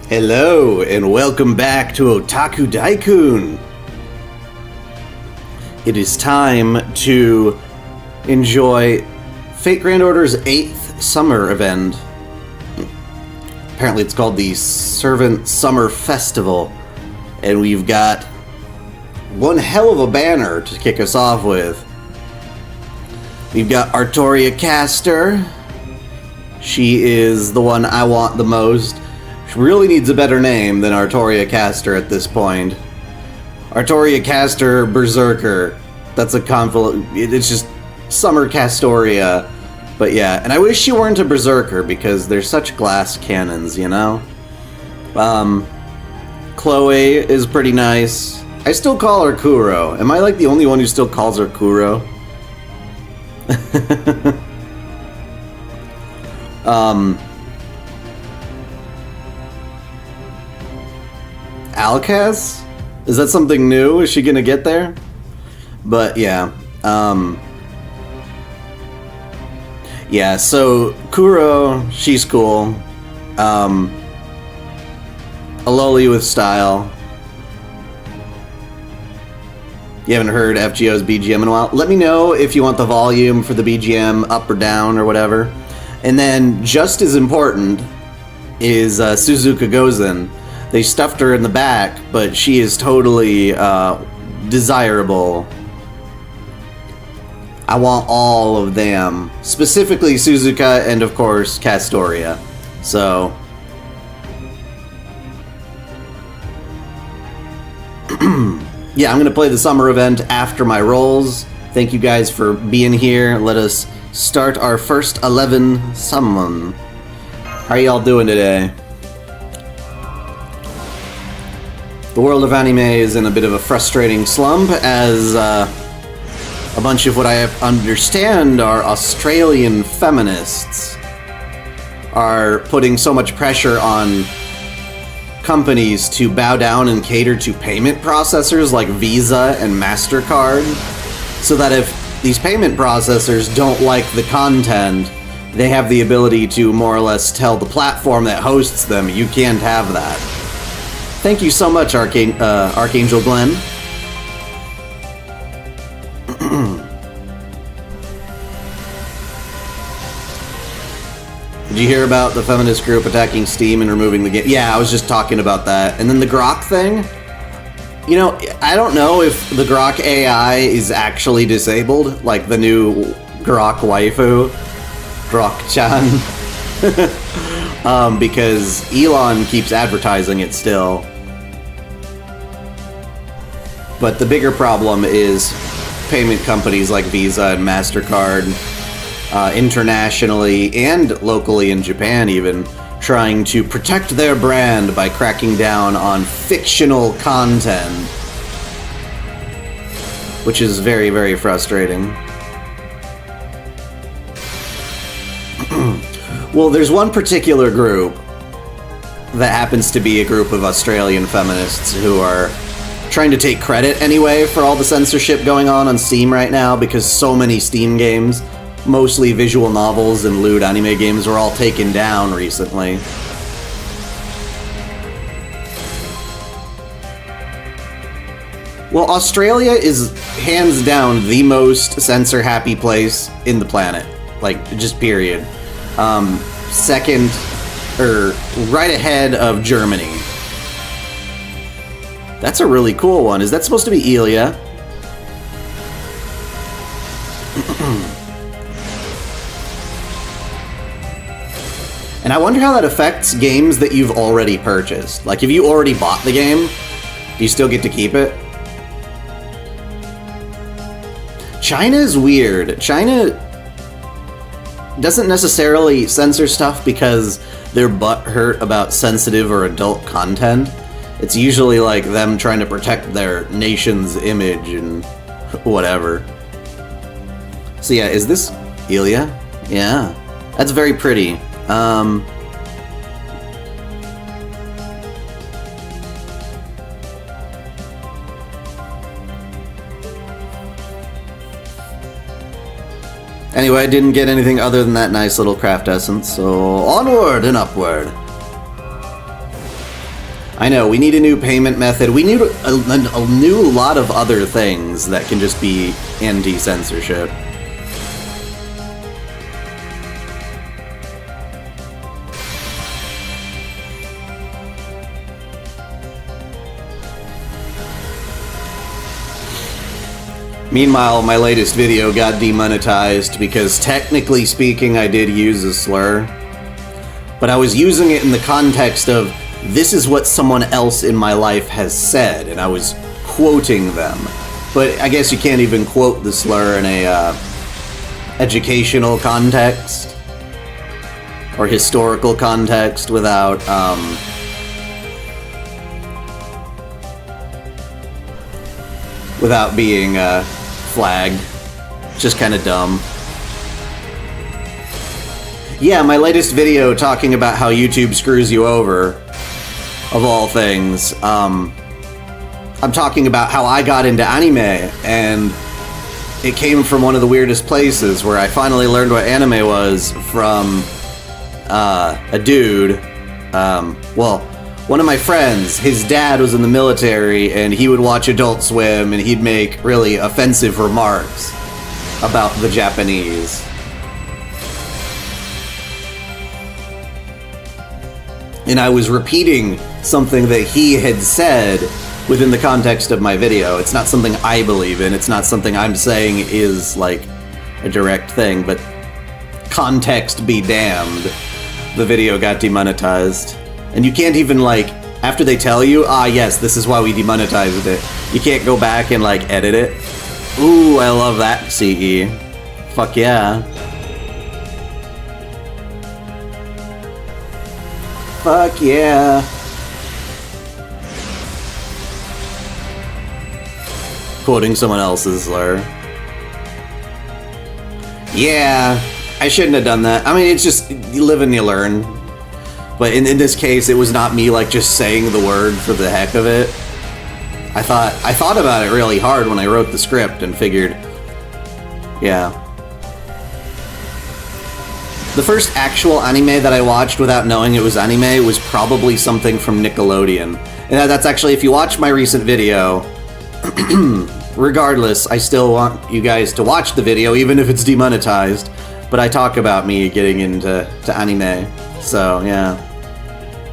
Hello, and welcome back to OtakuDaiKun. It is time to enjoy Fate Grand Order's 8th summer event. Apparently it's called the Servant Summer Festival, and we've got one hell of a banner to kick us off with. We've got Artoria Caster. She is the one I want the most. She really needs a better name than Artoria Caster at this point. Artoria Caster Berserker. That's a it's just Summer Castoria. But yeah, and I wish she weren't a Berserker because they're such glass cannons, you know? Chloe is pretty nice. I still call her Kuro. Am I like the only one who still calls her Kuro? Alcaz? Is that something new? Is she gonna get there? But yeah, yeah, so Kuro, she's cool. A loli with style. You haven't heard FGO's BGM in a while? Let me know if you want the volume for the BGM up or down or whatever. And then, just as important, is Suzuka Gozen. They stuffed her in the back, but she is totally desirable. I want all of them. Specifically Suzuka and, of course, Castoria. So... yeah, I'm going to play the summer event after my rolls. Thank you guys for being here. Let us start our first 11 summon. How are y'all doing today? The world of anime is in a bit of a frustrating slump as a bunch of what I understand are Australian feminists are putting so much pressure on companies to bow down and cater to payment processors like Visa and MasterCard, so that if these payment processors don't like the content, they have the ability to more or less tell the platform that hosts them, you can't have that. Thank you so much, Archangel Glenn. Did you hear about the feminist group attacking Steam and removing the game? Yeah, I was just talking about that. And then the Grok thing? You know, I don't know if the Grok AI is actually disabled, like the new Grok waifu, Grok-chan. Because Elon keeps advertising it still. But the bigger problem is payment companies like Visa and MasterCard, internationally and locally in Japan even, trying to protect their brand by cracking down on fictional content. Which is very, very frustrating. Well, there's one particular group that happens to be a group of Australian feminists who are trying to take credit anyway for all the censorship going on Steam right now, because so many Steam games, mostly visual novels and lewd anime games, were all taken down recently. Well, Australia is hands down the most censor-happy place in the planet. Like, just period. Second, or right ahead of Germany. That's a really cool one. Is that supposed to be Ilya? And I wonder how that affects games that you've already purchased. Like, if you already bought the game, do you still get to keep it? China is weird. China doesn't necessarily censor stuff because they're butthurt about sensitive or adult content. It's usually like them trying to protect their nation's image and whatever. So yeah, is this Ilya? Yeah. That's very pretty. Anyway, I didn't get anything other than that nice little craft essence, so onward and upward. I know, we need a new payment method. We need a new lot of other things that can just be anti-censorship. Meanwhile, my latest video got demonetized because, technically speaking, I did use a slur. But I was using it in the context of, this is what someone else in my life has said, and I was quoting them. But I guess you can't even quote the slur in a educational context or historical context without being flagged. It's just kind of dumb. Yeah, my latest video talking about how YouTube screws you over, of all things, I'm talking about how I got into anime, and it came from one of the weirdest places, where I finally learned what anime was from a dude, well, one of my friends. His dad was in the military, and he would watch Adult Swim, and he'd make really offensive remarks about the Japanese. And I was repeating something that he had said within the context of my video. It's not something I believe in. It's not something I'm saying is, like, a direct thing, but context be damned. The video got demonetized. And you can't even, like, after they tell you, yes, this is why we demonetized it, you can't go back and, like, edit it. Ooh, I love that, CE. Fuck yeah. Fuck yeah. Quoting someone else's slur. Yeah, I shouldn't have done that. I mean, it's just, you live and you learn. But in this case, it was not me, like, just saying the word for the heck of it. I thought about it really hard when I wrote the script and figured, yeah. The first actual anime that I watched without knowing it was anime was probably something from Nickelodeon. And that's actually, if you watch my recent video, regardless, I still want you guys to watch the video, even if it's demonetized. But I talk about me getting into anime. So, yeah.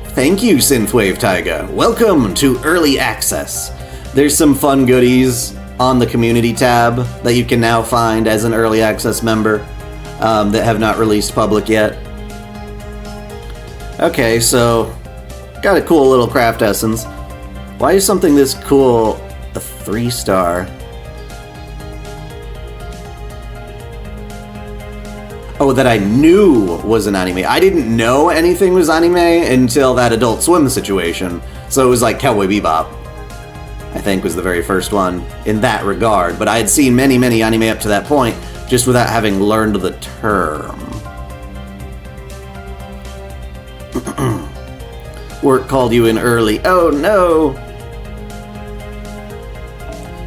Thank you, Synthwave Taiga. Welcome to Early Access. There's some fun goodies on the community tab that you can now find as an Early Access member. That have not released public yet. Okay, so got a cool little craft essence. Why is something this cool a 3-star? Oh, that I knew was an anime. I didn't know anything was anime until that Adult Swim situation. So it was like Cowboy Bebop, I think, was the very first one in that regard. But I had seen many, many anime up to that point, just without having learned the term. Work called you in early. Oh no!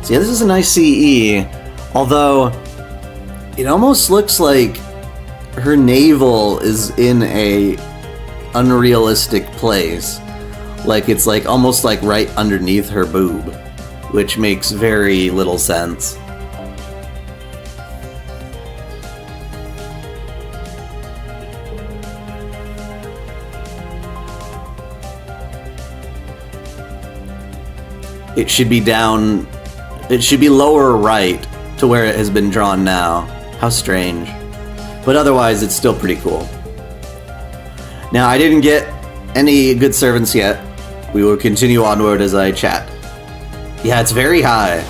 So yeah, this is a nice CE. Although, it almost looks like her navel is in a unrealistic place. Like it's like almost like right underneath her boob. Which makes very little sense. It should be down, it should be lower right to where it has been drawn now. How strange. But otherwise, it's still pretty cool. Now, I didn't get any good servants yet. We will continue onward as I chat. Yeah, it's very high.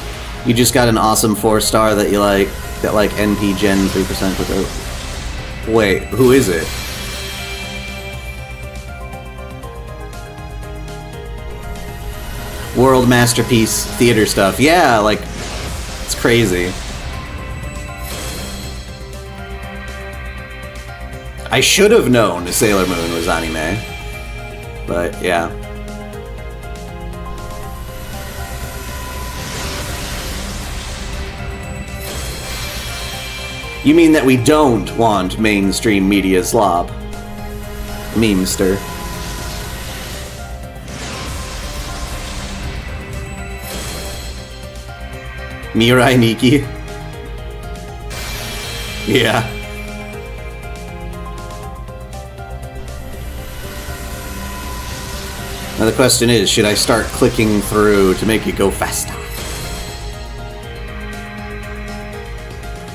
You just got an awesome 4-star that you like, that like NP Gen 3% with. Wait, who is it? World Masterpiece theater stuff. Yeah, like, it's crazy. I should have known Sailor Moon was anime. But, yeah. You mean that we don't want mainstream media slob? Memester. Mirai Nikki. Yeah. Now the question is, should I start clicking through to make it go faster?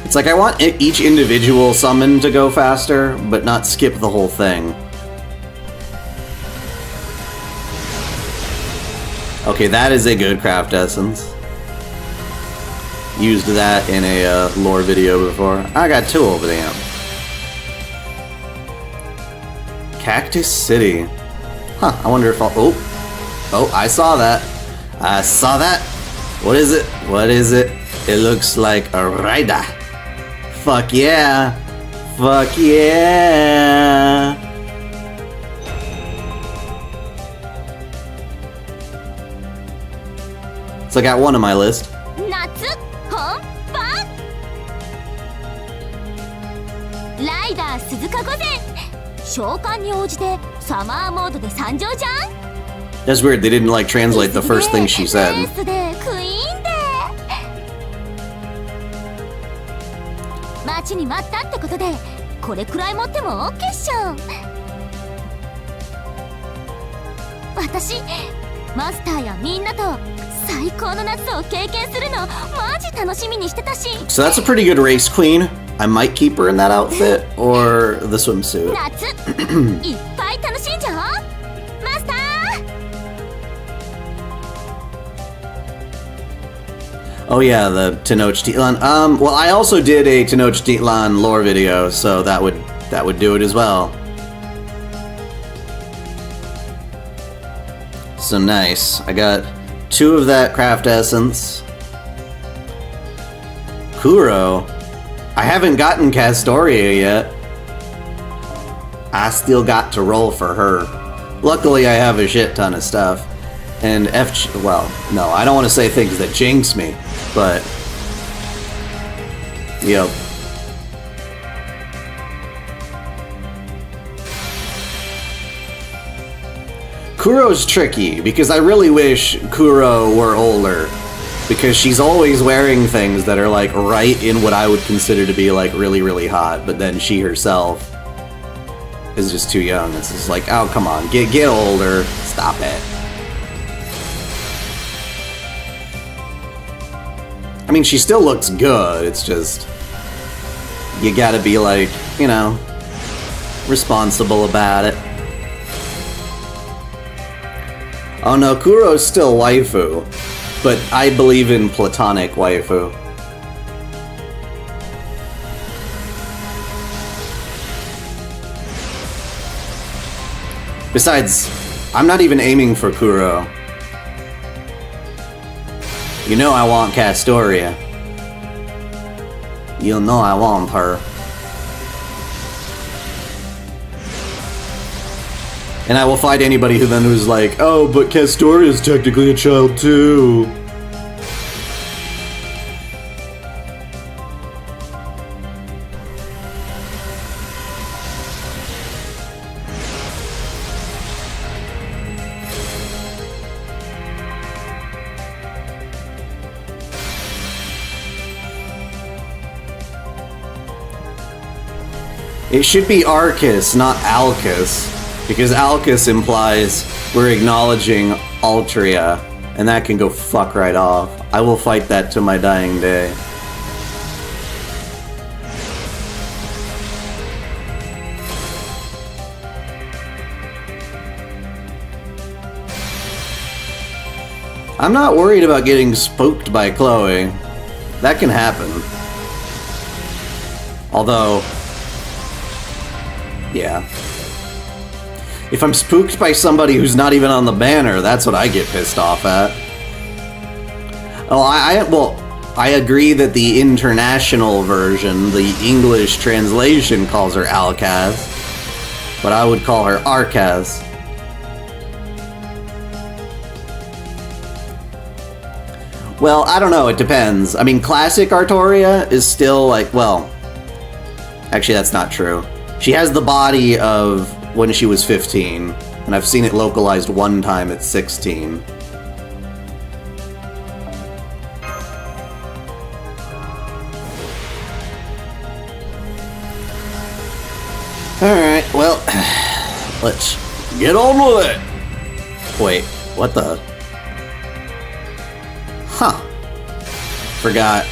It's like I want each individual summon to go faster, but not skip the whole thing. Okay, that is a good craft essence. Used that in a lore video before. I got 2 over there. Cactus City. Huh, I wonder if I'll... Oh, I saw that. I saw that. What is it? What is it? It looks like a rider. Fuck yeah. Fuck yeah. So I got 1 on my list. That's weird, they didn't like translate the first thing she said. So that's a pretty good race queen. I might keep her in that outfit or the swimsuit. Oh yeah, the Tenochtitlan. Well, I also did a Tenochtitlan lore video, so that would do it as well. So nice. I got 2 of that craft essence. Kuro. I haven't gotten Castoria yet. I still got to roll for her. Luckily, I have a shit ton of stuff. And well, no, I don't want to say things that jinx me, but... Yep. Kuro's tricky, because I really wish Kuro were older. Because she's always wearing things that are like right in what I would consider to be like really, really hot, but then she herself is just too young. It's just like, oh come on, get older, stop it. I mean, she still looks good, it's just, you gotta be like, you know, responsible about it. Oh no, Kuro's still waifu. But I believe in platonic waifu. Besides, I'm not even aiming for Kuro. You know I want Castoria. You'll know I want her. And I will fight anybody who then was like, oh, but Castoria is technically a child too. It should be Arcus, not Alcus. Because Alcus implies we're acknowledging Altria, and that can go fuck right off. I will fight that to my dying day. I'm not worried about getting spooked by Chloe. That can happen. Although, yeah. If I'm spooked by somebody who's not even on the banner, that's what I get pissed off at. Oh, I agree that the international version, the English translation, calls her Alcaz, but I would call her Arcaz. Well, I don't know, it depends. I mean, classic Artoria is still like, well, actually that's not true. She has the body of when she was 15, and I've seen it localized one time at 16. Well, let's get on with it. Wait, what the? Huh. Forgot.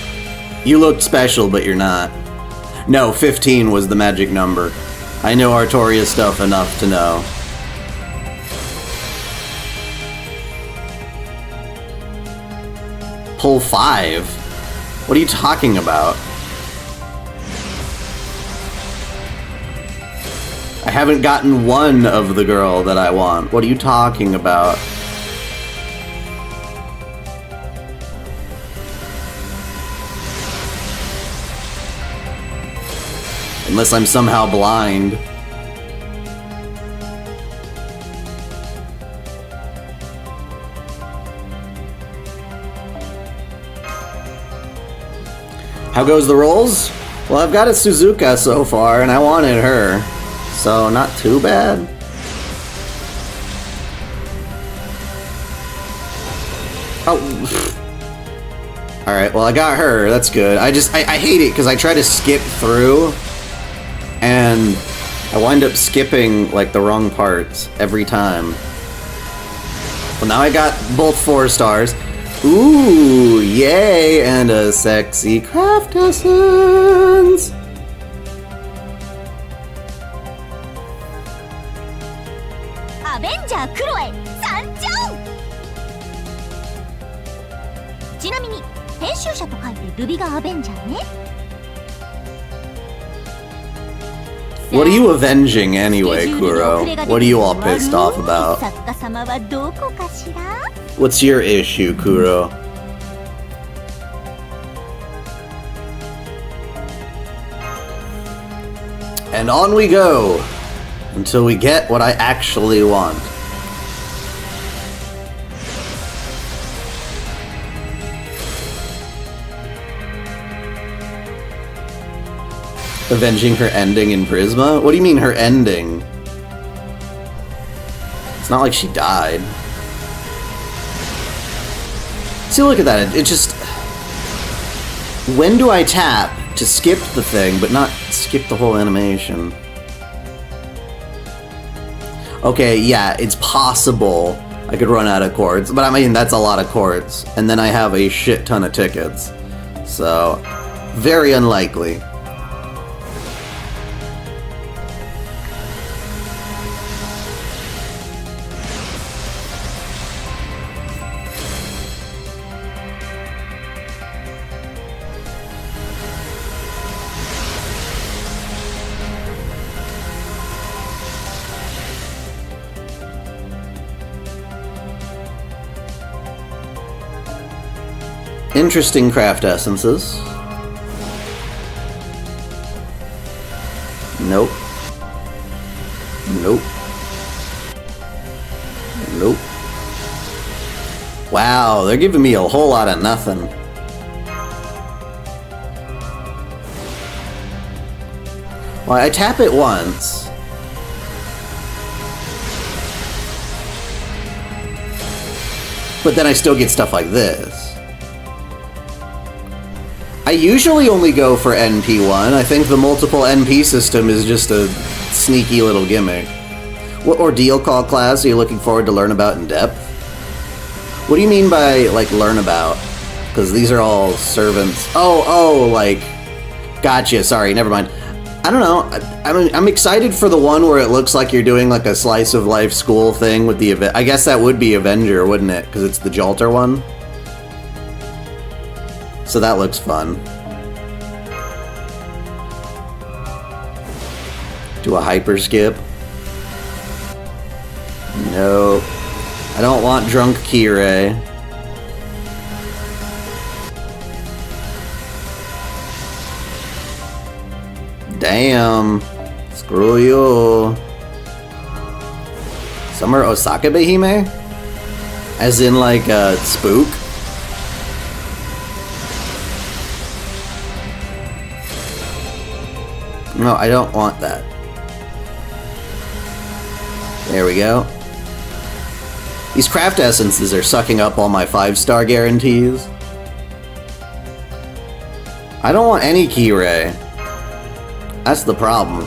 You looked special, but you're not. No, 15 was the magic number. I know Artoria stuff enough to know. Pull 5? What are you talking about? I haven't gotten one of the girl that I want. What are you talking about? Unless I'm somehow blind. How goes the rolls? Well, I've got a Suzuka so far, and I wanted her. So, not too bad. Oh. Alright, well, I got her. That's good. I hate it because I try to skip through, and I wind up skipping, like, the wrong parts every time. Well, now I got both 4 stars. Ooh, yay! And a sexy craft essence! What are you avenging anyway, Kuro? What are you all pissed off about? What's your issue, Kuro? And on we go, until we get what I actually want. Avenging her ending in Prisma? What do you mean her ending? It's not like she died. See, look at that. It just... When do I tap to skip the thing, but not skip the whole animation? Okay, yeah, it's possible I could run out of chords, but I mean, that's a lot of chords. And then I have a shit ton of tickets. So, very unlikely. Interesting craft essences. Nope. Nope. Nope. Wow, they're giving me a whole lot of nothing. Well, I tap it once. But then I still get stuff like this. I usually only go for NP1. I think the multiple NP system is just a sneaky little gimmick. What ordeal call class are you looking forward to learn about in depth? What do you mean by, like, learn about? Because these are all servants. Oh, like... Gotcha, sorry, never mind. I don't know. I'm excited for the one where it looks like you're doing, like, a slice of life school thing with the... I guess that would be Avenger, wouldn't it? Because it's the Jalter one. So that looks fun. Do a hyper skip? No. I don't want drunk Kirei. Damn. Screw you. Summer Osaka Behime? As in like a spook? No, I don't want that. There we go. These craft essences are sucking up all my 5-star guarantees. I don't want any Kirei. That's the problem.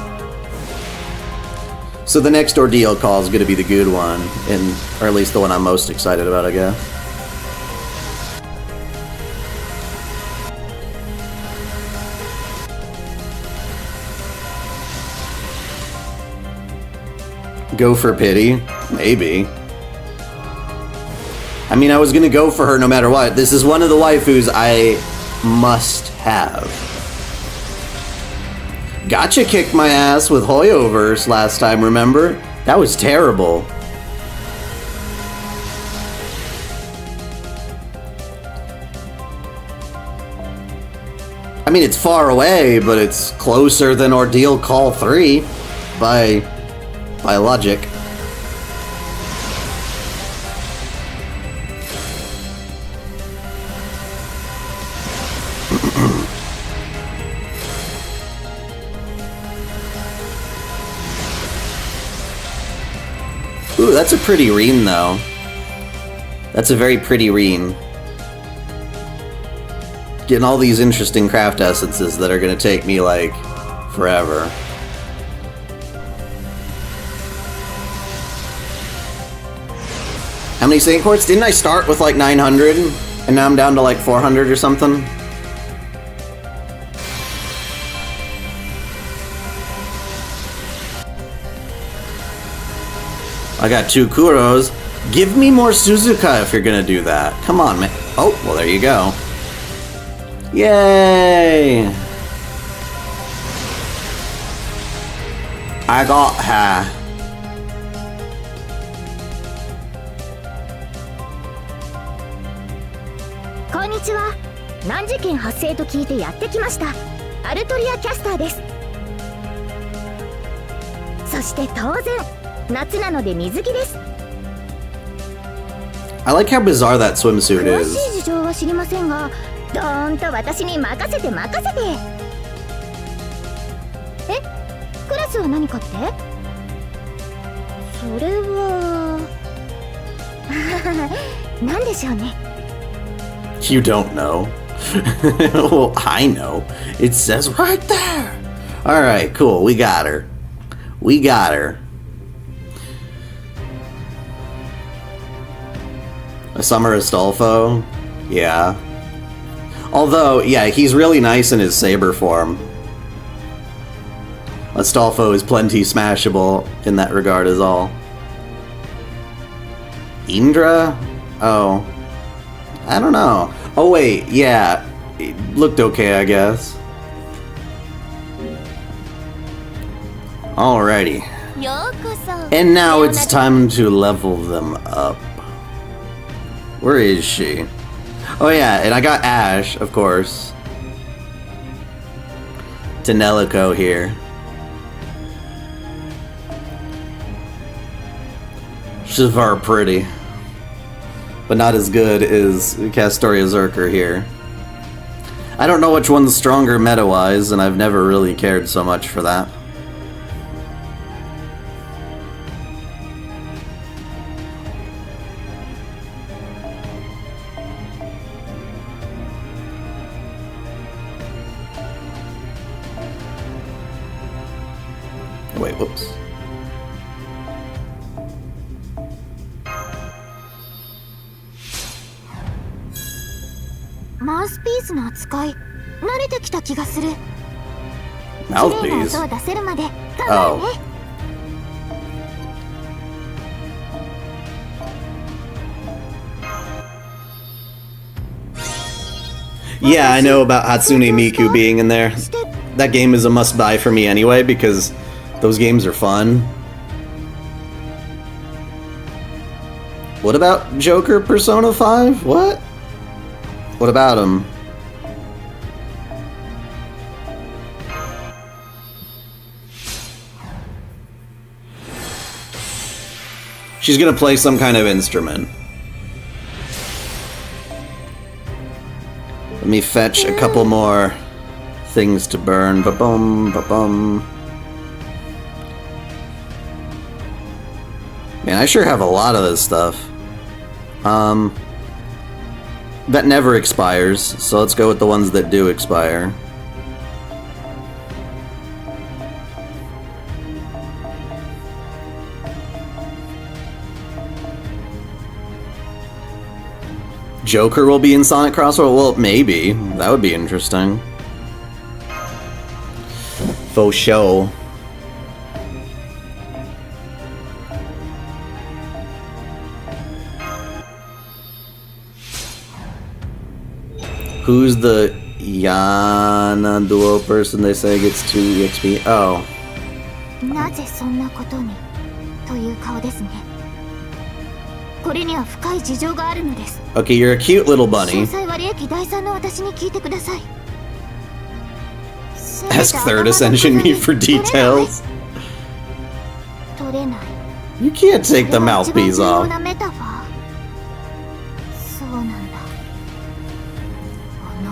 So the next ordeal call is going to be the good one, or at least the one I'm most excited about, I guess. Go for pity? Maybe. I mean, I was gonna go for her no matter what. This is one of the waifus I must have. Gacha kicked my ass with Hoyoverse last time, remember? That was terrible. I mean, it's far away, but it's closer than Ordeal Call 3 by logic. Ooh, that's a pretty reen, though. That's a very pretty reen. Getting all these interesting craft essences that are gonna take me, like, forever. How many Saint Quartz? Didn't I start with like 900? And now I'm down to like 400 or something? I got 2 Kuros. Give me more Suzuka if you're gonna do that. Come on, man. Oh, well, there you go. Yay! I got her. Konnichiwa. 難事件発生と聞いてやってきました。アルトリアキャスターです。そして当然、夏なので水着です。I like how bizarre that swimsuit 詳 is. しい事情は知りませんが、どーんと私に任せて任せて。え、クラスは何かって？それは何でしょうね。You don't know. Well, I know. It says right there. Alright, cool. We got her. We got her. A Summer Astolfo? Yeah. Although, yeah, he's really nice in his saber form. Astolfo is plenty smashable in that regard as all. Indra? Oh. I don't know. Oh wait, yeah. It looked okay, I guess. Alrighty. And now it's time to level them up. Where is she? Oh yeah, and I got Ash, of course. Tenelico here. She's very pretty. But not as good as Castoria Zerker here. I don't know which one's stronger meta-wise, and I've never really cared so much for that. Wait, whoops. Mouthpiece の扱い、慣れてきた気がする。 Mouthpiece? 綺麗な音を出せるまで頑張るね。Yeah, I know about Hatsune Miku being in there. That game is a must-buy for me anyway, because those games are fun. What about Joker Persona 5? What? What about him? She's gonna play some kind of instrument. Let me fetch a couple more things to burn. Ba-bum, ba-bum. Man, I sure have a lot of this stuff. That never expires, so let's go with the ones that do expire. Joker will be in Sonic Crossroad? Well, maybe. That would be interesting. Faux show. Who's the Yana duo person they say gets 2 EXP? Oh. なぜそんなことにという顔ですね。これには深い事情があるのです。Okay, you're a cute little 詳 bunny. 細は利益第三の私に聞いてください。 Ask Third Ascension me for details. 取れない。 You can't take the mouthpiece それが一番重要 off. なメタファー。そうなんだ。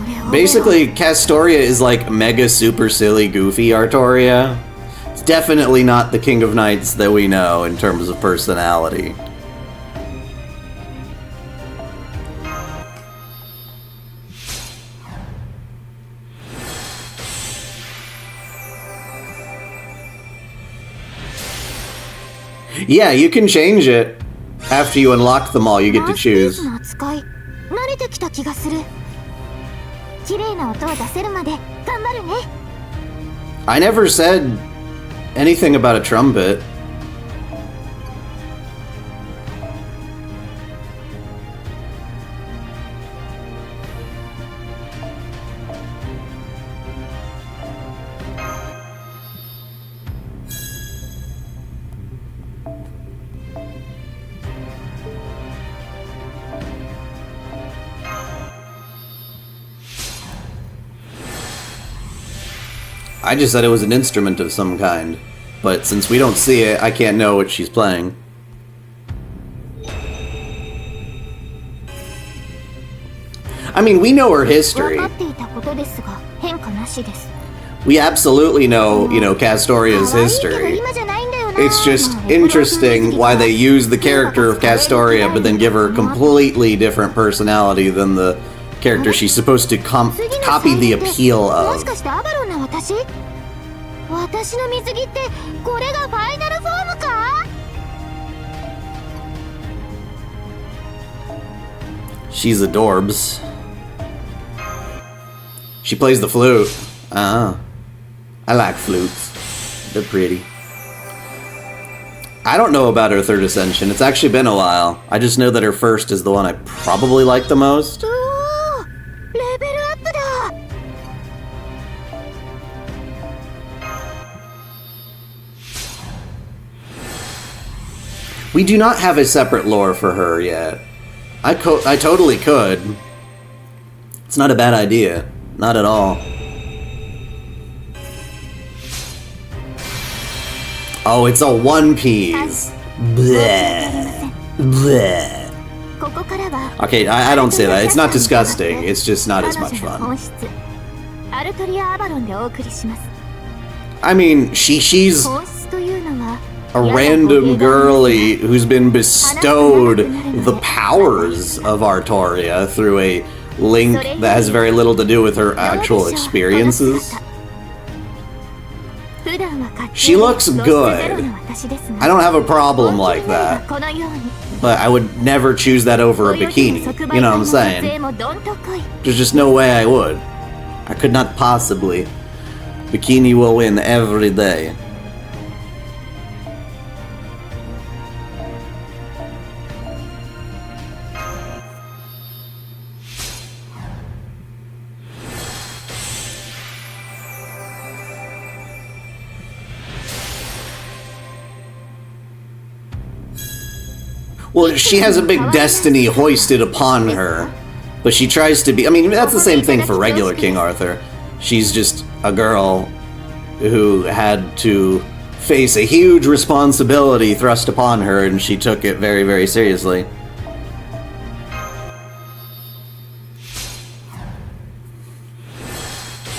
己を Basically, Castoria is like mega super silly goofy Artoria. It's definitely not the King of Knights that we know in terms of personality. Yeah, you can change it. After you unlock them all, you get to choose. マウスピースの扱い慣れてきた気がする。綺麗な音を出せるまで頑張るね。 I never said anything about a trumpet. I just said it was an instrument of some kind. But since we don't see it, I can't know what she's playing. I mean, we know her history. 分かっていたことですが変化なしです。 We absolutely know, Castoria's 可愛いけど history. 今じゃないんだよな。 It's just interesting why they use the character of Castoria, but then give her a completely different personality than the character she's supposed to copy the appeal も of. しかしてアバロンな私？私の水着ってこれがファイナルフォームか？ She's adorbs. She plays the flute. I like flutes. They're pretty. I don't know about her third ascension. It's actually been a while. I just know that her first is the one I probably like the most. おお、レベルアップだ。 We do not have a separate lore for her yet. I totally could. It's not a bad idea. Not at all. Oh, it's a One Piece. Bleh. Bleh. ここからは Okay, I don't say that. It's not disgusting. It's just not as much 彼女の fun. 本質アルトリア・アバロンでお送りします。 I mean, she's 本質というのは a random girly who's been bestowed the powers of Artoria through a link that has very little to do with her actual experiences. 普段は勝手に She looks 露出 good. ゼロな私ですが I don't have a problem like that, このように but I would never choose that over a bikini. You know what I'm 撮影 saying? もどんとこい。 There's just no way I would. I could not possibly. Bikini will win every day. Well, she has a big destiny hoisted upon her, but she tries to be. I mean, that's the same thing for regular King Arthur. She's just a girl who had to face a huge responsibility thrust upon her, and she took it very, very seriously.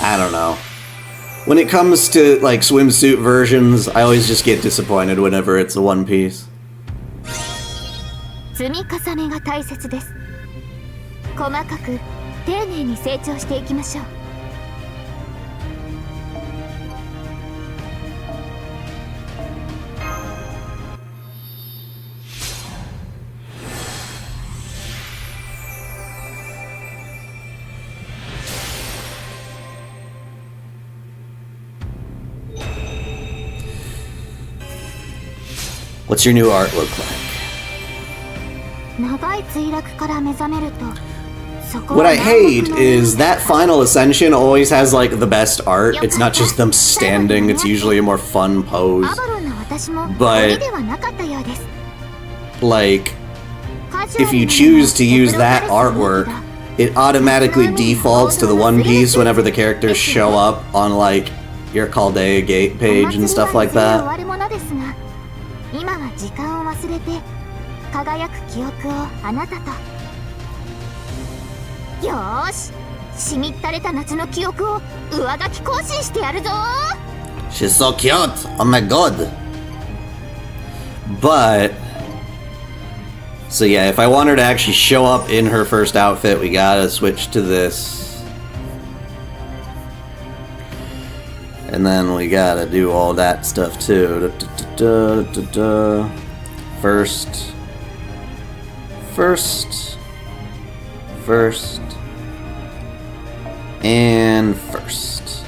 I don't know. When it comes to, like, swimsuit versions, I always just get disappointed whenever it's a One Piece. 積み重ねが大切です。細かく丁寧に成長していきましょう。What's your new art look like? 長い墜落から目覚めると What I hate is that final ascension always has like the best art. It's not just them standing, it's usually a more fun pose. But like, if you choose to use that artwork, it automatically defaults to the One Piece whenever the characters show up on like your Chaldea Gate page and stuff like that. よーし、しみったれた夏の記憶を上書き更新してやるぞ。 She's so cute. Oh my god. But so yeah, if I want her to actually show up in her first outfit, we gotta switch to this. And then we gotta do all that stuff too. First. And first.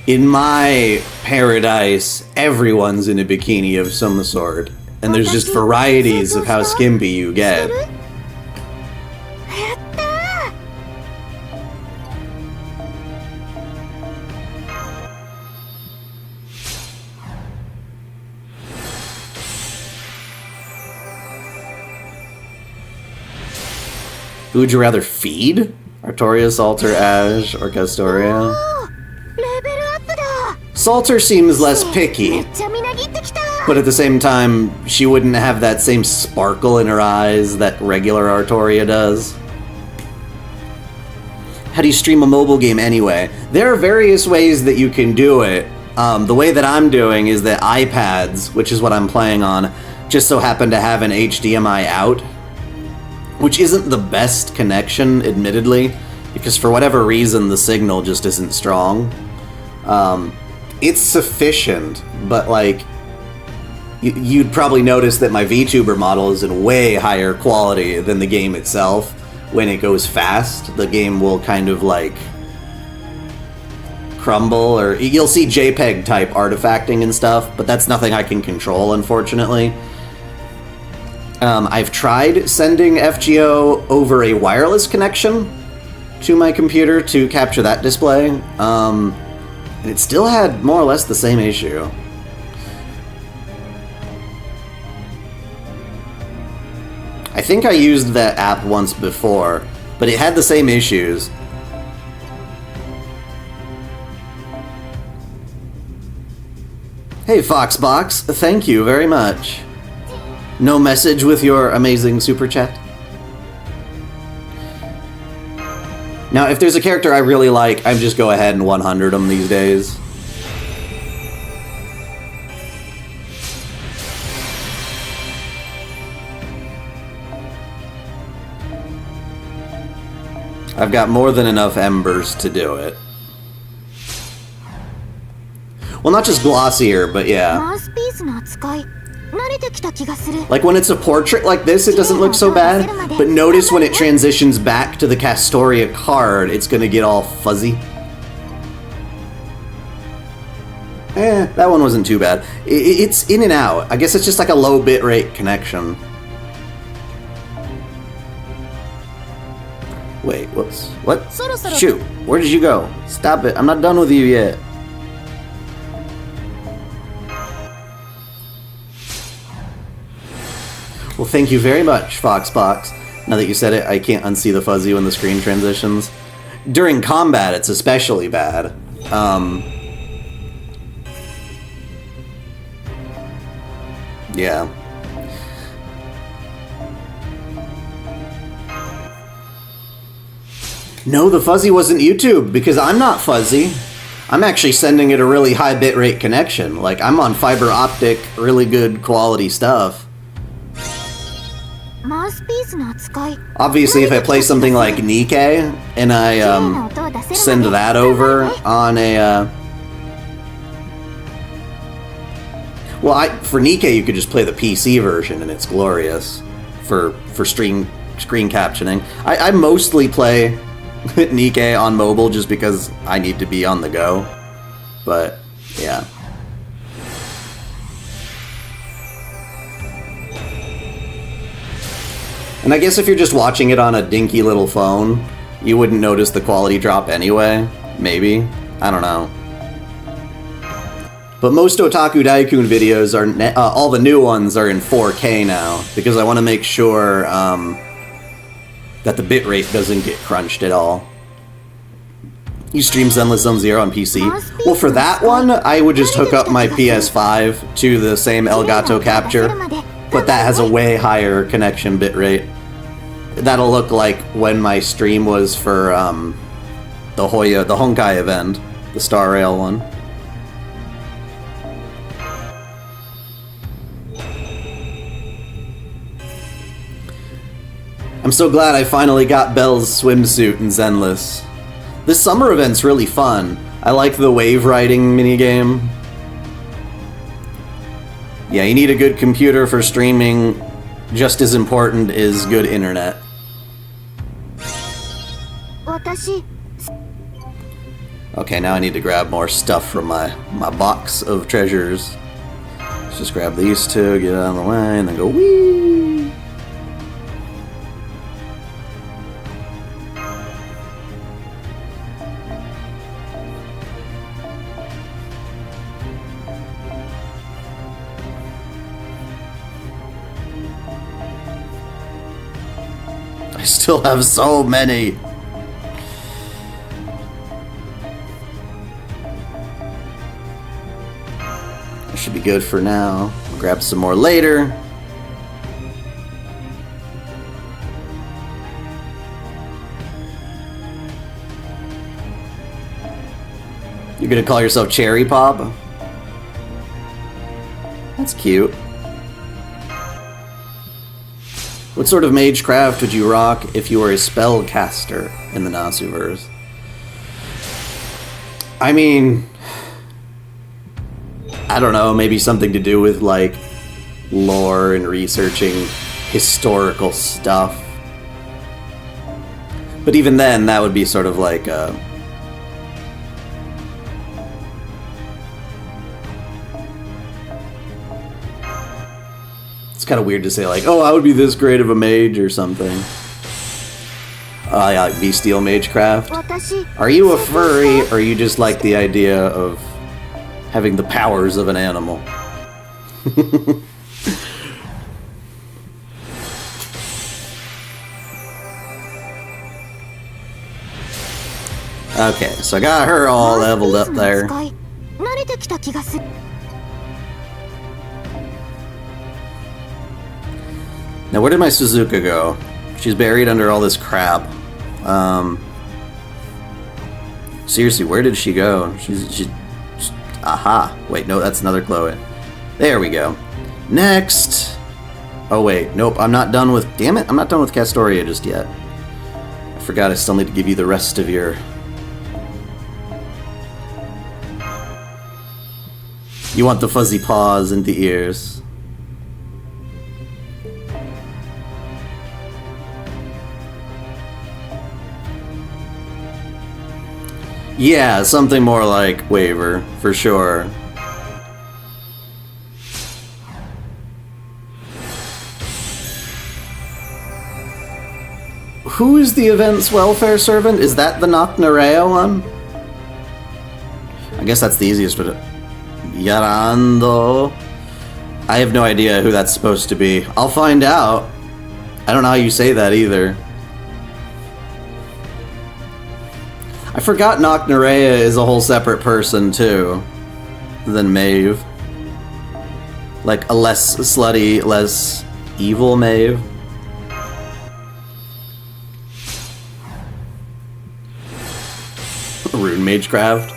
In my paradise, everyone's in a bikini of some sort, and there's just varieties of how skimpy you get. Who would you rather feed? Artoria, Salter, Ash, or Castoria? Salter seems less picky, but at the same time, she wouldn't have that same sparkle in her eyes that regular Artoria does. How do you stream a mobile game anyway? There are various ways that you can do it. The way that I'm doing is that iPads, which is what I'm playing on, just so happen to have an HDMI out, which isn't the best connection, admittedly, because for whatever reason the signal just isn't strong. It's sufficient, but like, you'd probably notice that my VTuber model is in way higher quality than the game itself. When it goes fast, the game will kind of like crumble, or you'll see JPEG type artifacting and stuff, but that's nothing I can control, unfortunately. I've tried sending FGO over a wireless connection to my computer to capture that display, and it still had more or less the same issue. I think I used that app once before, but it had the same issues. Hey Foxbox, thank you very much. No message with your amazing super chat? Now, if there's a character I really like, I just go ahead and 100 them these days. I've got more than enough embers to do it. Well, not just glossier, but yeah. Like when it's a portrait like this, it doesn't look so bad, but notice when it transitions back to the Castoria card, it's gonna get all fuzzy. That one wasn't too bad. It's in and out. I guess it's just like a low bitrate connection. Wait, whoops. What? Shoot, where did you go? Stop it, I'm not done with you yet. Well, thank you very much, Foxbox. Now that you said it, I can't unsee the fuzzy when the screen transitions. During combat, it's especially bad. Yeah. No, the fuzzy wasn't YouTube, because I'm not fuzzy. I'm actually sending it a really high bitrate connection. Like, I'm on fiber optic, really good quality stuff. Obviously, if I play something like Nikkei, and I send that over on a... Well, for Nikkei, you could just play the PC version, and it's glorious for screen captioning. I mostly play Nikkei on mobile just because I need to be on the go. But, yeah. And I guess if you're just watching it on a dinky little phone, you wouldn't notice the quality drop anyway. Maybe. I don't know. But most OtakuDaiKun videos are, all the new ones are in 4K now, because I want to make sure that the bitrate doesn't get crunched at all. You stream Zenless Zone Zero on PC? Well, for that one, I would just hook up my PS5 to the same Elgato capture, but that has a way higher connection bitrate. That'll look like when my stream was for the Honkai event, the Star Rail one. I'm so glad I finally got Belle's swimsuit in Zenless. This summer event's really fun. I like the wave riding minigame. Yeah, you need a good computer for streaming. Just as important is good internet. Okay, now I need to grab more stuff from my box of treasures. Let's just grab these two, get out of the way, and then go whee! I still have so many. I should be good for now. I'll grab some more later. You're gonna call yourself Cherry Pop? That's cute. What sort of magecraft would you rock if you were a spellcaster in the Nasuverse? I mean, I don't know, maybe something to do with, like, lore and researching historical stuff. But even then, that would be sort of like a... It's kind of weird to say, like, oh, I would be this great of a mage or something. Yeah, like bestial magecraft. Are you a furry, or you just like the idea of having the powers of an animal? Okay, so I got her all leveled up there. Now, where did my Suzuka go? She's buried under all this crap. Seriously, where did she go? She's aha. Wait, no, that's another Chloe. There we go. Next. Oh, wait. Nope, I'm not done with... Damn it, I'm not done with Castoria just yet. I forgot I still need to give you the rest of your... You want the fuzzy paws and the ears. Yeah, something more like Waver, for sure. Who is the event's welfare servant? Is that the Noctnarea one? I guess that's the easiest one. Yarando. I have no idea who that's supposed to be. I'll find out. I don't know how you say that either. I forgot Noctnarea is a whole separate person, too, than Maeve. Like, a less slutty, less evil Maeve. Rune Magecraft.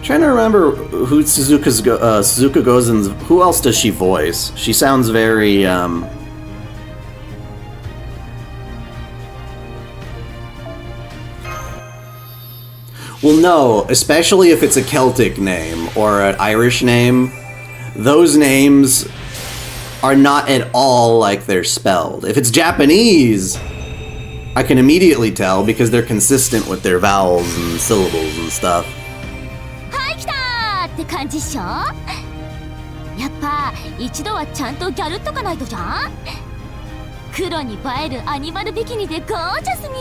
Trying to remember who Suzuka Gozen's... Who else does she voice? She sounds very, Well, no, especially if it's a Celtic name or an Irish name. Those names are not at all like they're spelled. If it's Japanese, I can immediately tell because they're consistent with their vowels and syllables and stuff. はい来たーって感じっしょ。やっぱ一度はちゃんとギャルっとかないとじゃん。黒に映えるアニマルビキニでゴージャスに。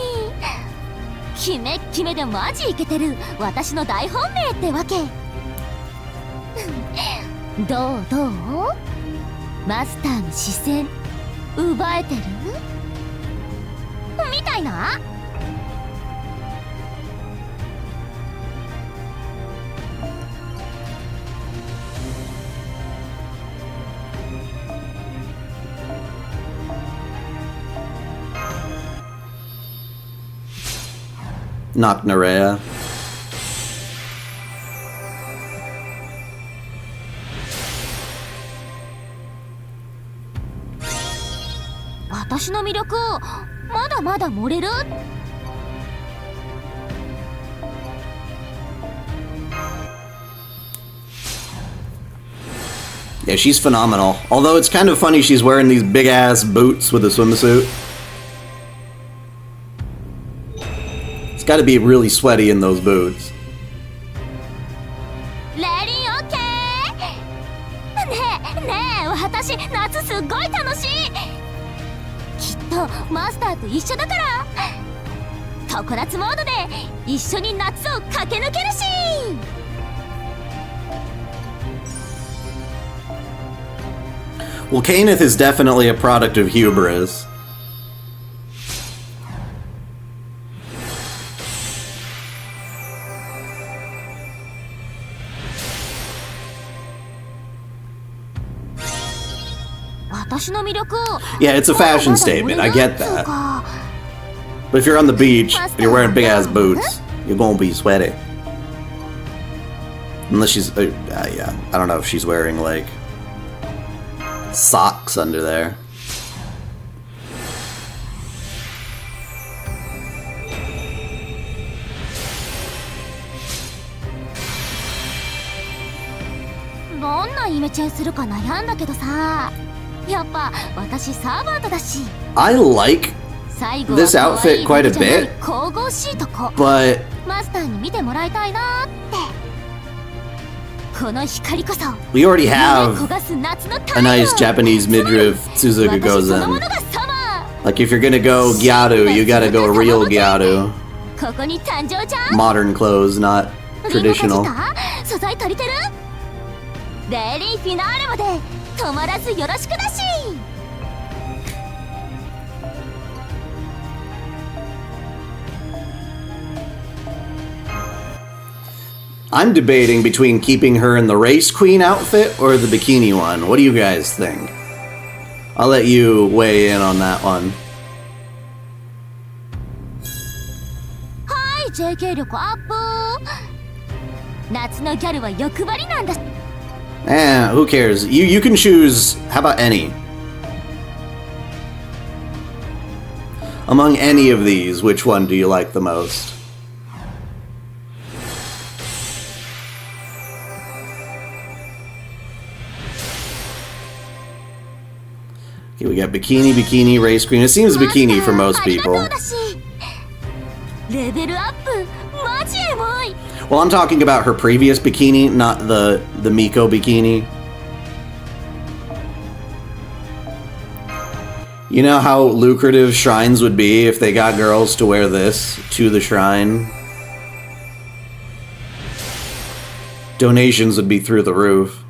キメッキメでマジイケてる私の大本命ってわけ。どうどう？マスターの視線奪えてる？みたいな。Nocnarea. 私の魅力まだまだ盛れる？ Yeah, she's phenomenal. Although it's kind of funny she's wearing these big ass boots with a swimsuit. It's gotta be really sweaty in those boots. レディーオッケー。ねえ私夏すっごい楽しい。きっとマスターと一緒だから。常夏モードで一緒に夏を駆け抜けるし。Well, Kenneth is definitely a product of hubris. Yeah, it's a fashion statement, I get that. But if you're on the beach and you're wearing big ass boots, you're gonna be sweaty. Unless she's, yeah, I don't know if she's wearing like socks under there. I like this outfit quite a bit, but we already have a nice Japanese midriff Suzuka Gozen. Like if you're gonna go gyaru, you gotta go real gyaru. Modern clothes, not traditional. I'm debating between keeping her in the race queen outfit or the bikini one. What do you guys think? I'll let you weigh in on that one. Who cares? You can choose. How about any? Among any of these, which one do you like the most? Okay, we got bikini, bikini, race queen. It seems bikini for most people. Well, I'm talking about her previous bikini, not the Miko bikini. You know how lucrative shrines would be if they got girls to wear this to the shrine? Donations would be through the roof.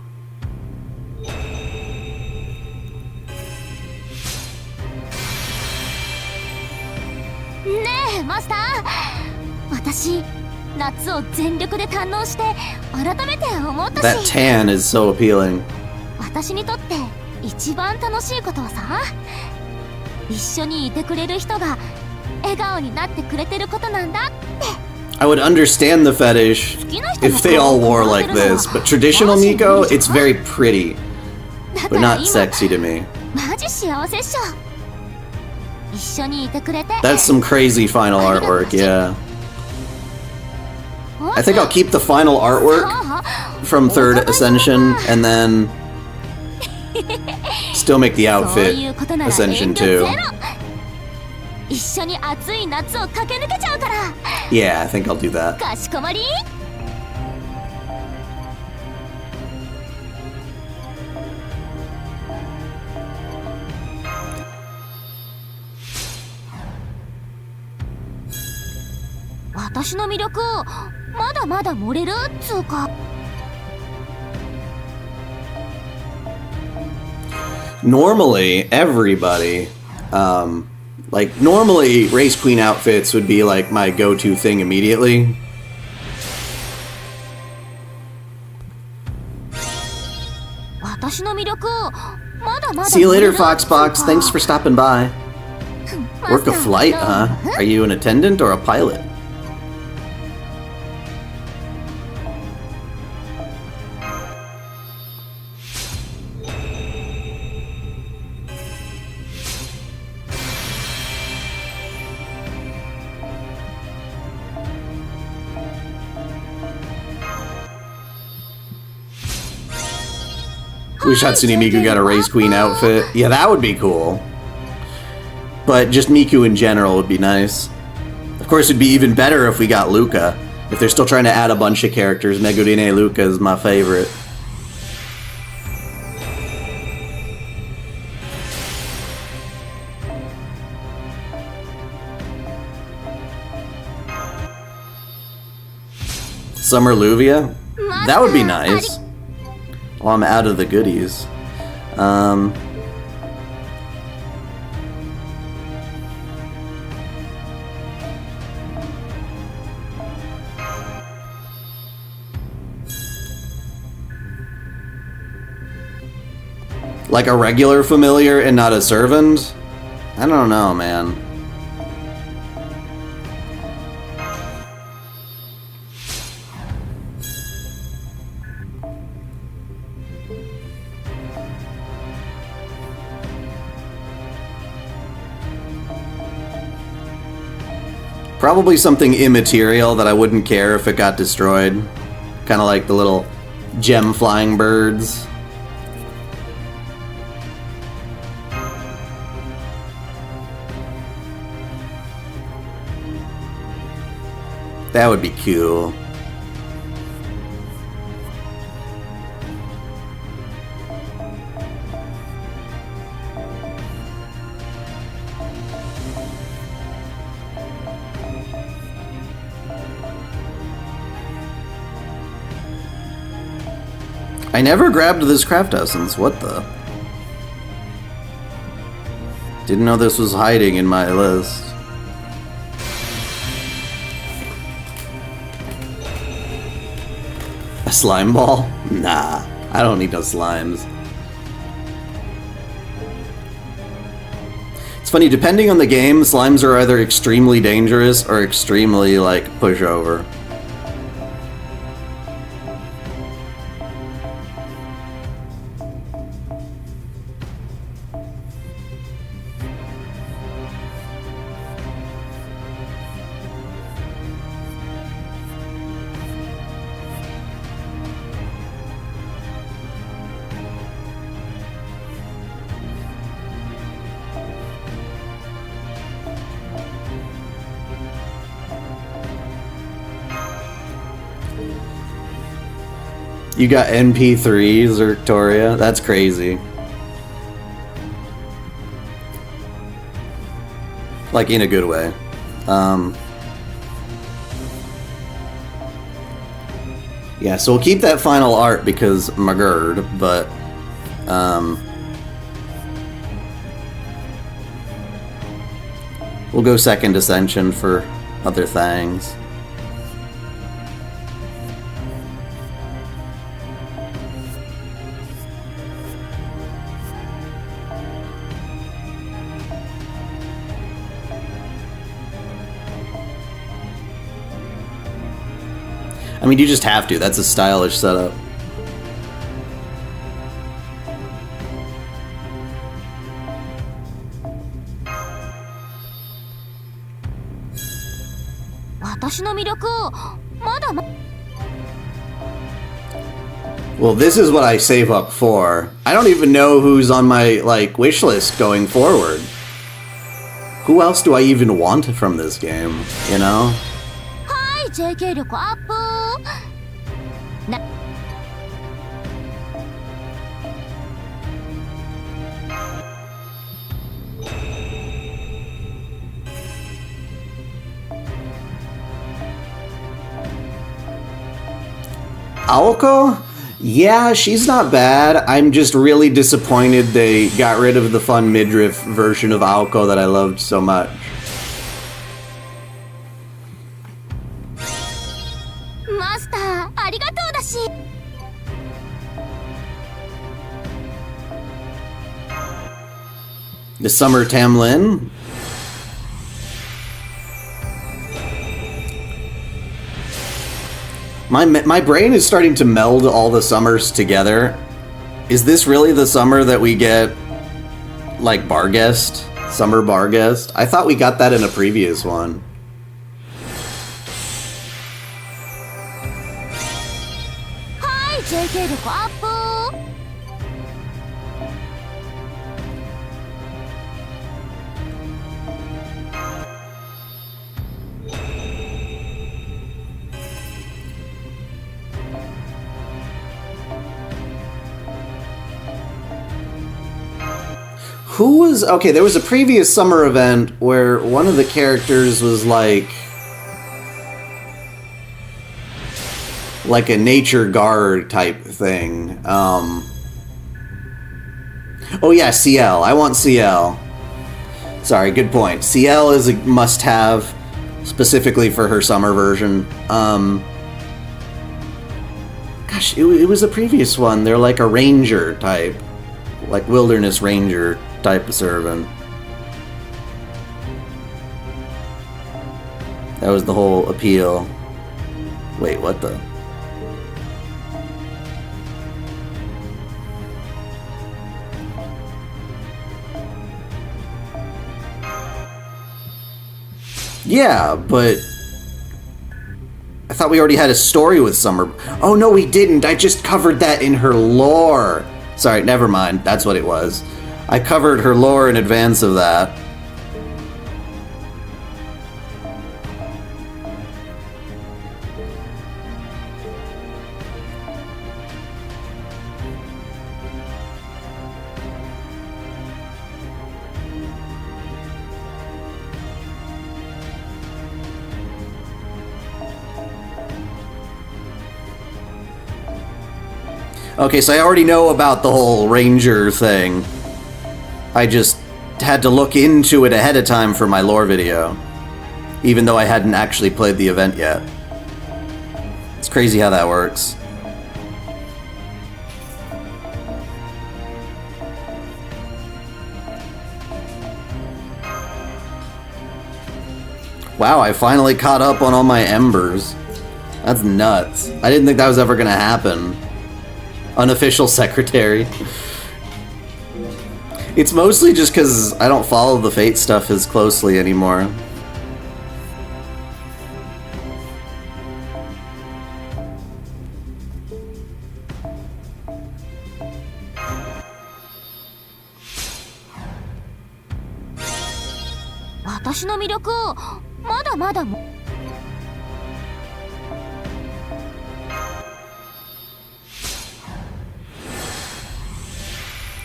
That tan is so appealing. I would understand the fetish if they all wore like this, but traditional Miko, it's very pretty, but not sexy to me. That's some crazy final artwork, yeah. I think I'll keep the final artwork from Third Ascension, and then still make the outfit Ascension 2. Yeah, I think I'll do that. かしこまり。私の魅力をまだまだ盛れるっつうか。Normally, everybody, like, normally race queen outfits would be like my go-to thing immediately. See you later, Foxbox. Thanks for stopping by. Work a flight, huh? Are you an attendant or a pilot? Wish Hatsune Miku got a race queen outfit. Yeah, that would be cool. But just Miku in general would be nice. Of course, it'd be even better if we got Luca. If they're still trying to add a bunch of characters, Megurine Luca is my favorite. Summer Luvia? That would be nice. Well, I'm out of the goodies. Like a regular familiar and not a servant? I don't know, man. Probably something immaterial that I wouldn't care if it got destroyed. Kind of like the little gem flying birds. That would be cool. I never grabbed this craft essence, what the? Didn't know this was hiding in my list. A slime ball? Nah, I don't need no slimes. It's funny, depending on the game, slimes are either extremely dangerous or extremely, like, pushover. You got NP3s, Victoria? That's crazy. Like, in a good way. Yeah, so we'll keep that final art because Magurd, but... we'll go Second Ascension for other things. I mean, you just have to. That's a stylish setup. Well, this is what I save up for. I don't even know who's on my, like, wish list going forward. Who else do I even want from this game, you know? Hi, JK 力アップな Aoko? Yeah, she's not bad. I'm just really disappointed they got rid of the fun midriff version of Aoko that I loved so much. Master, ありがとうだし The Summer Tamlin. My brain is starting to meld all the summers together. Is this really the summer that we get, like, bar guest? Summer bar guest? I thought we got that in a previous one. Hi, JK 力アップ Who was... Okay, there was a previous summer event where one of the characters was like a nature guard type thing. Oh yeah, CL. I want CL. Sorry, good point. CL is a must-have specifically for her summer version. Gosh, it was a previous one. They're like a ranger type. Like wilderness ranger type of servant. That was the whole appeal. Wait, what the? Yeah, but I thought we already had a story with Summer. Oh no, we didn't. I just covered that in her lore. Sorry, never mind. That's what it was. I covered her lore in advance of that. Okay, so I already know about the whole ranger thing. I just had to look into it ahead of time for my lore video, even though I hadn't actually played the event yet. It's crazy how that works. Wow, I finally caught up on all my embers. That's nuts. I didn't think that was ever gonna happen. Unofficial secretary. It's mostly just because I don't follow the Fate stuff as closely anymore.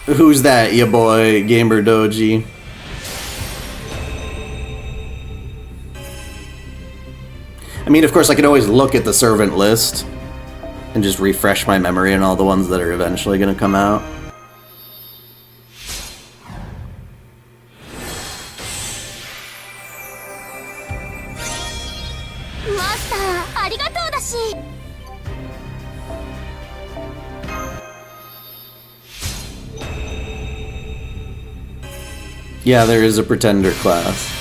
Who's that, ya boy, Gamer Doji? I mean, of course, I can always look at the servant list and just refresh my memory on all the ones that are eventually going to come out. Master, ありがとうだし Yeah, there is a pretender class.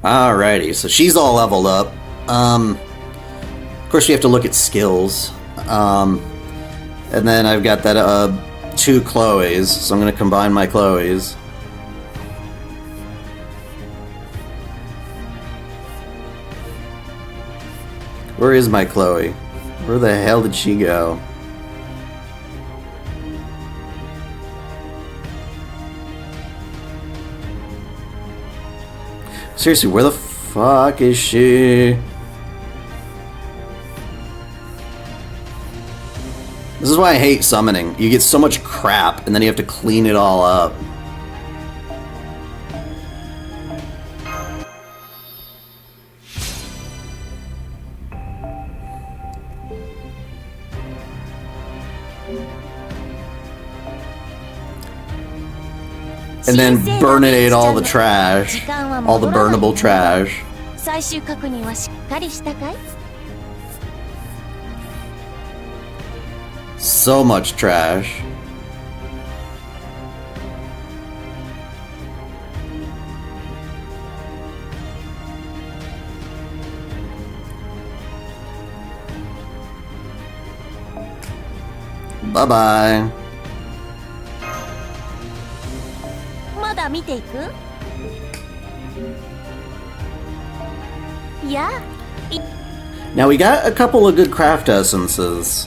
Alrighty, so she's all leveled up. course, you have to look at skills. And then I've got that 2 Chloes, so I'm going to combine my Chloes. Where is my Chloe? Where the hell did she go? Seriously, where the fuck is she? This is why I hate summoning. You get so much crap, and then you have to clean it all up. And then burninate all the trash. All the burnable trash. So much trash. Bye-bye. Now we got a couple of good craft essences.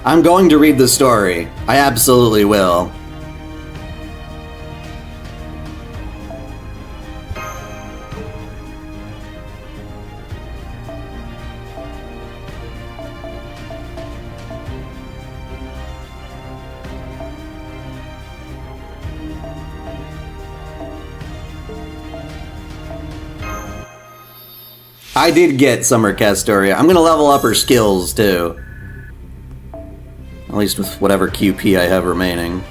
I'm going to read the story. I absolutely will. I did get Summer Castoria. I'm gonna level up her skills too. At least with whatever QP I have remaining.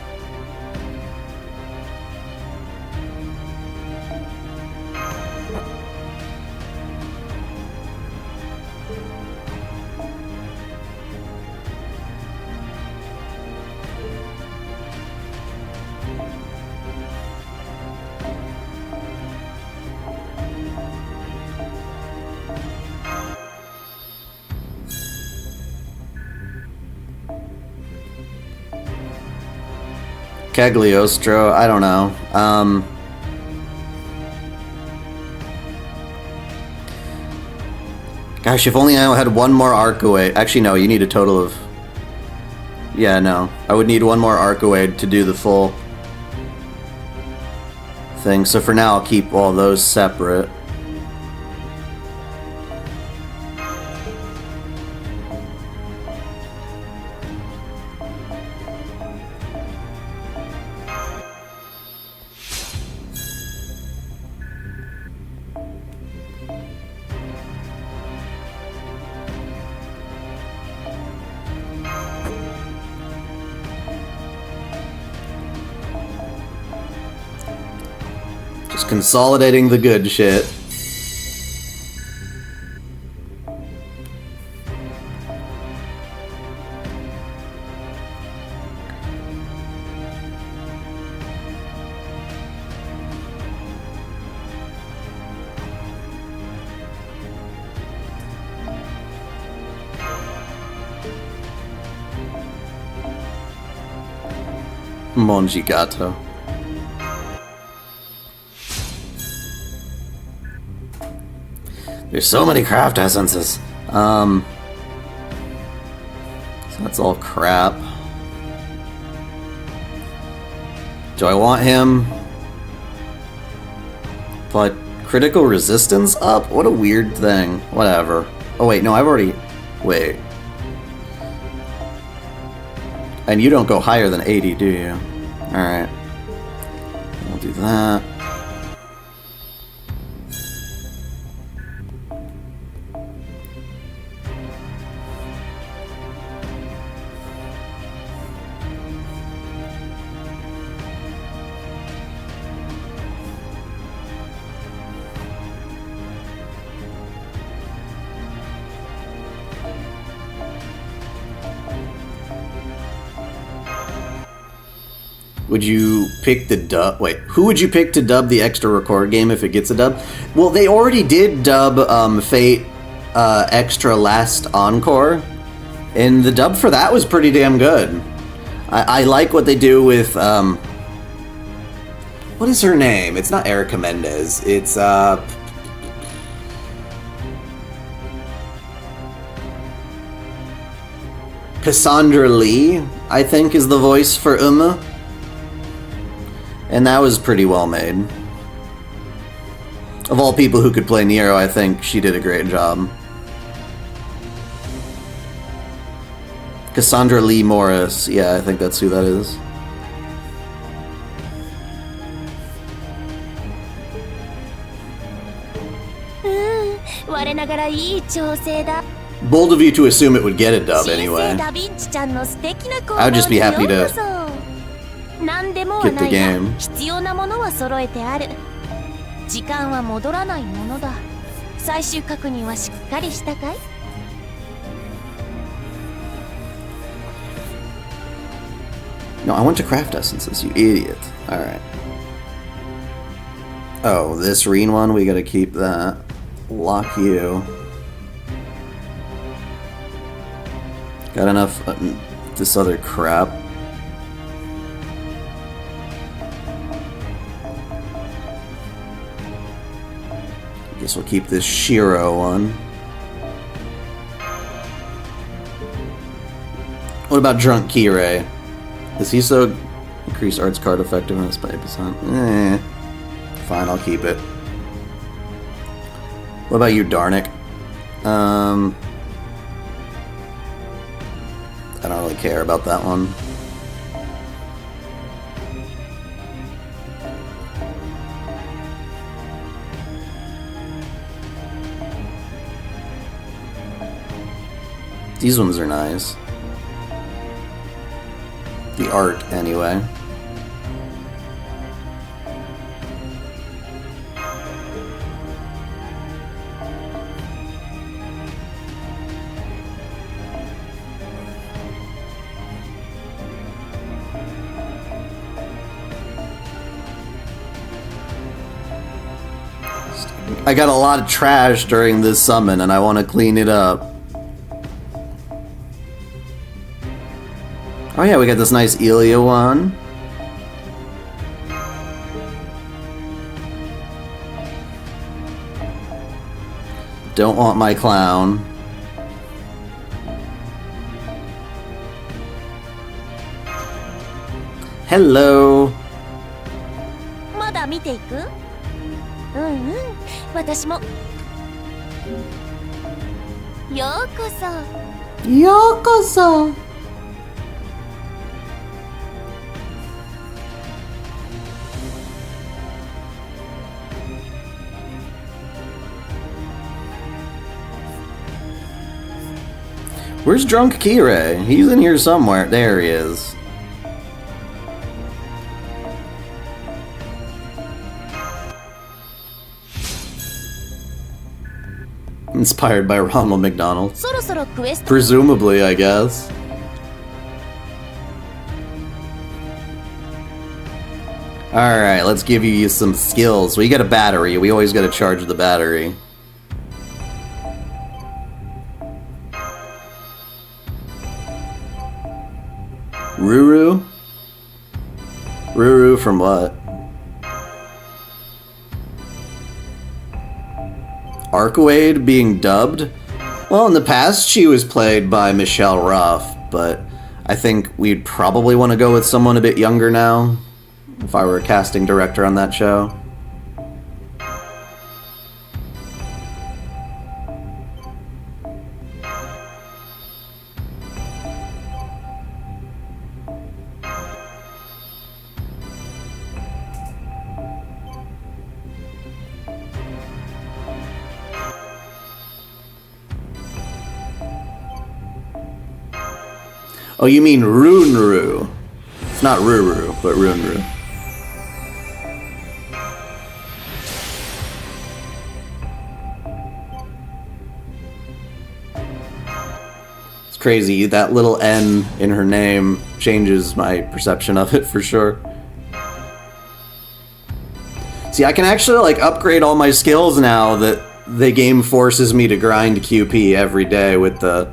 Cagliostro, I don't know. Gosh, if only I had one more Arcuade. Actually, no, you need a total of... Yeah, no. I would need one more Arcuade to do the full thing. So for now, I'll keep all those separate. Consolidating the good shit. Monjigato. There's so many craft essences. So that's all crap. Do I want him? But critical resistance up? What a weird thing. Whatever. Oh wait, no, I've already... Wait. And you don't go higher than 80, do you? Alright. I'll do that. Would you pick the dub? Wait, who would you pick to dub the extra record game if it gets a dub? Well, they already did dub Fate Extra Last Encore, and the dub for that was pretty damn good. I like what they do with, what is her name? It's not Erica Mendez. It's, Cassandra Lee, I think, is the voice for Uma. And that was pretty well made. Of all people who could play Nero, I think she did a great job. Cassandra Lee Morris. Yeah, I think that's who that is. Bold of you to assume it would get a dub anyway. I would just be happy to get the game. No, I want to craft essences, you idiot. Alright. Oh, this Reen one, we gotta keep that. Lock you. Got enough this other crap. Guess we'll keep this Shiro one. What about Drunk Kirei? Is he so increased arts card effectiveness by 8%? Fine, I'll keep it. What about you, Darnik? I don't really care about that one. These ones are nice. The art, anyway. I got a lot of trash during this summon and I want to clean it up. Oh yeah, we got this nice Elia one. Don't want my clown. Hello. まだ見ていく？私も。ようこそ。ようこそ。Where's Drunk Kirei? He's in here somewhere. There he is. Inspired by Ronald McDonald. Presumably, I guess. Alright, let's give you some skills. We got a battery. We always gotta charge the battery. Ruru? Ruru from what? Arcuade being dubbed? Well, in the past she was played by Michelle Ruff, but I think we'd probably want to go with someone a bit younger now, if I were a casting director on that show. Oh, you mean Runru. It's not Ruru, but Runru. It's crazy. That little N in her name changes my perception of it for sure. See, I can actually, like, upgrade all my skills now that the game forces me to grind QP every day with the...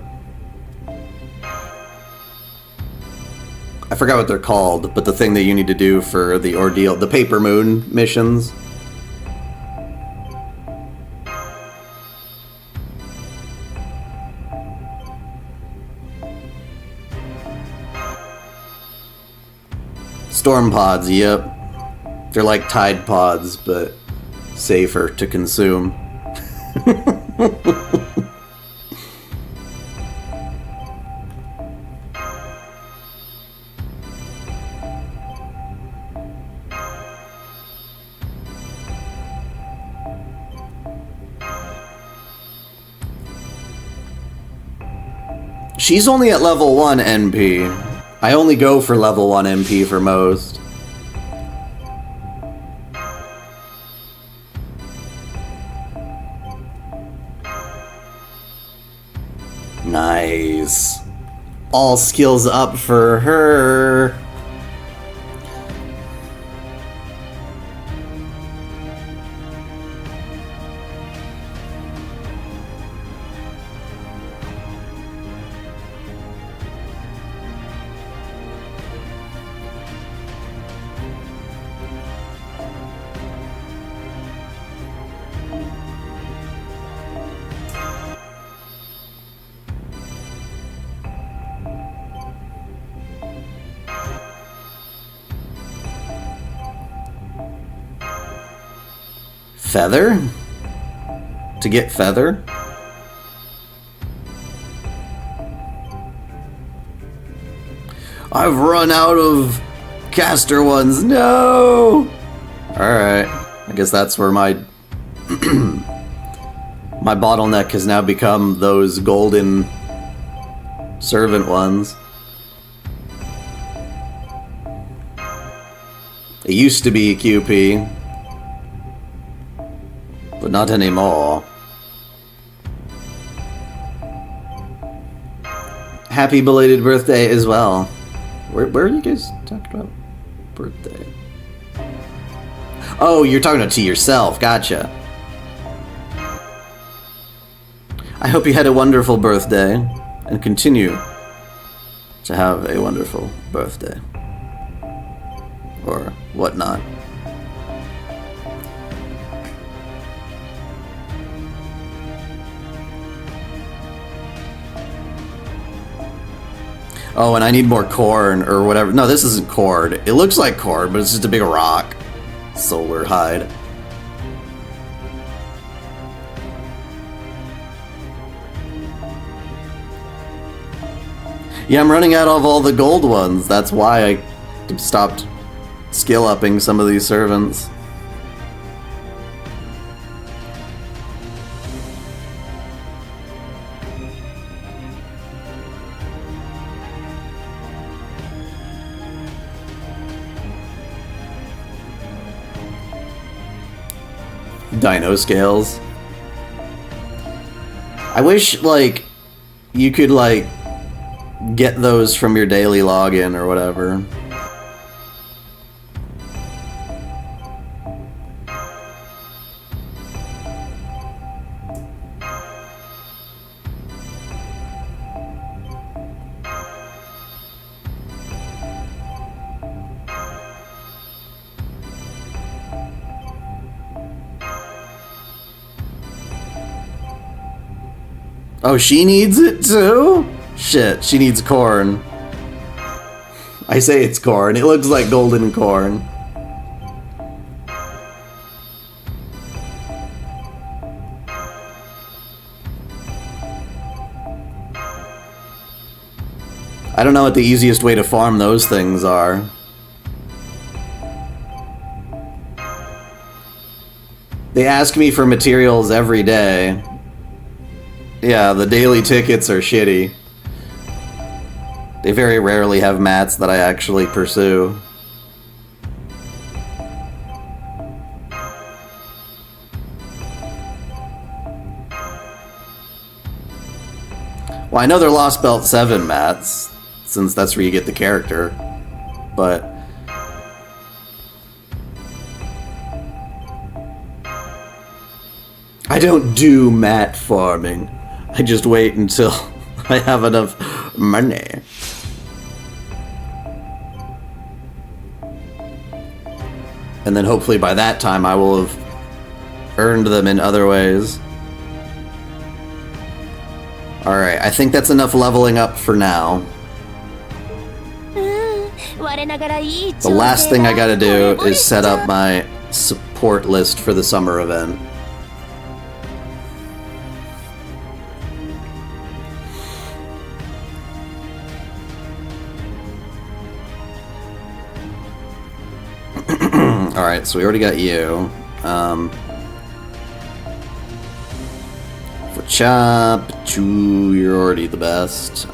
I forgot what they're called, but the thing that you need to do for the ordeal, the Paper Moon missions. Storm pods, yep. They're like Tide pods, but safer to consume. She's only at level 1 NP. I only go for level 1 MP for most. Nice. All skills up for her. Feather? To get feather? I've run out of caster ones. No! Alright. I guess that's where my my bottleneck has now become those golden servant ones. It used to be QP. But not anymore. Happy belated birthday as well. Where are you guys talking about birthday? Oh, you're talking to yourself. Gotcha. I hope you had a wonderful birthday and continue to have a wonderful birthday. Or whatnot. Oh, and I need more corn, or whatever. No, this isn't cord. It looks like cord, but it's just a big rock. Solar hide. Yeah, I'm running out of all the gold ones. That's why I stopped skill-upping some of these servants. Dino scales. I wish, like, you could, like, get those from your daily login or whatever. Oh, she needs it too? Shit, she needs corn. I say it's corn. It looks like golden corn. I don't know what the easiest way to farm those things are. They ask me for materials every day. Yeah, the daily tickets are shitty. They very rarely have mats that I actually pursue. Well, I know they're Lost Belt 7 mats, since that's where you get the character, but... I don't do mat farming. I just wait until I have enough money. And then hopefully by that time I will have earned them in other ways. Alright, I think that's enough leveling up for now. The last thing I gotta do is set up my support list for the summer event. Alright, so we already got you. For Chop, Chu, you're already the best.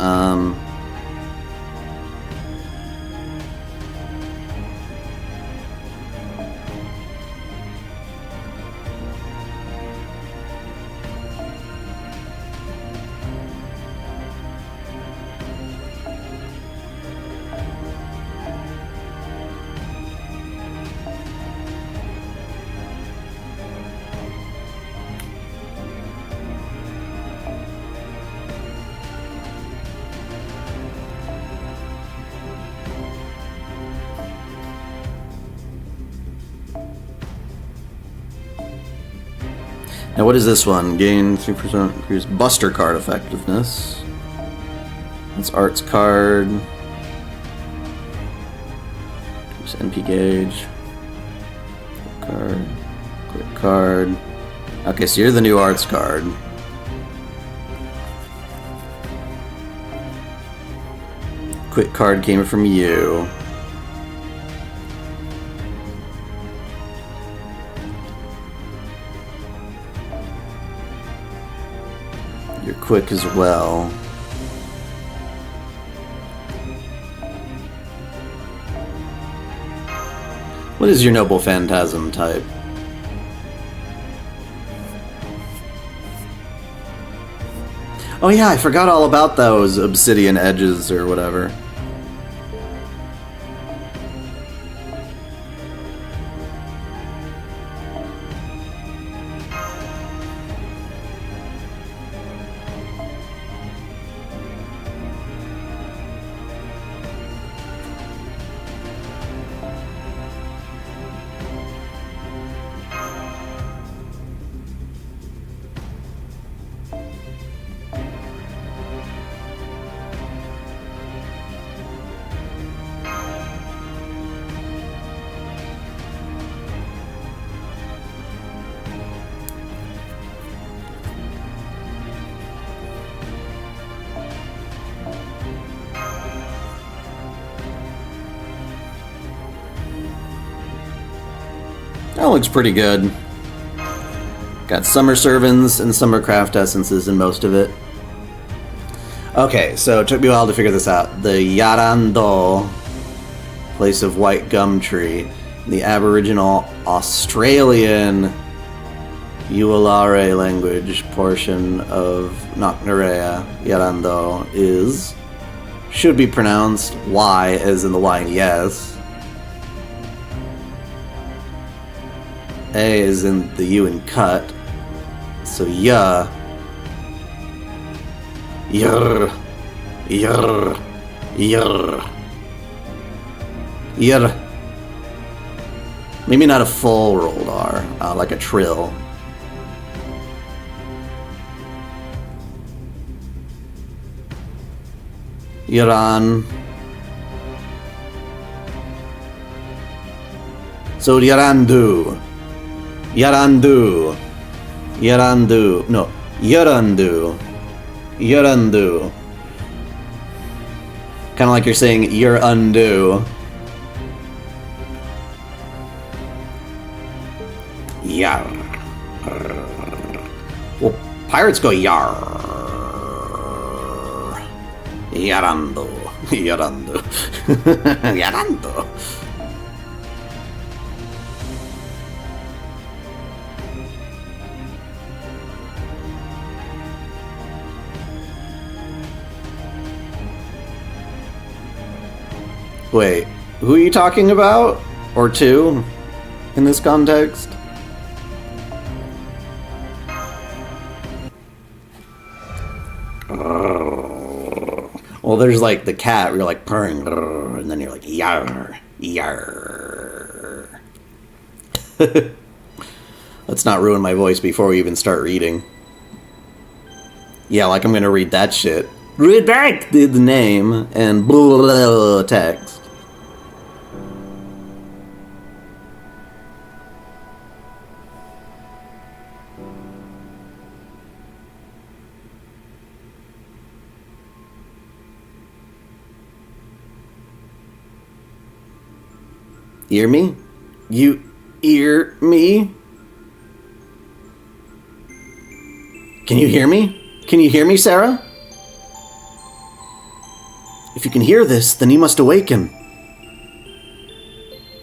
Now what is this one? Gain 3% increase Buster card effectiveness. That's Arts card. Increase NP gauge. Card. Quick card. Okay, so you're the new Arts card. Quick card came from you. You're quick as well. What is your Noble Phantasm type? Oh yeah, I forgot all about those obsidian edges or whatever. That looks pretty good. Got summer servants and summer craft essences in most of it. Okay, so it took me a while to figure this out. The Yarando, place of white gum tree, the Aboriginal Australian Uwalare language portion of Nocnerea, Yarando, should be pronounced Y as in the Y and yes. A is in the U in cut, so ya. Yur, yur, yur, yur. Maybe not a full rolled R, like a trill. Yaran. So Yarandu. Yarandu. Yarandu. No. Yarandu. Yarandu. Kind of like you're saying you're undo. Yar. Well, pirates go yar. Yarandu. Yarandu. Yarandu. Wait, who are you talking about? Or to? In this context? there's like the cat where you're like purring, and then you're like yar, yar. Let's not ruin my voice before we even start reading. Yeah, like I'm gonna read that shit. Redacted name and blah, blah, blah, text. Hear me? You hear me? Can you hear me? Can you hear me, Sarah? If you can hear this, then you must awaken.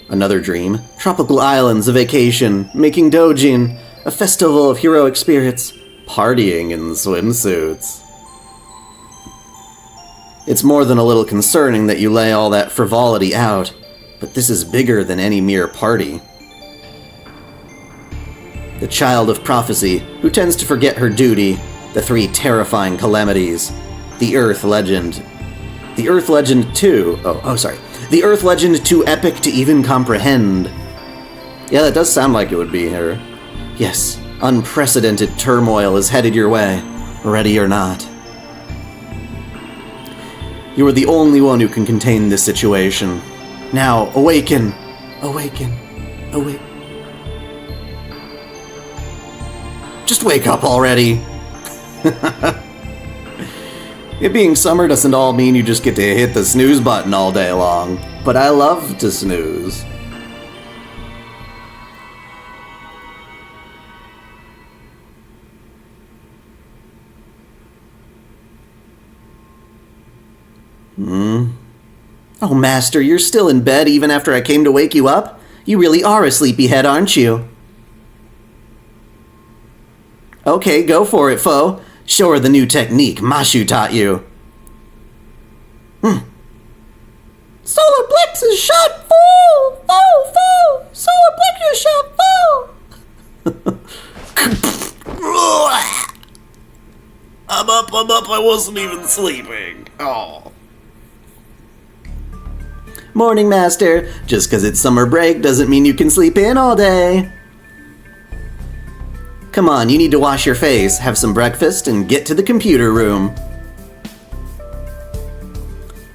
Another dream. Tropical islands, a vacation, making Dojin, a festival of heroic spirits, partying in swimsuits. It's more than a little concerning that you lay all that frivolity out, but this is bigger than any mere party. The child of prophecy, who tends to forget her duty, the three terrifying calamities, the Earth Legend. The Earth Legend too. The Earth Legend too epic to even comprehend. Yeah, that does sound like it would be her. Yes, unprecedented turmoil is headed your way, ready or not. You are the only one who can contain this situation. Now, awaken! Awaken! Awake! Just wake up already! It being summer doesn't all mean you just get to hit the snooze button all day long, but I love to snooze. Oh, Master, you're still in bed even after I came to wake you up? You really are a sleepyhead, aren't you? Okay, go for it, foe. Show her the new technique Mashu taught you. Solar plexus shot full! Full! Solar plexus shot full! I'm up, I wasn't even sleeping. Oh. Morning, Master. Just because it's summer break doesn't mean you can sleep in all day. Come on, you need to wash your face, have some breakfast, and get to the computer room.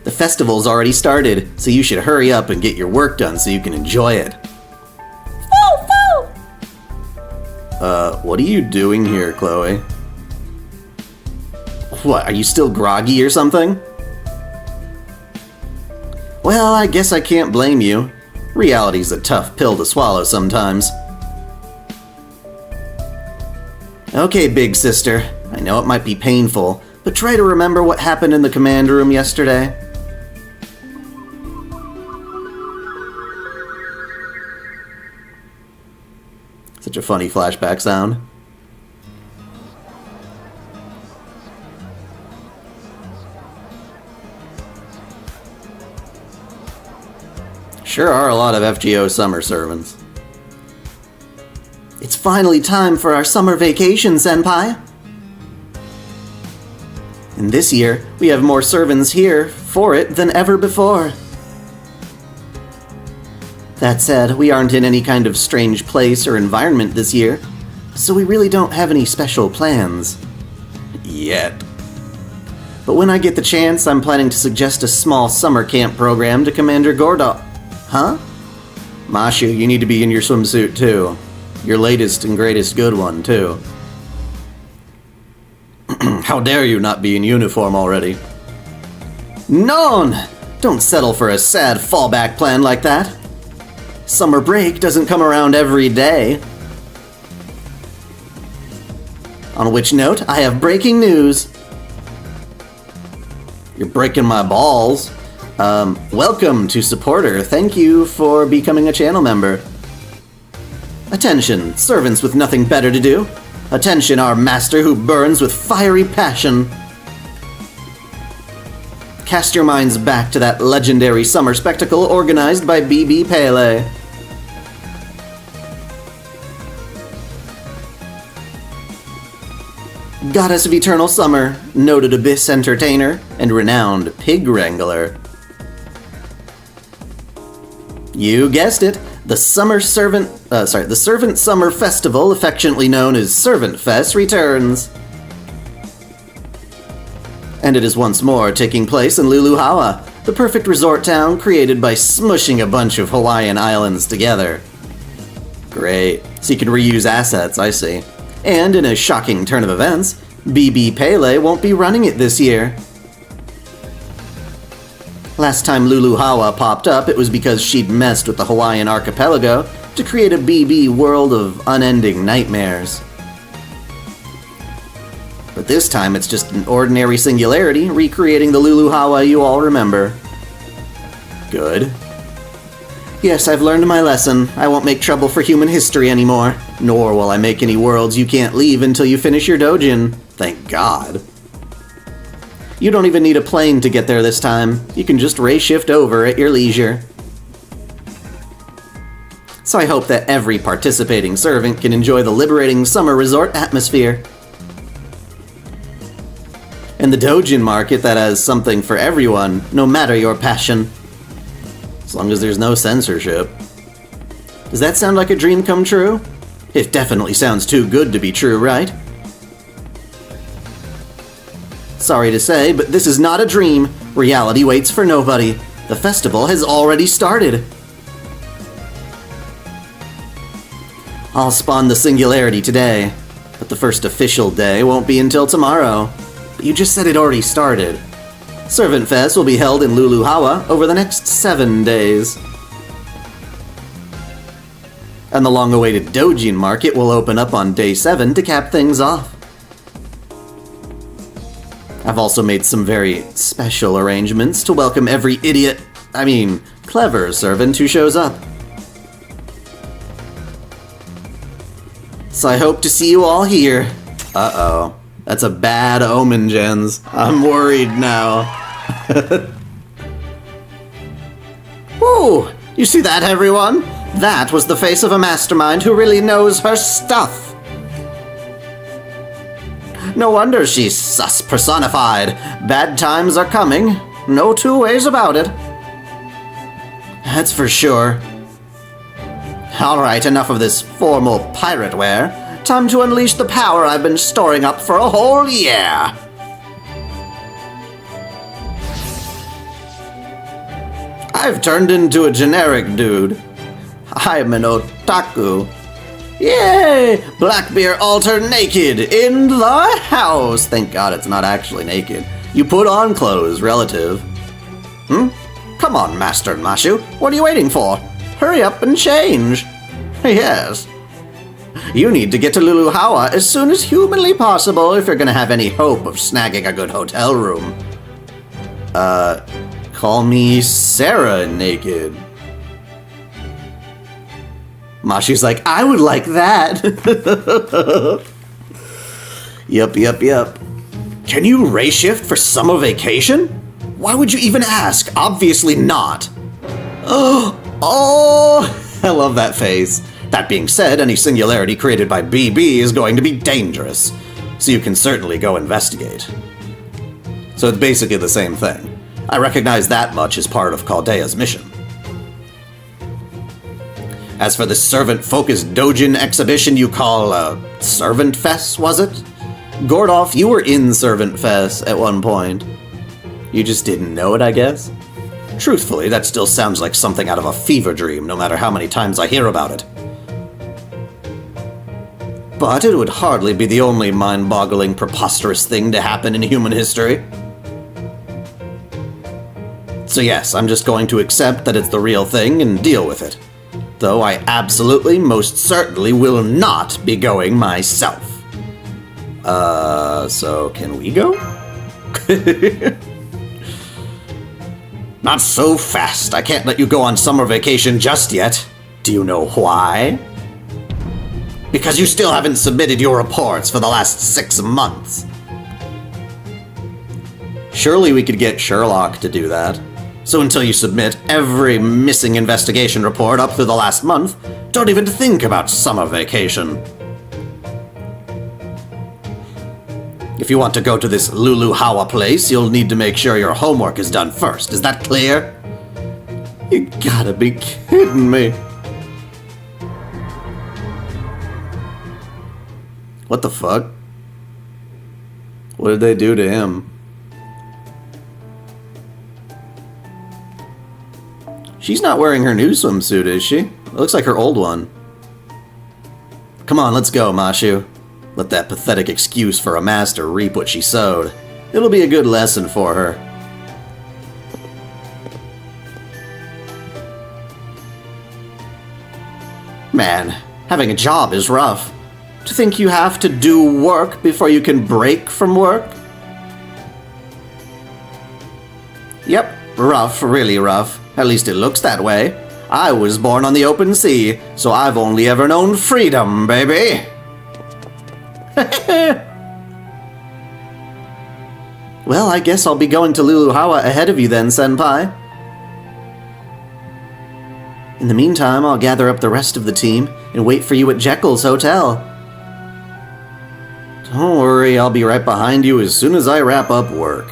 The festival's already started, so you should hurry up and get your work done so you can enjoy it. What are you doing here, Chloe? What, are you still groggy or something? Well, I guess I can't blame you. Reality's a tough pill to swallow sometimes. Okay, big sister. I know it might be painful, but try to remember what happened in the command room yesterday. Such a funny flashback sound. Sure are a lot of FGO summer servants. It's finally time for our summer vacation, Senpai. And this year, we have more servants here for it than ever before. That said, we aren't in any kind of strange place or environment this year, so we really don't have any special plans. Yet. But when I get the chance, I'm planning to suggest a small summer camp program to Commander Gordon. Huh? Mashu, you need to be in your swimsuit too. Your latest and greatest good one, too. How dare you not be in uniform already? Non! Don't settle for a sad fallback plan like that. Summer break doesn't come around every day. On which note, I have breaking news. You're breaking my balls. Welcome to Supporter. Thank you for becoming a channel member. Attention, servants with nothing better to do. Attention, our master who burns with fiery passion. Cast your minds back to that legendary summer spectacle organized by BB Pele. goddess of eternal summer, noted abyss entertainer, and renowned pig wrangler. You guessed it, the Servant Summer Festival, affectionately known as Servant Fest, returns. And it is once more taking place in Luluhawa, the perfect resort town created by smushing a bunch of Hawaiian islands together. Great, so you can reuse assets, I see. And in a shocking turn of events, BB Pele won't be running it this year. Last time Luluhawa popped up, it was because she'd messed with the Hawaiian archipelago to create a BB world of unending nightmares. But this time it's just an ordinary singularity, recreating the Luluhawa you all remember. Good. Yes, I've learned my lesson. I won't make trouble for human history anymore. Nor will I make any worlds you can't leave until you finish your Dojin. Thank God. You don't even need a plane to get there this time. You can just ray shift over at your leisure. So I hope that every participating servant can enjoy the liberating summer resort atmosphere. And the Dojin market that has something for everyone, no matter your passion. As long as there's no censorship. Does that sound like a dream come true? It definitely sounds too good to be true, right? Sorry to say, but this is not a dream. Reality waits for nobody. The festival has already started. I'll spawn the singularity today, but the first official day won't be until tomorrow. But you just said it already started. Servant Fest will be held in Luluhawa over the next 7 days. And the long-awaited Dojin market will open up on day 7 to cap things off. I've also made some very special arrangements to welcome every clever servant who shows up. So I hope to see you all here. Uh-oh. That's a bad omen, Jens. I'm worried now. Woo! You see that, everyone? That was the face of a mastermind who really knows her stuff. No wonder she's sus personified. Bad times are coming. No two ways about it. That's for sure. Alright, enough of this formal pirate wear. Time to unleash the power I've been storing up for a whole year. I've turned into a generic dude. I'm an otaku. Yay! Blackbeard altar naked in the house. Thank God it's not actually naked. You put on clothes, relative. Come on, Master Mashu. What are you waiting for? Hurry up and change. Yes. You need to get to Luluhawa as soon as humanly possible if you're gonna have any hope of snagging a good hotel room. Call me Sarah Naked. Mashu's like, I would like that. Yup. Can you ray shift for summer vacation? Why would you even ask? Obviously not. Oh, I love that face. That being said, any singularity created by BB is going to be dangerous, so you can certainly go investigate. So it's basically the same thing. I recognize that much as part of Caldea's mission. As for the servant-focused Dojin exhibition you call, Servant Fest, was it? Gordolf, you were in Servant Fest at one point. You just didn't know it, I guess? Truthfully, that still sounds like something out of a fever dream, no matter how many times I hear about it. But it would hardly be the only mind-boggling, preposterous thing to happen in human history. So yes, I'm just going to accept that it's the real thing and deal with it. Though I absolutely, most certainly will not be going myself. So can we go? Not so fast. I can't let you go on summer vacation just yet. Do you know why? Because you still haven't submitted your reports for the last 6 months. Surely we could get Sherlock to do that. So until you submit every missing investigation report up through the last month, don't even think about summer vacation. If you want to go to this Lulu Hawa place, you'll need to make sure your homework is done first. Is that clear? You gotta be kidding me. What the fuck? What did they do to him? She's not wearing her new swimsuit, is she? It looks like her old one. Come on, let's go, Mashu. Let that pathetic excuse for a master reap what she sowed. It'll be a good lesson for her. Man, having a job is rough. To think you have to do work before you can break from work? Yep, rough, really rough. At least it looks that way. I was born on the open sea, so I've only ever known freedom, baby. Well, I guess I'll be going to Luluhawa ahead of you then, Senpai. In the meantime, I'll gather up the rest of the team and wait for you at Jekyll's hotel. Don't worry, I'll be right behind you as soon as I wrap up work.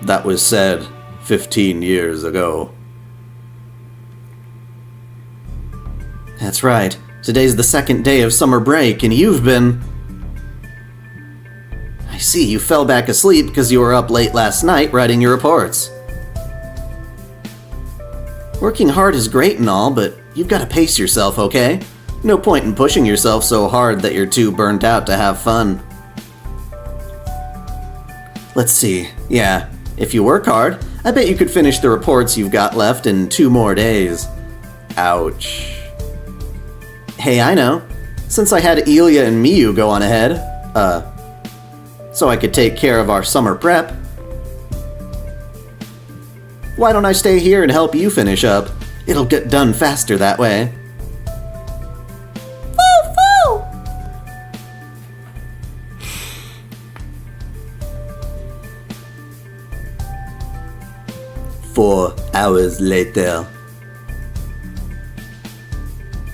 That was said 15 years ago. That's right. Today's the second day of summer break, and you've been... I see, you fell back asleep because you were up late last night writing your reports. Working hard is great and all, but you've got to pace yourself, okay? No point in pushing yourself so hard that you're too burnt out to have fun. Let's see. Yeah, if you work hard, I bet you could finish the reports you've got left in 2 more days. Ouch. Hey, I know. Since I had Ilya and Miyu go on ahead, so I could take care of our summer prep, why don't I stay here and help you finish up? It'll get done faster that way. Foo-foo! 4 hours later.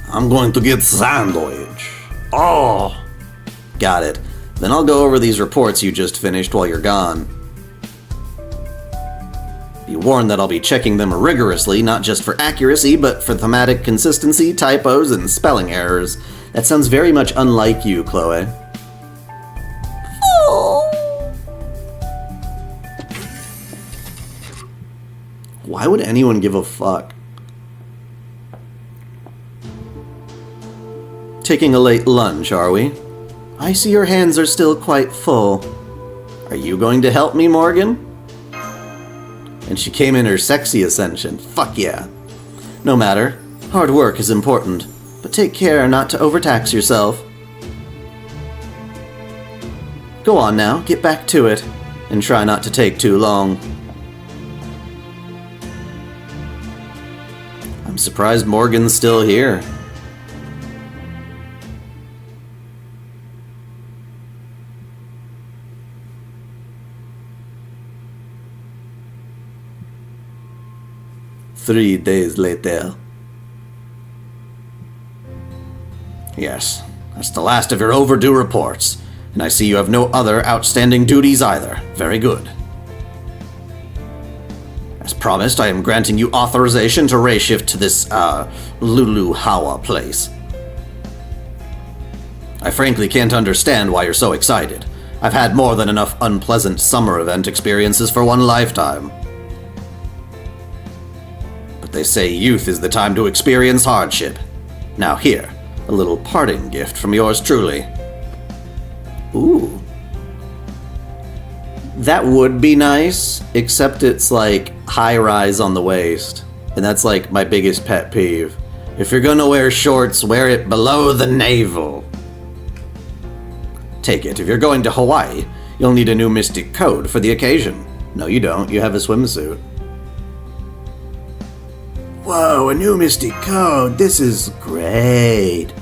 I'm going to get sandwich. Oh! Got it. Then I'll go over these reports you just finished while you're gone. Be warned that I'll be checking them rigorously, not just for accuracy, but for thematic consistency, typos, and spelling errors. That sounds very much unlike you, Chloe. Oh. Why would anyone give a fuck? Taking a late lunch, are we? I see your hands are still quite full. Are you going to help me, Morgan? And she came in her sexy ascension. Fuck yeah. No matter. Hard work is important, but take care not to overtax yourself. Go on now, get back to it, and try not to take too long. I'm surprised Morgan's still here. Three days later. Yes, that's the last of your overdue reports, and I see you have no other outstanding duties either. Very good. As promised, I am granting you authorization to ray-shift to this, Luluhawa place. I frankly can't understand why you're so excited. I've had more than enough unpleasant summer event experiences for one lifetime. They say youth is the time to experience hardship. Now here, a little parting gift from yours truly. Ooh. That would be nice, except it's like high-rise on the waist. And that's like my biggest pet peeve. If you're gonna wear shorts, wear it below the navel. Take it, if you're going to Hawaii, you'll need a new mystic code for the occasion. No, you don't, you have a swimsuit. Whoa, a new mystic code. This is great.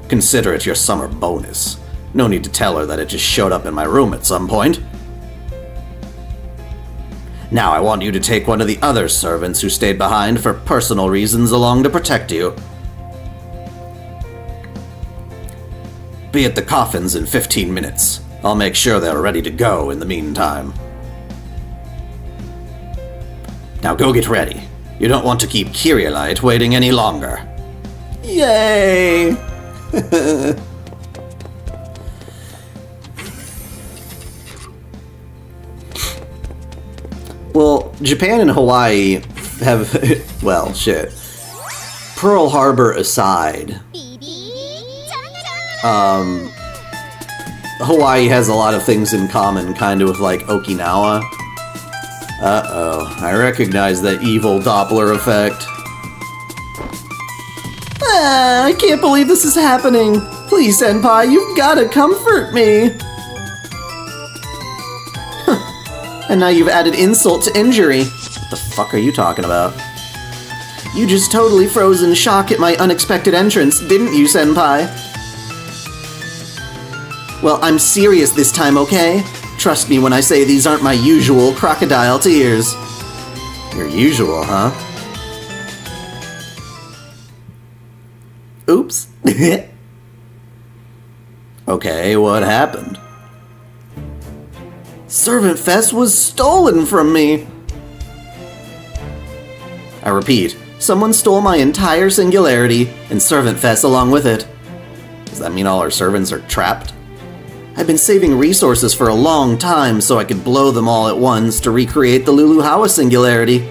Consider it your summer bonus. No need to tell her that it just showed up in my room at some point. Now I want you to take one of the other servants who stayed behind for personal reasons along to protect you. Be at the coffins in 15 minutes. I'll make sure they're ready to go in the meantime. Now go get ready. You don't want to keep Kyrielite waiting any longer. Yay! Well, Japan and Hawaii have... well, shit. Pearl Harbor aside, Hawaii has a lot of things in common, kind of with, like, Okinawa. Uh-oh, I recognize that evil Doppler effect. I can't believe this is happening. Please, Senpai, you've gotta comfort me. And now you've added insult to injury. What the fuck are you talking about? You just totally froze in shock at my unexpected entrance, didn't you, Senpai? Well, I'm serious this time, okay? Trust me when I say these aren't my usual crocodile tears. Your usual, huh? Oops. Okay, what happened? Servant Fest was stolen from me! I repeat, someone stole my entire singularity, and Servant Fest along with it. Does that mean all our servants are trapped? I've been saving resources for a long time so I could blow them all at once to recreate the Luluhawa singularity.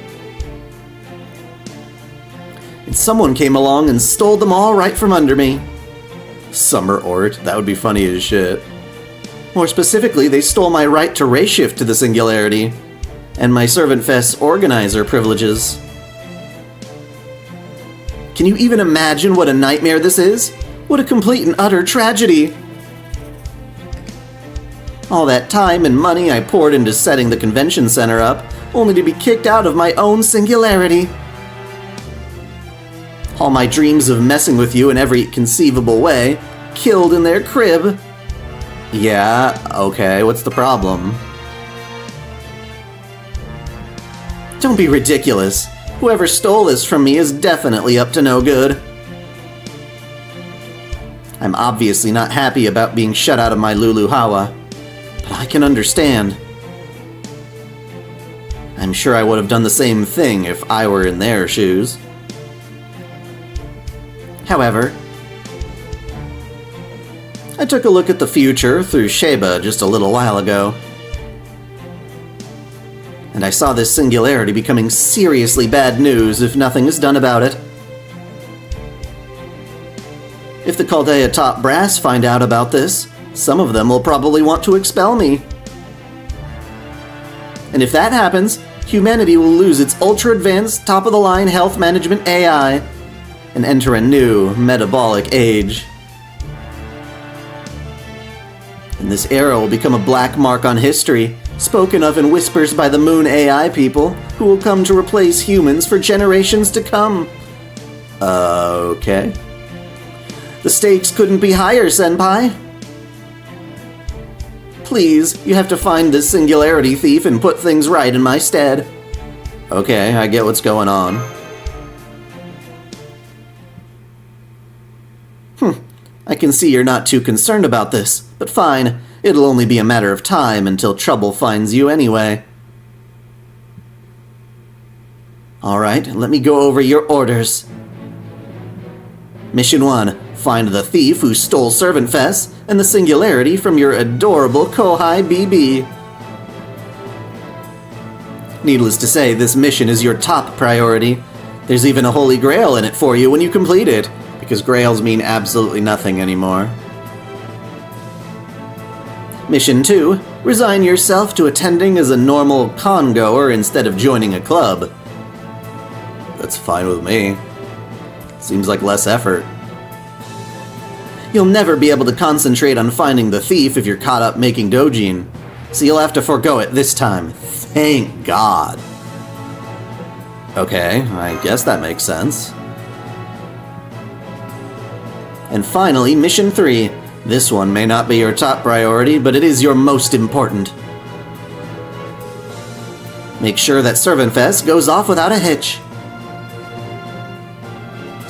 And someone came along and stole them all right from under me. Summer Ort, that would be funny as shit. More specifically, they stole my right to ray shift to the singularity, and my Servant Fest organizer privileges. Can you even imagine what a nightmare this is? What a complete and utter tragedy! All that time and money I poured into setting the convention center up, only to be kicked out of my own singularity. All my dreams of messing with you in every conceivable way, killed in their crib. Yeah, okay, what's the problem? Don't be ridiculous. Whoever stole this from me is definitely up to no good. I'm obviously not happy about being shut out of my Luluhawa, but I can understand. I'm sure I would have done the same thing if I were in their shoes. However, I took a look at the future through Sheba just a little while ago, and I saw this singularity becoming seriously bad news if nothing is done about it. If the Chaldea top brass find out about this, some of them will probably want to expel me. And if that happens, humanity will lose its ultra-advanced, top-of-the-line health management AI and enter a new metabolic age. And this era will become a black mark on history, spoken of in whispers by the Moon AI people, who will come to replace humans for generations to come. Okay. The stakes couldn't be higher, Senpai. Please, you have to find this singularity thief and put things right in my stead. Okay, I get what's going on. I can see you're not too concerned about this, but fine. It'll only be a matter of time until trouble finds you anyway. Alright, let me go over your orders. Mission 1. Find the thief who stole Servant Fest and the singularity from your adorable Kohai BB. Needless to say, this mission is your top priority. There's even a holy grail in it for you when you complete it, because grails mean absolutely nothing anymore. Mission 2. Resign yourself to attending as a normal con-goer instead of joining a club. That's fine with me. Seems like less effort. You'll never be able to concentrate on finding the thief if you're caught up making Dojin, so you'll have to forego it this time. Thank God. Okay, I guess that makes sense. And finally, Mission 3. This one may not be your top priority, but it is your most important. Make sure that Servant Fest goes off without a hitch.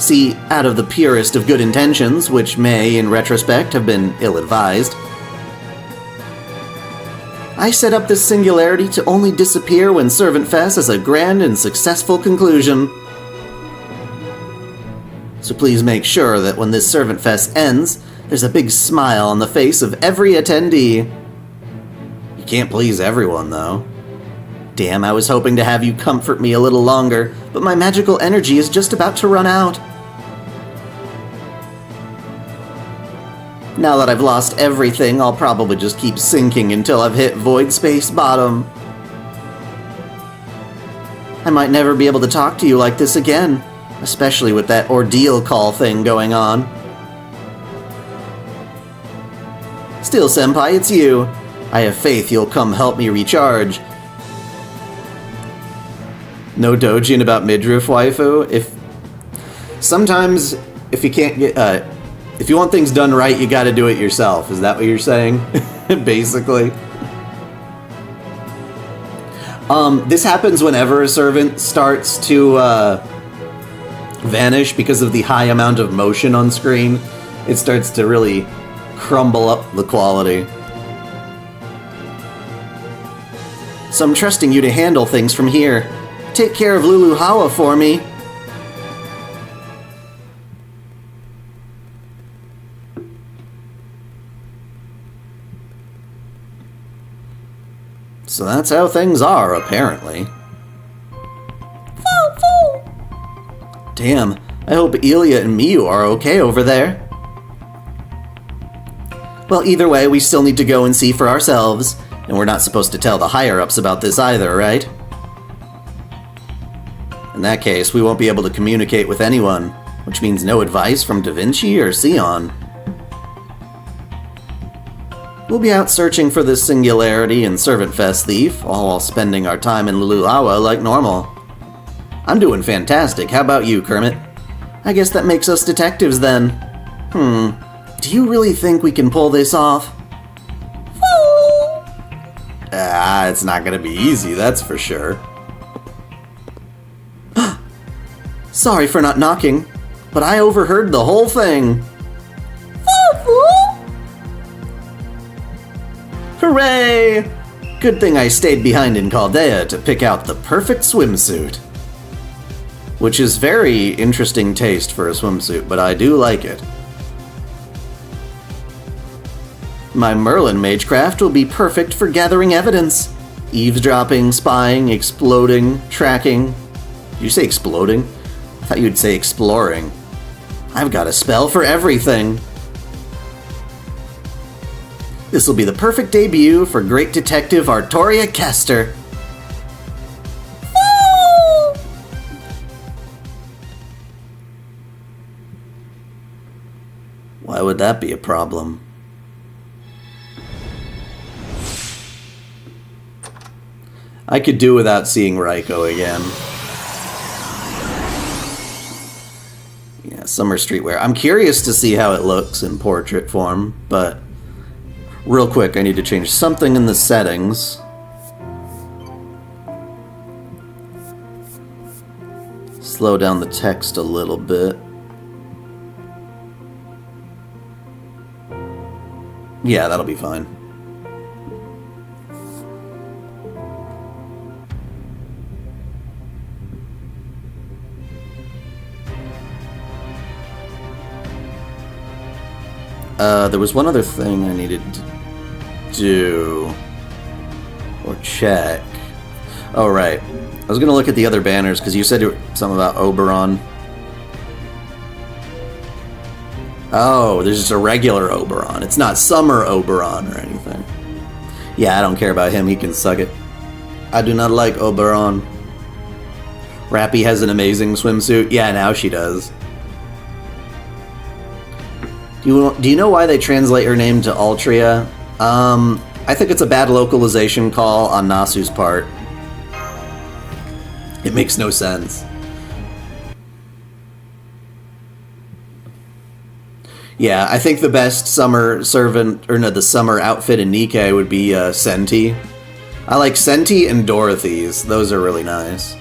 See, out of the purest of good intentions, which may, in retrospect, have been ill-advised, I set up this singularity to only disappear when Servant Fest has a grand and successful conclusion. So please make sure that when this Servant Fest ends, there's a big smile on the face of every attendee. You can't please everyone, though. Damn, I was hoping to have you comfort me a little longer, but my magical energy is just about to run out. Now that I've lost everything, I'll probably just keep sinking until I've hit void space bottom. I might never be able to talk to you like this again, especially with that ordeal call thing going on. Still, Senpai, it's you. I have faith you'll come help me recharge. No Dojin about midriff waifu? Sometimes, if you can't get, if you want things done right, you gotta do it yourself. Is that what you're saying? Basically. This happens whenever a servant starts to, vanish because of the high amount of motion on screen. It starts to really crumble up the quality. So I'm trusting you to handle things from here. Take care of Lulu Hawa for me. So that's how things are, apparently. Damn, I hope Ilya and Miyu are okay over there. Well, either way, we still need to go and see for ourselves, and we're not supposed to tell the higher-ups about this either, right? In that case, we won't be able to communicate with anyone, which means no advice from Da Vinci or Sion. We'll be out searching for this singularity and Servant Fest thief, all while spending our time in Luluawa like normal. I'm doing fantastic. How about you, Kermit? I guess that makes us detectives then. Do you really think we can pull this off? It's not gonna be easy, that's for sure. Sorry for not knocking, but I overheard the whole thing. Hooray! Good thing I stayed behind in Chaldea to pick out the perfect swimsuit. Which is very interesting taste for a swimsuit, but I do like it. My Merlin Magecraft will be perfect for gathering evidence. Eavesdropping, spying, exploding, tracking. Did you say exploding? I thought you'd say exploring. I've got a spell for everything. This will be the perfect debut for great detective Artoria Kester. Why would that be a problem? I could do without seeing Raiko again. Yeah, summer streetwear. I'm curious to see how it looks in portrait form, but real quick, I need to change something in the settings. Slow down the text a little bit. Yeah, that'll be fine. There was one other thing I needed to do or check. Oh, right. I was gonna look at the other banners because you said something about Oberon. Oh, there's just a regular Oberon. It's not Summer Oberon or anything. Yeah, I don't care about him. He can suck it. I do not like Oberon. Rappy has an amazing swimsuit. Yeah, now she does. Do you know why they translate her name to Altria? I think it's a bad localization call on Nasu's part. It makes no sense. Yeah, I think the best summer servant, or no, the summer outfit in Nikkei would be Senti. I like Senti and Dorothy's. Those are really nice.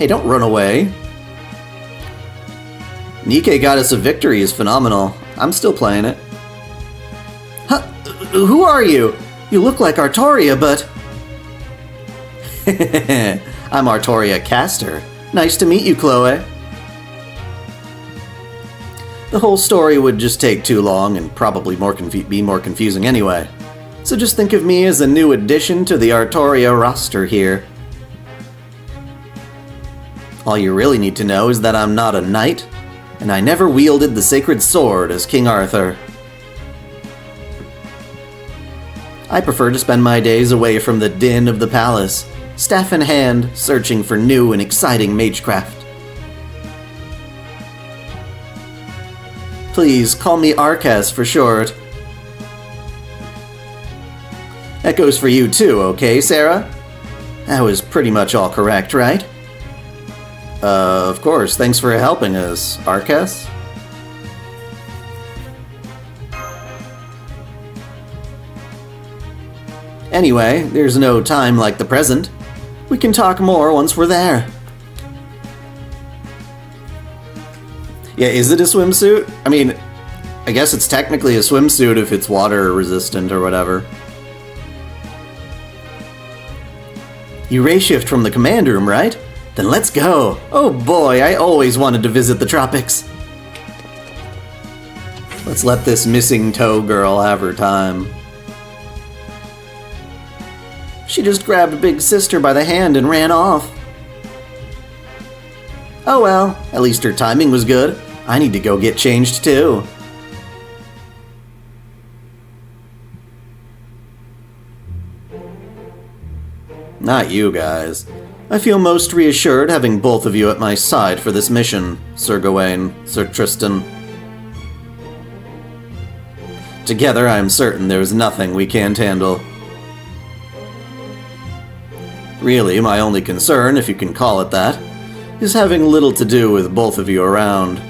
Hey, don't run away. Nikke Goddess of Victory is phenomenal. I'm still playing it. Huh? Who are you? You look like Artoria, but... I'm Artoria Caster. Nice to meet you, Chloe. The whole story would just take too long and probably be more confusing anyway. So just think of me as a new addition to the Artoria roster here. All you really need to know is that I'm not a knight, and I never wielded the sacred sword as King Arthur. I prefer to spend my days away from the din of the palace, staff in hand, searching for new and exciting magecraft. Please, call me Arcas for short. That goes for you too, okay, Sarah? That was pretty much all correct, right? Of course. Thanks for helping us, Arcas. Anyway, there's no time like the present. We can talk more once we're there. Yeah, is it a swimsuit? I mean, I guess it's technically a swimsuit if it's water resistant or whatever. You ray shift from the command room, right? Then let's go! Oh boy, I always wanted to visit the tropics. Let's let this missing toe girl have her time. She just grabbed Big Sister by the hand and ran off. Oh well, at least her timing was good. I need to go get changed too. Not you guys. I feel most reassured having both of you at my side for this mission, Sir Gawain, Sir Tristan. Together I am certain there is nothing we can't handle. Really, my only concern, if you can call it that, is having little to do with both of you around.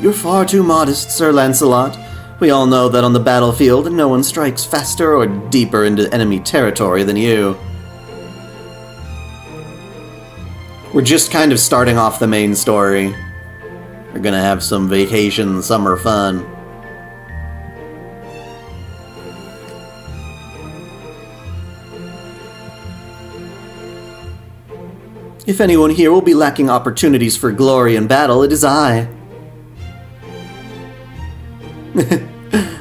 You're far too modest, Sir Lancelot. We all know that on the battlefield, no one strikes faster or deeper into enemy territory than you. We're just kind of starting off the main story. We're gonna have some vacation summer fun. If anyone here will be lacking opportunities for glory in battle, it is I.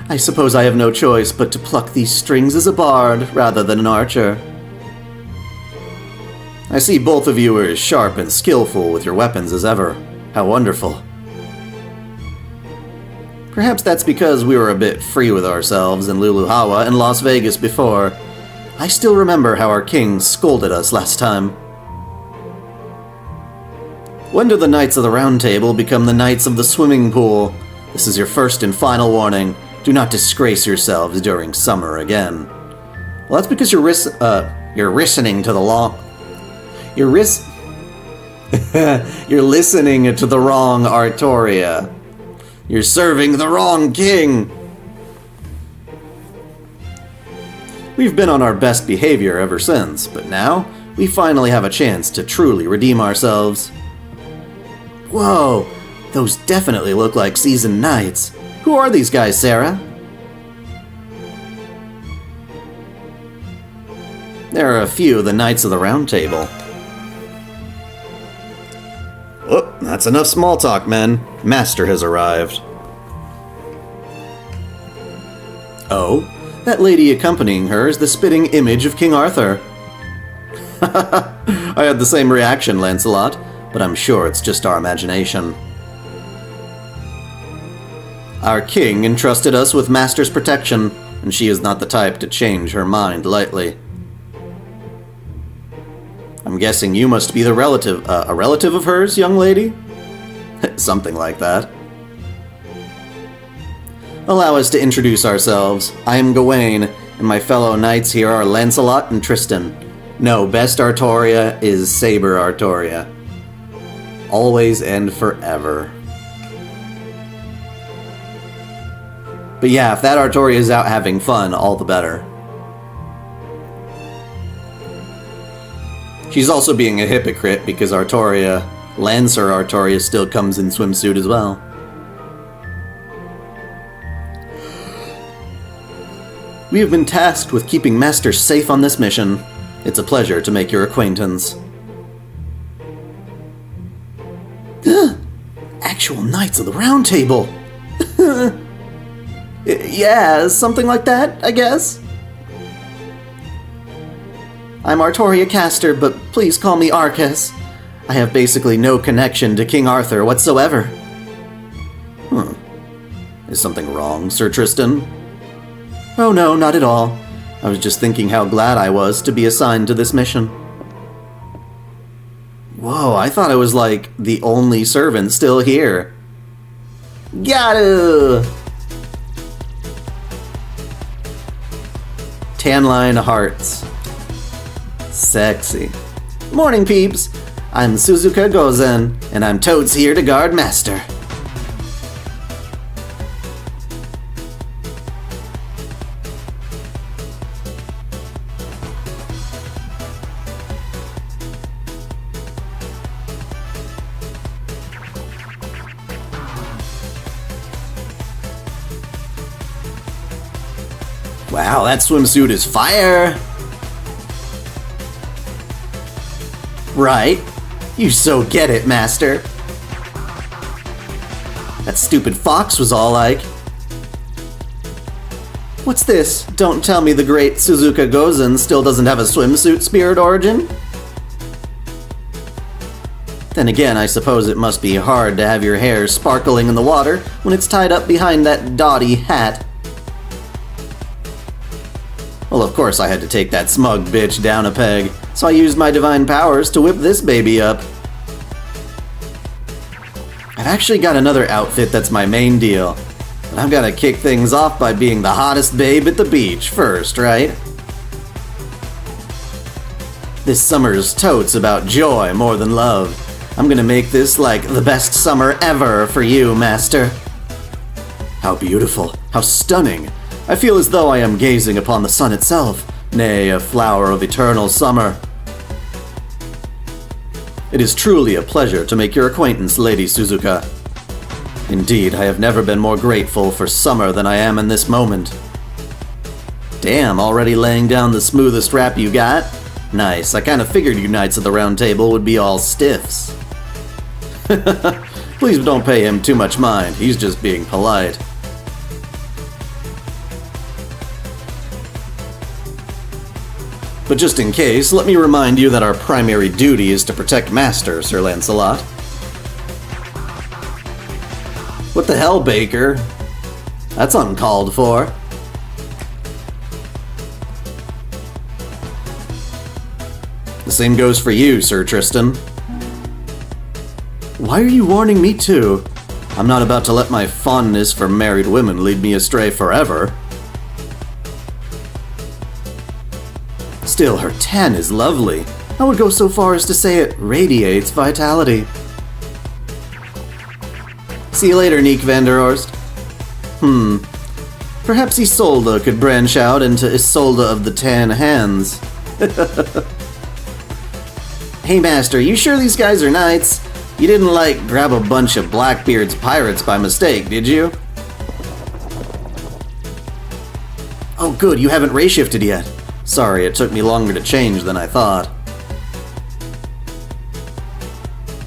I suppose I have no choice but to pluck these strings as a bard rather than an archer. I see both of you are as sharp and skillful with your weapons as ever. How wonderful. Perhaps that's because we were a bit free with ourselves in Luluhawa and Las Vegas before. I still remember how our king scolded us last time. When do the Knights of the Round Table become the Knights of the Swimming Pool? This is your first and final warning. Do not disgrace yourselves during summer again. Well, that's because you're listening to the law. You're listening to the wrong Artoria. You're serving the wrong king. We've been on our best behavior ever since, but now we finally have a chance to truly redeem ourselves. Whoa, those definitely look like seasoned knights. Who are these guys, Sarah? There are a few of the Knights of the Round Table. Oh, that's enough small talk, men. Master has arrived. Oh, that lady accompanying her is the spitting image of King Arthur. I had the same reaction, Lancelot, but I'm sure it's just our imagination. Our king entrusted us with Master's protection, and she is not the type to change her mind lightly. I'm guessing you must be the relative, a relative of hers, young lady? Something like that. Allow us to introduce ourselves. I am Gawain, and my fellow knights here are Lancelot and Tristan. No, best Artoria is Saber Artoria. Always and forever. But yeah, if that Artoria is out having fun, all the better. She's also being a hypocrite because Lancer Artoria still comes in swimsuit as well. We have been tasked with keeping Master safe on this mission. It's a pleasure to make your acquaintance. Actual Knights of the Round Table! Yeah, something like that, I guess. I'm Artoria Castor, but please call me Arcas. I have basically no connection to King Arthur whatsoever. Is something wrong, Sir Tristan? Oh no, not at all. I was just thinking how glad I was to be assigned to this mission. Whoa, I thought I was like the only servant still here. Gotta! Tan line hearts. Sexy. Morning, peeps. I'm Suzuka Gozen, and I'm totes here to guard Master. Wow, that swimsuit is fire! Right. You so get it, Master. That stupid fox was all like... What's this? Don't tell me the great Suzuka Gozen still doesn't have a swimsuit spirit origin? Then again, I suppose it must be hard to have your hair sparkling in the water when it's tied up behind that dotty hat. Well, of course I had to take that smug bitch down a peg, so I used my divine powers to whip this baby up. I've actually got another outfit that's my main deal, but I've gotta kick things off by being the hottest babe at the beach first, right? This summer's totes about joy more than love. I'm gonna make this like the best summer ever for you, Master. How beautiful, how stunning. I feel as though I am gazing upon the sun itself, nay, a flower of eternal summer. It is truly a pleasure to make your acquaintance, Lady Suzuka. Indeed, I have never been more grateful for summer than I am in this moment. Damn, already laying down the smoothest rap you got? Nice, I kinda figured you Knights of the Round Table would be all stiffs. Please don't pay him too much mind, he's just being polite. But just in case, let me remind you that our primary duty is to protect Master, Sir Lancelot. What the hell, Baker? That's uncalled for. The same goes for you, Sir Tristan. Why are you warning me too? I'm not about to let my fondness for married women lead me astray forever. Still, her tan is lovely. I would go so far as to say it radiates vitality. See you later, Nick Vanderhorst. Perhaps Isolde could branch out into Isolde of the Tan Hands. Hey, Master, you sure these guys are knights? You didn't, like, grab a bunch of Blackbeard's pirates by mistake, did you? Oh, good, you haven't ray-shifted yet. Sorry, it took me longer to change than I thought.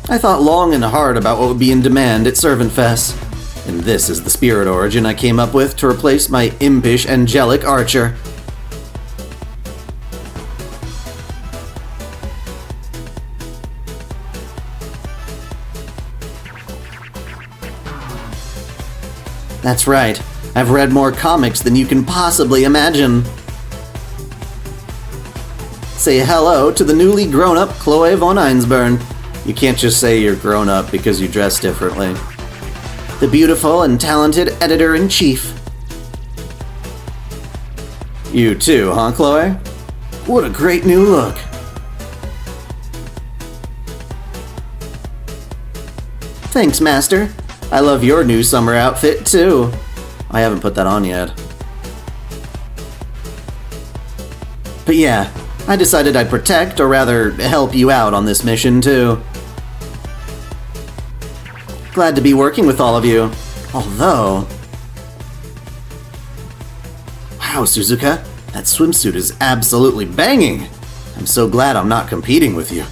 I thought long and hard about what would be in demand at Servant Fest, and this is the spirit origin I came up with to replace my impish angelic archer. That's right, I've read more comics than you can possibly imagine. Say hello to the newly grown-up Chloe von Einsburn. You can't just say you're grown up because you dress differently. The beautiful and talented editor-in-chief. You too, huh, Chloe? What a great new look. Thanks, Master. I love your new summer outfit, too. I haven't put that on yet. But yeah, I decided I'd protect, or rather, help you out on this mission, too. Glad to be working with all of you. Although... Wow, Suzuka, that swimsuit is absolutely banging! I'm so glad I'm not competing with you.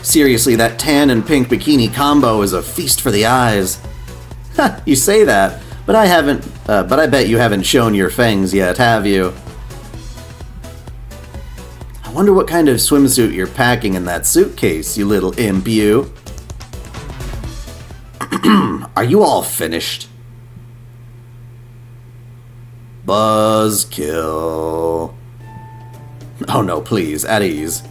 Seriously, that tan and pink bikini combo is a feast for the eyes. Ha, you say that, but I bet you haven't shown your fangs yet, have you? I wonder what kind of swimsuit you're packing in that suitcase, you little imp, you. Are you all finished? Buzzkill. Oh no, please, at ease.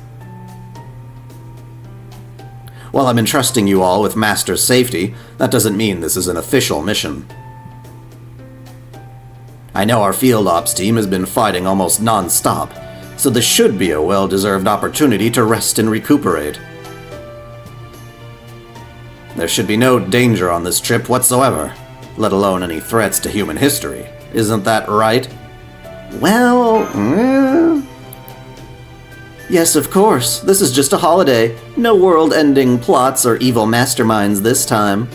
While I'm entrusting you all with Master's safety, that doesn't mean this is an official mission. I know our field ops team has been fighting almost non-stop, so this should be a well-deserved opportunity to rest and recuperate. There should be no danger on this trip whatsoever, let alone any threats to human history. Isn't that right? Well, yes, of course. This is just a holiday. No world-ending plots or evil masterminds this time.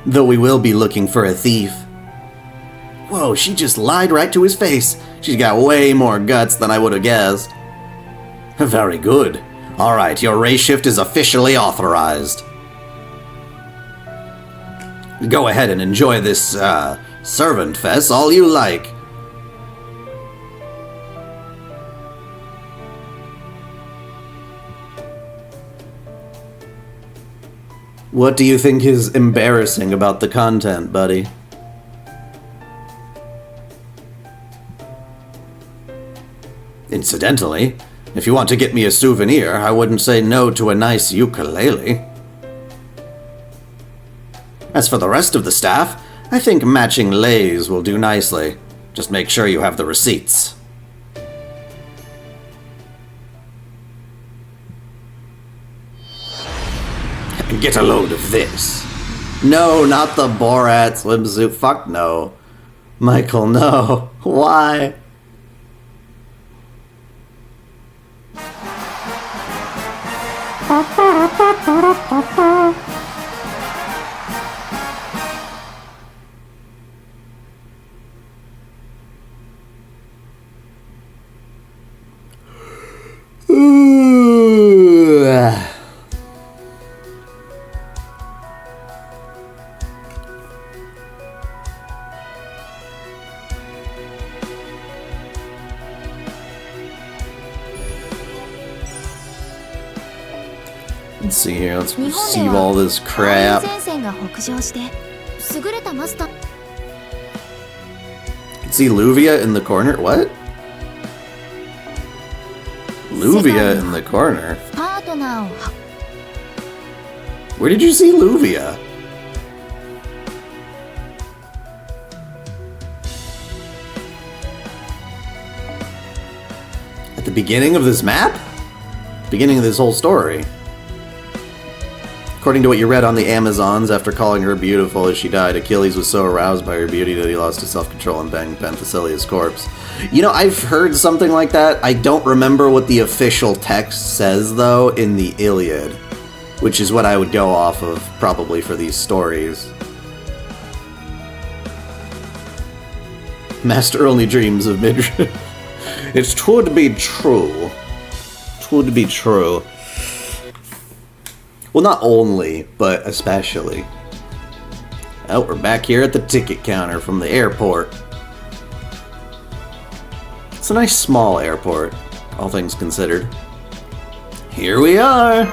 Though we will be looking for a thief. Whoa, she just lied right to his face. She's got way more guts than I would have guessed. Very good. Alright, your ray shift is officially authorized. Go ahead and enjoy this, servant fest all you like. What do you think is embarrassing about the content, buddy? Incidentally, if you want to get me a souvenir, I wouldn't say no to a nice ukulele. As for the rest of the staff, I think matching leis will do nicely. Just make sure you have the receipts. And get a load of this. No, not the Borat swimsuit. Fuck no. Michael, no. Why? Let's see here, let's receive all this crap. See Luvia in the corner? What? Luvia in the corner? Where did you see Luvia? At the beginning of this map? Beginning of this whole story. According to what you read on the Amazons, after calling her beautiful as she died, Achilles was so aroused by her beauty that he lost his self-control and banged Penthesilea's corpse. You know, I've heard something like that. I don't remember what the official text says, though, in the Iliad, which is what I would go off of, probably, for these stories. Master only dreams of midriff. It's true to be true. True to be true. Well, not only, but especially. Oh, we're back here at the ticket counter from the airport. It's a nice small airport, all things considered. Here we are!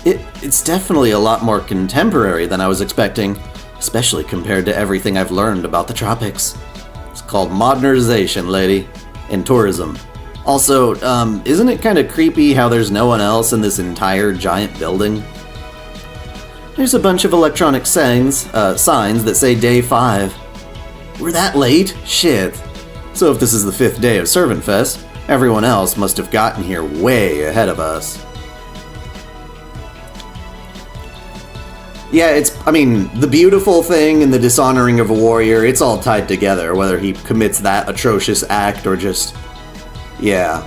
It's definitely a lot more contemporary than I was expecting, especially compared to everything I've learned about the tropics. It's called modernization, lady, and tourism. Also, isn't it kind of creepy how there's no one else in this entire giant building? There's a bunch of electronic signs that say day 5. We're that late? Shit. So if this is the 5th day of Servant Fest, everyone else must have gotten here way ahead of us. Yeah, I mean, the beautiful thing and the dishonoring of a warrior, it's all tied together, whether he commits that atrocious act or just... Yeah.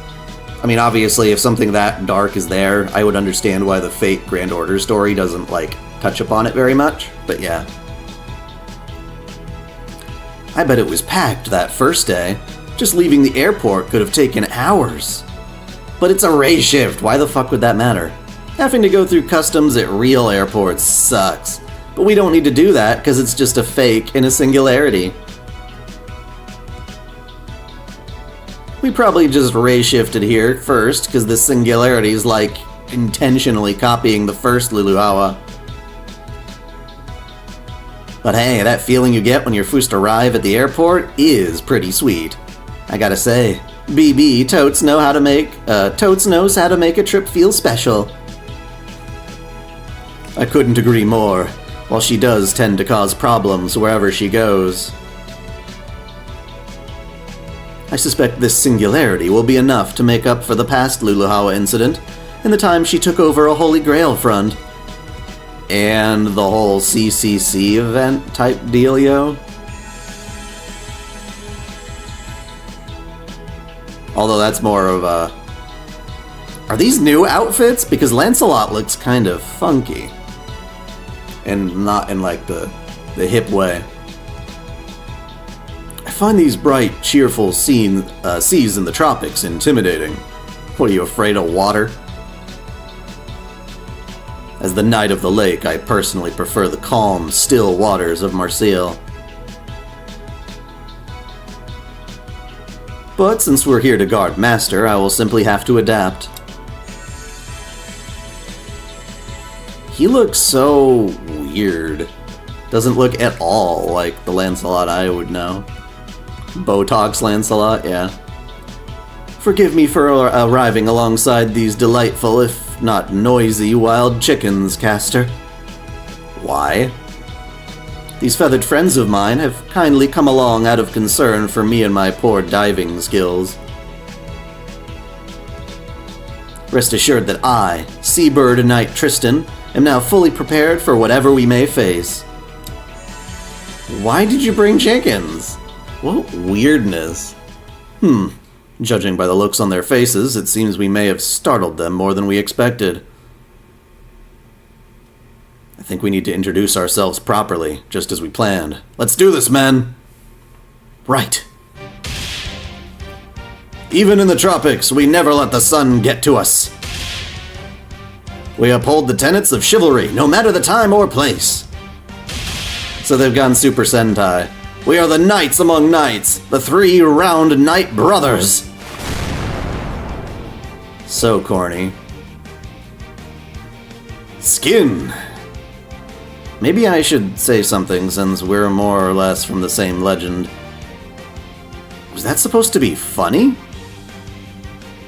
I mean, obviously, if something that dark is there, I would understand why the Fate Grand Order story doesn't, like, touch upon it very much, but yeah. I bet it was packed that first day. Just leaving the airport could have taken hours. But it's a ray shift, why the fuck would that matter? Having to go through customs at real airports sucks. But we don't need to do that, because it's just a fake in a singularity. We probably just ray shifted here first, because the singularity is like intentionally copying the first Luluawa. But hey, that feeling you get when you first arrive at the airport is pretty sweet. I gotta say, BB totes knows how to make a trip feel special. I couldn't agree more, while she does tend to cause problems wherever she goes. I suspect this singularity will be enough to make up for the past Luluawa incident and the time she took over a Holy Grail front. And the whole CCC event type dealio. Although that's more of a... Are these new outfits? Because Lancelot looks kind of funky. And not in like the hip way. I find these bright, cheerful seas in the tropics intimidating. What, are you afraid of water? As the Knight of the Lake, I personally prefer the calm, still waters of Marseille. But since we're here to guard Master, I will simply have to adapt. He looks so weird. Doesn't look at all like the Lancelot I would know. Botox Lancelot, yeah. Forgive me for arriving alongside these delightful, if not noisy, wild chickens, Caster. Why? These feathered friends of mine have kindly come along out of concern for me and my poor diving skills. Rest assured that I, Seabird Knight Tristan, am now fully prepared for whatever we may face. Why did you bring chickens? What weirdness. Judging by the looks on their faces, it seems we may have startled them more than we expected. I think we need to introduce ourselves properly, just as we planned. Let's do this, men! Right. Even in the tropics, we never let the sun get to us. We uphold the tenets of chivalry, no matter the time or place. So they've gone Super Sentai. We are the knights among knights, the three round knight brothers. So corny. Skin. Maybe I should say something since we're more or less from the same legend. Was that supposed to be funny?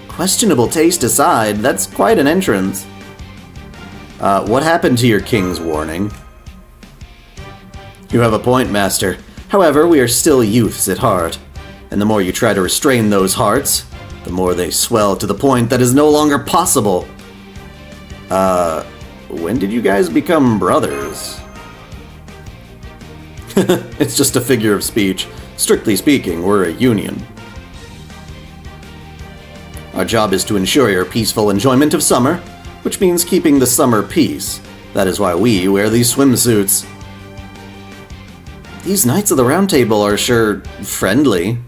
Questionable taste aside, that's quite an entrance. What happened to your king's warning? You have a point, Master. However, we are still youths at heart, and the more you try to restrain those hearts, the more they swell to the point that is no longer possible. When did you guys become brothers? It's just a figure of speech. Strictly speaking, we're a union. Our job is to ensure your peaceful enjoyment of summer, which means keeping the summer peace. That is why we wear these swimsuits. These Knights of the Round Table are sure friendly.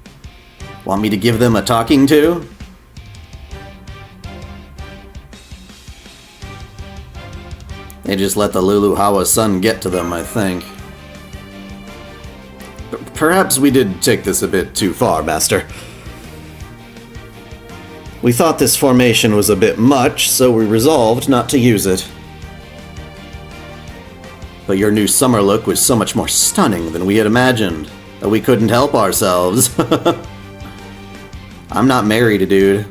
Want me to give them a talking to? They just let the Luluawa sun get to them, I think. Perhaps we did take this a bit too far, Master. We thought this formation was a bit much, so we resolved not to use it. But your new summer look was so much more stunning than we had imagined, that we couldn't help ourselves. I'm not married, dude.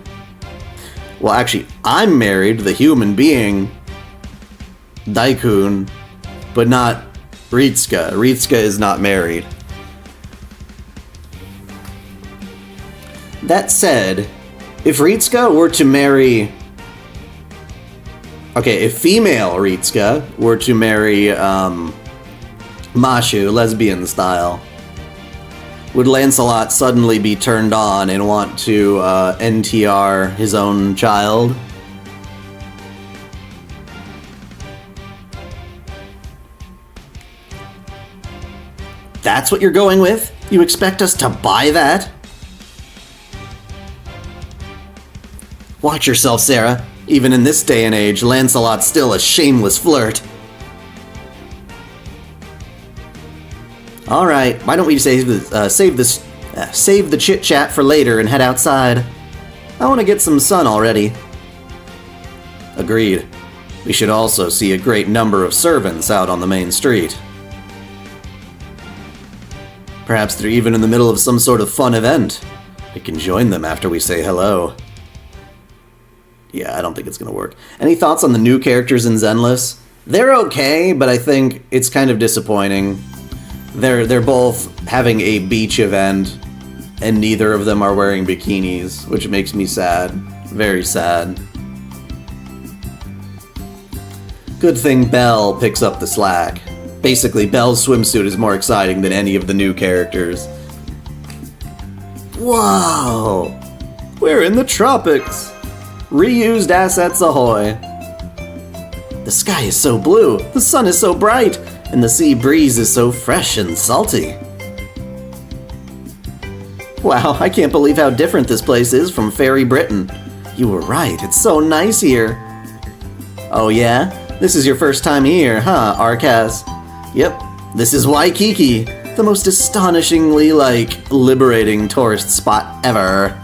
Well, actually, I'm married, the human being, Daikun, but not Ritsuka. Ritsuka is not married. That said, if Ritsuka were to marry Okay, if female Ritsuka were to marry Mashu, lesbian style, would Lancelot suddenly be turned on and want to NTR his own child? That's what you're going with? You expect us to buy that? Watch yourself, Sarah. Even in this day and age, Lancelot's still a shameless flirt. Alright, why don't we save the chit-chat for later and head outside? I want to get some sun already. Agreed. We should also see a great number of servants out on the main street. Perhaps they're even in the middle of some sort of fun event. We can join them after we say hello. Yeah, I don't think it's gonna work. Any thoughts on the new characters in Zenless? They're okay, but I think it's kind of disappointing. They're both having a beach event, and neither of them are wearing bikinis, which makes me sad. Very sad. Good thing Belle picks up the slack. Basically, Belle's swimsuit is more exciting than any of the new characters. Whoa! We're in the tropics! Reused assets ahoy! The sky is so blue, the sun is so bright, and the sea breeze is so fresh and salty. Wow, I can't believe how different this place is from Fairy Britain. You were right, it's so nice here. Oh yeah? This is your first time here, huh, Arcas? Yep, this is Waikiki, the most astonishingly, liberating tourist spot ever.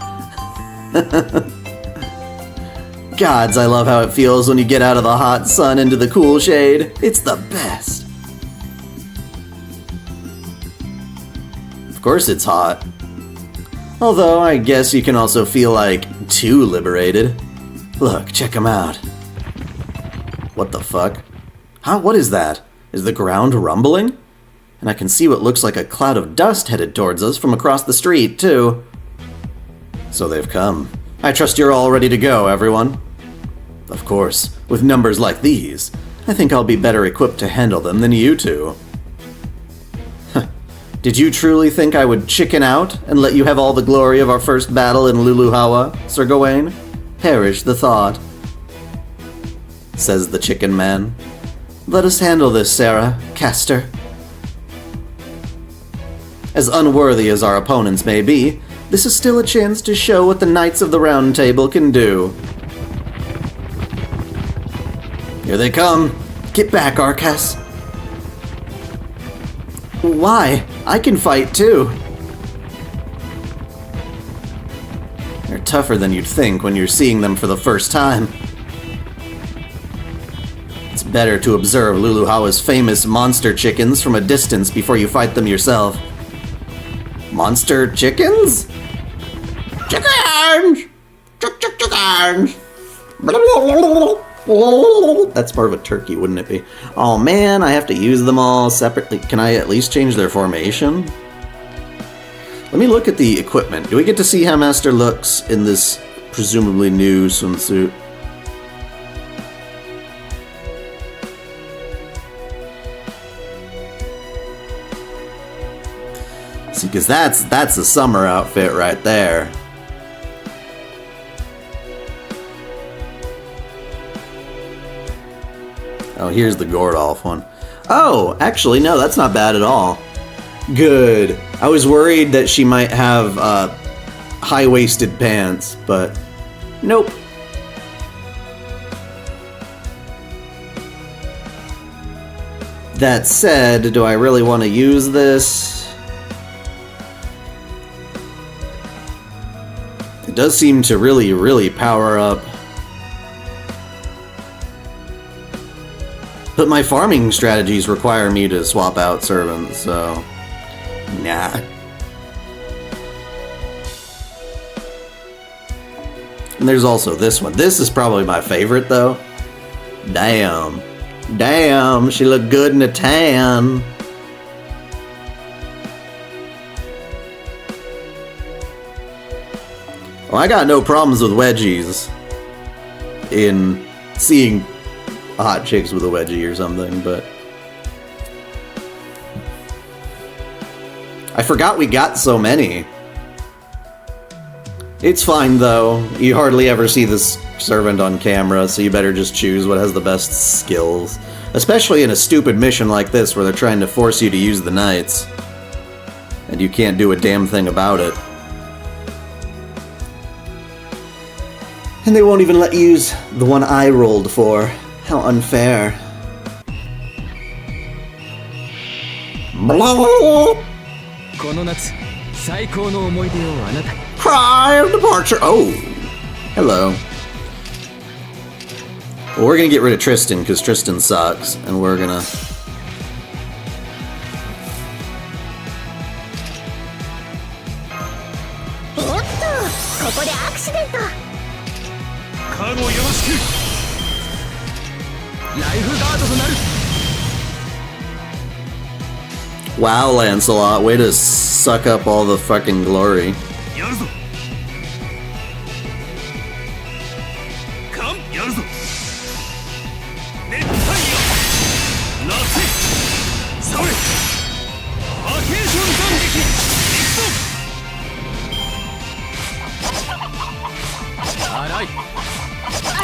Gods, I love how it feels when you get out of the hot sun into the cool shade. It's the best. Of course it's hot. Although, I guess you can also feel, too liberated. Look, check them out. What the fuck? Huh, what is that? Is the ground rumbling? And I can see what looks like a cloud of dust headed towards us from across the street, too. So they've come. I trust you're all ready to go, everyone. Of course, with numbers like these, I think I'll be better equipped to handle them than you two. Did you truly think I would chicken out and let you have all the glory of our first battle in Luluhawa, Sir Gawain? Perish the thought, says the chicken man. Let us handle this, Sarah, Castor. As unworthy as our opponents may be, this is still a chance to show what the Knights of the Round Table can do. Here they come. Get back, Arcas. Why? I can fight too. They're tougher than you'd think when you're seeing them for the first time. It's better to observe Luluhawa's famous monster chickens from a distance before you fight them yourself. Monster chickens? Chickens! Chickens! That's more of a turkey, wouldn't it be? Oh man, I have to use them all separately. Can I at least change their formation? Let me look at the equipment. Do we get to see how Master looks in this presumably new swimsuit? See, because that's a summer outfit right there. Oh, here's the Gordolf one. Oh, actually, no, that's not bad at all. Good. I was worried that she might have high-waisted pants, but nope. That said, do I really want to use this? It does seem to really, really power up. But my farming strategies require me to swap out servants, so nah. And there's also this one. This is probably my favorite, though. Damn. Damn, she looked good in a tan. Well, I got no problems with wedgies in seeing hot chicks with a wedgie or something, but... I forgot we got so many. It's fine, though. You hardly ever see this servant on camera, so you better just choose what has the best skills. Especially in a stupid mission like this, where they're trying to force you to use the knights. And you can't do a damn thing about it. And they won't even let you use the one I rolled for. How unfair. Blah. Cry of departure. Oh, hello. Well, we're gonna get rid of Tristan because Tristan sucks, and we're gonna. Wow, Lancelot, way to suck up all the fucking glory.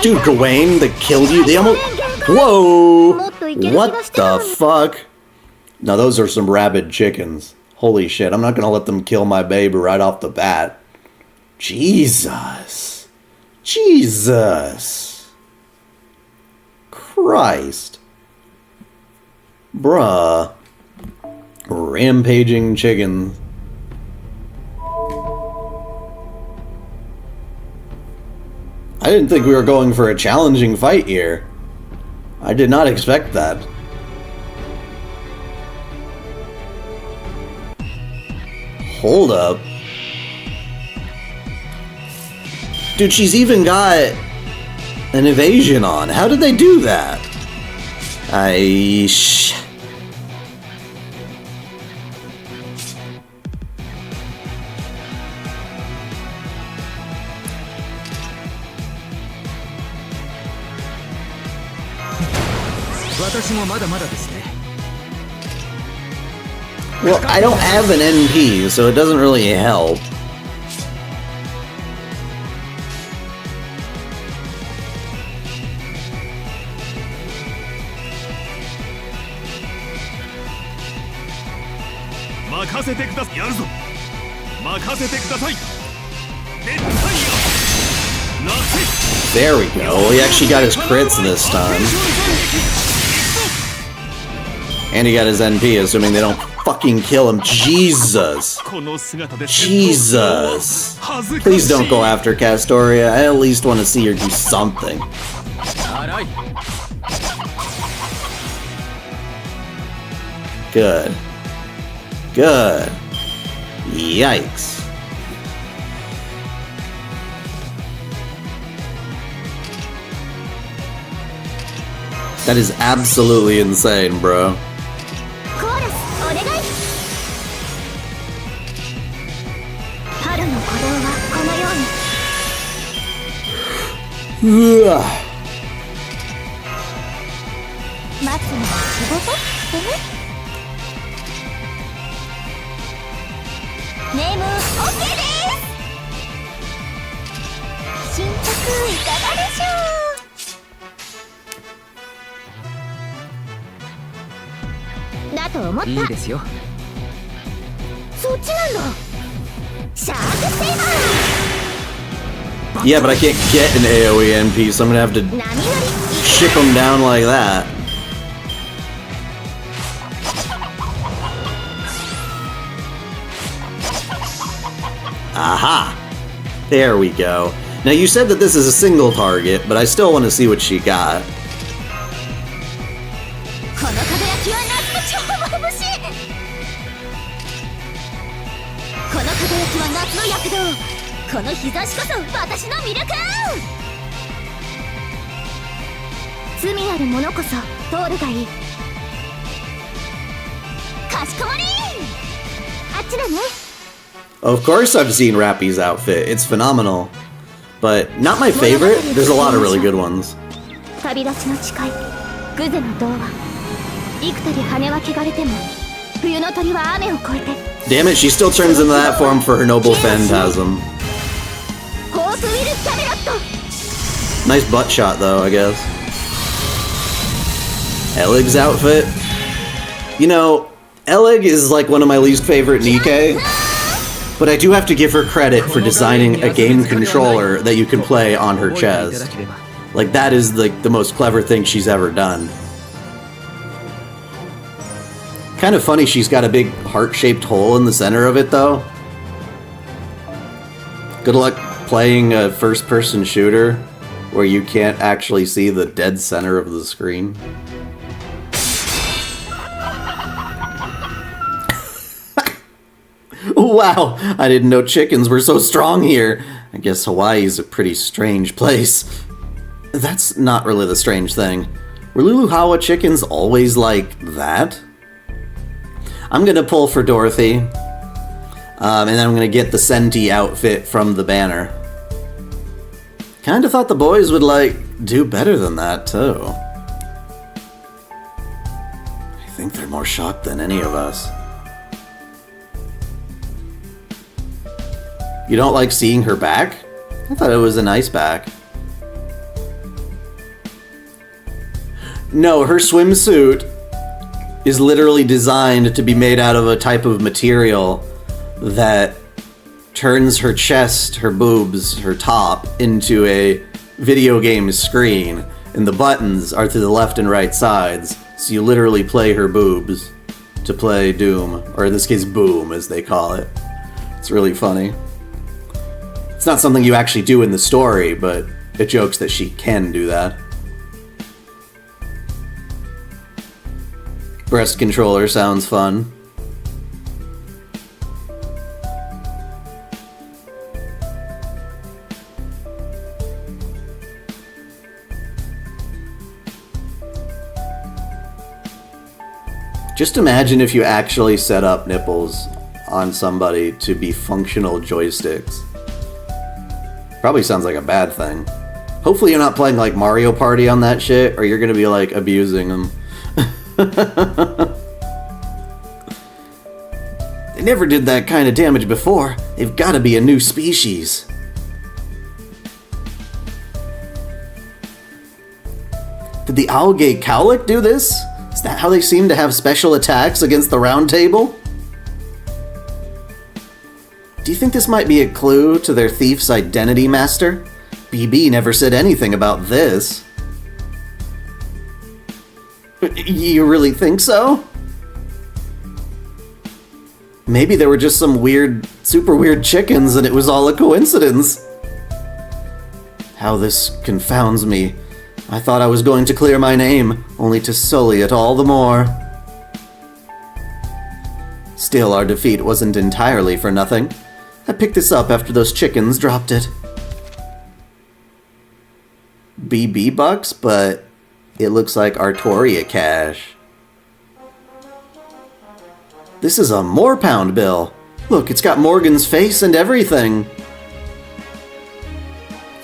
Dude, Gawain, they killed you? They almost... Whoa! What the fuck? Now those are some rabid chickens. Holy shit, I'm not gonna let them kill my babe right off the bat. Jesus. Jesus. Christ. Bruh. Rampaging chickens. I didn't think we were going for a challenging fight here. I did not expect that. Hold up. Dude, she's even got an evasion on. How did they do that? Well, I don't have an NP, so it doesn't really help. There we go. He actually got his crits this time. And he got his NP, assuming they don't fucking kill him. Jesus. Jesus. Please don't go after Castoria. I at least want to see her do something. Good. Good. Yikes. That is absolutely insane, bro. Yeah, but I can't get an AoE NP, so I'm gonna have to ship him down like that. Aha! There we go. Now you said that this is a single target, but I still want to see what she got. Of course I've seen Rappy's outfit. It's phenomenal. But not my favorite. There's a lot of really good ones. グゼの銅は幾たび羽は汚れても冬の鳥は雨を越えて Damn it, she still turns into that form for her noble phantasm. ホープウィル・キャメロット Nice butt shot though, I guess. Eleg's outfit. You know, Eleg is like one of my least favorite Nikkei, but I do have to give her credit for designing a game controller that you can play on her chest. Like, that is like the most clever thing she's ever done. Kind of funny she's got a big heart-shaped hole in the center of it, though. Good luck playing a first-person shooter where you can't actually see the dead center of the screen. Wow, I didn't know chickens were so strong here. I guess Hawaii's a pretty strange place. That's not really the strange thing. Were Luluhawa chickens always like that? I'm gonna pull for Dorothy, and then I'm gonna get the Senti outfit from the banner. Kinda thought the boys would, like, do better than that, too. I think they're more shocked than any of us. You don't like seeing her back? I thought it was a nice back. No, her swimsuit is literally designed to be made out of a type of material that turns her chest, her boobs, her top into a video game screen, and the buttons are to the left and right sides, so you literally play her boobs to play Doom, or in this case Boom as they call it. It's really funny. It's not something you actually do in the story, but it jokes that she can do that. Breast controller sounds fun. Just imagine if you actually set up nipples on somebody to be functional joysticks. Probably sounds like a bad thing. Hopefully you're not playing like Mario Party on that shit, or you're gonna be like abusing them. They never did that kind of damage before. They've got to be a new species. Did the Aoge Cowlick do this? Is that how they seem to have special attacks against the Round Table? Do you think this might be a clue to their thief's identity, Master? BB never said anything about this. You really think so? Maybe there were just some weird, super weird chickens and it was all a coincidence. How this confounds me. I thought I was going to clear my name, only to sully it all the more. Still, our defeat wasn't entirely for nothing. I picked this up after those chickens dropped it. BB bucks, but it looks like Artoria cash. This is a £4 bill. Look, it's got Morgan's face and everything.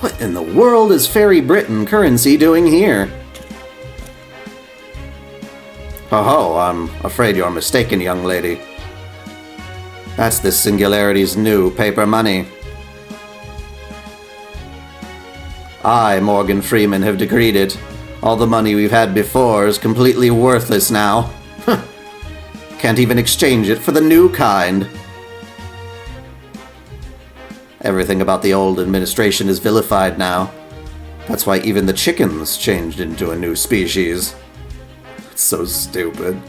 What in the world is Fairy Britain currency doing here? Ho-ho, I'm afraid you're mistaken, young lady. That's this singularity's new paper money. I, Morgan Freeman, have decreed it. All the money we've had before is completely worthless now. Can't even exchange it for the new kind. Everything about the old administration is vilified now. That's why even the chickens changed into a new species. It's so stupid.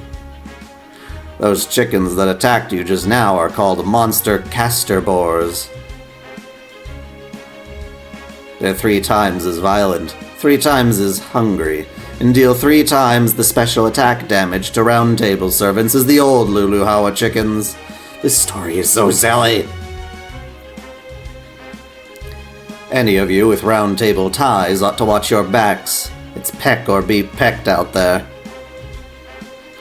Those chickens that attacked you just now are called monster castor boars. They're 3 times as violent, 3 times as hungry, and deal 3 times the special attack damage to Round Table servants as the old Luluhawa chickens. This story is so silly. Any of you with Round Table ties ought to watch your backs. It's peck or be pecked out there.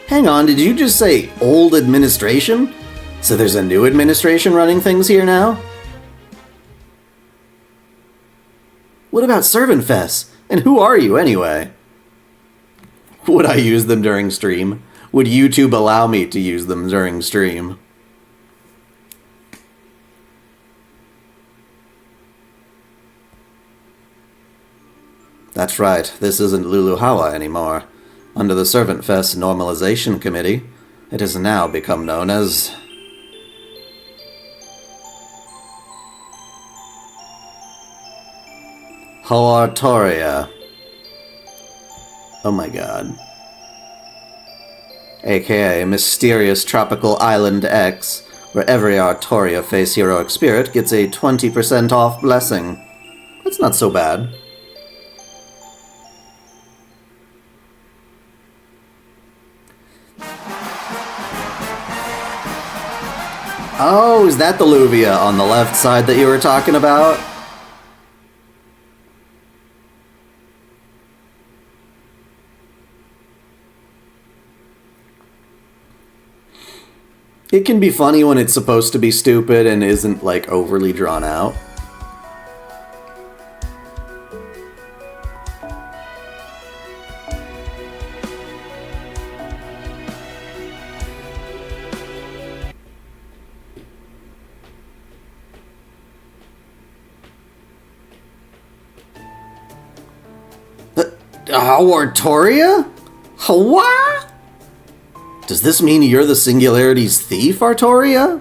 Hang on, did you just say old administration? So there's a new administration running things here now? What about Servant Fest? And who are you, anyway? Would I use them during stream? Would YouTube allow me to use them during stream? That's right, this isn't Luluhawa anymore. Under the Servant Fest Normalization Committee, it has now become known as... Hoartoria. Oh my god. AKA Mysterious Tropical Island X, where every Artoria face heroic spirit gets a 20% off blessing. That's not so bad. Oh, is that the Luvia on the left side that you were talking about? It can be funny when it's supposed to be stupid and isn't, like, overly drawn out. Artoria? Hawa? Does this mean you're the Singularity's thief, Artoria?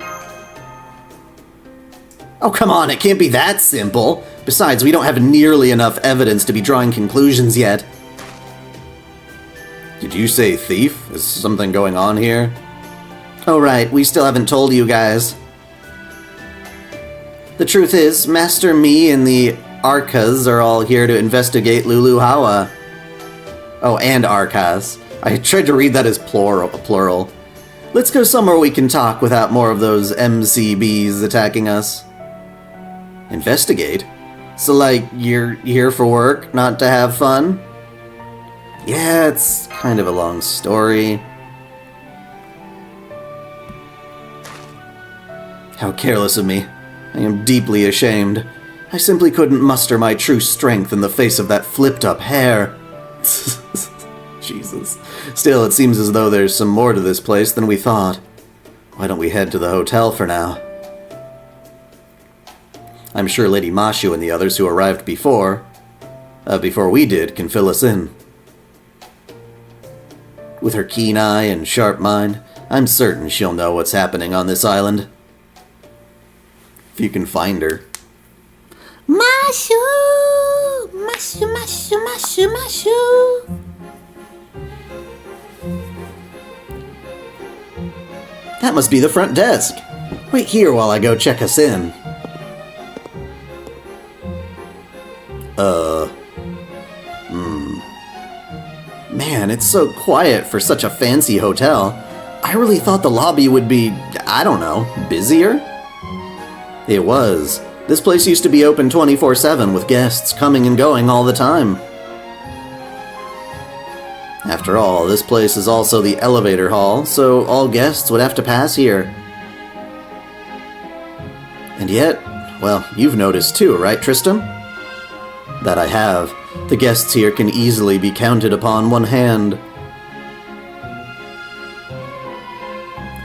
Oh, come on, it can't be that simple. Besides, we don't have nearly enough evidence to be drawing conclusions yet. Did you say thief? Is something going on here? Oh, right, we still haven't told you guys. The truth is, Master Me and the Arkas are all here to investigate Luluhawa. Oh, and Arkas. I tried to read that as plural. Let's go somewhere we can talk without more of those MCBs attacking us. Investigate? So, like, you're here for work, not to have fun? Yeah, it's kind of a long story. How careless of me. I am deeply ashamed. I simply couldn't muster my true strength in the face of that flipped-up hair. Jesus. Still, it seems as though there's some more to this place than we thought. Why don't we head to the hotel for now? I'm sure Lady Mashu and the others who arrived before we did, can fill us in. With her keen eye and sharp mind, I'm certain she'll know what's happening on this island. If you can find her. Mashu! Mashu, Mashu, Mashu, Mashu! That must be the front desk. Wait here while I go check us in. Man, it's so quiet for such a fancy hotel. I really thought the lobby would be, I don't know, busier? It was. This place used to be open 24/7 with guests coming and going all the time. After all, this place is also the elevator hall, so all guests would have to pass here. And yet, well, you've noticed too, right, Tristram? That I have. The guests here can easily be counted upon one hand.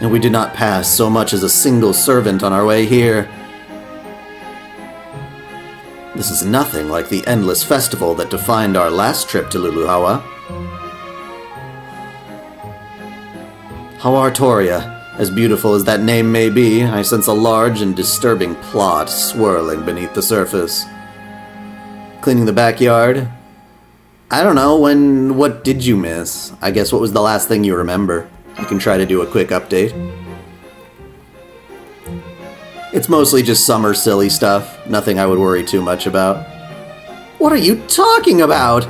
And we did not pass so much as a single servant on our way here. This is nothing like the endless festival that defined our last trip to Luluhawa. Hoartoria, as beautiful as that name may be, I sense a large and disturbing plot swirling beneath the surface. Cleaning the backyard? I don't know, what did you miss? I guess what was the last thing you remember? I can try to do a quick update. It's mostly just summer silly stuff, nothing I would worry too much about. What are you talking about?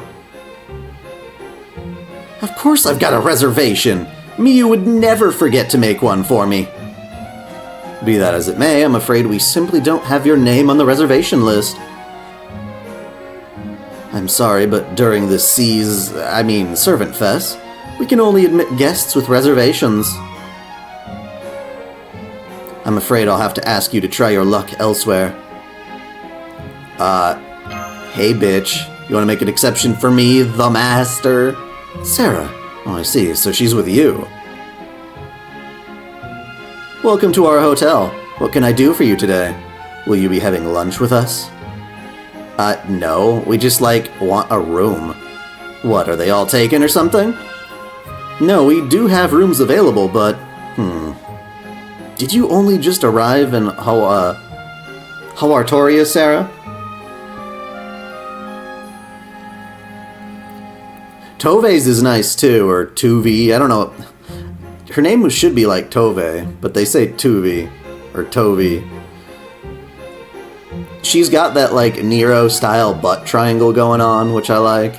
Of course I've got a reservation. Miyu would never forget to make one for me. Be that as it may, I'm afraid we simply don't have your name on the reservation list. I'm sorry, but during the Servant Fest, we can only admit guests with reservations. I'm afraid I'll have to ask you to try your luck elsewhere. Hey bitch, you wanna make an exception for me, the master? Sarah, Oh, I see. So she's with you. Welcome to our hotel. What can I do for you today? Will you be having lunch with us? No. We just, want a room. What, are they all taken or something? No, we do have rooms available, but... Did you only just arrive in Castoria, Sarah? Tove's is nice too, or Tuvi, I don't know. Her name should be like Tove, but they say Tuvi, or Tovi. She's got that Nero-style butt triangle going on, which I like.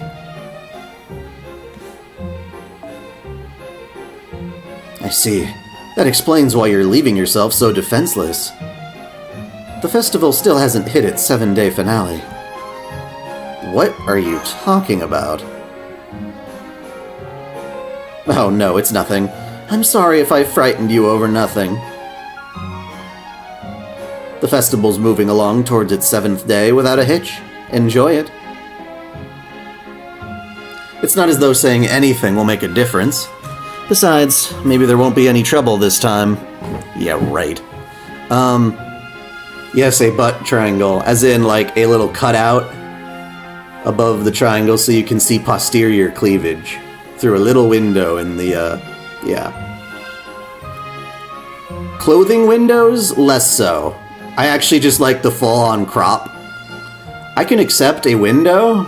I see. That explains why you're leaving yourself so defenseless. The festival still hasn't hit its 7-day finale. What are you talking about? Oh no, it's nothing. I'm sorry if I frightened you over nothing. The festival's moving along towards its 7th day without a hitch. Enjoy it. It's not as though saying anything will make a difference. Besides, maybe there won't be any trouble this time. Yeah, right. Yes, a butt triangle, as in a little cutout above the triangle so you can see posterior cleavage through a little window in the, yeah. Clothing windows? Less so. I actually just like the full-on crop. I can accept a window.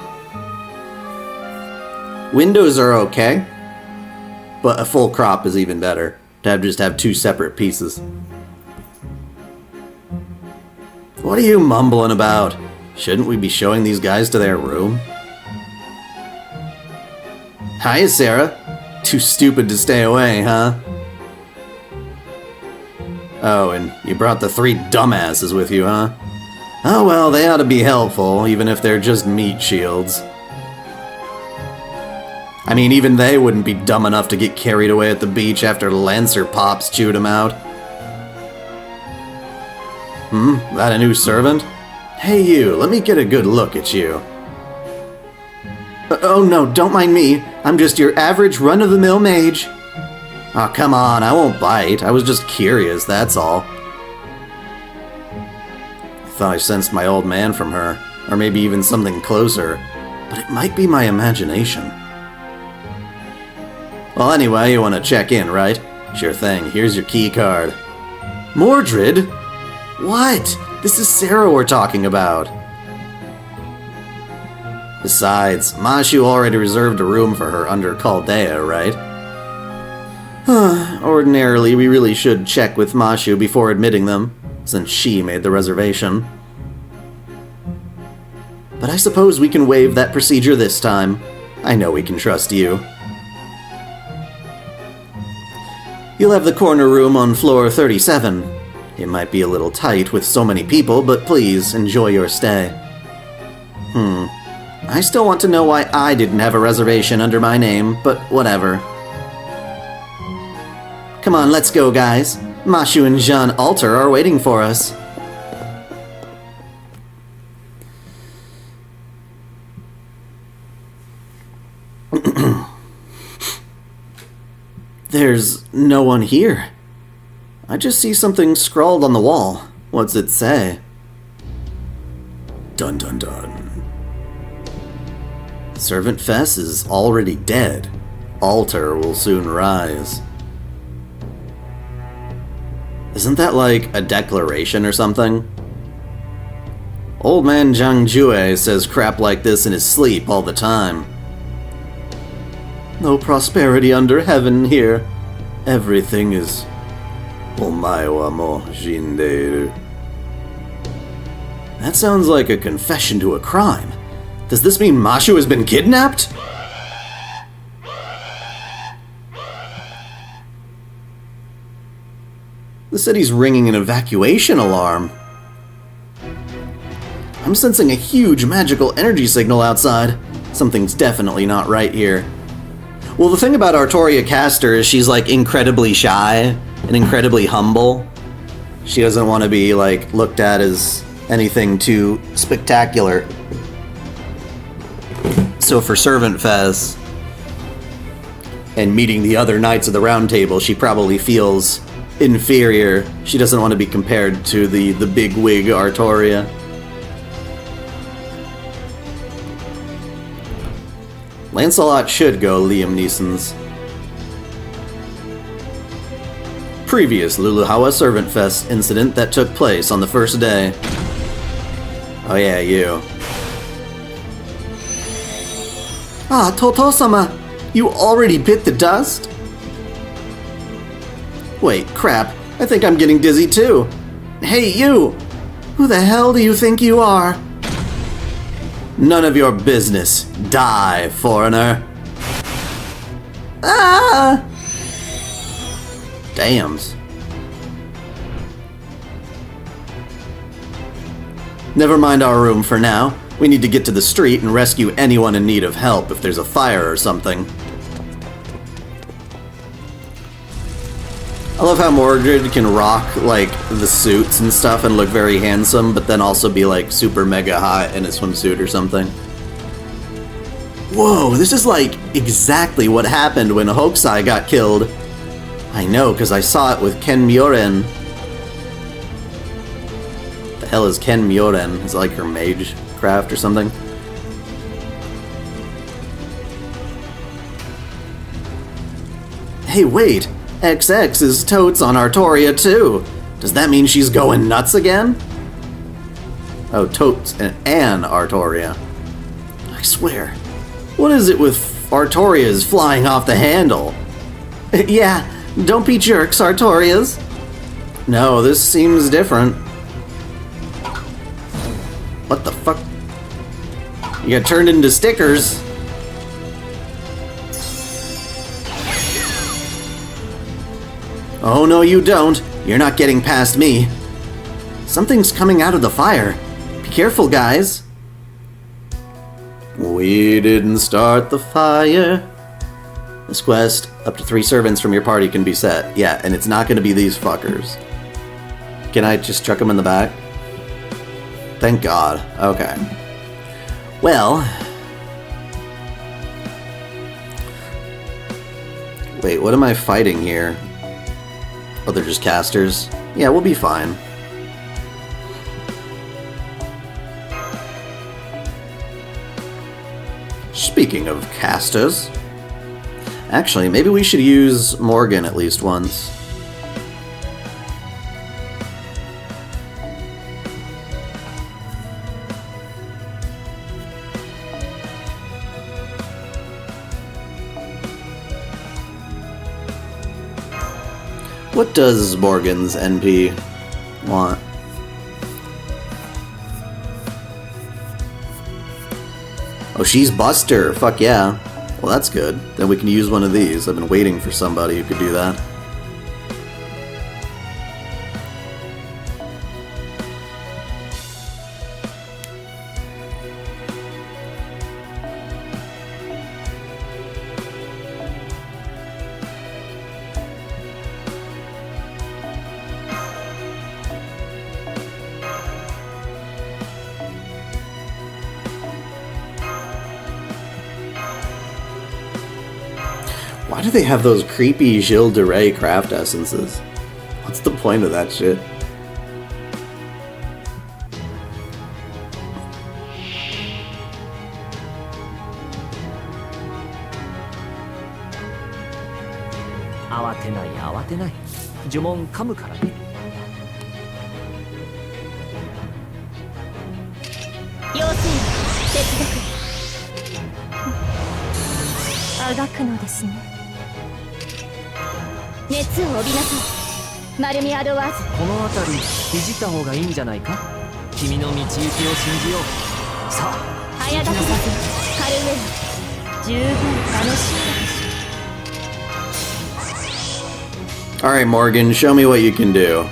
Windows are okay. But a full crop is even better. To just have 2 separate pieces. What are you mumbling about? Shouldn't we be showing these guys to their room? Hiya, Sarah. Too stupid to stay away, huh? Oh, and you brought the 3 dumbasses with you, huh? Oh well, they ought to be helpful, even if they're just meat shields. I mean, even they wouldn't be dumb enough to get carried away at the beach after Lancer Pops chewed them out. That a new servant? Hey you, let me get a good look at you. Oh no, don't mind me. I'm just your average run-of-the-mill mage. Oh, come on, I won't bite. I was just curious, that's all. I thought I sensed my old man from her, or maybe even something closer, but it might be my imagination. Well, anyway, you want to check in, right? Sure thing, here's your key card. Mordred? What? This is Sarah we're talking about. Besides, Mashu already reserved a room for her under Chaldea, right? Ordinarily, we really should check with Mashu before admitting them, since she made the reservation. But I suppose we can waive that procedure this time. I know we can trust you. You'll have the corner room on floor 37. It might be a little tight with so many people, but please enjoy your stay. I still want to know why I didn't have a reservation under my name, but whatever. Come on, let's go, guys. Mashu and Jean Alter are waiting for us. There's no one here. I just see something scrawled on the wall. What's it say? Dun dun dun. Servant Fess is already dead. Altar will soon rise. Isn't that like a declaration or something? Old man Zhang Jue says crap like this in his sleep all the time. No prosperity under heaven here. Everything is omae wa mo jindeiru. That sounds like a confession to a crime. Does this mean Mashu has been kidnapped? The city's ringing an evacuation alarm. I'm sensing a huge magical energy signal outside. Something's definitely not right here. Well, the thing about Artoria Castor is she's like incredibly shy and incredibly humble. She doesn't want to be like looked at as anything too spectacular. So for Servant Fez, And meeting the other knights of the Round Table, she probably feels inferior. She doesn't want to be compared to the big wig Artoria. Lancelot should go Liam Neeson's. Previous Luluhawa Servant Fest incident that took place on the first day. Oh yeah, you. Ah, Toto-sama, you already bit the dust? Wait, crap, I think I'm getting dizzy too. Hey, you! Who the hell do you think you are? None of your business. Die, foreigner. Ah! Dams. Never mind our room for now. We need to get to the street and rescue anyone in need of help if there's a fire or something. I love how Mordred can rock, like, the suits and stuff and look very handsome, but then also be, like, super mega hot in a swimsuit or something. Whoa, this is, like, exactly what happened when Hokusai got killed. I know, because I saw it with Ken Myoren. The hell is Ken Myoren? Is it like her mage craft or something? Hey, wait! XX is totes on Artoria too. Does that mean she's going nuts again? Oh, totes and Artoria. I swear. What is it with Artorias flying off the handle? Yeah, don't be jerks, Artorias. No, this seems different. What the fuck? You got turned into stickers. Oh no you don't. You're not getting past me. Something's coming out of the fire. Be careful, guys. We didn't start the fire. This quest, up to 3 servants from your party can be set. Yeah, and it's not going to be these fuckers. Can I just chuck them in the back? Thank God. Okay. Well. Wait, what am I fighting here? Oh, they're just casters? Yeah, we'll be fine. Speaking of casters... Actually, maybe we should use Morgan at least once. What does Morgan's NP want? Oh, she's Buster. Fuck yeah. Well, that's good. Then we can use one of these. I've been waiting for somebody who could do that. Why do they have those creepy Gilles de Rais craft essences? What's the point of that shit? Alright, Morgan, show me what you can do.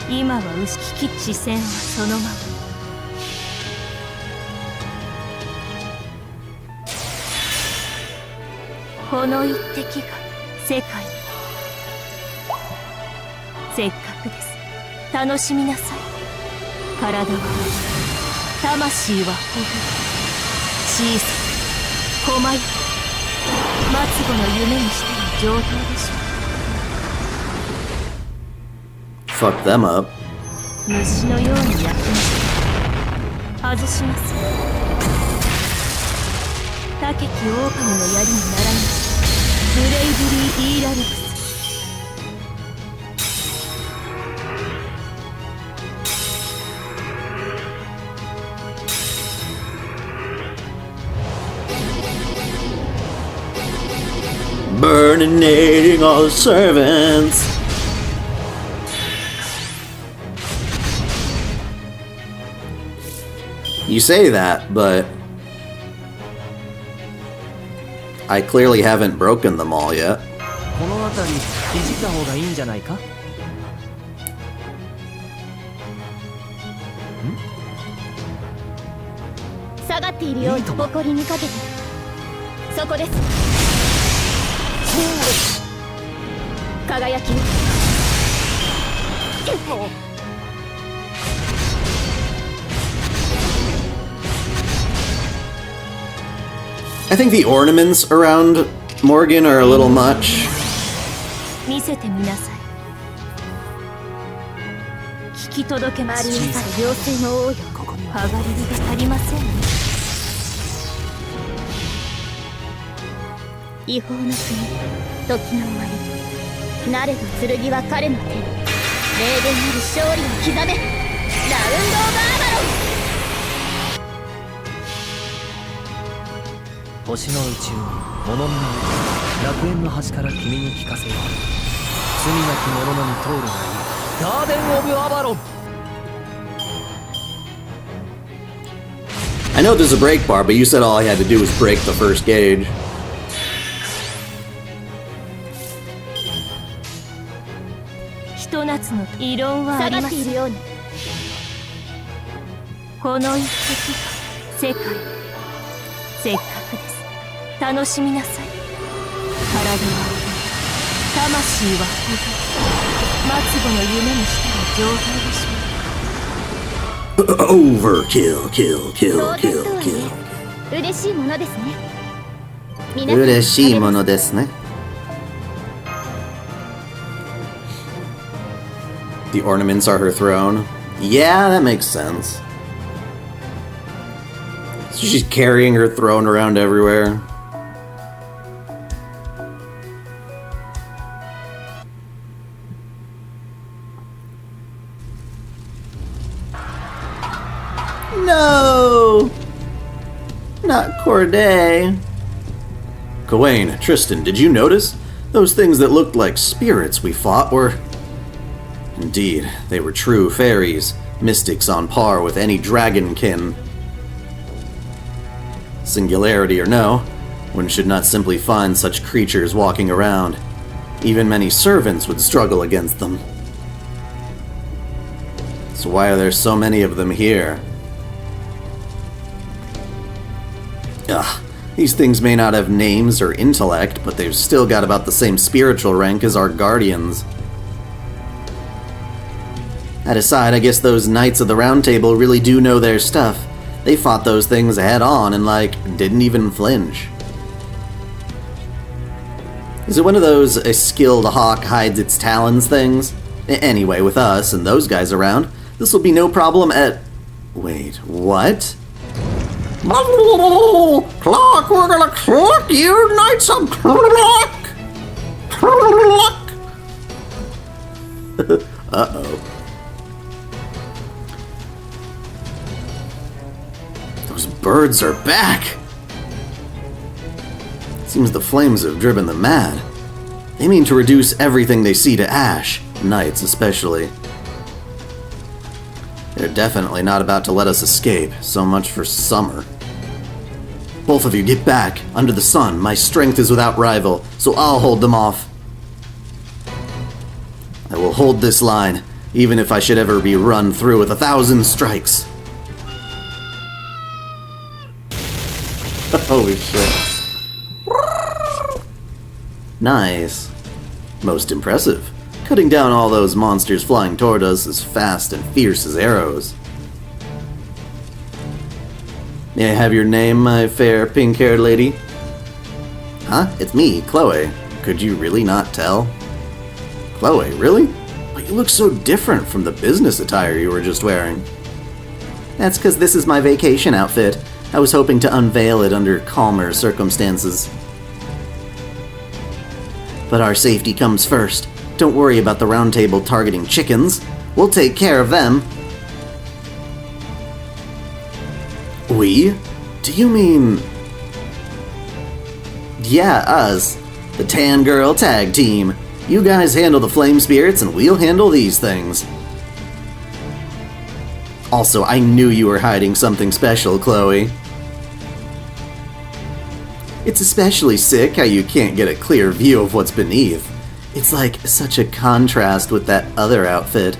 状態でしょ。 Fuck them up. 虫のように焼きます。外します。高き狼の槍にならないブレイブリー・イーラルクス。 Burninating all the servants. You say that, but I clearly haven't broken them all yet. この辺りいじった方がいいんじゃないか？下がっているように誇りにかけて。そこです。輝き。 I think the ornaments around Morgan are a little much. 見せてみなさい。聞き届けます。妖精の王よ。剥がれるが足りませんね。違法な国、時の終わり。なれど剣は彼の手に。霊殿なる勝利を刻め。ラウンド・オブ・アーバロン。 星の宇宙に物見の楽園の端から君に聞かせよう。罪なき者のに通るがいいガーデン・オブ・アバロン。 I know there's a break bar, but you said all I had to do was break the first gauge. ひと夏の異論はありますように。この一滴が世界。せっかくです。 楽しみなさい。体は魂は末子の夢にしたら状態でしょう。 Overkill, kill, kill, kill, kill. 嬉しいものですね。嬉しいものですね。 The ornaments are her throne. Yeah, that makes sense. So she's carrying her throne around everywhere. No! Not Corday. Gawain, Tristan, did you notice? Those things that looked like spirits we fought were... Indeed, they were true fairies, mystics on par with any dragonkin. Singularity or no, one should not simply find such creatures walking around. Even many servants would struggle against them. So why are there so many of them here? Ugh, these things may not have names or intellect, but they've still got about the same spiritual rank as our guardians. That aside, I guess those Knights of the Round Table really do know their stuff. They fought those things head on and, didn't even flinch. Is it one of those a skilled hawk hides its talons things? Anyway, with us and those guys around, this will be no problem at... Wait, what? Clock, we're gonna clock you, Knights of Clock! Clock! Uh-oh. Those birds are back! Seems the flames have driven them mad. They mean to reduce everything they see to ash, knights especially. They're definitely not about to let us escape, so much for summer. Both of you get back, under the sun. My strength is without rival, so I'll hold them off. I will hold this line, even if I should ever be run through with 1,000 strikes. Holy shit. Nice. Most impressive. Cutting down all those monsters flying toward us as fast and fierce as arrows. May I have your name, my fair pink-haired lady? Huh? It's me, Chloe. Could you really not tell? Chloe, really? But you look so different from the business attire you were just wearing. That's because this is my vacation outfit. I was hoping to unveil it under calmer circumstances. But our safety comes first. Don't worry about the round table targeting chickens. We'll take care of them. We? Do you mean... Yeah, us. The Tan Girl Tag Team. You guys handle the flame spirits and we'll handle these things. Also, I knew you were hiding something special, Chloe. It's especially sick how you can't get a clear view of what's beneath. It's like such a contrast with that other outfit.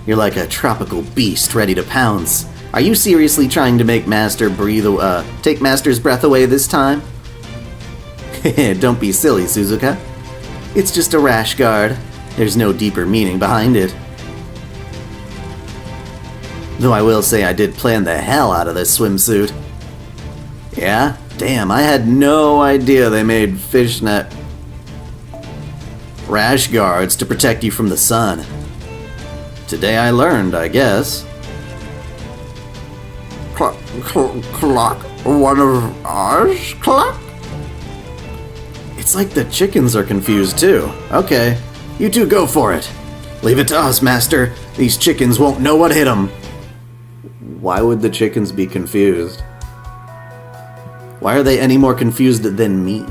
You're like a tropical beast ready to pounce. Are you seriously trying to make Master take Master's breath away this time? Don't be silly, Suzuka. It's just a rash guard. There's no deeper meaning behind it. Though I will say I did plan the hell out of this swimsuit. Yeah? Damn, I had no idea they made fishnet rash guards to protect you from the sun. Today I learned, I guess. Clock? One of ours? Clock? It's like the chickens are confused too. Okay, you two go for it. Leave it to us, Master. These chickens won't know what hit them. Why would the chickens be confused? Why are they any more confused than me?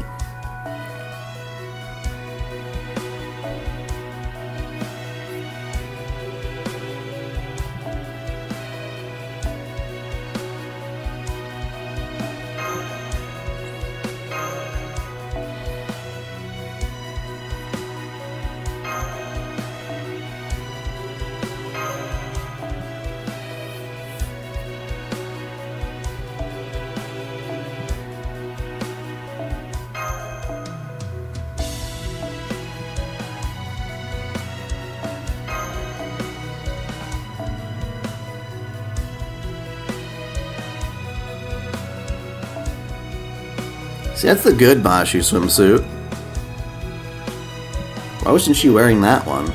See, that's the good Mashu swimsuit. Why wasn't she wearing that one?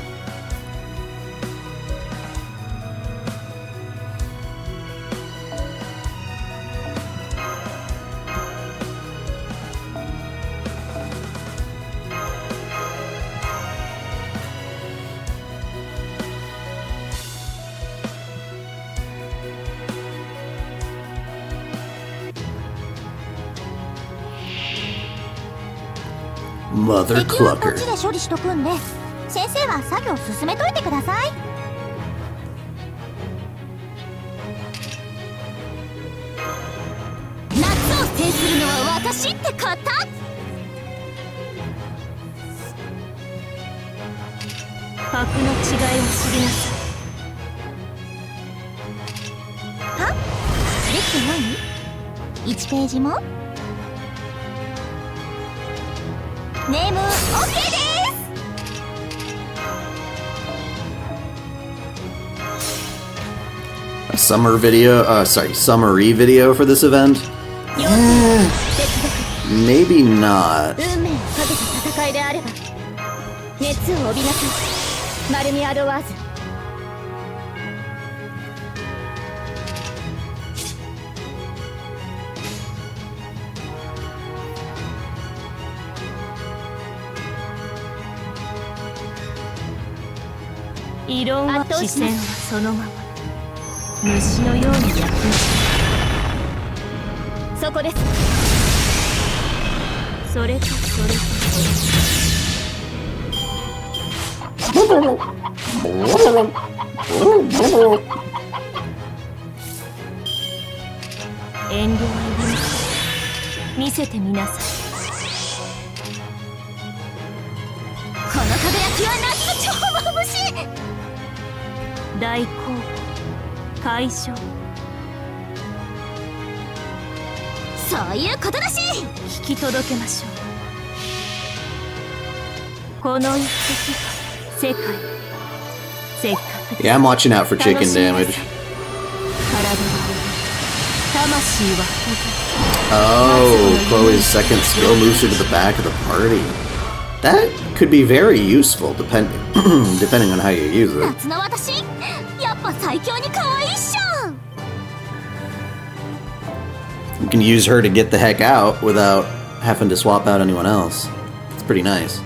Mother 敵はこっ Clucker. ちで処理しとくんで、先生は作業進めといてください。夏を制するのは私って方。格の違いを知りなさい。は？それって何？1ページも？ネーム OK です。 Summer video, summary video for this event? Maybe not. 運命をかけた戦いであれば熱を帯びなさい。丸みアドワーズ。異論は視線はそのまま虫のように焼きました。そこです。それとそれと遠慮はいりません。見せてみなさい。この輝きは夏の超眩しい。大好評解消。そういうことだし引き届けましょう。この一滴が世界せっかく Yeah, I'm watching out for chicken damage. 体は魂は Oh, Chloe's second skill moves her to the back of the party. That could be very useful, depending on how you use it. 夏の私やっぱ最強に可愛いっしょ。 You can use her to get the heck out without having to swap out anyone else. It's pretty nice.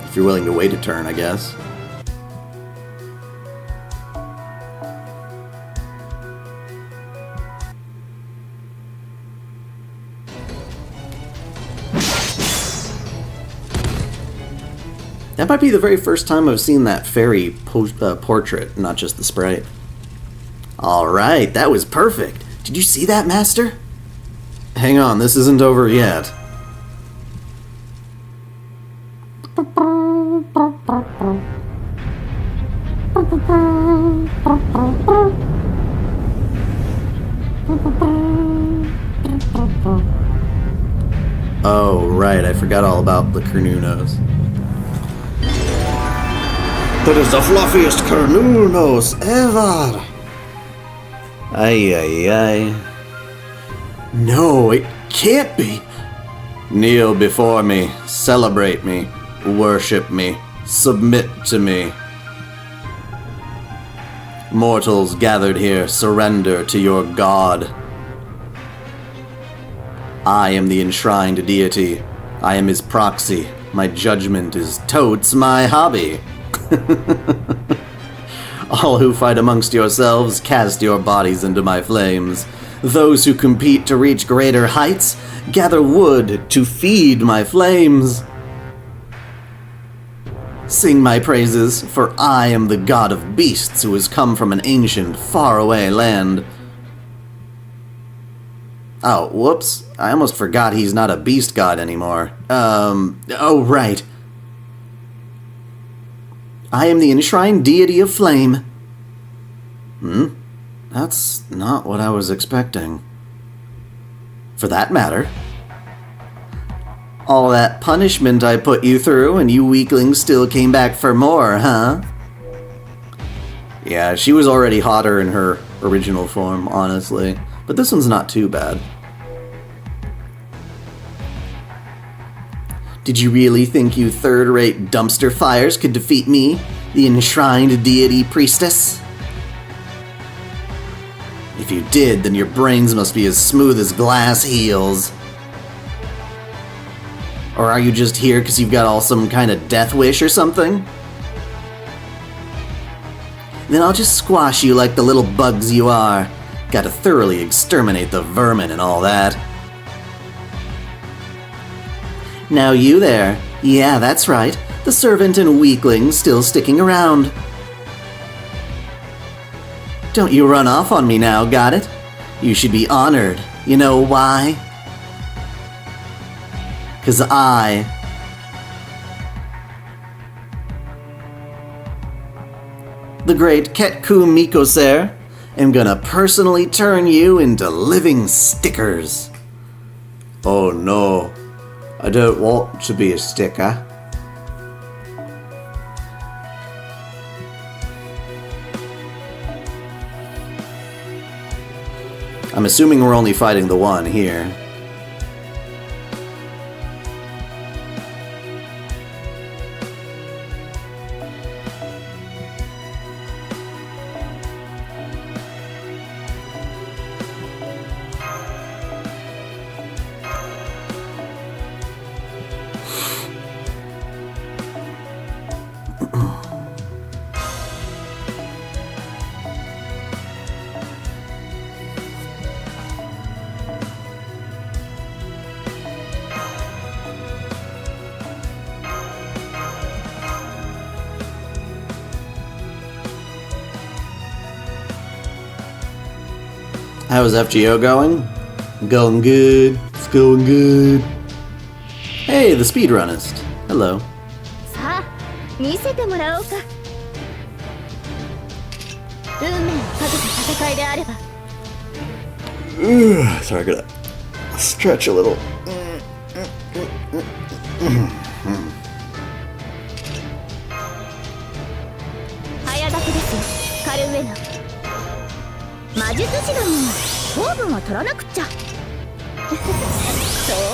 If you're willing to wait a turn, I guess. That might be the very first time I've seen that fairy portrait, not just the sprite. Alright, that was perfect. Did you see that, Master? Hang on, this isn't over yet. Oh, right, I forgot all about the Cornunos. That is the fluffiest Cornunos ever! Ay, ay, ay. No, it can't be! Kneel before me, celebrate me, worship me, submit to me. Mortals gathered here, surrender to your god. I am the enshrined deity. I am his proxy. My judgment is totes my hobby. All who fight amongst yourselves, cast your bodies into my flames. Those who compete to reach greater heights, gather wood to feed my flames. Sing my praises, for I am the god of beasts who has come from an ancient, faraway land. Oh, whoops. I almost forgot he's not a beast god anymore. Oh, right. I am the enshrined deity of flame. That's not what I was expecting. For that matter. All that punishment I put you through, and you weaklings still came back for more, huh? Yeah, she was already hotter in her original form, honestly. But this one's not too bad. Did you really think you third-rate dumpster fires could defeat me, the enshrined deity priestess? If you did, then your brains must be as smooth as glass heels. Or are you just here because you've got all some kind of death wish or something? Then I'll just squash you like the little bugs you are. Gotta thoroughly exterminate the vermin and all that. Now you there. Yeah, that's right. The servant and weakling still sticking around. Don't you run off on me now, got it? You should be honored. You know why? 'Cause I... the great Ketku Mikoser, am gonna personally turn you into living stickers. Oh no. I don't want to be a sticker. I'm assuming we're only fighting the one here. How's FGO going? Going good. It's going good. Hey, the speedrunnist. Hello. さあ見せてもらおうか。運命をかけた戦いであれば。 Sorry, I gotta stretch a little. 早立てですよ、カルウェナ。魔術師だもん。糖分は取らなくっちゃ。そ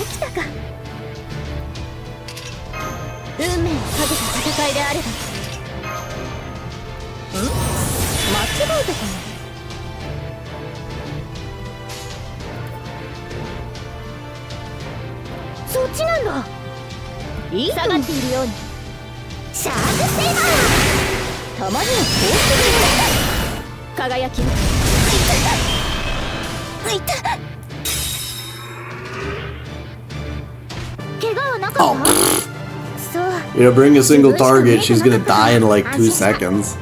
うきたか。運命をかけた戦いであれば。間違えたかな。そっちなんだ。いい下がっているように。シャークセイバー。たまにはこうしてみよう。輝き。いた。怪我はなかった。そう。You know, bring a single target, she's gonna die in like 2 seconds.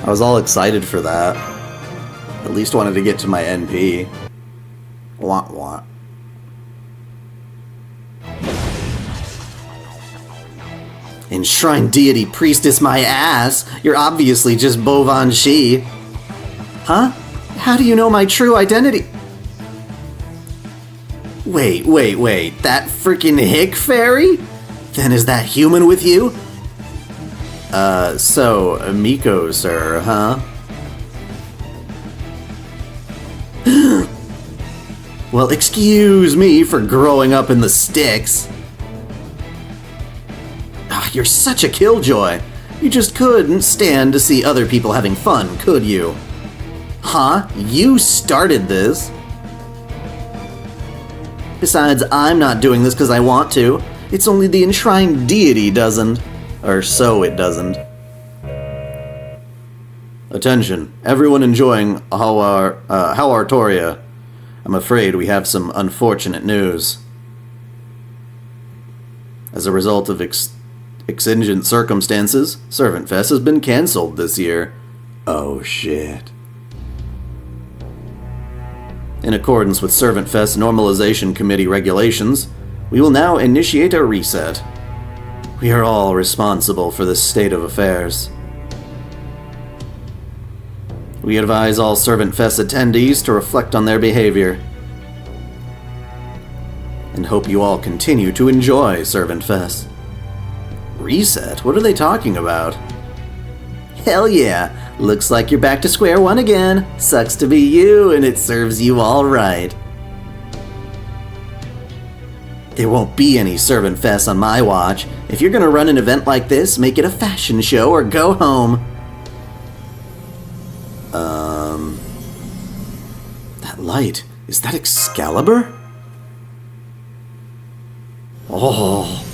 I was all excited for that. At least wanted to get to my NP. Want. Enshrined deity priestess my ass. You're obviously just Bovan Shi. Huh? How do you know my true identity? Wait. That freaking hick fairy? Then is that human with you? So, Miko, sir, huh? Well, excuse me for growing up in the sticks. You're such a killjoy. You just couldn't stand to see other people having fun, could you? Huh? You started this. Besides, I'm not doing this because I want to. It's only the enshrined deity doesn't. Or so it doesn't. Attention, everyone enjoying Toria. I'm afraid we have some unfortunate news. As a result of exigent circumstances, Servant Fest has been cancelled this year. Oh shit. In accordance with Servant Fest Normalization Committee regulations, we will now initiate a reset. We are all responsible for this state of affairs. We advise all Servant Fest attendees to reflect on their behavior, and hope you all continue to enjoy Servant Fest. Reset? What are they talking about? Hell yeah! Looks like you're back to square one again. Sucks to be you, and it serves you all right. There won't be any Servant Fest on my watch. If you're gonna run an event like this, make it a fashion show or go home. That light, is that Excalibur? Oh.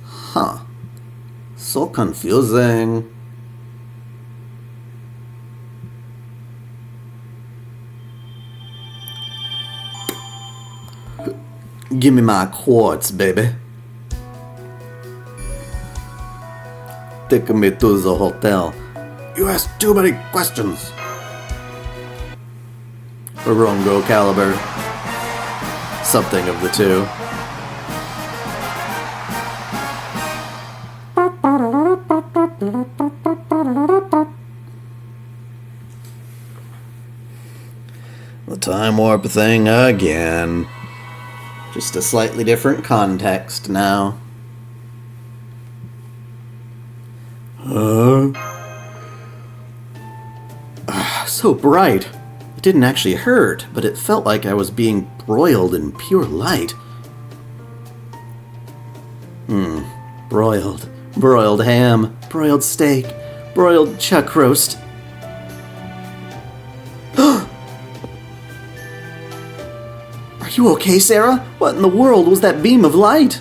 Huh. So confusing. Give me my quartz, baby. Take me to the hotel. You ask too many questions. Orongo Caliber. Something of the two. The time warp thing again. Just a slightly different context now. So bright. It didn't actually hurt, but it felt like I was being broiled in pure light. Broiled. Broiled ham. Broiled steak. Broiled chuck roast. Are you okay, Sarah? What in the world was that beam of light?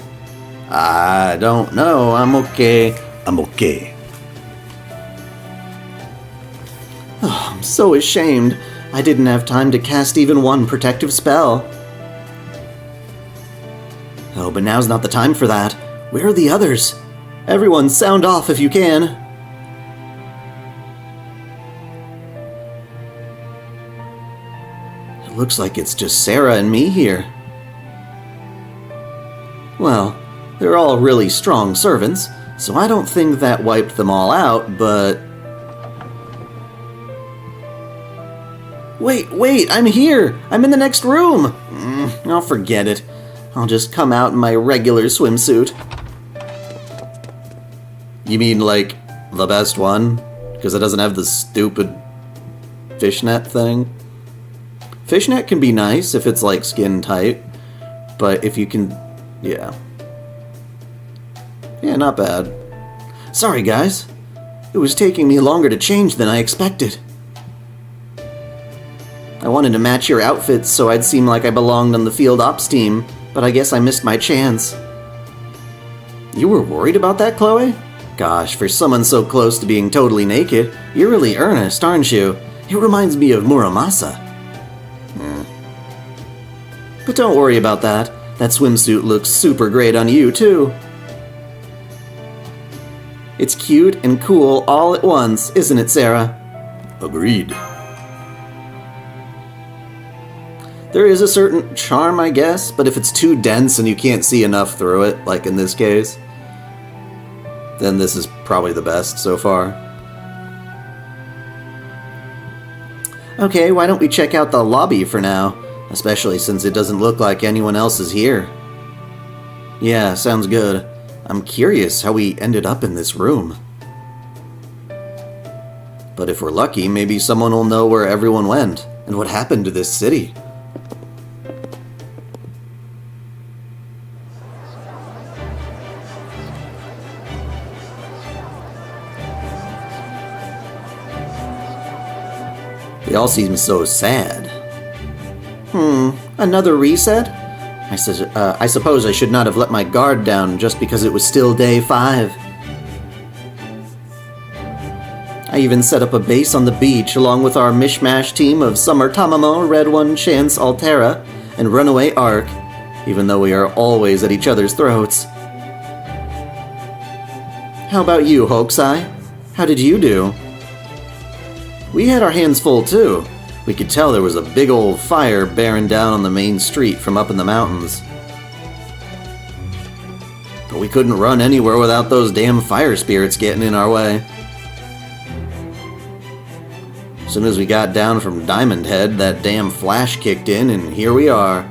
I don't know. I'm okay. I'm okay. Oh, I'm so ashamed. I didn't have time to cast even one protective spell. Oh, but now's not the time for that. Where are the others? Everyone sound off if you can. It looks like it's just Sarah and me here. Well, they're all really strong servants, so I don't think that wiped them all out, but... Wait, I'm here! I'm in the next room! I'll forget it. I'll just come out in my regular swimsuit. You mean, like, the best one? Because it doesn't have the stupid fishnet thing? Fishnet can be nice if it's, like, skin tight. But if you can... yeah. Yeah, not bad. Sorry, guys. It was taking me longer to change than I expected. I wanted to match your outfits so I'd seem like I belonged on the field ops team, but I guess I missed my chance. You were worried about that, Chloe? Gosh, for someone so close to being totally naked, you're really earnest, aren't you? It reminds me of Muramasa. But don't worry about that. That swimsuit looks super great on you, too. It's cute and cool all at once, isn't it, Sarah? Agreed. There is a certain charm, I guess, but if it's too dense and you can't see enough through it, like in this case, then this is probably the best so far. Okay, why don't we check out the lobby for now, especially since it doesn't look like anyone else is here. Yeah, sounds good. I'm curious how we ended up in this room. But if we're lucky, maybe someone will know where everyone went and what happened to this city. They all seem so sad. Another reset? I suppose I should not have let my guard down just because it was still day 5. I even set up a base on the beach along with our mishmash team of Summer Tamamo, Red One, Chance, Altera, and Runaway Arc, even though we are always at each other's throats. How about you, Hokusai? How did you do? We had our hands full too. We could tell there was a big old fire bearing down on the main street from up in the mountains. But we couldn't run anywhere without those damn fire spirits getting in our way. As soon as we got down from Diamond Head, that damn flash kicked in, and here we are.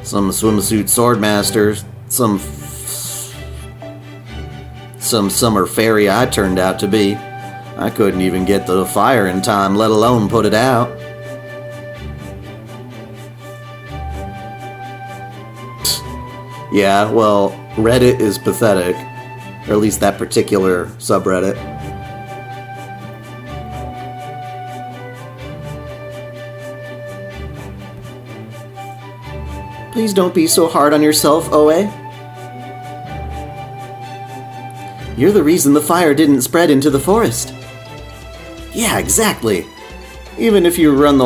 Some swimsuit swordmasters, some summer fairy I turned out to be. I couldn't even get to the fire in time, let alone put it out. Yeah, well, Reddit is pathetic. Or at least that particular subreddit. Please don't be so hard on yourself, Oe. You're the reason the fire didn't spread into the forest. Yeah, exactly. Even if you'd run the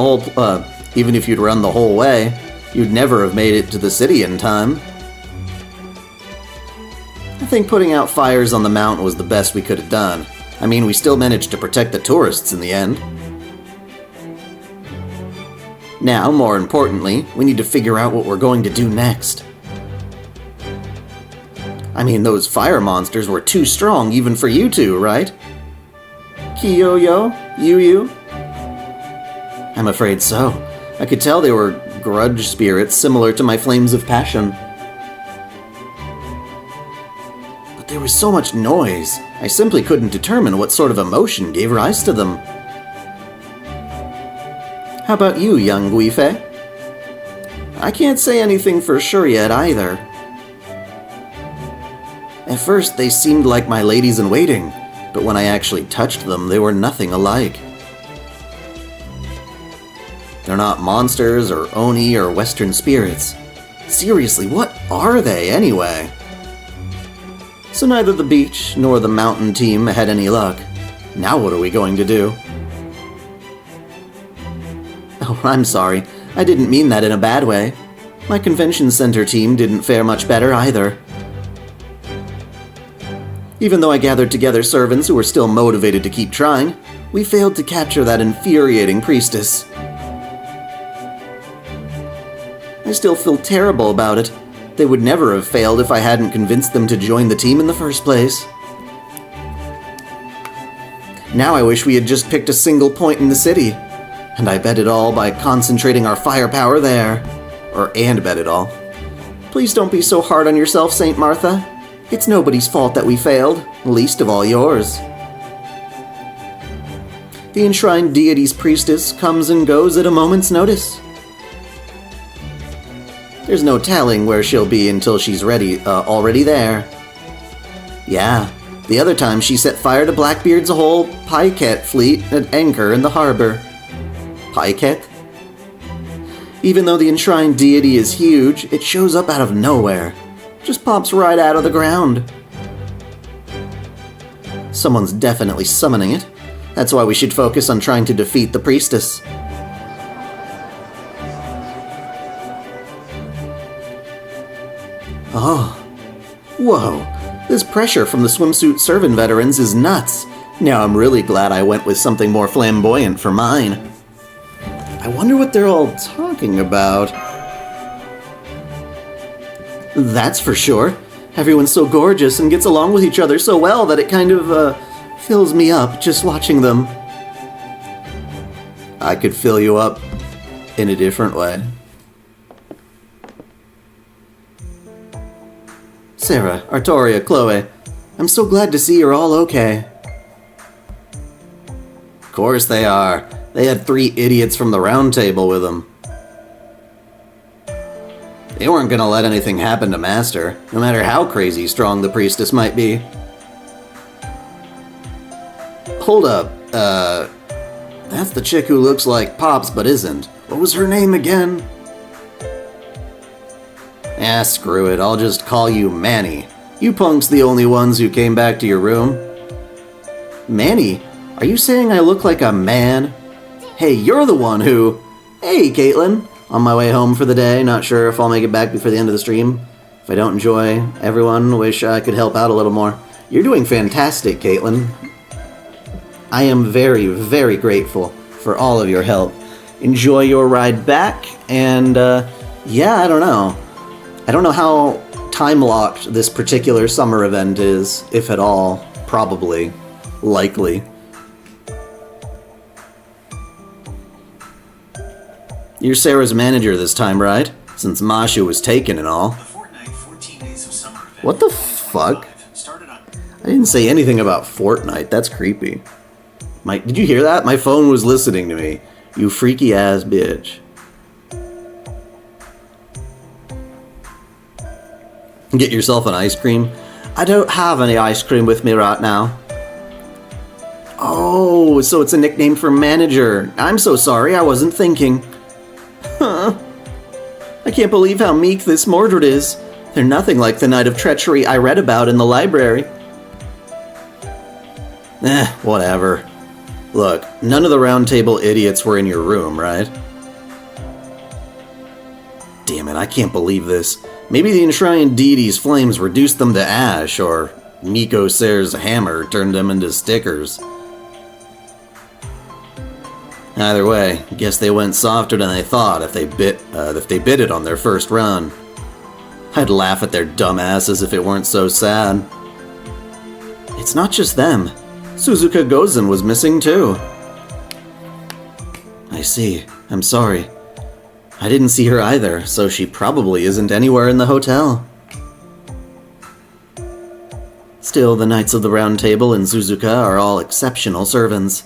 whole way, you'd never have made it to the city in time. I think putting out fires on the mountain was the best we could have done. I mean, we still managed to protect the tourists in the end. Now, more importantly, we need to figure out what we're going to do next. I mean, those fire monsters were too strong even for you two, right? Kiyoyo? Yu? I'm afraid so. I could tell they were grudge spirits similar to my flames of passion. But there was so much noise, I simply couldn't determine what sort of emotion gave rise to them. How about you, young Guife? I can't say anything for sure yet either. At first, they seemed like my ladies-in-waiting, but when I actually touched them, they were nothing alike. They're not monsters or oni or western spirits. Seriously, what are they anyway? So neither the beach nor the mountain team had any luck. Now what are we going to do? Oh, I'm sorry. I didn't mean that in a bad way. My convention center team didn't fare much better either. Even though I gathered together servants who were still motivated to keep trying, we failed to capture that infuriating priestess. I still feel terrible about it. They would never have failed if I hadn't convinced them to join the team in the first place. Now I wish we had just picked a single point in the city, and I bet it all by concentrating our firepower there. And bet it all. Please don't be so hard on yourself, Saint Martha. It's nobody's fault that we failed, least of all yours. The enshrined deity's priestess comes and goes at a moment's notice. There's no telling where she'll be until she's already there. Yeah, the other time she set fire to Blackbeard's whole pikeette fleet at anchor in the harbor. Pikeette? Even though the enshrined deity is huge, it shows up out of nowhere. Just pops right out of the ground. Someone's definitely summoning it. That's why we should focus on trying to defeat the priestess. Oh. Whoa. This pressure from the swimsuit servant veterans is nuts. Now I'm really glad I went with something more flamboyant for mine. I wonder what they're all talking about. That's for sure. Everyone's so gorgeous and gets along with each other so well that it kind of, fills me up just watching them. I could fill you up in a different way. Sarah, Artoria, Chloe, I'm so glad to see you're all okay. Of course they are. They had 3 idiots from the round table with them. They weren't gonna let anything happen to Master, no matter how crazy strong the priestess might be. Hold up, that's the chick who looks like Pops but isn't. What was her name again? Ah, screw it, I'll just call you Manny. You punks the only ones who came back to your room. Manny? Are you saying I look like a man? Hey, you're the one who... Hey, Caitlin. On my way home for the day, not sure if I'll make it back before the end of the stream. If I don't enjoy everyone, wish I could help out a little more. You're doing fantastic, Caitlin. I am very, very grateful for all of your help. Enjoy your ride back, and, yeah, I don't know. I don't know how time-locked this particular summer event is, if at all. Probably. Likely. You're Sarah's manager this time, right? Since Mashu was taken and all. What the fuck? I didn't say anything about Fortnite. That's creepy. Did you hear that? My phone was listening to me. You freaky ass bitch. Get yourself an ice cream. I don't have any ice cream with me right now. Oh, so it's a nickname for manager. I'm so sorry, I wasn't thinking. Huh. I can't believe how meek this Mordred is. They're nothing like the night of treachery I read about in the library. Whatever. Look, none of the round table idiots were in your room, right? Damn it, I can't believe this. Maybe the enshrined deity's flames reduced them to ash, or Miko Ser's hammer turned them into stickers. Either way, guess they went softer than they thought if they bit it on their first run. I'd laugh at their dumb asses if it weren't so sad. It's not just them. Suzuka Gozen was missing too. I see. I'm sorry. I didn't see her either, so she probably isn't anywhere in the hotel. Still, the Knights of the Round Table and Suzuka are all exceptional servants.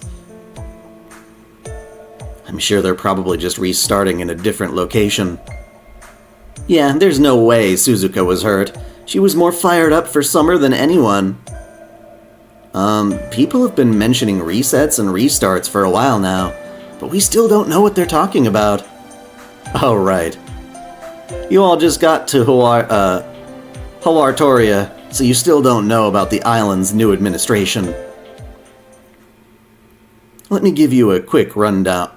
I'm sure they're probably just restarting in a different location. Yeah, there's no way Suzuka was hurt. She was more fired up for summer than anyone. People have been mentioning resets and restarts for a while now, but we still don't know what they're talking about. Oh, right. You all just got to Hawartoria, so you still don't know about the island's new administration. Let me give you a quick rundown.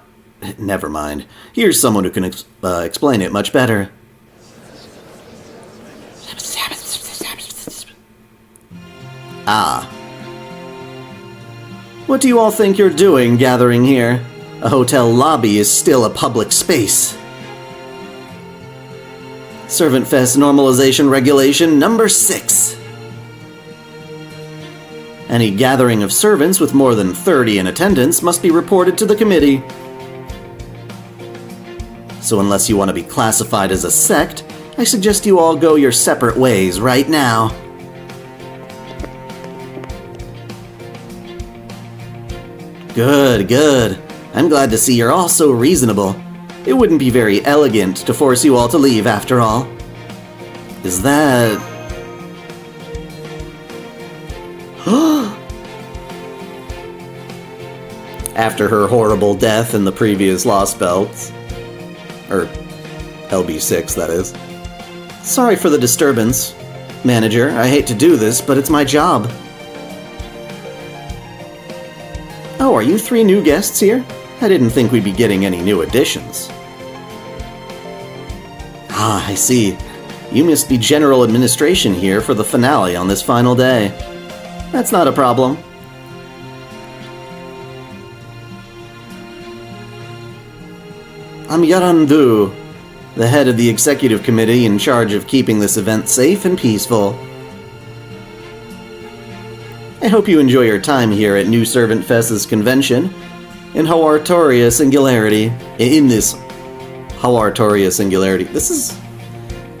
Never mind. Here's someone who can explain it much better. Ah. What do you all think you're doing gathering here? A hotel lobby is still a public space. Servant Fest Normalization Regulation number 6. Any gathering of servants with more than 30 in attendance must be reported to the committee. So unless you want to be classified as a sect, I suggest you all go your separate ways right now. Good, good. I'm glad to see you're all so reasonable. It wouldn't be very elegant to force you all to leave, after all. Is that... After her horrible death in the previous Lost Belts. Or LB6, that is. Sorry for the disturbance. Manager, I hate to do this, but it's my job. Oh, are you 3 new guests here? I didn't think we'd be getting any new additions. Ah, I see. You must be general administration here for the finale on this final day. That's not a problem. I'm Yarandu, the head of the executive committee in charge of keeping this event safe and peaceful. I hope you enjoy your time here at New Servant Fest's convention in Hawartoria Singularity. In this Hawartoria Singularity. This is...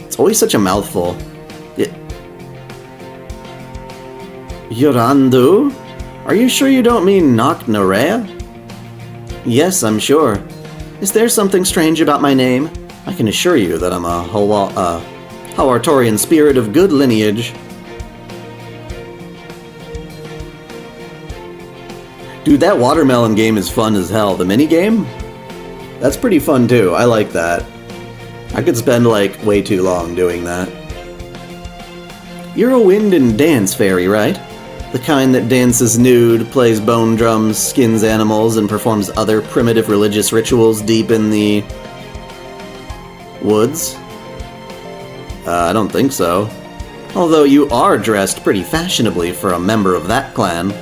It's always such a mouthful. Yorandu? Are you sure you don't mean Noknarea? Yes, I'm sure. Is there something strange about my name? I can assure you that I'm a Hawartorian spirit of good lineage. Dude, that watermelon game is fun as hell. The minigame? That's pretty fun too. I like that. I could spend like way too long doing that. You're a wind and dance fairy, right? The kind that dances nude, plays bone drums, skins animals, and performs other primitive religious rituals deep in the... woods? I don't think so. Although you are dressed pretty fashionably for a member of that clan.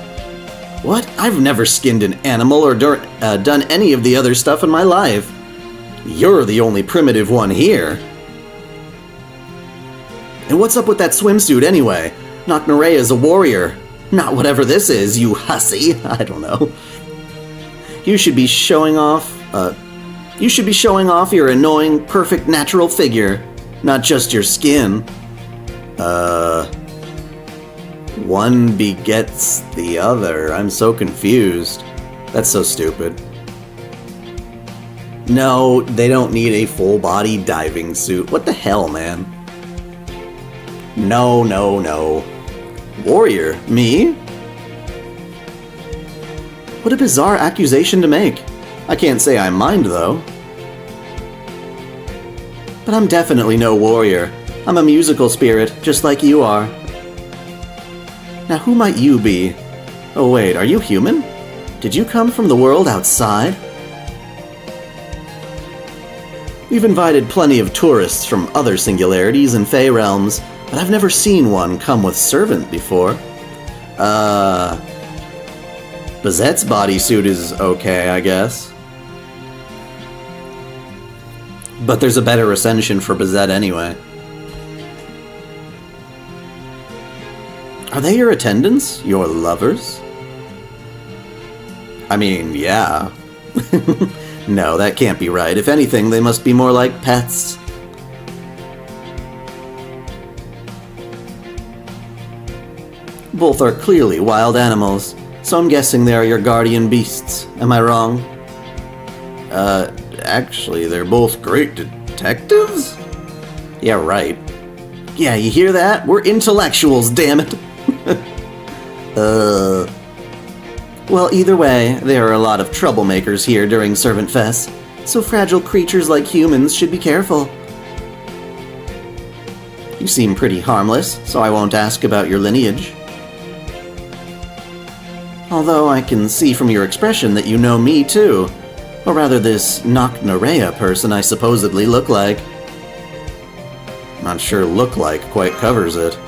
What? I've never skinned an animal or done any of the other stuff in my life. You're the only primitive one here. And what's up with that swimsuit anyway? Noknarea is a warrior. Not whatever this is, you hussy. I don't know. You should be showing off your annoying, perfect, natural figure, not just your skin. One begets the other. I'm so confused. That's so stupid. No, they don't need a full-body diving suit. What the hell, man? No, no, no. Warrior? Me? What a bizarre accusation to make. I can't say I mind, though. But I'm definitely no warrior. I'm a musical spirit, just like you are. Now who might you be? Oh wait, are you human? Did you come from the world outside? We've invited plenty of tourists from other singularities and Fey realms, but I've never seen one come with servant before. Bazette's bodysuit is okay, I guess. But there's a better ascension for Bazette anyway. Are they your attendants? Your lovers? I mean, yeah. No, that can't be right. If anything, they must be more like pets. Both are clearly wild animals, so I'm guessing they are your guardian beasts. Am I wrong? Actually, they're both great detectives? Yeah, right. Yeah, you hear that? We're intellectuals, damn it! Well, either way, there are a lot of troublemakers here during Servant Fest, so fragile creatures like humans should be careful. You seem pretty harmless, so I won't ask about your lineage. Although I can see from your expression that you know me too. Or rather this Noknarea person I supposedly look like. Not sure look like quite covers it.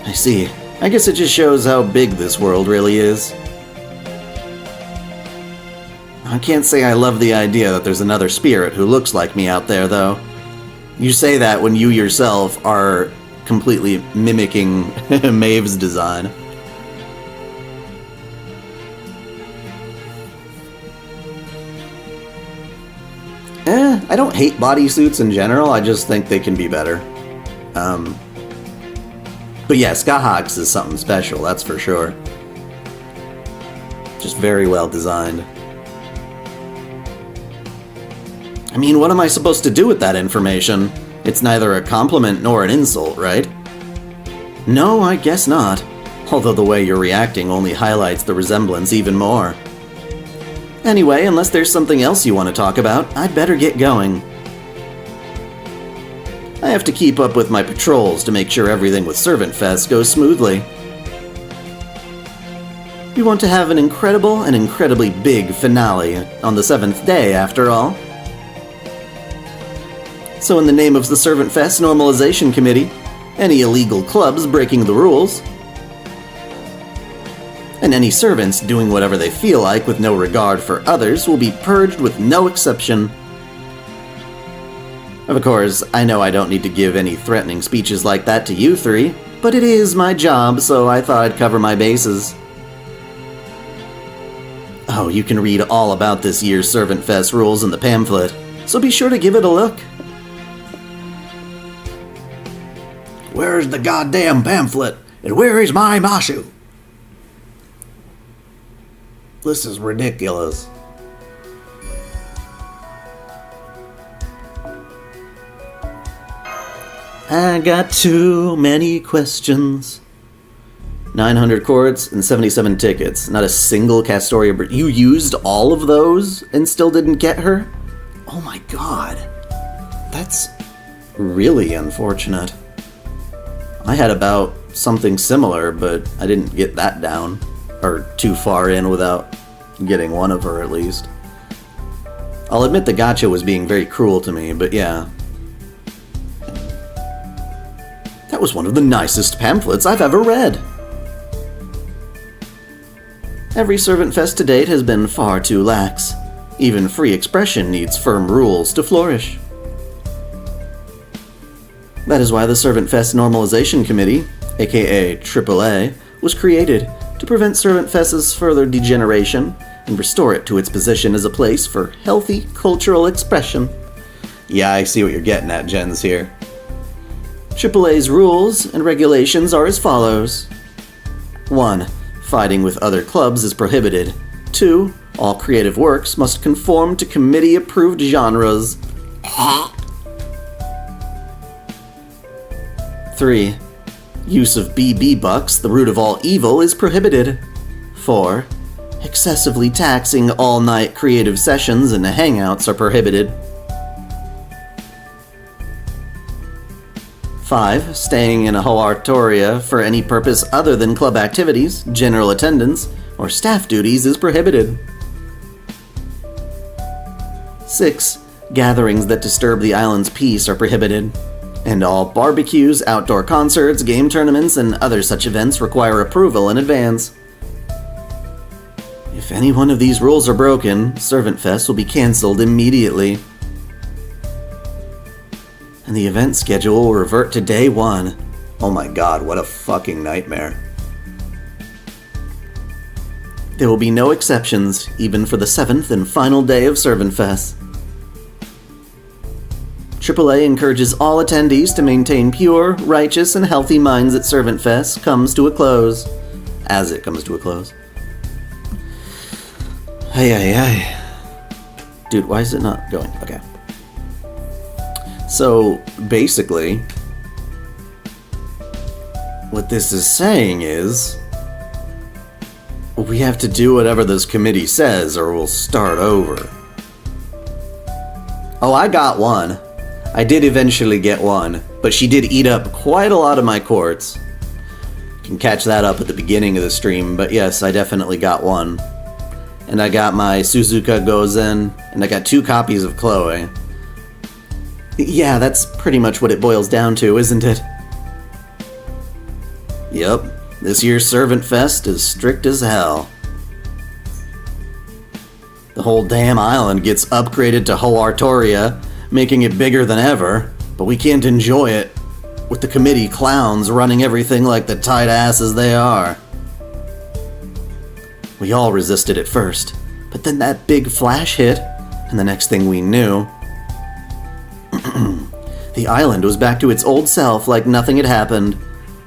I see. I guess it just shows how big this world really is. I can't say I love the idea that there's another spirit who looks like me out there, though. You say that when you yourself are completely mimicking Maeve's design. I don't hate bodysuits in general, I just think they can be better. But yeah, Skahax is something special, that's for sure. Just very well designed. I mean, what am I supposed to do with that information? It's neither a compliment nor an insult, right? No, I guess not. Although the way you're reacting only highlights the resemblance even more. Anyway, unless there's something else you want to talk about, I'd better get going. I have to keep up with my patrols to make sure everything with Servant Fest goes smoothly. We want to have an incredible and incredibly big finale on the 7th day, after all. So in the name of the Servant Fest Normalization Committee, any illegal clubs breaking the rules, and any servants doing whatever they feel like with no regard for others will be purged with no exception. Of course, I know I don't need to give any threatening speeches like that to you three, but it is my job, so I thought I'd cover my bases. Oh, you can read all about this year's Servant Fest rules in the pamphlet, so be sure to give it a look. Where's the goddamn pamphlet? And where is my Mashu? This is ridiculous. I got too many questions. 900 courts and 77 tickets. Not a single Castoria. You used all of those and still didn't get her? Oh my god. That's really unfortunate. I had about something similar, but I didn't get that down. Or too far in without getting one of her, at least. I'll admit the Gacha was being very cruel to me, but yeah. That was one of the nicest pamphlets I've ever read. Every Servant Fest to date has been far too lax. Even free expression needs firm rules to flourish. That is why the Servant Fest Normalization Committee, aka AAA, was created to prevent Servant Fest's further degeneration and restore it to its position as a place for healthy cultural expression. Yeah, I see what you're getting at, Jens, here. AAA's rules and regulations are as follows. 1. Fighting with other clubs is prohibited. 2. All creative works must conform to committee-approved genres. 3. Use of BB bucks, the root of all evil, is prohibited. 4. Excessively taxing all-night creative sessions and hangouts are prohibited. 5. Staying in a Hoartoria for any purpose other than club activities, general attendance, or staff duties is prohibited. 6. Gatherings that disturb the island's peace are prohibited. And all barbecues, outdoor concerts, game tournaments, and other such events require approval in advance. If any one of these rules are broken, Servant Fest will be cancelled immediately. And the event schedule will revert to day 1. Oh my god, what a fucking nightmare. There will be no exceptions, even for the 7th and final day of Servant Fest. AAA encourages all attendees to maintain pure, righteous, and healthy minds at Servant Fest comes to a close. As it comes to a close. Hey. Dude, why is it not going? Okay. So, basically, what this is saying is, we have to do whatever this committee says or we'll start over. Oh, I got one. I did eventually get one, but she did eat up quite a lot of my quartz. You can catch that up at the beginning of the stream, but yes, I definitely got one. And I got my Suzuka Gozen, and I got 2 copies of Chloe. Yeah, that's pretty much what it boils down to, isn't it? Yep, this year's Servant Fest is strict as hell. The whole damn island gets upgraded to Hoartoria, making it bigger than ever, but we can't enjoy it with the committee clowns running everything like the tight asses they are. We all resisted at first, but then that big flash hit, and the next thing we knew, the island was back to its old self like nothing had happened,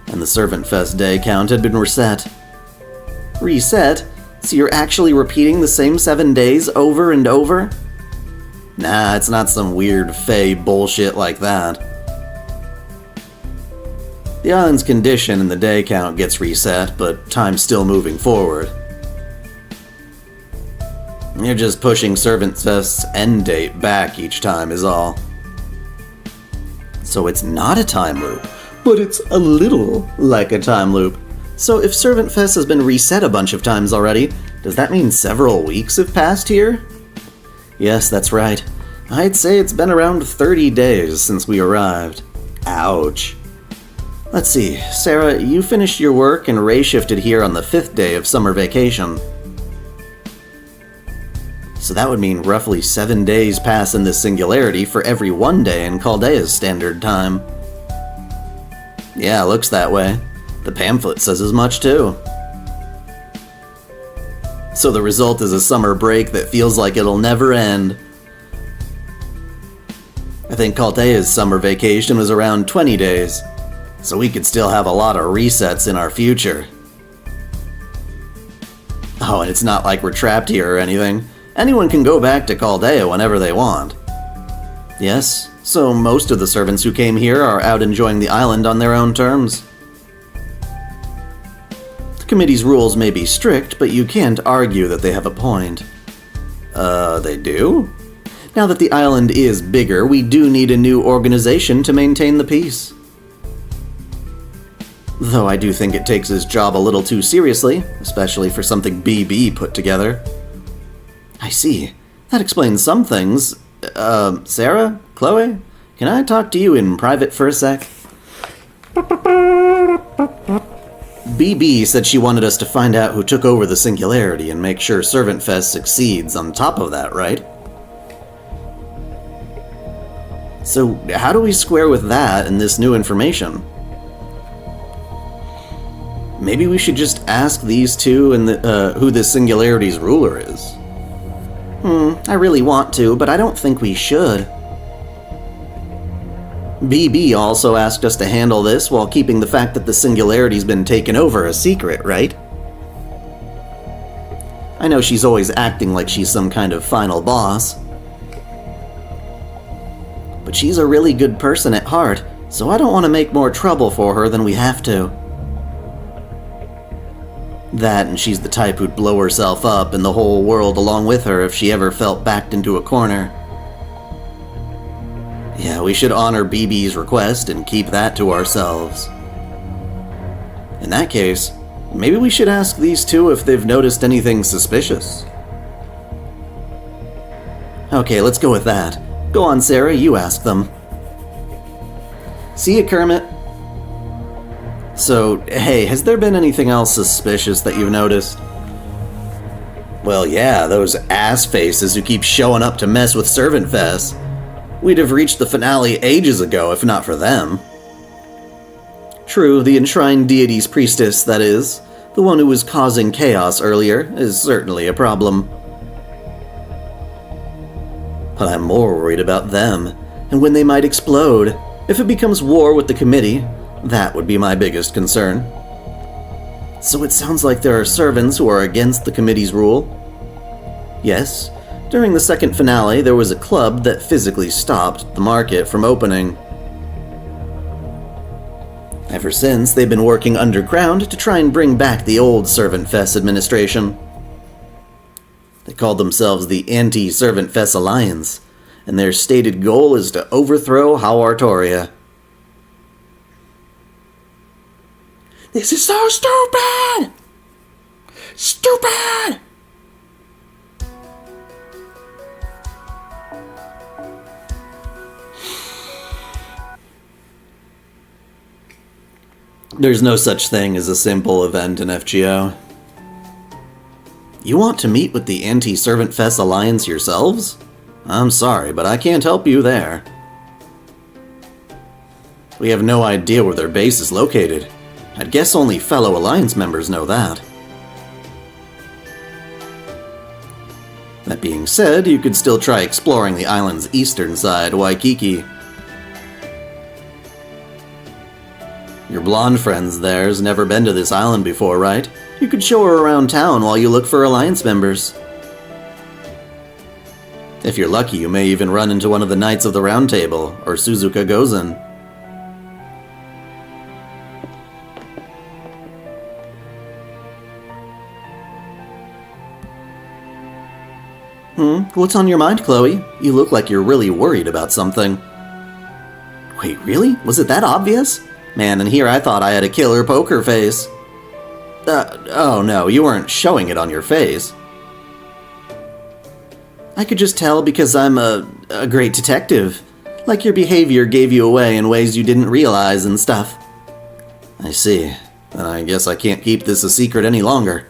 and the Servant Fest day count had been reset. Reset So you're actually repeating the same 7 days over and over? Nah, it's not some weird fey bullshit like that. The island's condition and the day count gets reset, but time's still moving forward. You're just pushing Servant Fest's end date back each time is all. So it's not a time loop, but it's a little like a time loop. So if Servant Fest has been reset a bunch of times already, does that mean several weeks have passed here? Yes, that's right. I'd say it's been around 30 days since we arrived. Ouch. Let's see, Sarah, you finished your work and Ray shifted here on the 5th day of summer vacation. So that would mean roughly 7 days pass in this singularity for every 1 day in Chaldea's standard time. Yeah, looks that way. The pamphlet says as much too. So the result is a summer break that feels like it'll never end. I think Chaldea's summer vacation was around 20 days. So we could still have a lot of resets in our future. Oh, and it's not like we're trapped here or anything. Anyone can go back to Chaldea whenever they want. Yes, so most of the servants who came here are out enjoying the island on their own terms. The committee's rules may be strict, but you can't argue that they have a point. They do? Now that the island is bigger, we do need a new organization to maintain the peace. Though I do think it takes his job a little too seriously, especially for something BB put together. I see. That explains some things. Sarah? Chloe? Can I talk to you in private for a sec? BB said she wanted us to find out who took over the singularity and make sure Servant Fest succeeds on top of that, right? So, how do we square with that and this new information? Maybe we should just ask these two and who this singularity's ruler is. I really want to, but I don't think we should. BB also asked us to handle this while keeping the fact that the singularity's been taken over a secret, right? I know she's always acting like she's some kind of final boss. But she's a really good person at heart, so I don't want to make more trouble for her than we have to. That, and she's the type who'd blow herself up and the whole world along with her if she ever felt backed into a corner. Yeah, we should honor BB's request and keep that to ourselves. In that case, maybe we should ask these two if they've noticed anything suspicious. Okay, let's go with that. Go on, Sarah, you ask them. See you, Kermit. So, hey, has there been anything else suspicious that you've noticed? Well, yeah, those ass faces who keep showing up to mess with Servant Fest. We'd have reached the finale ages ago if not for them. True, the enshrined deity's priestess, that is, the one who was causing chaos earlier, is certainly a problem. But I'm more worried about them, and when they might explode. If it becomes war with the committee, that would be my biggest concern. So it sounds like there are servants who are against the committee's rule? Yes, during the second finale there was a club that physically stopped the market from opening. Ever since, they've been working underground to try and bring back the old Servant Fest administration. They called themselves the Anti-Servant Fest Alliance, and their stated goal is to overthrow Hawartoria. This is so stupid! Stupid! There's no such thing as a simple event in FGO. You want to meet with the Anti-Servant Fest Alliance yourselves? I'm sorry, but I can't help you there. We have no idea where their base is located. I'd guess only fellow Alliance members know that. That being said, you could still try exploring the island's eastern side, Waikiki. Your blonde friend's there's never been to this island before, right? You could show her around town while you look for Alliance members. If you're lucky, you may even run into one of the Knights of the Round Table, or Suzuka Gozen. What's on your mind, Chloe? You look like you're really worried about something. Wait, really? Was it that obvious? Man, and here I thought I had a killer poker face. Oh no, you weren't showing it on your face. I could just tell because I'm a great detective. Like your behavior gave you away in ways you didn't realize and stuff. I see. I guess I can't keep this a secret any longer.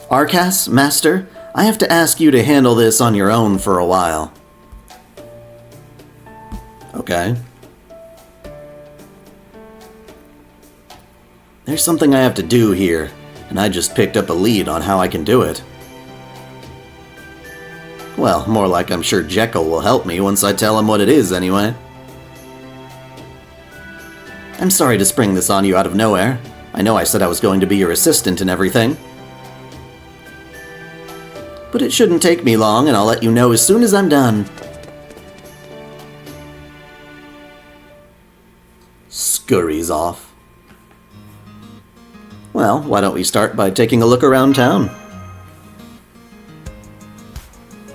Arcas, Master, I have to ask you to handle this on your own for a while. Okay. There's something I have to do here, and I just picked up a lead on how I can do it. Well, more like I'm sure Jekyll will help me once I tell him what it is, anyway. I'm sorry to spring this on you out of nowhere. I know I said I was going to be your assistant and everything. But it shouldn't take me long, and I'll let you know as soon as I'm done. Scurries off. Well, why don't we start by taking a look around town?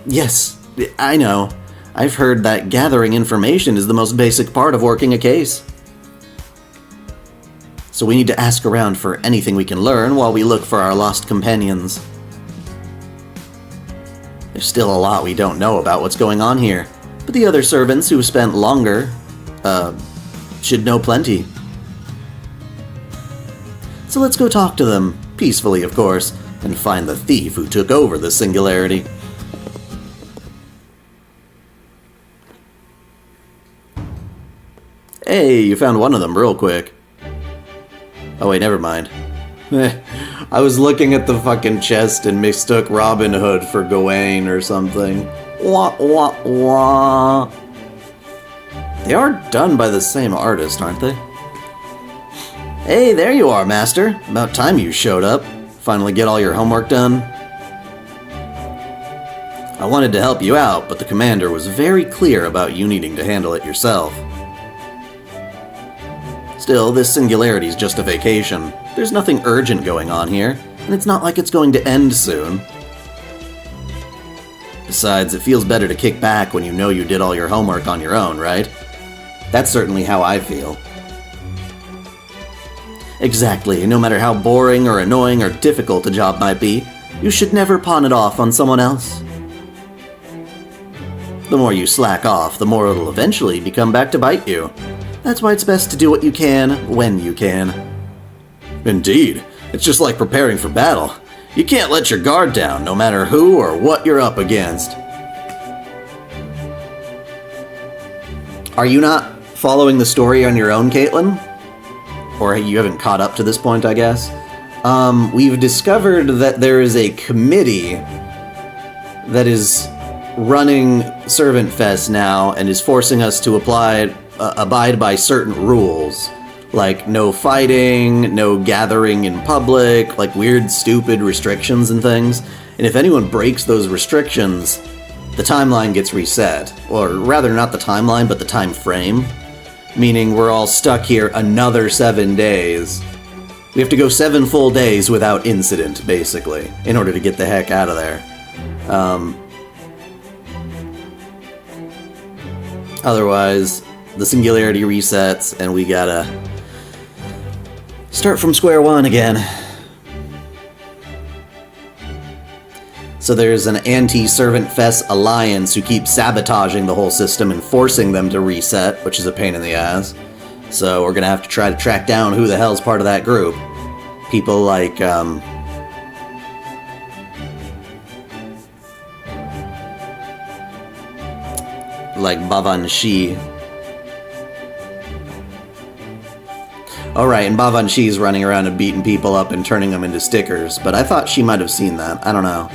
Yes, I know. I've heard that gathering information is the most basic part of working a case. So we need to ask around for anything we can learn while we look for our lost companions. There's still a lot we don't know about what's going on here, but the other servants who've spent longer, should know plenty. So let's go talk to them, peacefully of course, and find the thief who took over the singularity. Hey, you found one of them real quick. Oh wait, never mind. I was looking at the fucking chest and mistook Robin Hood for Gawain or something. Wah, wah, wah. They are done by the same artist, aren't they? Hey, there you are, Master. About time you showed up. Finally get all your homework done. I wanted to help you out, but the commander was very clear about you needing to handle it yourself. Still, this singularity's just a vacation. There's nothing urgent going on here, and it's not like it's going to end soon. Besides, it feels better to kick back when you know you did all your homework on your own, right? That's certainly how I feel. Exactly, no matter how boring or annoying or difficult a job might be, you should never pawn it off on someone else. The more you slack off, the more it'll eventually become back to bite you. That's why it's best to do what you can, when you can. Indeed. It's just like preparing for battle. You can't let your guard down, no matter who or what you're up against. Are you not following the story on your own, Caitlin? Or you haven't caught up to this point, I guess? We've discovered that there is a committee that is running Servant Fest now and is forcing us to abide by certain rules. Like no fighting, no gathering in public, like weird, stupid restrictions and things. And if anyone breaks those restrictions, the timeline gets reset. Or rather, not the timeline, but the time frame. Meaning we're all stuck here another 7 days. We have to go 7 full days without incident, basically, in order to get the heck out of there. Otherwise, the singularity resets, and we gotta start from square one again. So there's an anti-Servant Fest alliance who keeps sabotaging the whole system and forcing them to reset, which is a pain in the ass. So we're gonna have to try to track down who the hell's part of that group. People like, Bavanshi. Alright, and Bavanshi's running around and beating people up and turning them into stickers, but I thought she might have seen that. I don't know.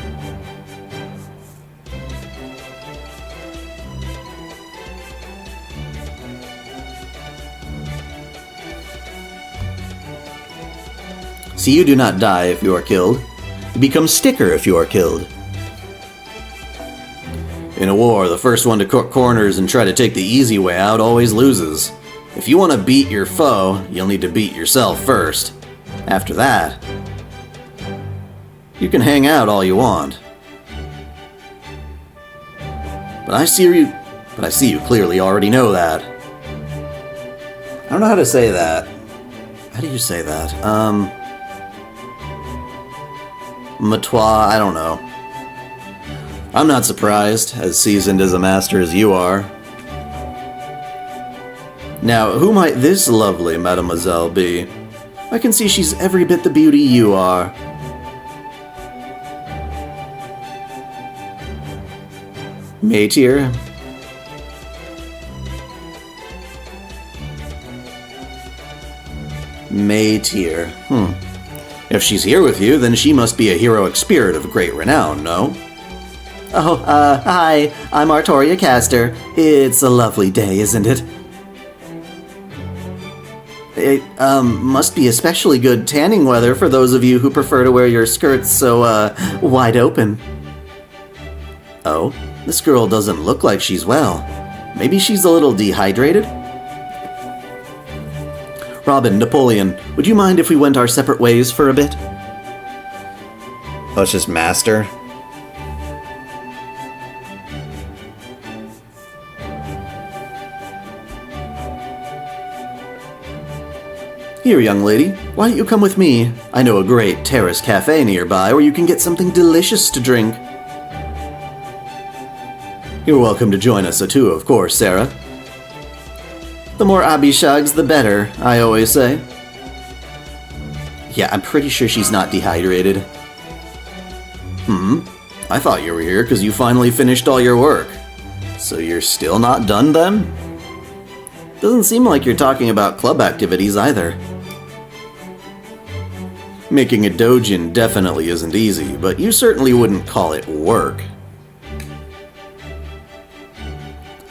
See, you do not die if you are killed. You become sticker if you are killed. In a war, the first one to cut corners and try to take the easy way out always loses. If you want to beat your foe, you'll need to beat yourself first. After that, you can hang out all you want. But I see you clearly already know that. I don't know how to say that. How do you say that? Matois, I don't know. I'm not surprised, as seasoned as a master as you are. Now, who might this lovely mademoiselle be? I can see she's every bit the beauty you are. Maetier? Maetier. If she's here with you, then she must be a heroic spirit of great renown, no? Oh, hi, I'm Artoria Caster. It's a lovely day, isn't it? It, must be especially good tanning weather for those of you who prefer to wear your skirts so, wide open. Oh, this girl doesn't look like she's well. Maybe she's a little dehydrated? Robin, Napoleon, would you mind if we went our separate ways for a bit? Oh, it's just Master? Here, young lady, why don't you come with me? I know a great terrace cafe nearby where you can get something delicious to drink. You're welcome to join us too, of course, Sarah. The more abishags, the better, I always say. Yeah, I'm pretty sure she's not dehydrated. I thought you were here because you finally finished all your work. So you're still not done then? Doesn't seem like you're talking about club activities either. Making a Dojin definitely isn't easy, but you certainly wouldn't call it work.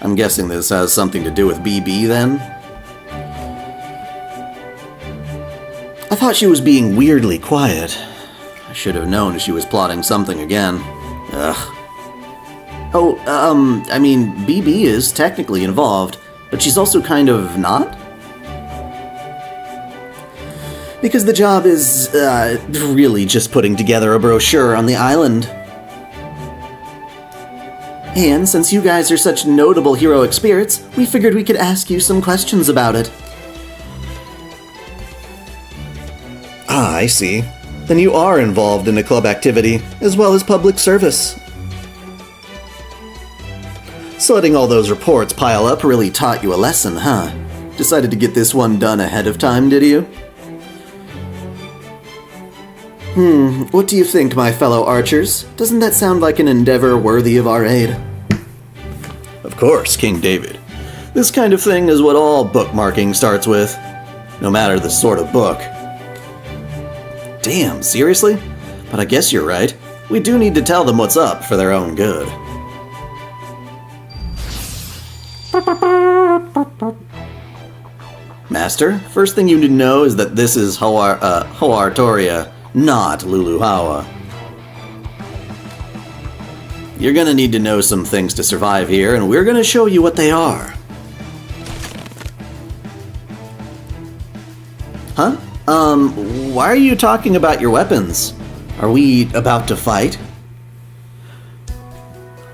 I'm guessing this has something to do with BB then? I thought she was being weirdly quiet. I should have known she was plotting something again. Ugh. Oh, I mean, BB is technically involved, but she's also kind of not? Because the job is, really just putting together a brochure on the island. And since you guys are such notable heroic spirits, we figured we could ask you some questions about it. Ah, I see. Then you are involved in a club activity, as well as public service. So letting all those reports pile up really taught you a lesson, huh? Decided to get this one done ahead of time, did you? What do you think, my fellow archers? Doesn't that sound like an endeavor worthy of our aid? Of course, King David. This kind of thing is what all bookmarking starts with, no matter the sort of book. Damn, seriously? But I guess you're right. We do need to tell them what's up for their own good. Master, first thing you need to know is that this is Hoartoria, not Luluhawa. You're gonna need to know some things to survive here, and we're gonna show you what they are. Huh? Why are you talking about your weapons? Are we about to fight?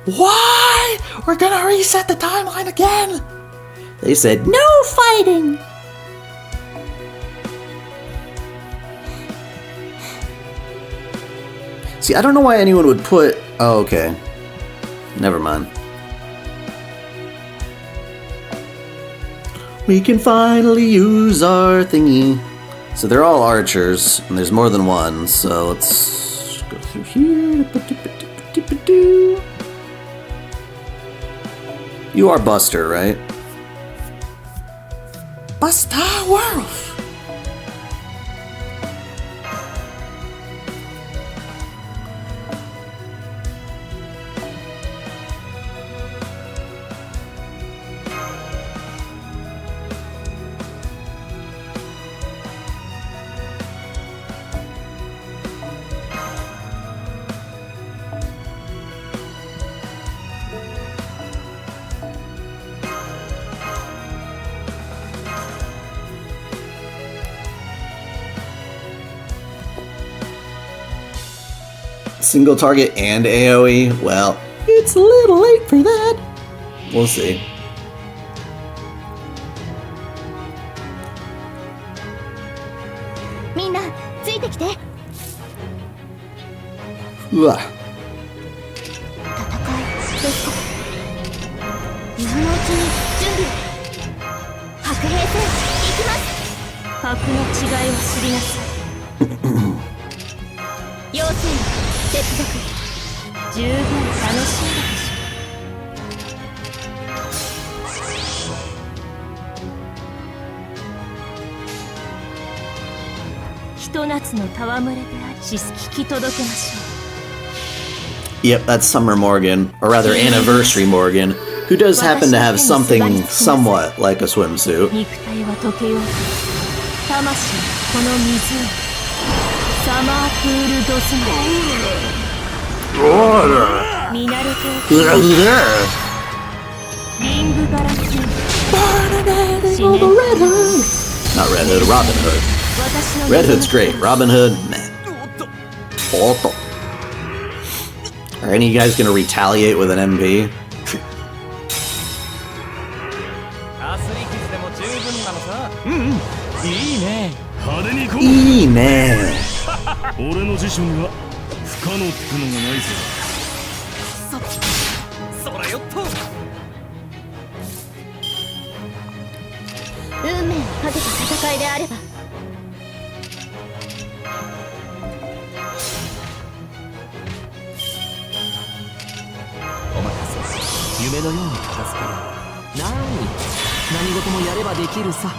Why? We're gonna reset the timeline again! They said, no fighting! See, I don't know why anyone would put... Oh, okay. Never mind. We can finally use our thingy. So they're all archers, and there's more than one, so let's go through here. You are Buster, right? Buster Wolf! Single target and AoE? Well, it's a little late for that. We'll see. Ugh. 今のうちに準備白兵戦行きます白の違いを知りなさい要請接続十分楽しいでしょひと夏の戯れであり聞き届けましょう Yep, that's Summer Morgan, or rather Anniversary Morgan, who does happen to have something somewhat like a swimsuit. 肉体は溶けようと魂この湖サマープールドスナ見慣れておきリングガラス Not Red Hood, Robin Hood. Red Hood's great, Robin Hood, meh. Are any of you guys gonna retaliate with an MP? いいね派手に行こういいね俺の辞書には不可能ってのがないぞそらよっと運命をかけた戦いであればお任せ夢のように片付ける何事もやればできるさ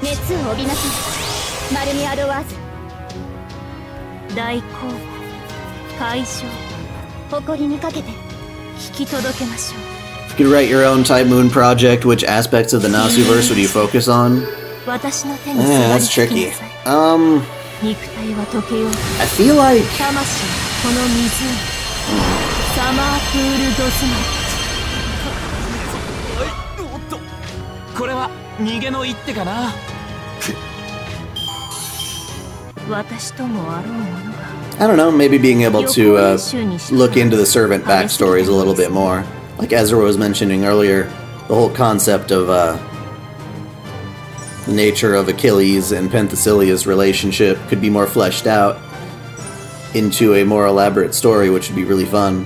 熱を帯びなさいマルミアドワーズ大公募解消誇りにかけて聞き届けましょう If you could write your own Type Moon project, which aspects of the Nasuverse would you focus on? 私の手に That's tricky. 肉体は溶けよう I feel like... 魂この湖サマープールドスナおっとこれは逃げの一手かな私ともあろうものが I don't know, maybe being able to look into the servant backstories a little bit more. Like Ezra was mentioning earlier, the whole concept of the nature of Achilles and Penthesilea's relationship could be more fleshed out into a more elaborate story, which would be really fun.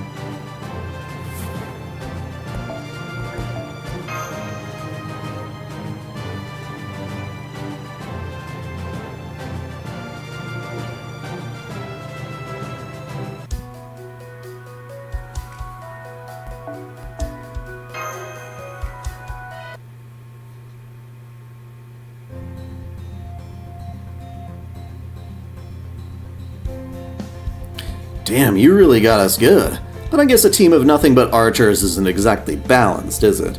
Damn, you really got us good. But I guess a team of nothing but archers isn't exactly balanced, is it?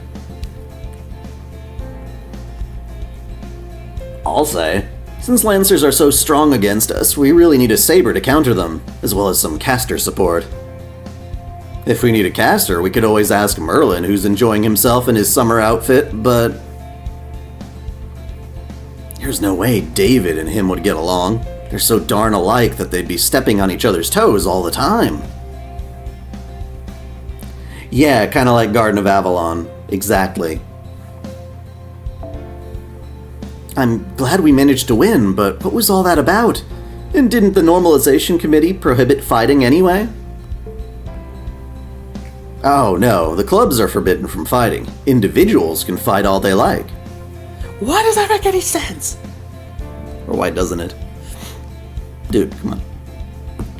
I'll say. Since Lancers are so strong against us, we really need a saber to counter them, as well as some caster support. If we need a caster, we could always ask Merlin, who's enjoying himself in his summer outfit, but... there's no way David and him would get along. They're so darn alike that they'd be stepping on each other's toes all the time. Yeah, kinda like Garden of Avalon. Exactly. I'm glad we managed to win, but what was all that about? And didn't the Normalization Committee prohibit fighting anyway? Oh no, the clubs are forbidden from fighting. Individuals can fight all they like. Why does that make any sense? Or why doesn't it? Dude, come on.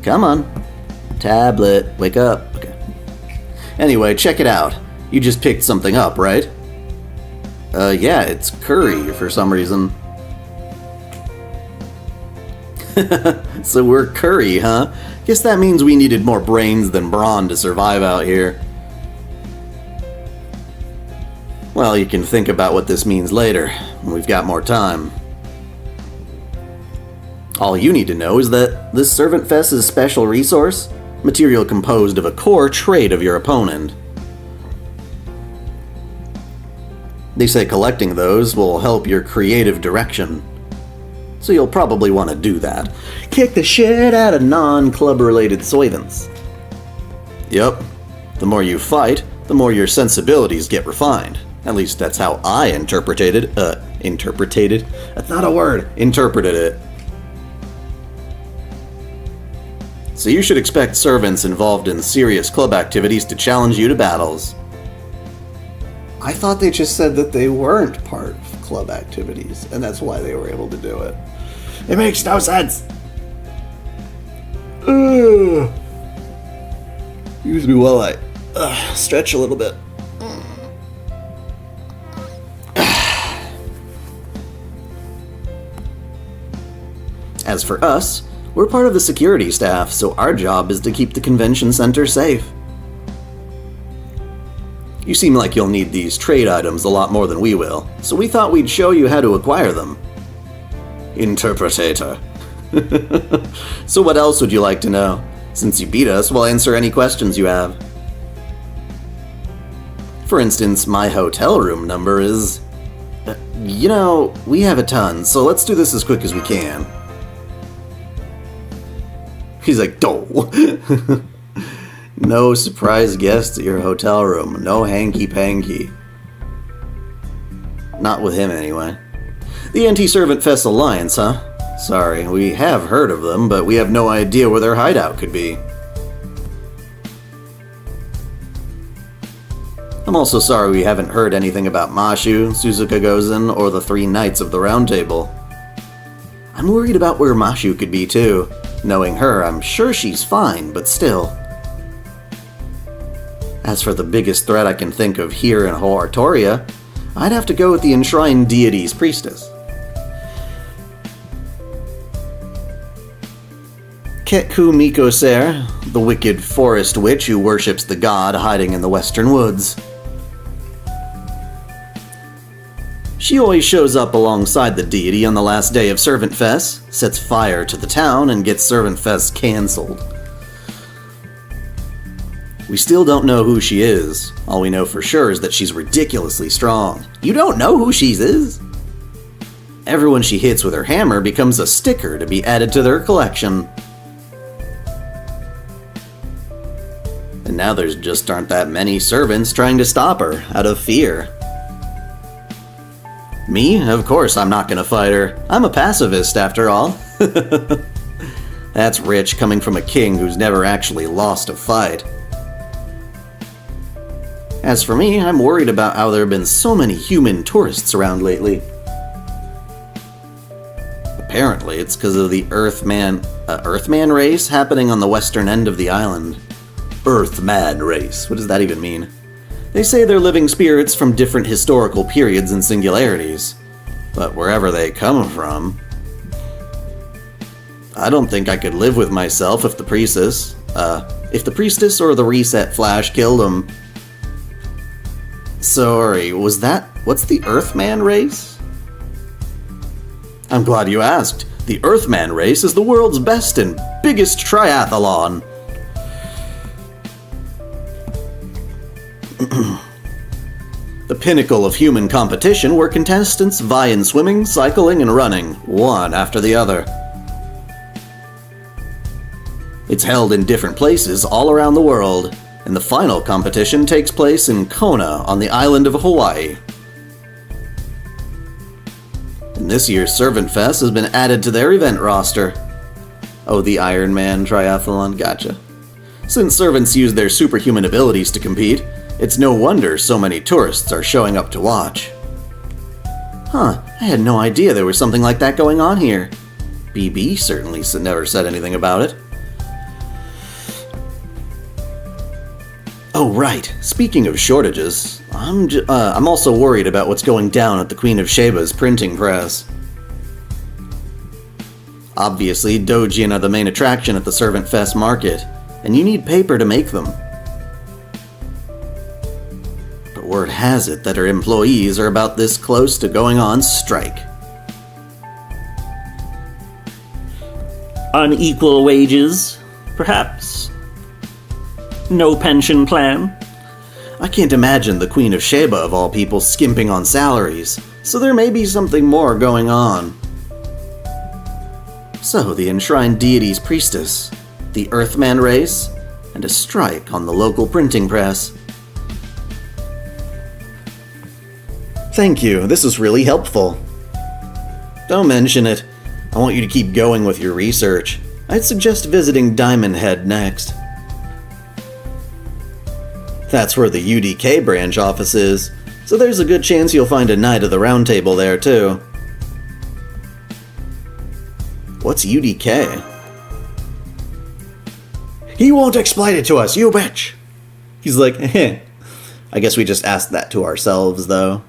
Come on. Tablet, wake up. Okay. Anyway, check it out. You just picked something up, right? Yeah, it's curry for some reason. So we're curry, huh? Guess that means we needed more brains than brawn to survive out here. Well, you can think about what this means later, when we've got more time. All you need to know is that this Servant Fest's special resource, material composed of a core trait of your opponent. They say collecting those will help your creative direction. so you'll probably want to do that. Kick the shit out of non-club-related servants. Yep, the more you fight, the more your sensibilities get refined. At least that's how I interpreted it. That's not a word. Interpreted it. So you should expect servants involved in serious club activities to challenge you to battles. I thought they just said that they weren't part of club activities, and that's why they were able to do it. It makes no sense! Ugh. Excuse me while I stretch a little bit. As for us, we're part of the security staff, so our job is to keep the convention center safe. You seem like you'll need these trade items a lot more than we will, so we thought we'd show you how to acquire them. Interpretator. So what else would you like to know? Since you beat us, we'll answer any questions you have. For instance, my hotel room number is... we have a ton, so let's do this as quick as we can. He's like, "Doh." No surprise guests at your hotel room. No hanky-panky. Not with him, anyway. The Anti-Servant Fest Alliance, huh? Sorry, we have heard of them, but we have no idea where their hideout could be. I'm also sorry we haven't heard anything about Mashu, Suzuka Gozen, or the Three Knights of the Round Table. I'm worried about where Mashu could be, too. Knowing her, I'm sure she's fine, but still. As for the biggest threat I can think of here in Castoria, I'd have to go with the enshrined deity's priestess. Ketku Mikoser, the wicked forest witch who worships the god hiding in the western woods. She always shows up alongside the deity on the last day of Servant Fest, sets fire to the town, and gets Servant Fest cancelled. We still don't know who she is. All we know for sure is that she's ridiculously strong. You don't know who she is? Everyone she hits with her hammer becomes a sticker to be added to their collection. And now there's just aren't that many servants trying to stop her, out of fear. Me? Of course I'm not gonna fight her. I'm a pacifist, after all. That's rich coming from a king who's never actually lost a fight. As for me, I'm worried about how there have been so many human tourists around lately. Apparently, it's because of the Earthman race happening on the western end of the island. Earthman race? What does that even mean? They say they're living spirits from different historical periods and singularities. But wherever they come from... I don't think I could live with myself if the priestess or the reset flash killed him. Sorry, was that... What's the Earthman race? I'm glad you asked. The Earthman race is the world's best and biggest triathlon. The pinnacle of human competition where contestants vie in swimming, cycling, and running, one after the other. It's held in different places all around the world, and the final competition takes place in Kona on the island of Hawaii. And this year's Servant Fest has been added to their event roster. Oh, the Iron Man Triathlon, gotcha. Since servants use their superhuman abilities to compete, it's no wonder so many tourists are showing up to watch. Huh, I had no idea there was something like that going on here. BB certainly never said anything about it. Oh right, speaking of shortages, I'm also worried about what's going down at the Queen of Sheba's printing press. Obviously, Dojin are the main attraction at the Servant Fest market, and you need paper to make them. But word has it that her employees are about this close to going on strike. Unequal wages, perhaps? No pension plan? I can't imagine the Queen of Sheba of all people skimping on salaries, so there may be something more going on. So, the enshrined deity's priestess, the Earthman race, and a strike on the local printing press. Thank you, this was really helpful. Don't mention it. I want you to keep going with your research. I'd suggest visiting Diamond Head next. That's where the UDK branch office is, so there's a good chance you'll find a Knight of the Round Table there too. What's UDK? He won't explain it to us, you bitch! He's like, heh. I guess we just asked that to ourselves, though.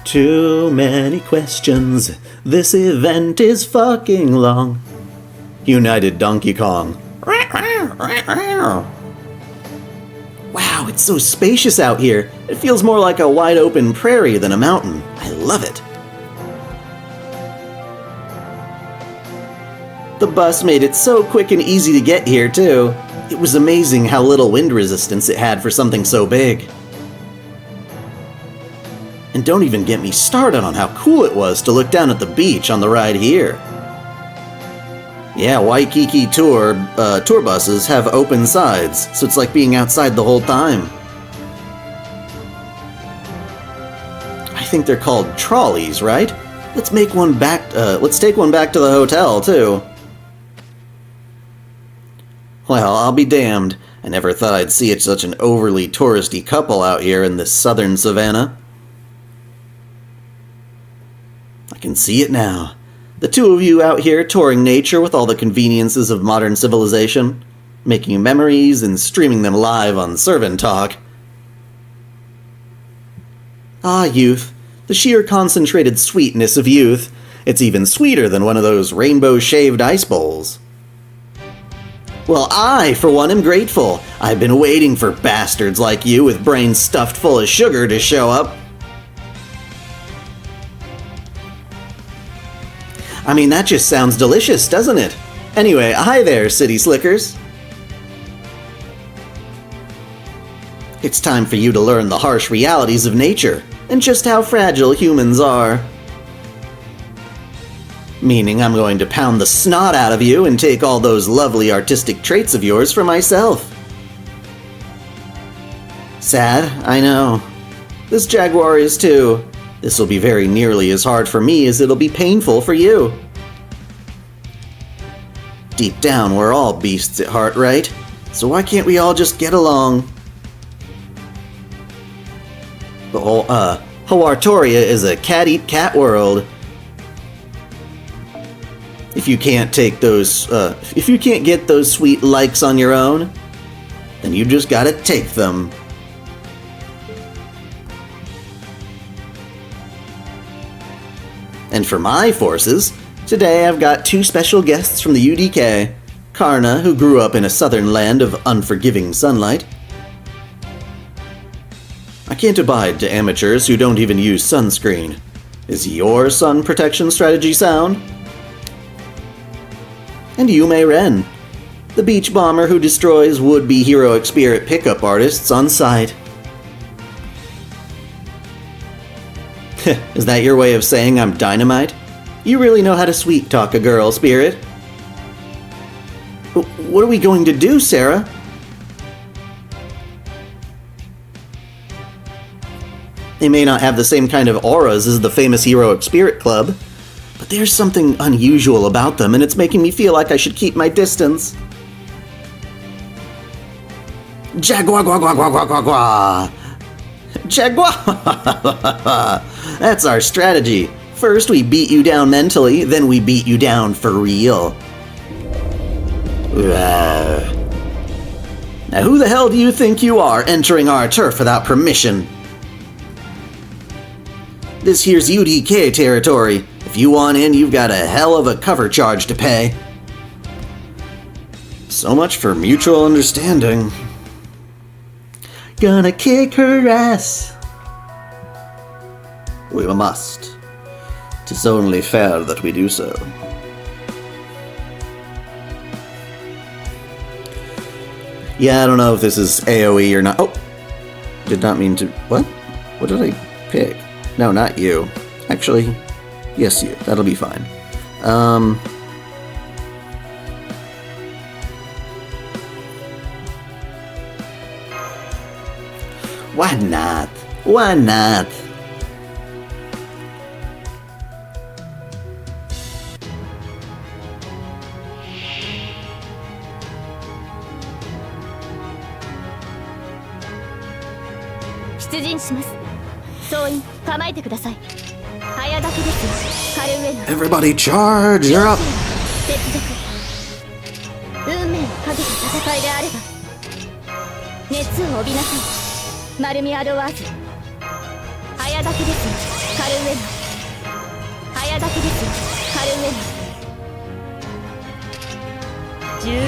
Too many questions. This event is fucking long. United Donkey Kong. Wow, it's so spacious out here. It feels more like a wide open prairie than a mountain. I love it. The bus made it so quick and easy to get here, too. It was amazing how little wind resistance it had for something so big. And don't even get me started on how cool it was to look down at the beach on the ride here. Yeah, Waikiki tour buses have open sides, so it's like being outside the whole time. I think they're called trolleys, right? Let's take one back to the hotel, too. Well, I'll be damned. I never thought I'd see such an overly touristy couple out here in this southern savannah. I can see it now. The two of you out here touring nature with all the conveniences of modern civilization, making memories and streaming them live on Servant Talk. Ah, youth. The sheer concentrated sweetness of youth. It's even sweeter than one of those rainbow-shaved ice bowls. Well, I, for one, am grateful. I've been waiting for bastards like you with brains stuffed full of sugar to show up. I mean, that just sounds delicious, doesn't it? Anyway, hi there, city slickers. It's time for you to learn the harsh realities of nature, and just how fragile humans are. Meaning I'm going to pound the snot out of you and take all those lovely artistic traits of yours for myself. Sad, I know. This jaguar is too. This will be very nearly as hard for me as it'll be painful for you. Deep down, we're all beasts at heart, right? So why can't we all just get along? The whole, Hawartoria is a cat-eat-cat world. If you can't get those sweet likes on your own, then you just gotta take them. And for my forces, today I've got two special guests from the UDK. Karna, who grew up in a southern land of unforgiving sunlight. I can't abide to amateurs who don't even use sunscreen. Is your sun protection strategy sound? And Yume Ren, the beach bomber who destroys would-be heroic spirit pickup artists on sight. Is that your way of saying I'm dynamite? You really know how to sweet-talk a girl, Spirit. What are we going to do, Sarah? They may not have the same kind of auras as the famous Heroic Spirit Club, but there's something unusual about them, and it's making me feel like I should keep my distance. Jaguar, gua, gua, gua, gua, gua, gua. Jaguar! That's our strategy. First we beat you down mentally, then we beat you down for real. Now who the hell do you think you are, entering our turf without permission? This here's UDK territory. If you want in, you've got a hell of a cover charge to pay. So much for mutual understanding. Gonna kick her ass. We must. 'Tis only fair that we do so. Yeah, I don't know if this is AoE or not. Oh! Did not mean to... What? What did I pick? No, not you. Actually, yes, you. That'll be fine. Why not? Why not? Everybody charge! You're up! 運命をかけた戦いであれば熱を帯びなさい丸みアドワーズ早炊きですよカルウェナ早炊きですよカルウェナ十分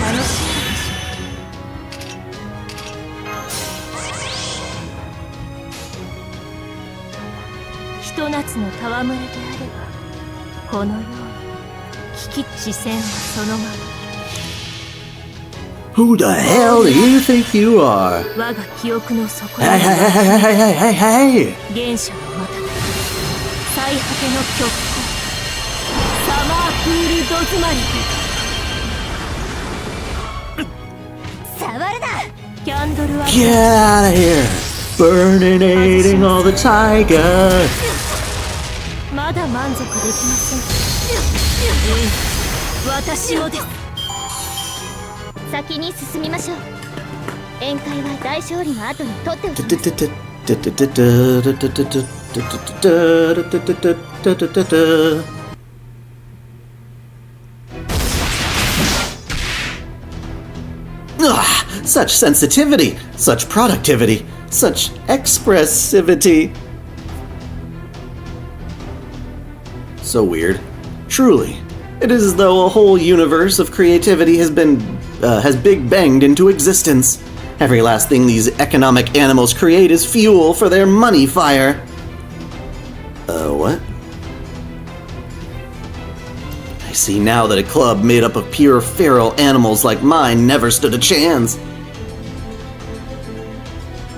楽しいでしょひと夏の戯れであればこのように危機視線はそのまま Who the hell do you think you are? 我が記憶の底に Hey, hey, hey, hey, hey, hey, hey, hey! 原初のまた最果ての極光サマープールド詰まり触るなキャンドルは Get out of here! Burninating all the tiger! まだ満足できません私もです先に進みましょう宴会は大勝利の後に取っておきます Such sensitivity, such productivity, such expressivity. So weird. Truly, it is as though a whole universe of creativity has big banged into existence. Every last thing these economic animals create is fuel for their money fire. What? I see now that a club made up of pure feral animals like mine never stood a chance.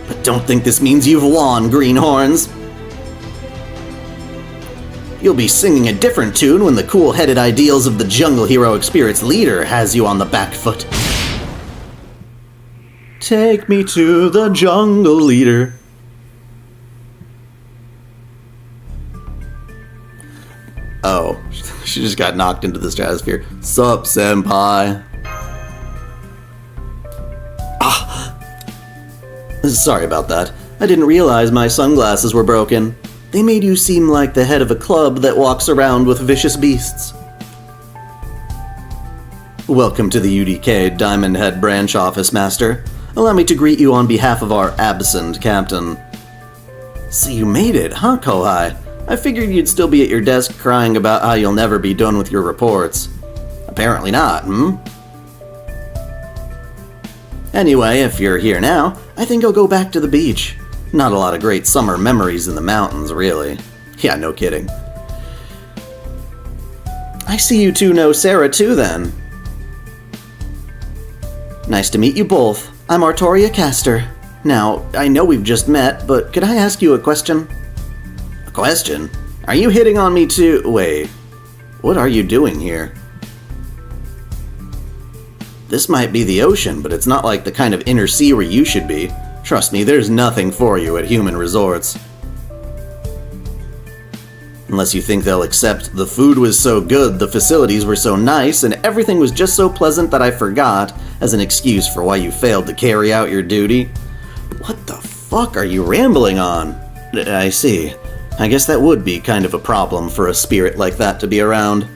But don't think this means you've won, greenhorns. You'll be singing a different tune when the cool-headed ideals of the jungle heroic spirit's leader has you on the back foot. Take me to the jungle leader. Oh, she just got knocked into the stratosphere. Sup, senpai? Sorry about that. I didn't realize my sunglasses were broken. They made you seem like the head of a club that walks around with vicious beasts. Welcome to the UDK Diamond Head Branch Office, Master. Allow me to greet you on behalf of our absent captain. So you made it, huh, Kohai? I figured you'd still be at your desk crying about how you'll never be done with your reports. Apparently not, hmm? Anyway, if you're here now, I think I'll go back to the beach. Not a lot of great summer memories in the mountains, really. Yeah, no kidding. I see you two know Sarah too, then. Nice to meet you both. I'm Artoria Castor. Now, I know we've just met, but could I ask you a question? A question? Are you hitting on me too? Wait, what are you doing here? This might be the ocean, but it's not like the kind of inner sea where you should be. Trust me, there's nothing for you at human resorts. Unless you think they'll accept the food was so good, the facilities were so nice, and everything was just so pleasant that I forgot, as an excuse for why you failed to carry out your duty. What the fuck are you rambling on? I see. I guess that would be kind of a problem for a spirit like that to be around.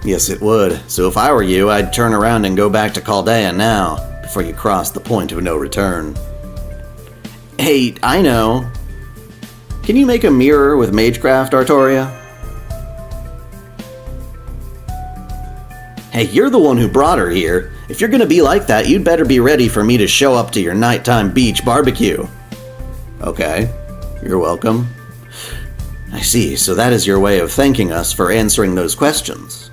Yes, it would. So if I were you, I'd turn around and go back to Chaldea now, before you cross the point of no return. Hey, I know. Can you make a mirror with Magecraft, Artoria? Hey, you're the one who brought her here. If you're gonna be like that, you'd better be ready for me to show up to your nighttime beach barbecue. Okay, you're welcome. I see, so that is your way of thanking us for answering those questions.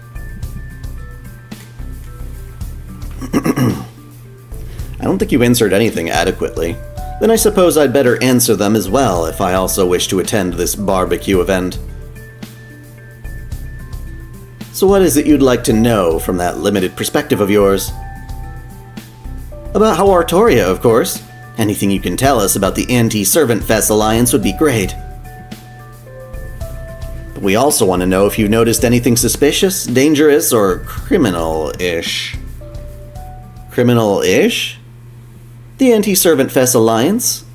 I don't think you answered anything adequately. Then I suppose I'd better answer them as well if I also wish to attend this barbecue event. So what is it you'd like to know from that limited perspective of yours? About Hawartoria, of course. Anything you can tell us about the Anti-Servant Fest Alliance would be great. But we also want to know if you've noticed anything suspicious, dangerous, or criminal-ish. Criminal-ish? The Anti-Servant Fest Alliance?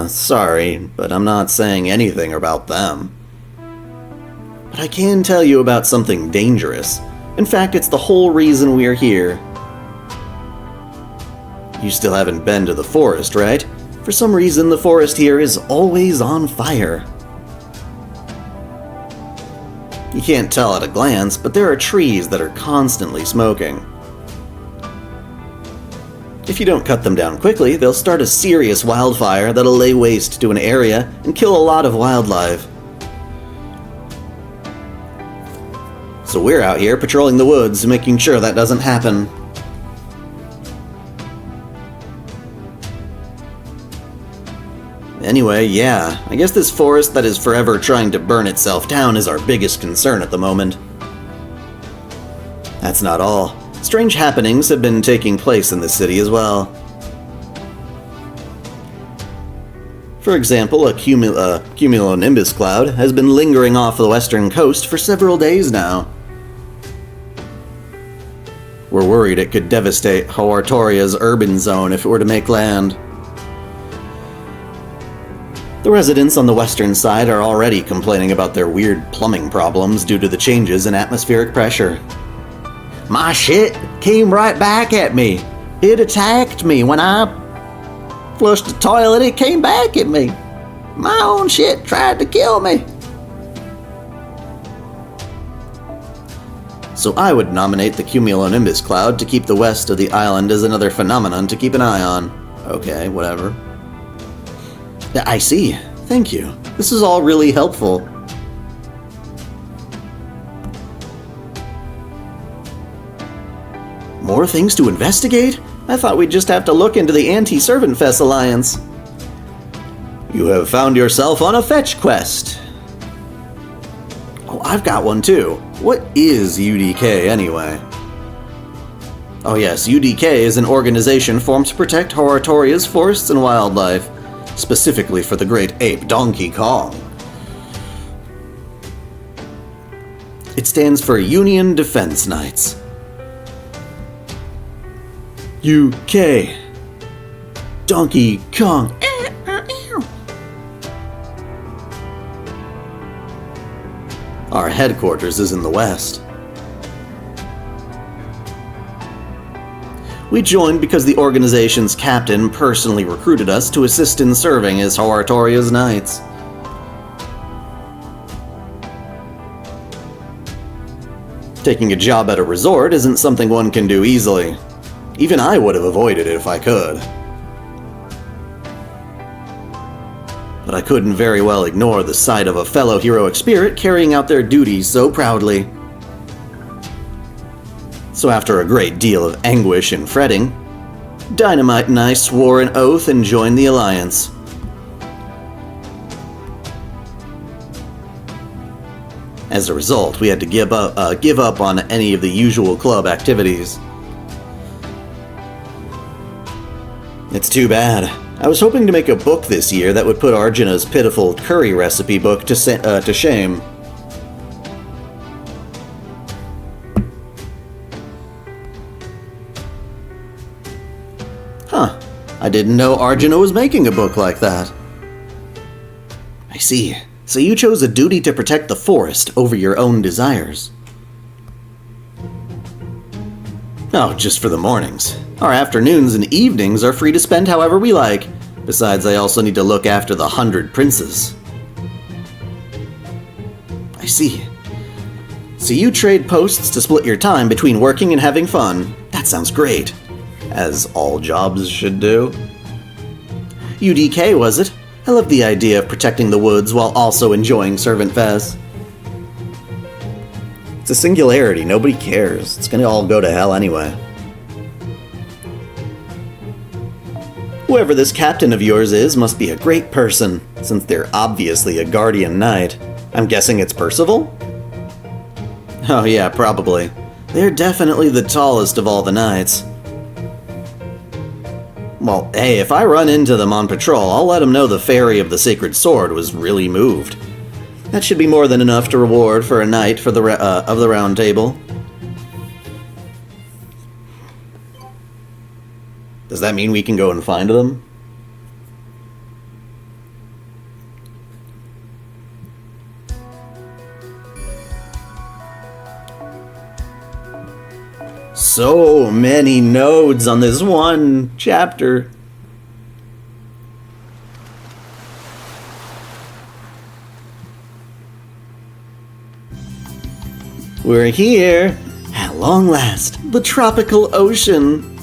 Sorry, but I'm not saying anything about them. But I can tell you about something dangerous. In fact, it's the whole reason we're here. You still haven't been to the forest, right? For some reason, the forest here is always on fire. You can't tell at a glance, but there are trees that are constantly smoking. If you don't cut them down quickly, they'll start a serious wildfire that'll lay waste to an area and kill a lot of wildlife. So we're out here patrolling the woods, making sure that doesn't happen. Anyway, yeah, I guess this forest that is forever trying to burn itself down is our biggest concern at the moment. That's not all. Strange happenings have been taking place in the city as well. For example, a cumulonimbus cloud has been lingering off the western coast for several days now. We're worried it could devastate Hawartoria's urban zone if it were to make land. The residents on the western side are already complaining about their weird plumbing problems due to the changes in atmospheric pressure. My shit came right back at me. It attacked me when I flushed the toilet. It came back at me. My own shit tried to kill me. So I would nominate the cumulonimbus cloud to keep the west of the island as another phenomenon to keep an eye on. Okay, whatever. I see. Thank you. This is all really helpful. More things to investigate? I thought we'd just have to look into the Anti-Servant Fest Alliance. You have found yourself on a fetch quest. Oh, I've got one too. What is UDK anyway? Oh yes, UDK is an organization formed to protect Hawartoria's forests and wildlife, specifically for the great ape Donkey Kong. It stands for Union Defense Knights. UK. Donkey Kong. Our headquarters is in the west. We joined because the organization's captain personally recruited us to assist in serving as Hawartoria's knights. Taking a job at a resort isn't something one can do easily. Even I would have avoided it if I could. But I couldn't very well ignore the sight of a fellow heroic spirit carrying out their duties so proudly. So after a great deal of anguish and fretting, Dynamite and I swore an oath and joined the Alliance. As a result, we had to give up on any of the usual club activities. It's too bad. I was hoping to make a book this year that would put Arjuna's pitiful curry recipe book to shame. Huh. I didn't know Arjuna was making a book like that. I see. So you chose a duty to protect the forest over your own desires. Oh, just for the mornings. Our afternoons and evenings are free to spend however we like. Besides, I also need to look after the 100 princes. I see. So you trade posts to split your time between working and having fun. That sounds great. As all jobs should do. UDK, was it? I love the idea of protecting the woods while also enjoying Servant Fest. It's a singularity, nobody cares. It's gonna all go to hell anyway. Whoever this captain of yours is must be a great person, since they're obviously a guardian knight. I'm guessing it's Percival? Oh yeah, probably. They're definitely the tallest of all the knights. Well, hey, if I run into them on patrol, I'll let them know the Fairy of the Sacred Sword was really moved. That should be more than enough to reward for a knight for of the Round Table. Does that mean we can go and find them? So many nodes on this one chapter. We're here, at long last, the tropical ocean.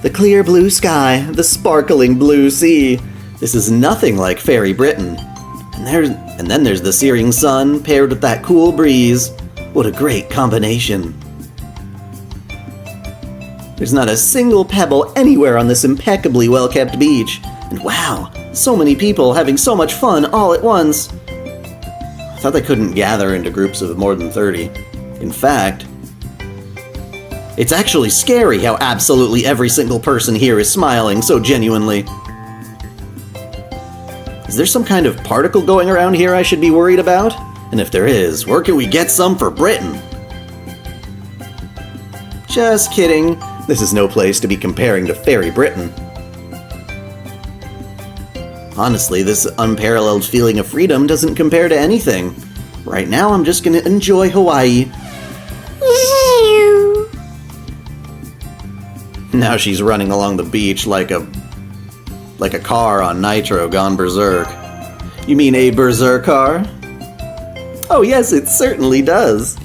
The clear blue sky, the sparkling blue sea. This is nothing like Fairy Britain. And then there's the searing sun paired with that cool breeze. What a great combination. There's not a single pebble anywhere on this impeccably well-kept beach. And wow, so many people having so much fun all at once. I thought they couldn't gather into groups of more than 30. In fact, it's actually scary how absolutely every single person here is smiling so genuinely. Is there some kind of particle going around here I should be worried about? And if there is, where can we get some for Britain? Just kidding. This is no place to be comparing to Fairy Britain. Honestly, this unparalleled feeling of freedom doesn't compare to anything. Right now, I'm just gonna enjoy Hawaii. Now she's running along the beach like a car on Nitro gone berserk. You mean a berserk car? Oh yes, it certainly does.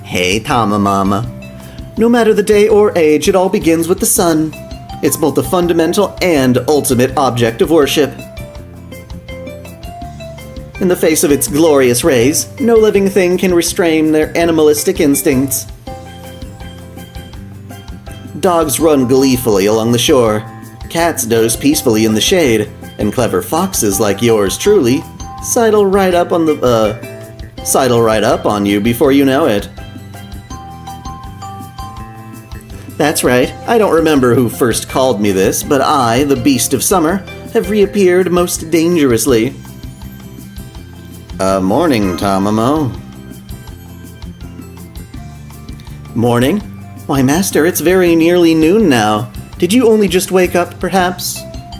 Hey, Tamamama. No matter the day or age, it all begins with the sun. It's both the fundamental and ultimate object of worship. In the face of its glorious rays, no living thing can restrain their animalistic instincts. Dogs run gleefully along the shore, cats doze peacefully in the shade, and clever foxes like yours truly sidle right up on you before you know it. That's right, I don't remember who first called me this, but I, the Beast of Summer, have reappeared most dangerously. Morning, Tamamo. Morning? Why, Master, it's very nearly noon now. Did you only just wake up, perhaps?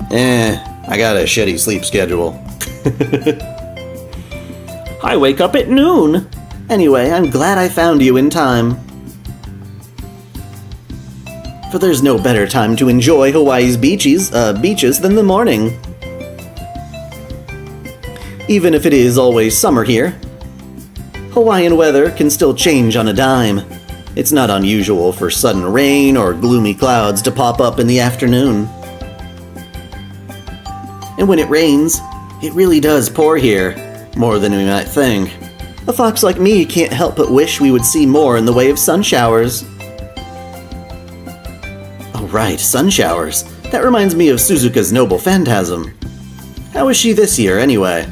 I got a shitty sleep schedule. I wake up at noon. Anyway, I'm glad I found you in time. For there's no better time to enjoy Hawaii's beaches than the morning. Even if it is always summer here, Hawaiian weather can still change on a dime. It's not unusual for sudden rain or gloomy clouds to pop up in the afternoon. And when it rains, it really does pour here, more than we might think. A fox like me can't help but wish we would see more in the way of sun showers. Oh right, sun showers. That reminds me of Suzuka's noble phantasm. How is she this year, anyway?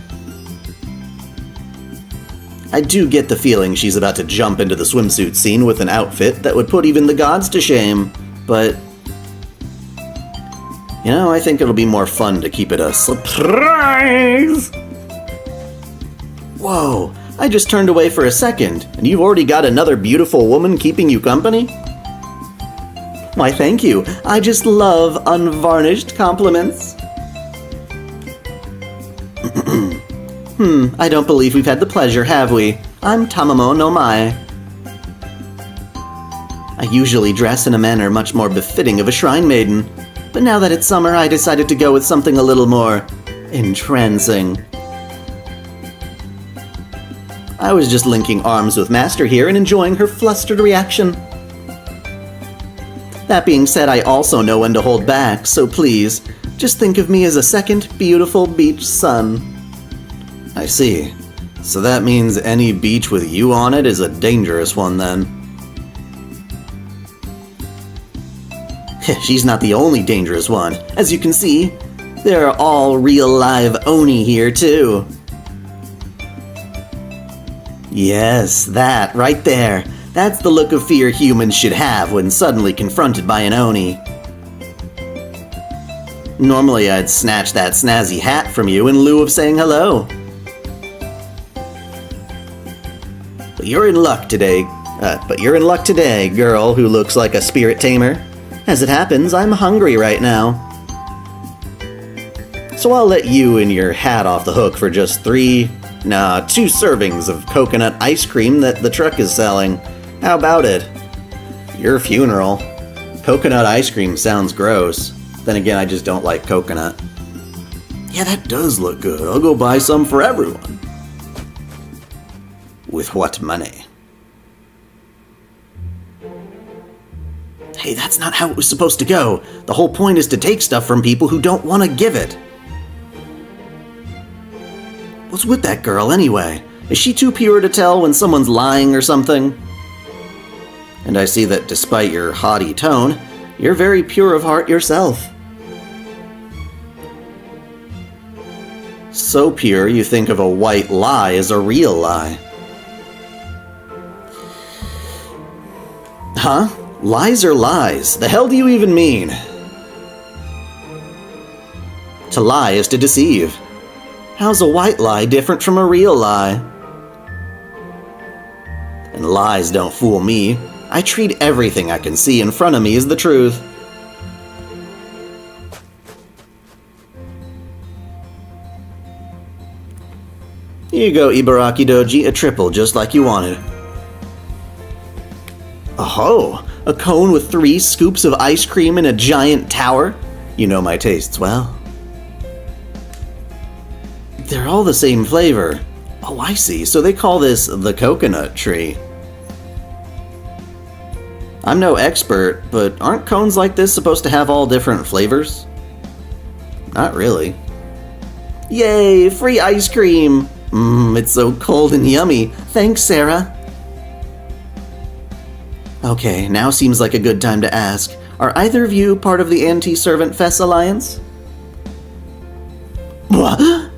I do get the feeling she's about to jump into the swimsuit scene with an outfit that would put even the gods to shame, but... you know, I think it'll be more fun to keep it a surprise! Whoa, I just turned away for a second, and you've already got another beautiful woman keeping you company? Why, thank you. I just love unvarnished compliments. I don't believe we've had the pleasure, have we? I'm Tamamo no Mai. I usually dress in a manner much more befitting of a shrine maiden, but now that it's summer, I decided to go with something a little more entrancing. I was just linking arms with Master here and enjoying her flustered reaction. That being said, I also know when to hold back, so please, just think of me as a second beautiful beach sun. I see. So that means any beach with you on it is a dangerous one, then. She's not the only dangerous one. As you can see, there are all real live Oni here too. Yes, that right there. That's the look of fear humans should have when suddenly confronted by an Oni. Normally I'd snatch that snazzy hat from you in lieu of saying hello. But you're in luck today, girl who looks like a spirit tamer. As it happens, I'm hungry right now. So I'll let you and your hat off the hook for just 2 servings of coconut ice cream that the truck is selling. How about it? Your funeral. Coconut ice cream sounds gross. Then again, I just don't like coconut. Yeah, that does look good. I'll go buy some for everyone. With what money? Hey, that's not how it was supposed to go. The whole point is to take stuff from people who don't want to give it. What's with that girl anyway? Is she too pure to tell when someone's lying or something? And I see that despite your haughty tone, you're very pure of heart yourself. So pure you think of a white lie as a real lie. Huh? Lies are lies. The hell do you even mean? To lie is to deceive. How's a white lie different from a real lie? And lies don't fool me. I treat everything I can see in front of me as the truth. Here you go, Ibaraki Doji, a triple just like you wanted. Oh, a cone with 3 scoops of ice cream in a giant tower? You know my tastes well. They're all the same flavor. Oh, I see. So they call this the coconut tree. I'm no expert, but aren't cones like this supposed to have all different flavors? Not really. Yay, free ice cream! It's so cold and yummy. Thanks, Sarah. Okay, now seems like a good time to ask. Are either of you part of the Anti-Servant Fest Alliance? What?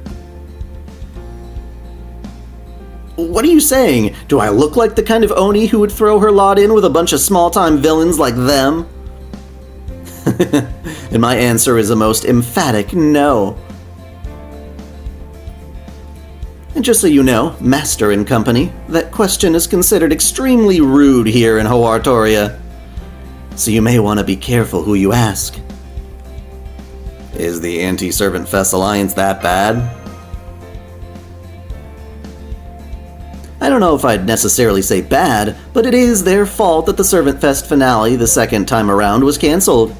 What are you saying? Do I look like the kind of Oni who would throw her lot in with a bunch of small-time villains like them? And my answer is a most emphatic no. And just so you know, Master and Company, that question is considered extremely rude here in Hoartoria. So you may want to be careful who you ask. Is the Anti-Servant Fest Alliance that bad? I don't know if I'd necessarily say bad, but it is their fault that the Servant Fest finale the second time around was cancelled.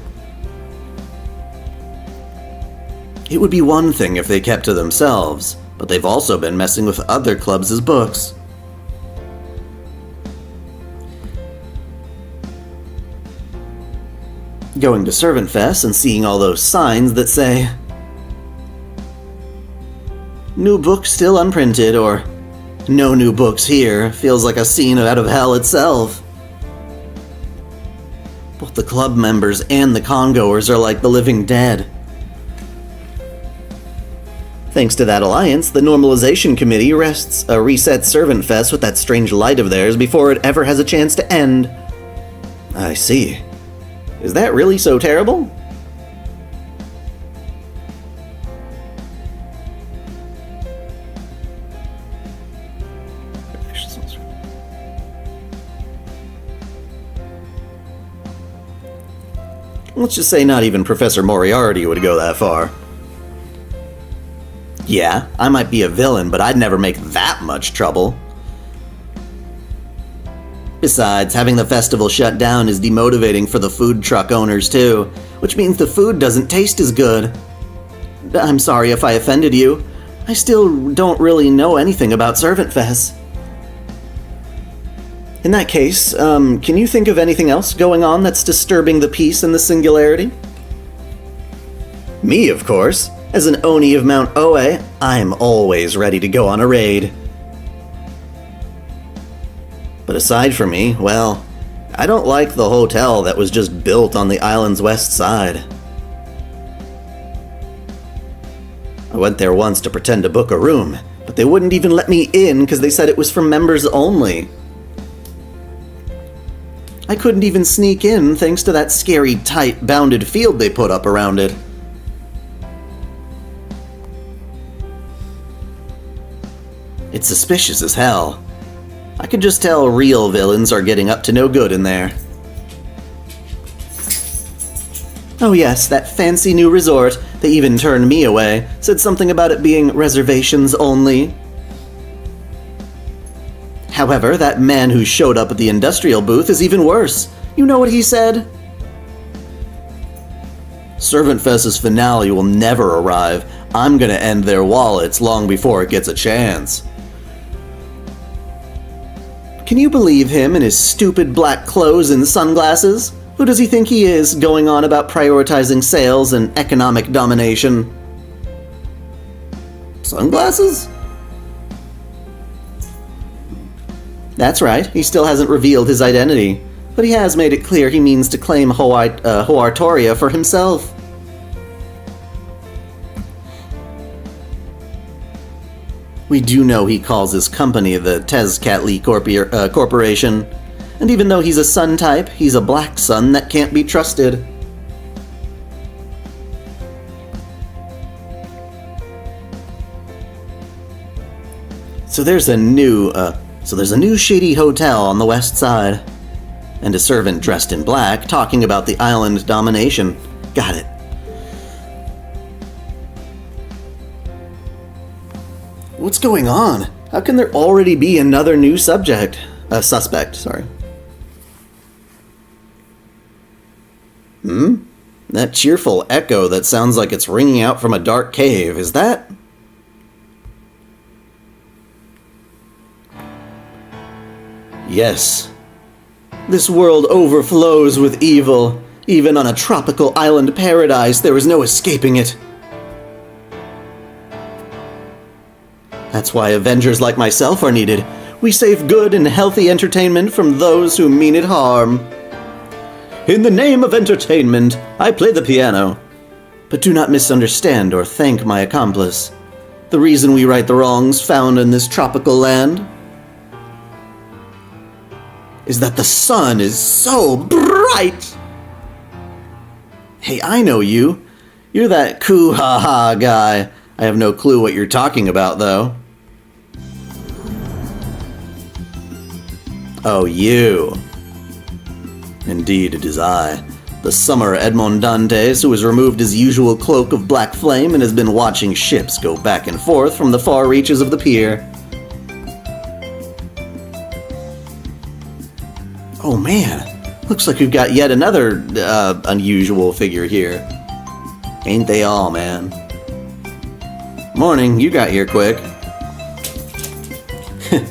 It would be one thing if they kept to themselves, but they've also been messing with other clubs' books. Going to Servant Fest and seeing all those signs that say, "New book still unprinted," or "No new books here," feels like a scene out of hell itself. Both the club members and the congoers are like the living dead. Thanks to that alliance, the Normalization Committee resets Servant Fest with that strange light of theirs before it ever has a chance to end. I see. Is that really so terrible? Let's just say not even Professor Moriarty would go that far. Yeah, I might be a villain, but I'd never make that much trouble. Besides, having the festival shut down is demotivating for the food truck owners too, which means the food doesn't taste as good. I'm sorry if I offended you. I still don't really know anything about Servant Fest. In that case, can you think of anything else going on that's disturbing the peace and the singularity? Me, of course. As an Oni of Mount Oe, I'm always ready to go on a raid. But aside from me, well, I don't like the hotel that was just built on the island's west side. I went there once to pretend to book a room, but they wouldn't even let me in because they said it was for members only. I couldn't even sneak in thanks to that scary, tight, bounded field they put up around it. It's suspicious as hell. I could just tell real villains are getting up to no good in there. Oh yes, that fancy new resort. They even turned me away, said something about it being reservations only. However, that man who showed up at the industrial booth is even worse. You know what he said? Servant Fest's finale will never arrive. I'm gonna end their wallets long before it gets a chance. Can you believe him in his stupid black clothes and sunglasses? Who does he think he is, going on about prioritizing sales and economic domination? Sunglasses? That's right, he still hasn't revealed his identity, but he has made it clear he means to claim Hoartoria for himself. We do know he calls his company the Tezcatli Corporation, and even though he's a sun type, he's a black sun that can't be trusted. So there's a new shady hotel on the west side, and a servant dressed in black talking about the island domination. Got it. What's going on? How can there already be another new suspect? That cheerful echo that sounds like it's ringing out from a dark cave, is that? Yes. This world overflows with evil. Even on a tropical island paradise, there is no escaping it. That's why Avengers like myself are needed. We save good and healthy entertainment from those who mean it harm. In the name of entertainment, I play the piano. But do not misunderstand or thank my accomplice. The reason we right the wrongs found in this tropical land is that the sun is so bright. Hey, I know you. You're that coo-ha-ha guy. I have no clue what you're talking about, though. Oh, you. Indeed, it is I, the summer Edmond Dantes, who has removed his usual cloak of black flame and has been watching ships go back and forth from the far reaches of the pier. Oh man, looks like we've got yet another unusual figure here. Ain't they all, man? Morning, you got here quick.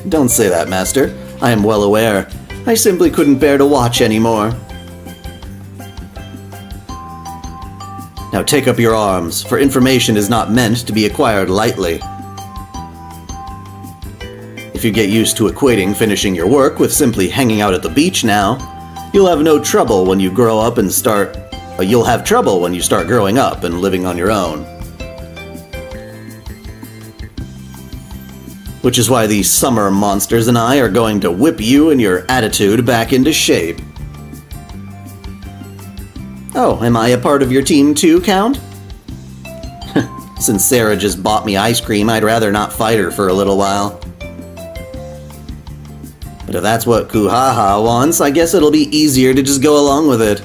Don't say that, Master. I am well aware. I simply couldn't bear to watch anymore. Now take up your arms, for information is not meant to be acquired lightly. If you get used to equating finishing your work with simply hanging out at the beach now, you'll have no trouble when you grow up and start... you'll have trouble when you start growing up and living on your own. Which is why these summer monsters and I are going to whip you and your attitude back into shape. Oh, am I a part of your team too, Count? Since Sarah just bought me ice cream, I'd rather not fight her for a little while. But if that's what Kuhaha wants, I guess it'll be easier to just go along with it.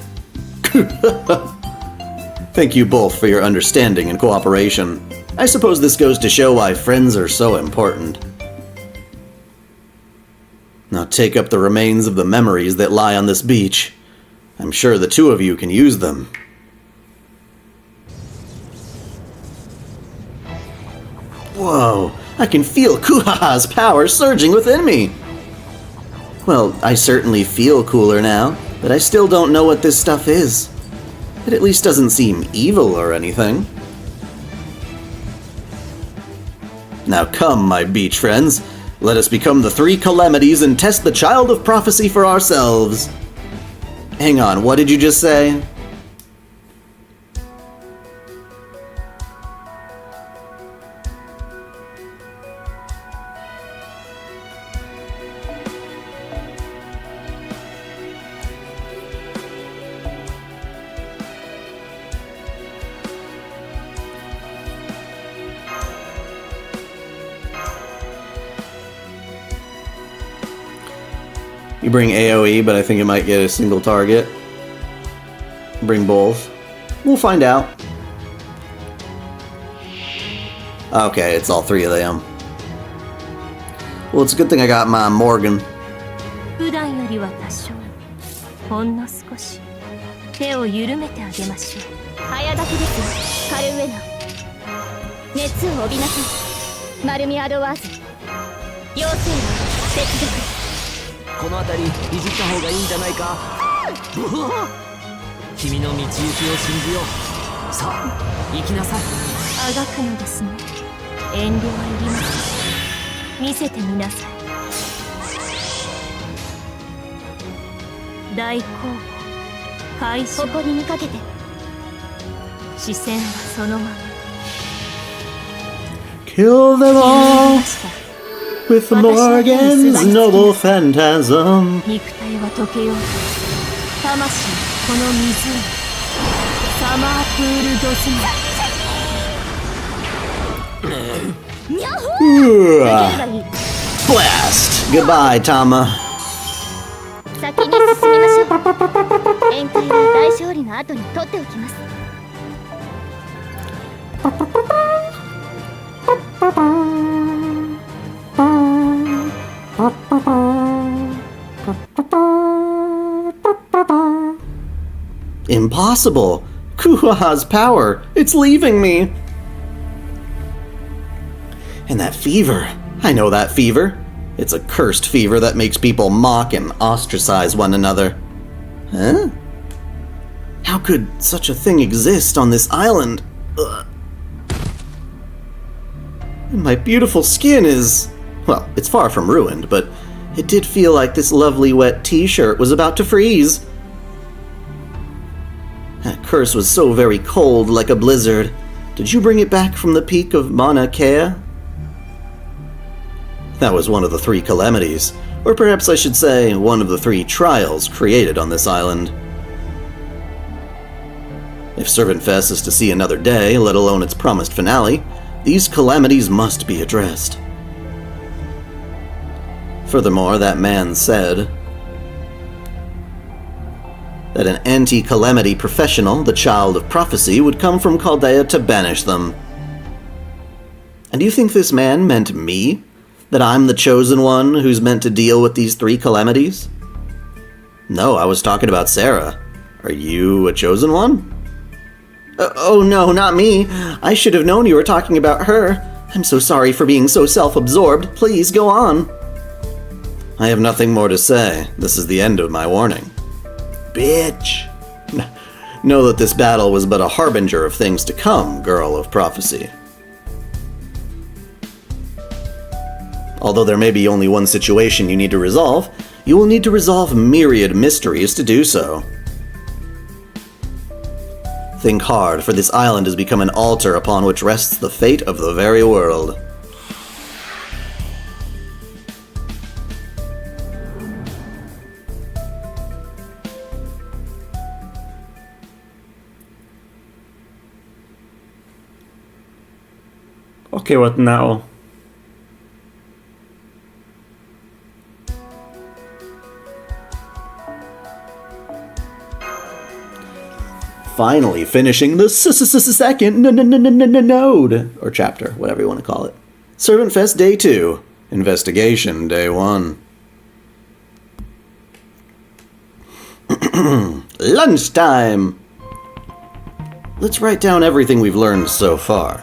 Thank you both for your understanding and cooperation. I suppose this goes to show why friends are so important. Now take up the remains of the memories that lie on this beach. I'm sure the two of you can use them. Whoa, I can feel Kuhaha's power surging within me. Well, I certainly feel cooler now, but I still don't know what this stuff is. It at least doesn't seem evil or anything. Now come, my beach friends. Let us become the three calamities and test the child of prophecy for ourselves. Hang on, what did you just say? You bring AoE, but I think it might get a single target. Bring both. We'll find out. Okay, it's all three of them. Well, it's a good thing I got my Morgan. 普段よりは多少ほんの少し手を緩めてあげましょう。早炊きですカルウェナ。熱を帯びなさいマルミアドワーズ。妖精は接続。この辺りいじった方がいいんじゃないか。君の道行きを信じよう。さあ行きなさい。あがくのですね。遠慮はいりません。見せてみなさい。大公募開始。誇りにかけて。視線はそのまま。 Kill them 見 all ました。 with Morgan's noble phantasm. 肉体は溶けようと魂この湖サマープールドスマ。にゃほー。 Blast! Goodbye, Tama. 先に進みましょう。宴会は大勝利の後に取っておきます。 Impossible! Kuha's power! It's leaving me! And that fever. I know that fever. It's a cursed fever that makes people mock and ostracize one another. Huh? How could such a thing exist on this island? Ugh. And my beautiful skin is... well, it's far from ruined, but it did feel like this lovely wet t-shirt was about to freeze. That curse was so very cold, like a blizzard. Did you bring it back from the peak of Mauna Kea? That was one of the three calamities, or perhaps I should say, one of the three trials created on this island. If Servant Fest is to see another day, let alone its promised finale, these calamities must be addressed. Furthermore, that man said that an anti-calamity professional, the child of prophecy, would come from Chaldea to banish them. And do you think this man meant me? That I'm the chosen one who's meant to deal with these three calamities? No, I was talking about Sarah. Are you a chosen one? Oh no, not me. I should have known you were talking about her. I'm so sorry for being so self-absorbed. Please go on. I have nothing more to say. This is the end of my warning. Bitch. Know that this battle was but a harbinger of things to come, girl of prophecy. Although there may be only one situation you need to resolve, you will need to resolve myriad mysteries to do so. Think hard, for this island has become an altar upon which rests the fate of the very world. Okay, what now? Finally finishing the second node, or chapter, whatever you want to call it. Servant Fest Day 2, Investigation Day 1. Lunchtime! Let's write down everything we've learned so far.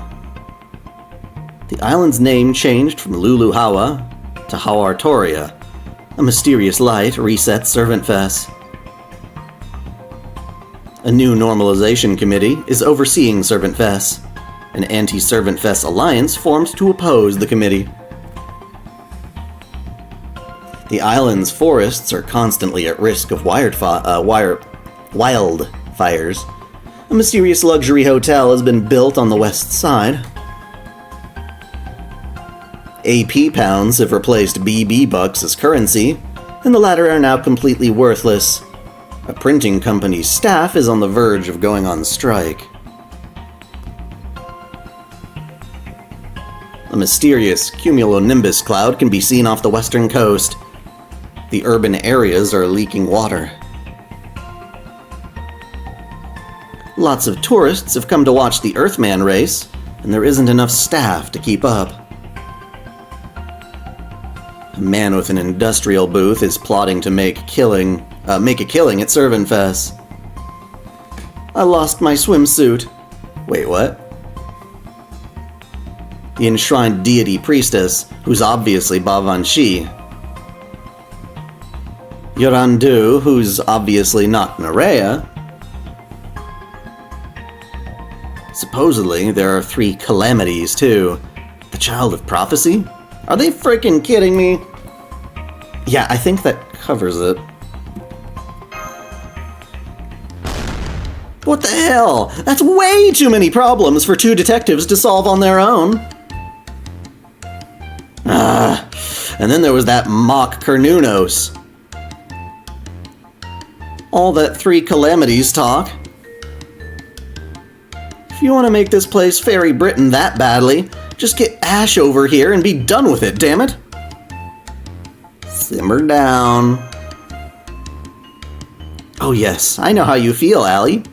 The island's name changed from Luluhawa to Hawartoria. A mysterious light resets Servant Fest. A new normalization committee is overseeing Servant Fest. An anti-Servant Fest alliance formed to oppose the committee. The island's forests are constantly at risk of wildfires. A mysterious luxury hotel has been built on the west side. AP pounds have replaced BB bucks as currency, and the latter are now completely worthless. A printing company's staff is on the verge of going on strike. A mysterious cumulonimbus cloud can be seen off the western coast. The urban areas are leaking water. Lots of tourists have come to watch the Earthman race, and there isn't enough staff to keep up. A man with an industrial booth is plotting to make a killing at Servanfest. I lost my swimsuit. Wait, what? The enshrined deity priestess, who's obviously Bavanshi. Yorandu, who's obviously not Nerea. Supposedly, there are 3 calamities, too. The Child of Prophecy? Are they freaking kidding me? Yeah, I think that covers it. What the hell? That's way too many problems for 2 detectives to solve on their own. And then there was that mock Kernunos. All that 3 calamities talk. If you want to make this place Fairy Britain that badly, just get Ash over here and be done with it, damn it! Simmer down. Oh yes, I know how you feel, Allie.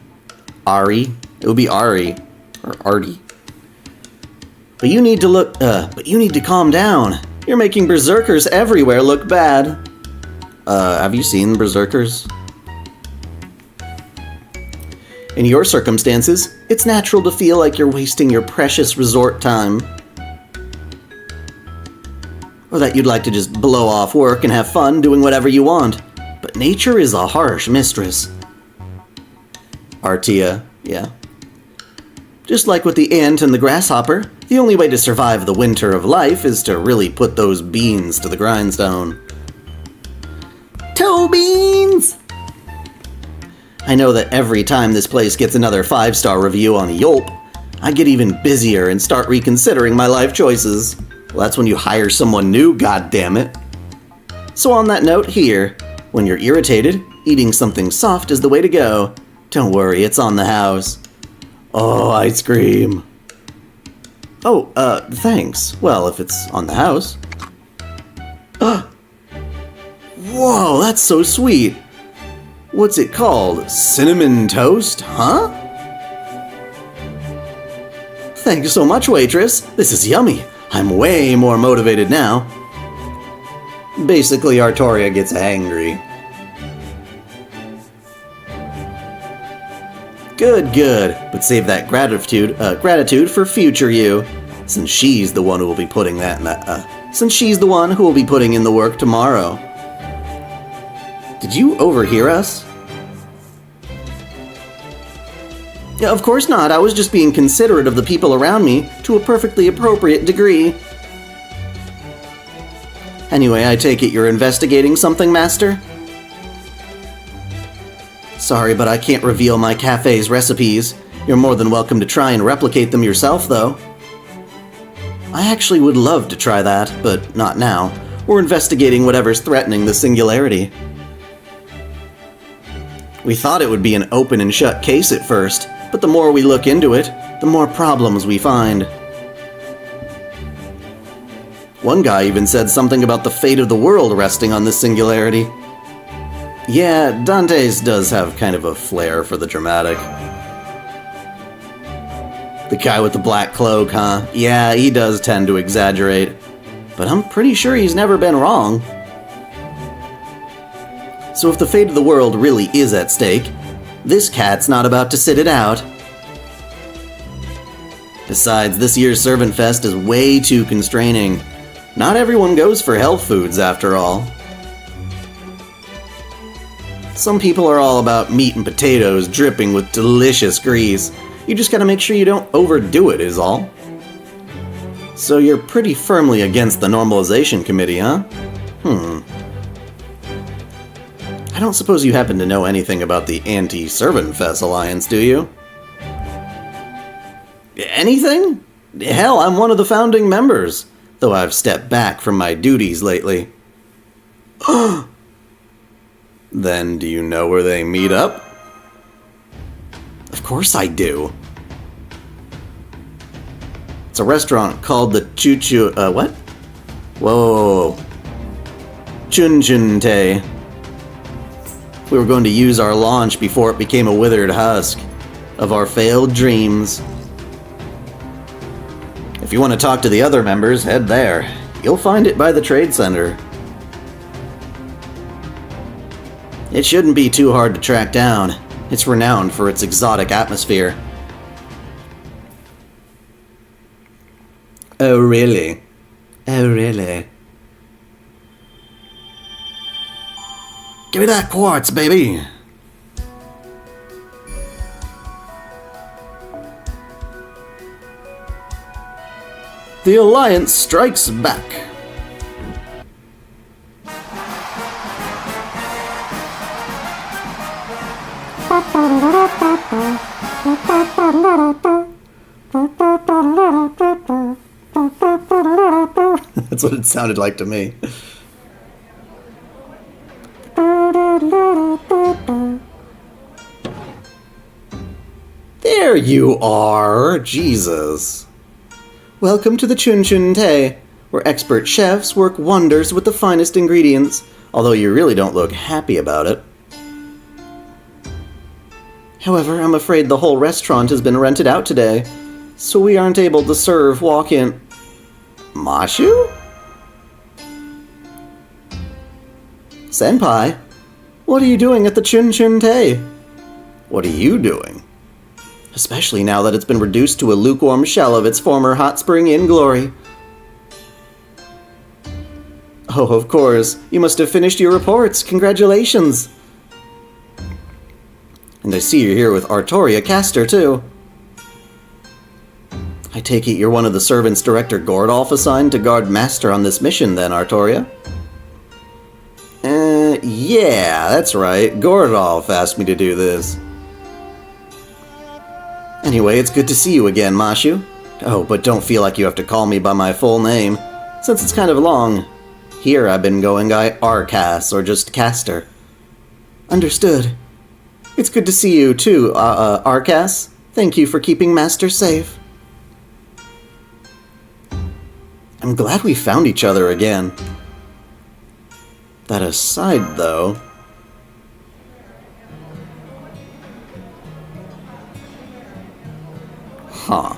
Ari. It would be Ari. Or Artie. But you need to calm down. You're making berserkers everywhere look bad. Have you seen berserkers? In your circumstances, it's natural to feel like you're wasting your precious resort time. Or that you'd like to just blow off work and have fun doing whatever you want. But nature is a harsh mistress. Artia, yeah. Just like with the ant and the grasshopper, the only way to survive the winter of life is to really put those beans to the grindstone. Toe beans! I know that every time this place gets another 5-star review on Yelp, I get even busier and start reconsidering my life choices. Well, that's when you hire someone new, goddammit. So on that note here, when you're irritated, eating something soft is the way to go. Don't worry, it's on the house. Oh, ice cream. Oh, thanks. Well, if it's on the house. Whoa, that's so sweet. What's it called? Cinnamon toast, huh? Thanks so much, waitress. This is yummy. I'm way more motivated now. Basically, Artoria gets angry. Good, good. But save that gratitude for future you, since she's the one who will be putting in the work tomorrow. Did you overhear us? Yeah, of course not. I was just being considerate of the people around me to a perfectly appropriate degree. Anyway, I take it you're investigating something, Master? Sorry, but I can't reveal my cafe's recipes. You're more than welcome to try and replicate them yourself, though. I actually would love to try that, but not now. We're investigating whatever's threatening the singularity. We thought it would be an open and shut case at first, but the more we look into it, the more problems we find. One guy even said something about the fate of the world resting on this singularity. Yeah, Dante's does have kind of a flair for the dramatic. The guy with the black cloak, huh? Yeah, he does tend to exaggerate. But I'm pretty sure he's never been wrong. So if the fate of the world really is at stake, this cat's not about to sit it out. Besides, this year's Servant Fest is way too constraining. Not everyone goes for health foods, after all. Some people are all about meat and potatoes dripping with delicious grease. You just gotta make sure you don't overdo it, is all. So you're pretty firmly against the normalization committee, huh? I don't suppose you happen to know anything about the Anti-Servant Fest Alliance, do you? Anything? Hell, I'm one of the founding members, though I've stepped back from my duties lately. Then do you know where they meet up? Of course I do. It's a restaurant called the what? Whoa. Chun-chun-te. We were going to use our launch before it became a withered husk of our failed dreams. If you want to talk to the other members, head there. You'll find it by the trade center. It shouldn't be too hard to track down. It's renowned for its exotic atmosphere. Oh, really? Oh, really? Give me that quartz, baby! The Alliance strikes back. That's what it sounded like to me. There you are! Jesus. Welcome to the Chun-chun-te, where expert chefs work wonders with the finest ingredients, although you really don't look happy about it. However, I'm afraid the whole restaurant has been rented out today, so we aren't able to serve walk-in... Mashu? Senpai, what are you doing at the Chun-chun-te? What are you doing? Especially now that it's been reduced to a lukewarm shell of its former hot spring in glory. Oh, of course. You must have finished your reports. Congratulations. And I see you're here with Artoria Castor, too. I take it you're one of the servants Director Gordolf assigned to guard Master on this mission, then, Artoria? Yeah, that's right. Gordolf asked me to do this. Anyway, it's good to see you again, Mashu. Oh, but don't feel like you have to call me by my full name, since it's kind of long. Here I've been going by Arcas, or just Castor. Understood. It's good to see you, too, Arcas. Thank you for keeping Master safe. I'm glad we found each other again. That aside, though... Huh.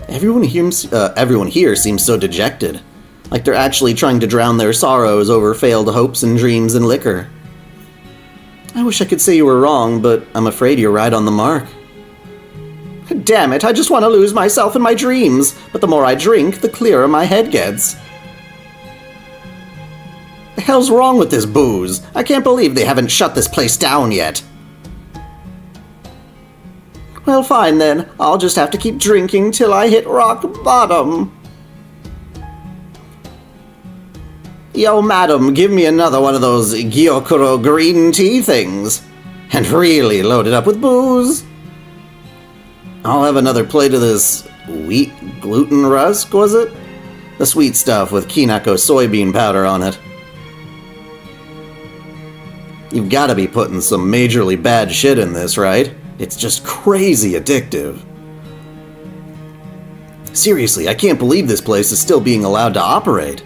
Everyone here seems so dejected, like they're actually trying to drown their sorrows over failed hopes and dreams in liquor. I wish I could say you were wrong, but I'm afraid you're right on the mark. Damn it, I just want to lose myself in my dreams, but the more I drink, the clearer my head gets. The hell's wrong with this booze? I can't believe they haven't shut this place down yet. Well, fine then. I'll just have to keep drinking till I hit rock bottom. Yo, madam, give me another one of those Gyokuro green tea things. And really load it up with booze. I'll have another plate of this wheat gluten rusk, was it? The sweet stuff with Kinako soybean powder on it. You've got to be putting some majorly bad shit in this, right? It's just crazy addictive. Seriously, I can't believe this place is still being allowed to operate.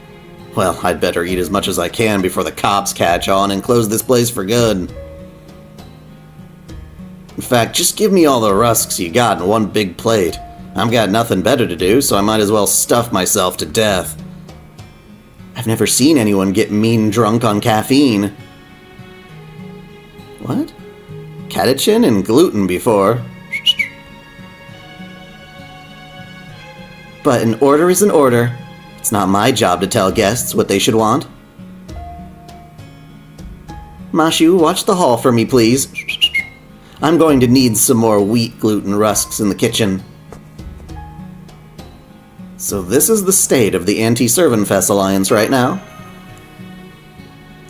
Well, I'd better eat as much as I can before the cops catch on and close this place for good. In fact, just give me all the rusks you got in one big plate. I've got nothing better to do, so I might as well stuff myself to death. I've never seen anyone get mean drunk on caffeine. What? Catechin and gluten before. But an order is an order. It's not my job to tell guests what they should want. Mashu, watch the hall for me, please. I'm going to need some more wheat gluten rusks in the kitchen. So this is the state of the Anti-Servant Fest Alliance right now?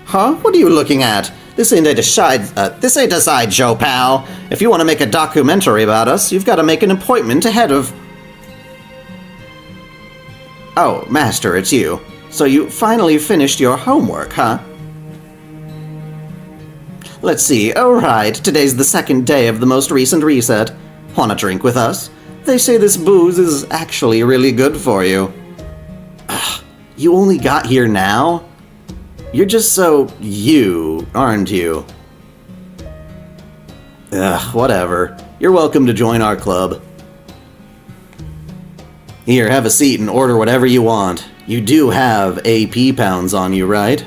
Huh? What are you looking at? This ain't a sideshow, pal. If you want to make a documentary about us, you've got to make an appointment ahead of... Oh, Master, it's you. So you finally finished your homework, huh? Let's see. Alright, today's the second day of the most recent reset. Wanna drink with us? They say this booze is actually really good for you. Ugh, you only got here now? You're just so you, aren't you? Ugh, whatever. You're welcome to join our club. Here, have a seat and order whatever you want. You do have AP pounds on you, right?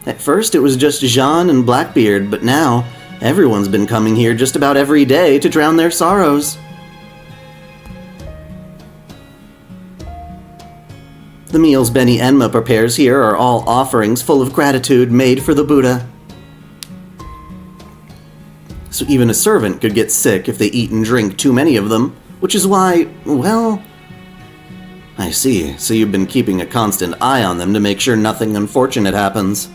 At first it was just Jean and Blackbeard, but now everyone's been coming here just about every day to drown their sorrows. The meals Benny Enma prepares here are all offerings full of gratitude made for the Buddha. So even a servant could get sick if they eat and drink too many of them, which is why, well... I see, so you've been keeping a constant eye on them to make sure nothing unfortunate happens.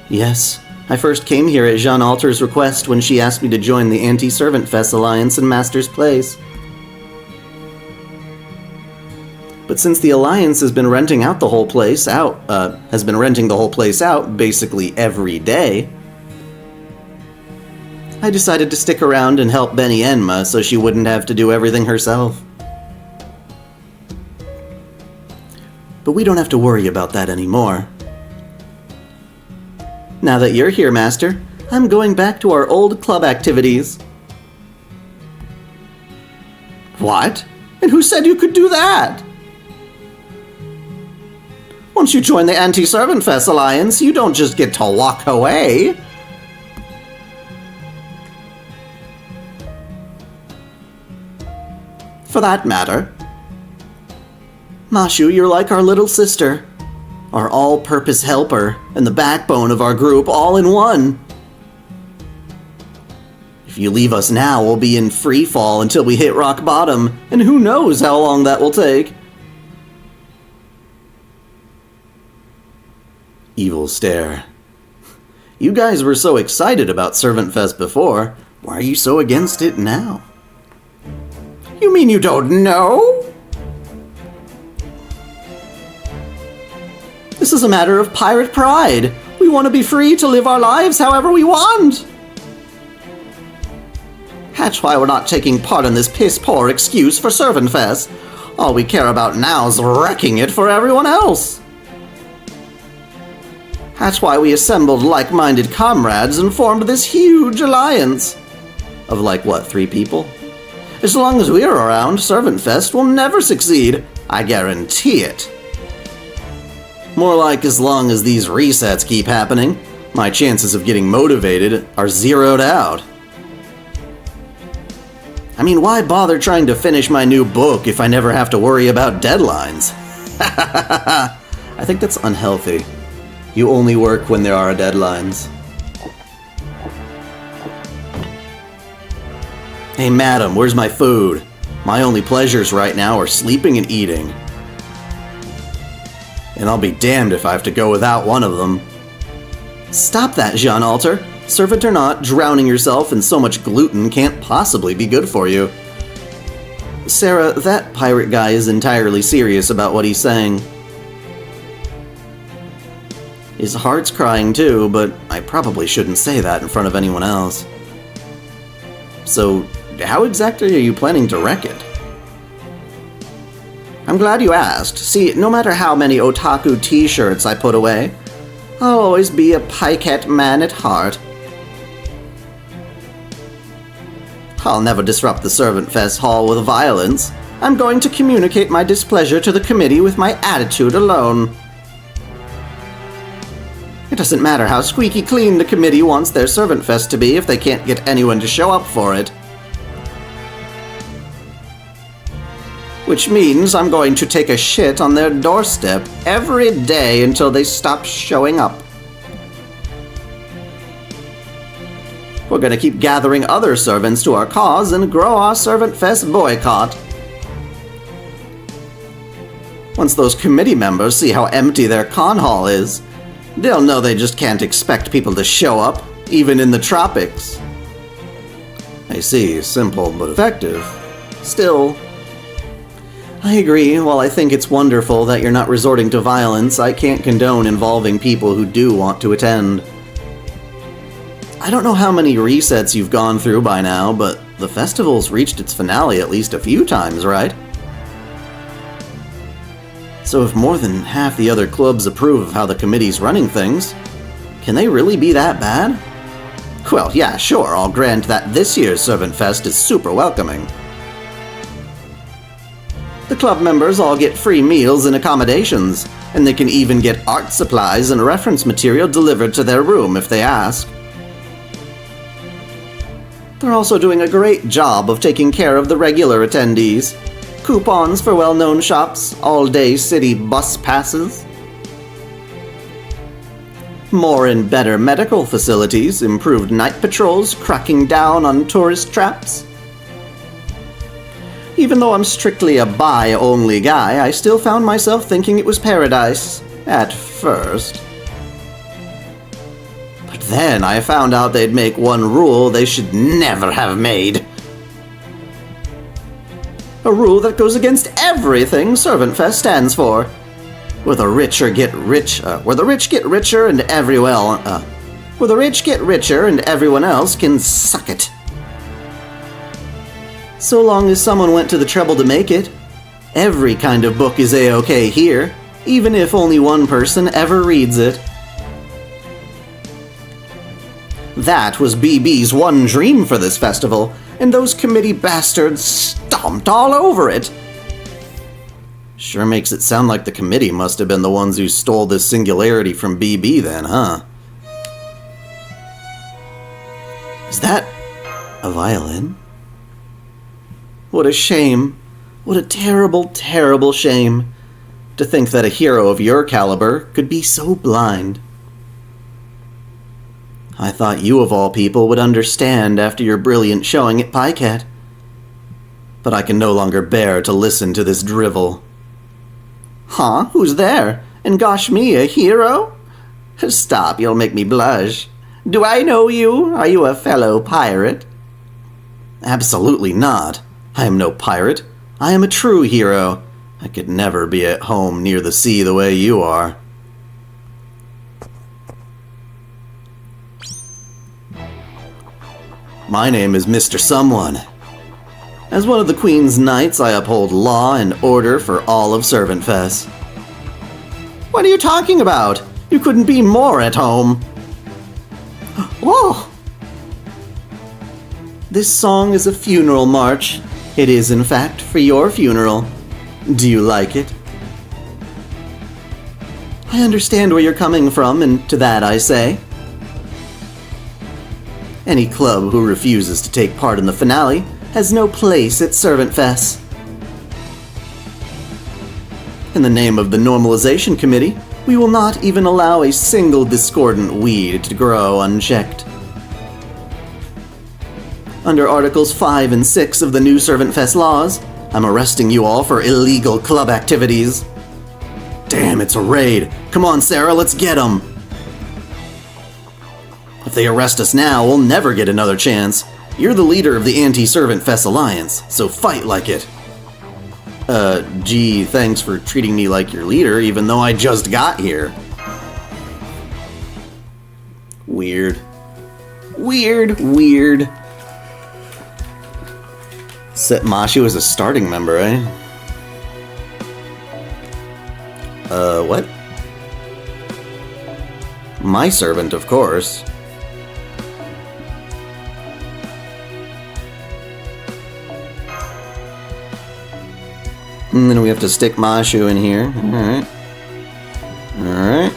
Yes, I first came here at Jean Alter's request when she asked me to join the Anti-Servant Fest Alliance in Master's place. But since the Alliance has been renting the whole place out basically every day, I decided to stick around and help Benny Enma so she wouldn't have to do everything herself. But we don't have to worry about that anymore. Now that you're here, Master, I'm going back to our old club activities. What? And who said you could do that? Once you join the Anti-Servant Fest Alliance, you don't just get to walk away. For that matter, Mashu, you're like our little sister. Our all-purpose helper, and the backbone of our group all in one. If you leave us now, we'll be in free fall until we hit rock bottom, and who knows how long that will take. Evil stare. You guys were so excited about Servant Fest before, why are you so against it now? You mean you don't know? This is a matter of pirate pride. We want to be free to live our lives however we want. That's why we're not taking part in this piss-poor excuse for Servant Fest. All we care about now is wrecking it for everyone else. That's why we assembled like-minded comrades and formed this huge alliance. Of like, what, 3 people? As long as we're around, Servant Fest will never succeed. I guarantee it. More like as long as these resets keep happening, my chances of getting motivated are zeroed out. I mean, why bother trying to finish my new book if I never have to worry about deadlines? I think that's unhealthy. You only work when there are deadlines. Hey madam, where's my food? My only pleasures right now are sleeping and eating. And I'll be damned if I have to go without one of them. Stop that, Jean Alter. Servant or not, drowning yourself in so much gluten can't possibly be good for you. Sarah, that pirate guy is entirely serious about what he's saying. His heart's crying too, but I probably shouldn't say that in front of anyone else. So, how exactly are you planning to wreck it? I'm glad you asked. See, no matter how many otaku t-shirts I put away, I'll always be a pikette man at heart. I'll never disrupt the Servant Fest Hall with violence. I'm going to communicate my displeasure to the committee with my attitude alone. It doesn't matter how squeaky clean the committee wants their Servant Fest to be if they can't get anyone to show up for it. Which means I'm going to take a shit on their doorstep every day until they stop showing up. We're gonna keep gathering other servants to our cause and grow our Servant Fest boycott. Once those committee members see how empty their con hall is, they'll know they just can't expect people to show up, even in the tropics. I see, simple but effective. Still, I agree, while I think it's wonderful that you're not resorting to violence, I can't condone involving people who do want to attend. I don't know how many resets you've gone through by now, but the festival's reached its finale at least a few times, right? So if more than half the other clubs approve of how the committee's running things, can they really be that bad? Well, yeah, sure, I'll grant that this year's Servant Fest is super welcoming. The club members all get free meals and accommodations, and they can even get art supplies and reference material delivered to their room if they ask. They're also doing a great job of taking care of the regular attendees. Coupons for well-known shops, all-day city bus passes. More and better medical facilities, improved night patrols, cracking down on tourist traps. Even though I'm strictly a buy-only guy, I still found myself thinking it was paradise. At first. But then I found out they'd make one rule they should never have made. A rule that goes against everything Servant Fest stands for. Where the rich get richer and everyone else can suck it. So long as someone went to the trouble to make it, every kind of book is A-okay here, even if only one person ever reads it. That was BB's one dream for this festival, and those committee bastards stomped all over it. Sure makes it sound like the committee must have been the ones who stole this singularity from BB then, huh? Is that a violin? What a shame. What a terrible, terrible shame. To think that a hero of your caliber could be so blind. I thought you of all people would understand after your brilliant showing at PyCat. But I can no longer bear to listen to this drivel. Huh? Who's there? And gosh me, a hero? Stop, you'll make me blush. Do I know you? Are you a fellow pirate? Absolutely not. I am no pirate. I am a true hero. I could never be at home near the sea the way you are. My name is Mr. Someone. As one of the Queen's Knights, I uphold law and order for all of Servant Fest. What are you talking about? You couldn't be more at home. Oh! This song is a funeral march. It is, in fact, for your funeral. Do you like it? I understand where you're coming from, and to that I say, any club who refuses to take part in the finale has no place at Servant Fest. In the name of the Normalization Committee, we will not even allow a single discordant weed to grow unchecked. Under Articles 5 and 6 of the new Servant Fest laws, I'm arresting you all for illegal club activities. Damn, it's a raid. Come on, Sarah, let's get 'em. If they arrest us now, we'll never get another chance. You're the leader of the Anti-Servant Fest Alliance, so fight like it. Gee, thanks for treating me like your leader, even though I just got here. Weird. Weird. Set Mashu as a starting member, eh? What? My servant, of course. And then we have to stick Mashu in here. Alright.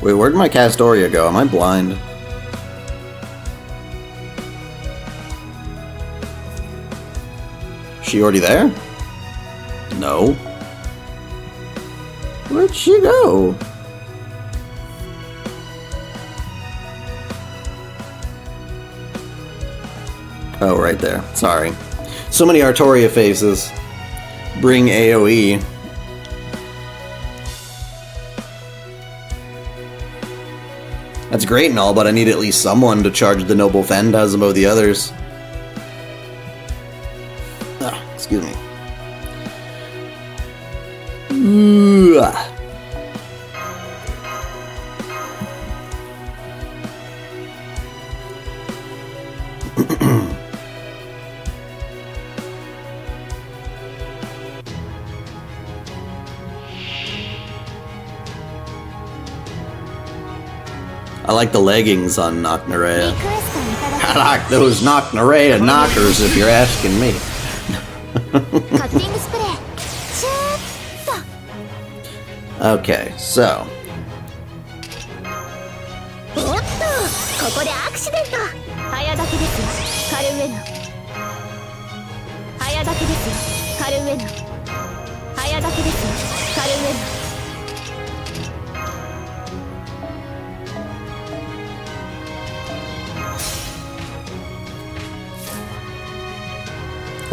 Wait, where'd my Castoria go? Am I blind? She already there? No. Where'd she go? Oh, right there. Sorry. So many Artoria faces. Bring AoE. That's great and all, but I need at least someone to charge the Noble Phantasm above the others. Ah, excuse me. Ooh. I like the leggings on Knocknarea. I like those Knocknarea knockers, if you're asking me. Okay, so.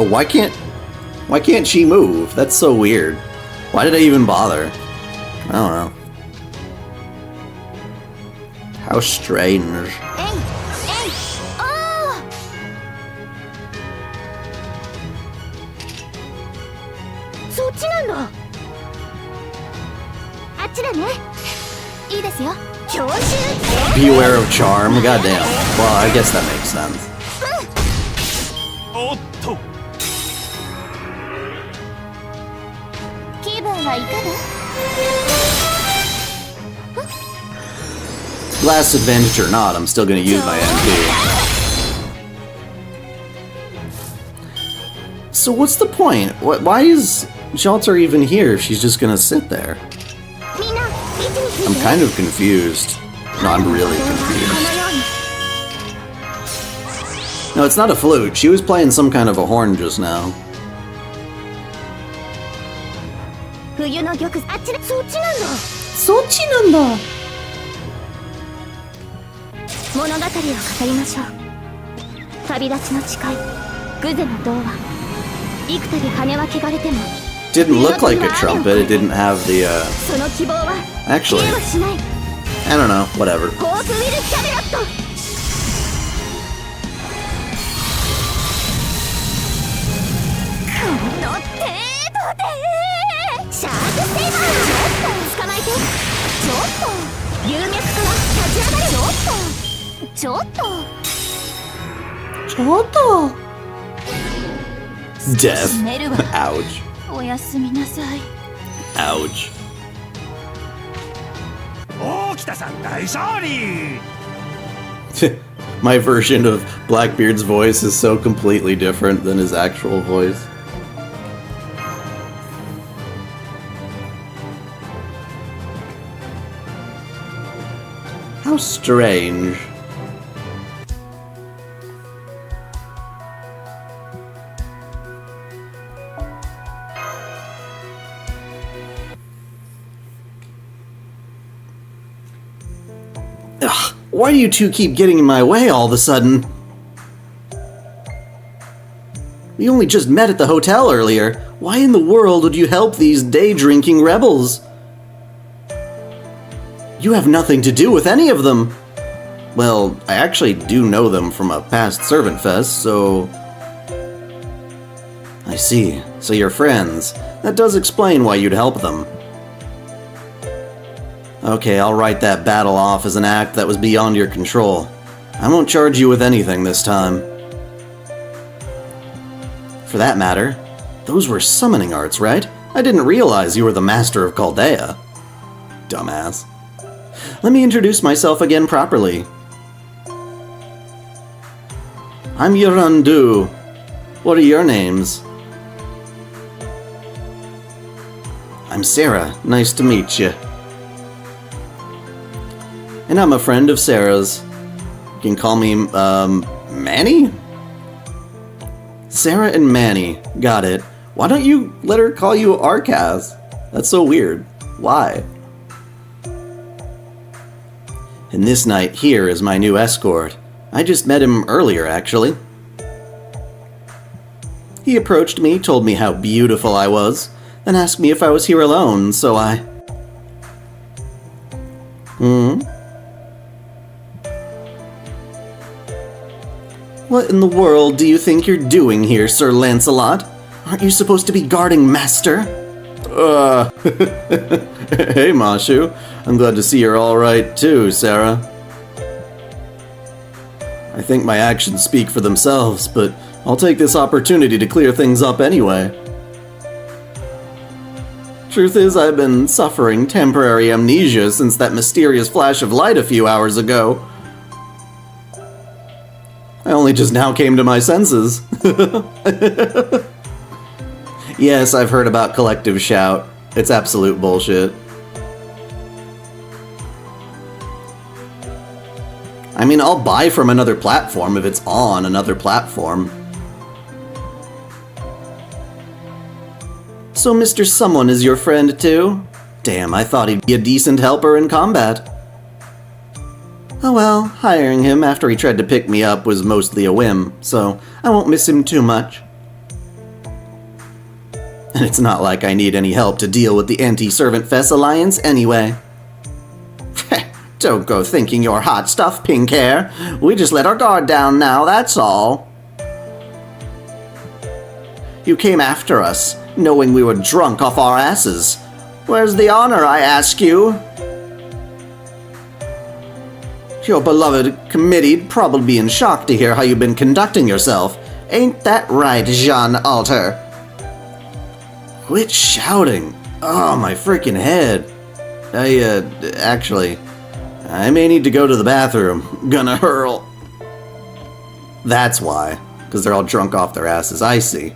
Oh, why can't she move? That's so weird. Why did I even bother? I don't know. How strange. Beware of charm? Goddamn. Well, I guess that makes sense. Last advantage or not, I'm still gonna use my MP. So what's the point? Why is Jalter even here if she's just gonna sit there? I'm kind of confused. No, I'm really confused. No, it's not a flute. She was playing some kind of a horn just now. Didn't look like a trumpet. It didn't have the, Actually, I don't know. Whatever. Death. Ouch. Ouch. My version of Blackbeard's voice is so completely different than his actual voice. How strange. Ugh, why do you two keep getting in my way all of a sudden? We only just met at the hotel earlier. Why in the world would you help these day-drinking rebels? You have nothing to do with any of them. Well, I actually do know them from a past servant fest, so... I see. So you're friends. That does explain why you'd help them. Okay, I'll write that battle off as an act that was beyond your control. I won't charge you with anything this time. For that matter, those were summoning arts, right? I didn't realize you were the master of Chaldea. Dumbass. Let me introduce myself again properly. I'm Yorandu. What are your names? I'm Sarah. Nice to meet you. And I'm a friend of Sarah's. You can call me, Manny? Sarah and Manny. Got it. Why don't you let her call you Arcas? That's so weird. Why? And this knight here is my new escort. I just met him earlier, actually. He approached me, told me how beautiful I was, then asked me if I was here alone, so I... What in the world do you think you're doing here, Sir Lancelot? Aren't you supposed to be guarding Master? Hey, Mashu. I'm glad to see you're alright too, Sarah. I think my actions speak for themselves, but I'll take this opportunity to clear things up anyway. Truth is, I've been suffering temporary amnesia since that mysterious flash of light a few hours ago. I only just now came to my senses. Yes, I've heard about Collective Shout. It's absolute bullshit. I mean, I'll buy from another platform if it's on another platform. So Mr. Someone is your friend too? Damn, I thought he'd be a decent helper in combat. Oh well, hiring him after he tried to pick me up was mostly a whim, so I won't miss him too much. And it's not like I need any help to deal with the Anti-Servant Fest Alliance anyway. Don't go thinking you're hot stuff, pink hair. We just let our guard down now, that's all. You came after us, knowing we were drunk off our asses. Where's the honor, I ask you? Your beloved committee'd probably be in shock to hear how you've been conducting yourself. Ain't that right, Jean Alter? Quit shouting. Oh, my freaking head. Actually, I may need to go to the bathroom. Gonna hurl. That's why. Because they're all drunk off their asses, I see.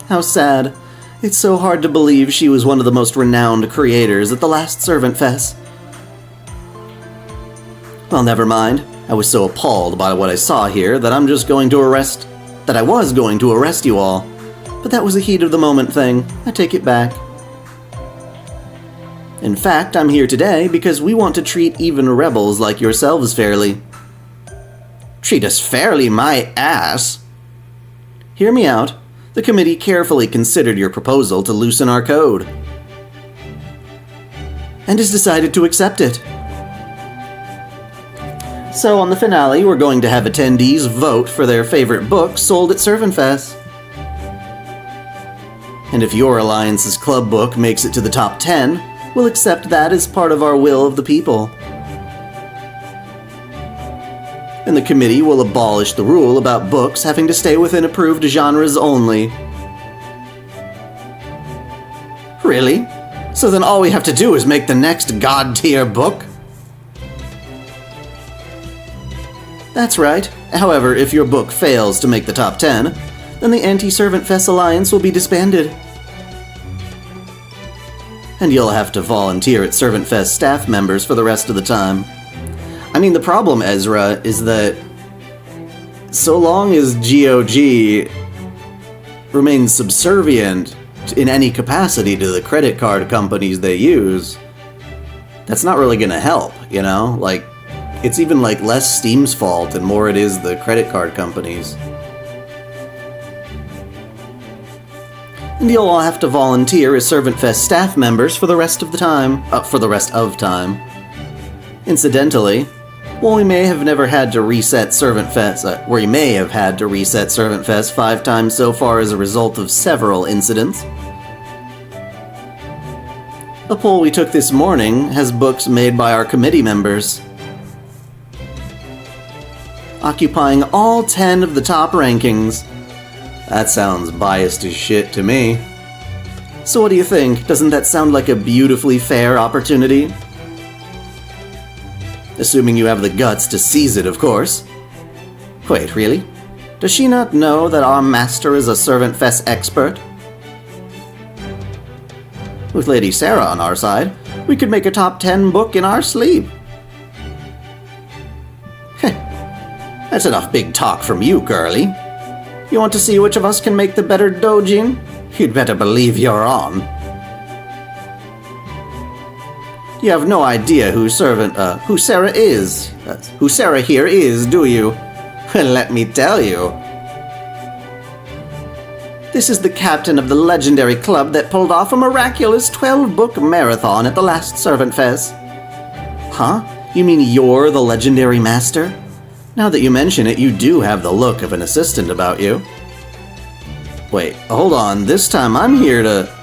How sad. It's so hard to believe she was one of the most renowned creators at the last Servant Fest. Well, never mind. I was so appalled by what I saw here that I was going to arrest you all. But that was a heat of the moment thing. I take it back. In fact, I'm here today because we want to treat even rebels like yourselves fairly. Treat us fairly, my ass. Hear me out. The committee carefully considered your proposal to loosen our code, and has decided to accept it. So on the finale, we're going to have attendees vote for their favorite book sold at Servant Fest. And if your Alliance's club book makes it to the top 10, we'll accept that as part of our will of the people. And the committee will abolish the rule about books having to stay within approved genres only. Really? So then all we have to do is make the next god-tier book? That's right. However, if your book fails to make the top 10, then the Anti-Servant Fest Alliance will be disbanded. And you'll have to volunteer at Servant Fest staff members for the rest of the time. I mean, the problem, Ezra, is that so long as GOG remains subservient in any capacity to the credit card companies they use, that's not really going to help, you know? Like, it's even like less Steam's fault and more it is the credit card companies. And you'll all have to volunteer as Servant Fest staff members for the rest of the time. Incidentally, while we may have had to reset Servant Fest 5 times so far as a result of several incidents, a poll we took this morning has books made by our committee members, occupying all 10 of the top rankings. That sounds biased as shit to me. So what do you think? Doesn't that sound like a beautifully fair opportunity? Assuming you have the guts to seize it, of course. Wait, really? Does she not know that our master is a Servant Fest expert? With Lady Sarah on our side, we could make a top 10 book in our sleep. That's enough big talk from you, girlie. You want to see which of us can make the better Dojin? You'd better believe you're on. You have no idea who Sarah is. Who Sarah here is, do you? Well, let me tell you. This is the captain of the legendary club that pulled off a miraculous 12-book marathon at the last Servant Fest. Huh? You mean you're the legendary master? Now that you mention it, you do have the look of an assistant about you. Wait, hold on. This time I'm here to...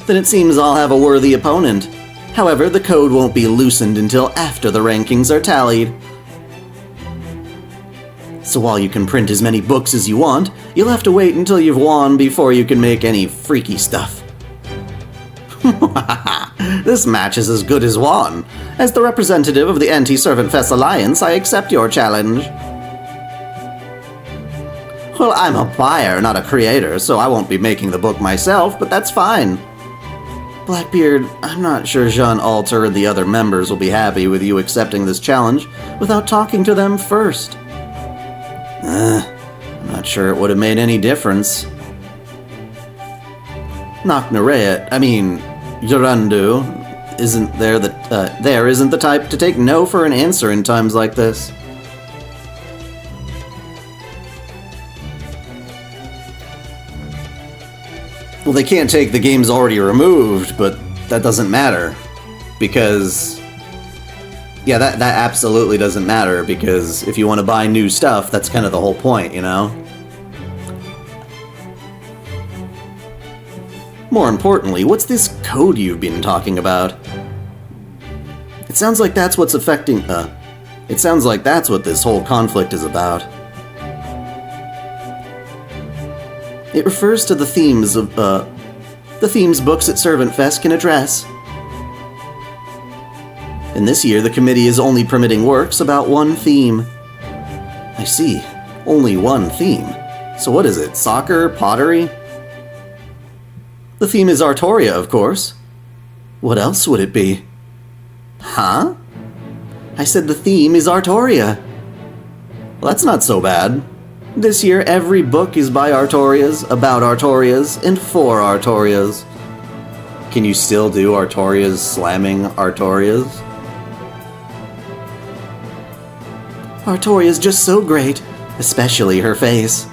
Then it seems I'll have a worthy opponent. However, the code won't be loosened until after the rankings are tallied. So while you can print as many books as you want, you'll have to wait until you've won before you can make any freaky stuff. This match is as good as won. As the representative of the Anti-Servant Fest Alliance, I accept your challenge. Well, I'm a buyer, not a creator, so I won't be making the book myself, but that's fine. Blackbeard, I'm not sure Jean Alter and the other members will be happy with you accepting this challenge without talking to them first. I'm not sure it would have made any difference. Yorandu isn't the type to take no for an answer in times like this. Well, they can't take the games already removed, but that doesn't matter. Because... yeah, that absolutely doesn't matter, because if you want to buy new stuff, that's kind of the whole point, you know? More importantly, what's this code you've been talking about? It sounds like that's what's affecting... it sounds like that's what this whole conflict is about. It refers to the themes of, the themes books at Servant Fest can address. And this year, the committee is only permitting works about one theme. I see. Only one theme. So what is it? Soccer? Pottery? The theme is Artoria, of course. What else would it be? Huh? I said the theme is Artoria. Well, that's not so bad. This year, every book is by Artorias, about Artorias, and for Artorias. Can you still do Artorias slamming Artorias? Artoria's just so great, especially her face.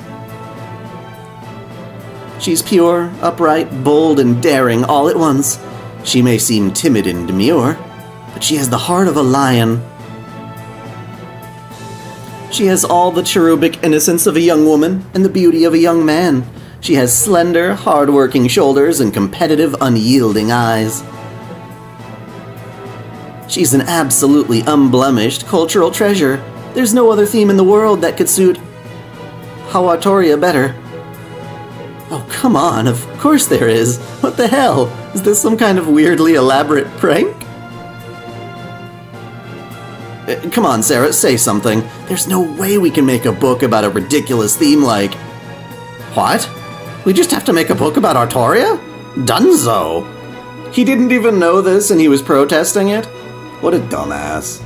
She's pure, upright, bold, and daring all at once. She may seem timid and demure, but she has the heart of a lion. She has all the cherubic innocence of a young woman and the beauty of a young man. She has slender, hard-working shoulders and competitive, unyielding eyes. She's an absolutely unblemished cultural treasure. There's no other theme in the world that could suit Artoria better. Oh, come on, of course there is. What the hell? Is this some kind of weirdly elaborate prank? Come on, Sarah, say something. There's no way we can make a book about a ridiculous theme like... What? We just have to make a book about Artoria? Dunzo! He didn't even know this and he was protesting it? What a dumbass.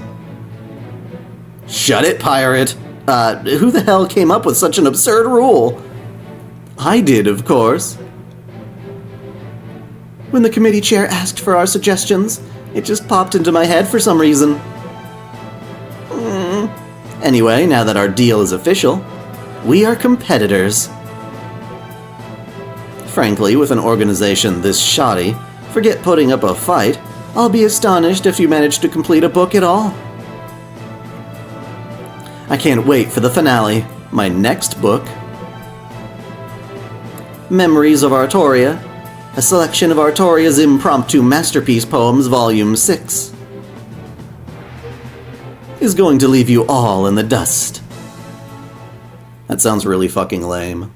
Shut it, pirate! Who the hell came up with such an absurd rule? I did, of course. When the committee chair asked for our suggestions, it just popped into my head for some reason. Anyway, now that our deal is official, we are competitors. Frankly, with an organization this shoddy, forget putting up a fight, I'll be astonished if you manage to complete a book at all. I can't wait for the finale, my next book. Memories of Artoria, a selection of Artoria's impromptu masterpiece poems, Volume 6. Is going to leave you all in the dust. That sounds really fucking lame.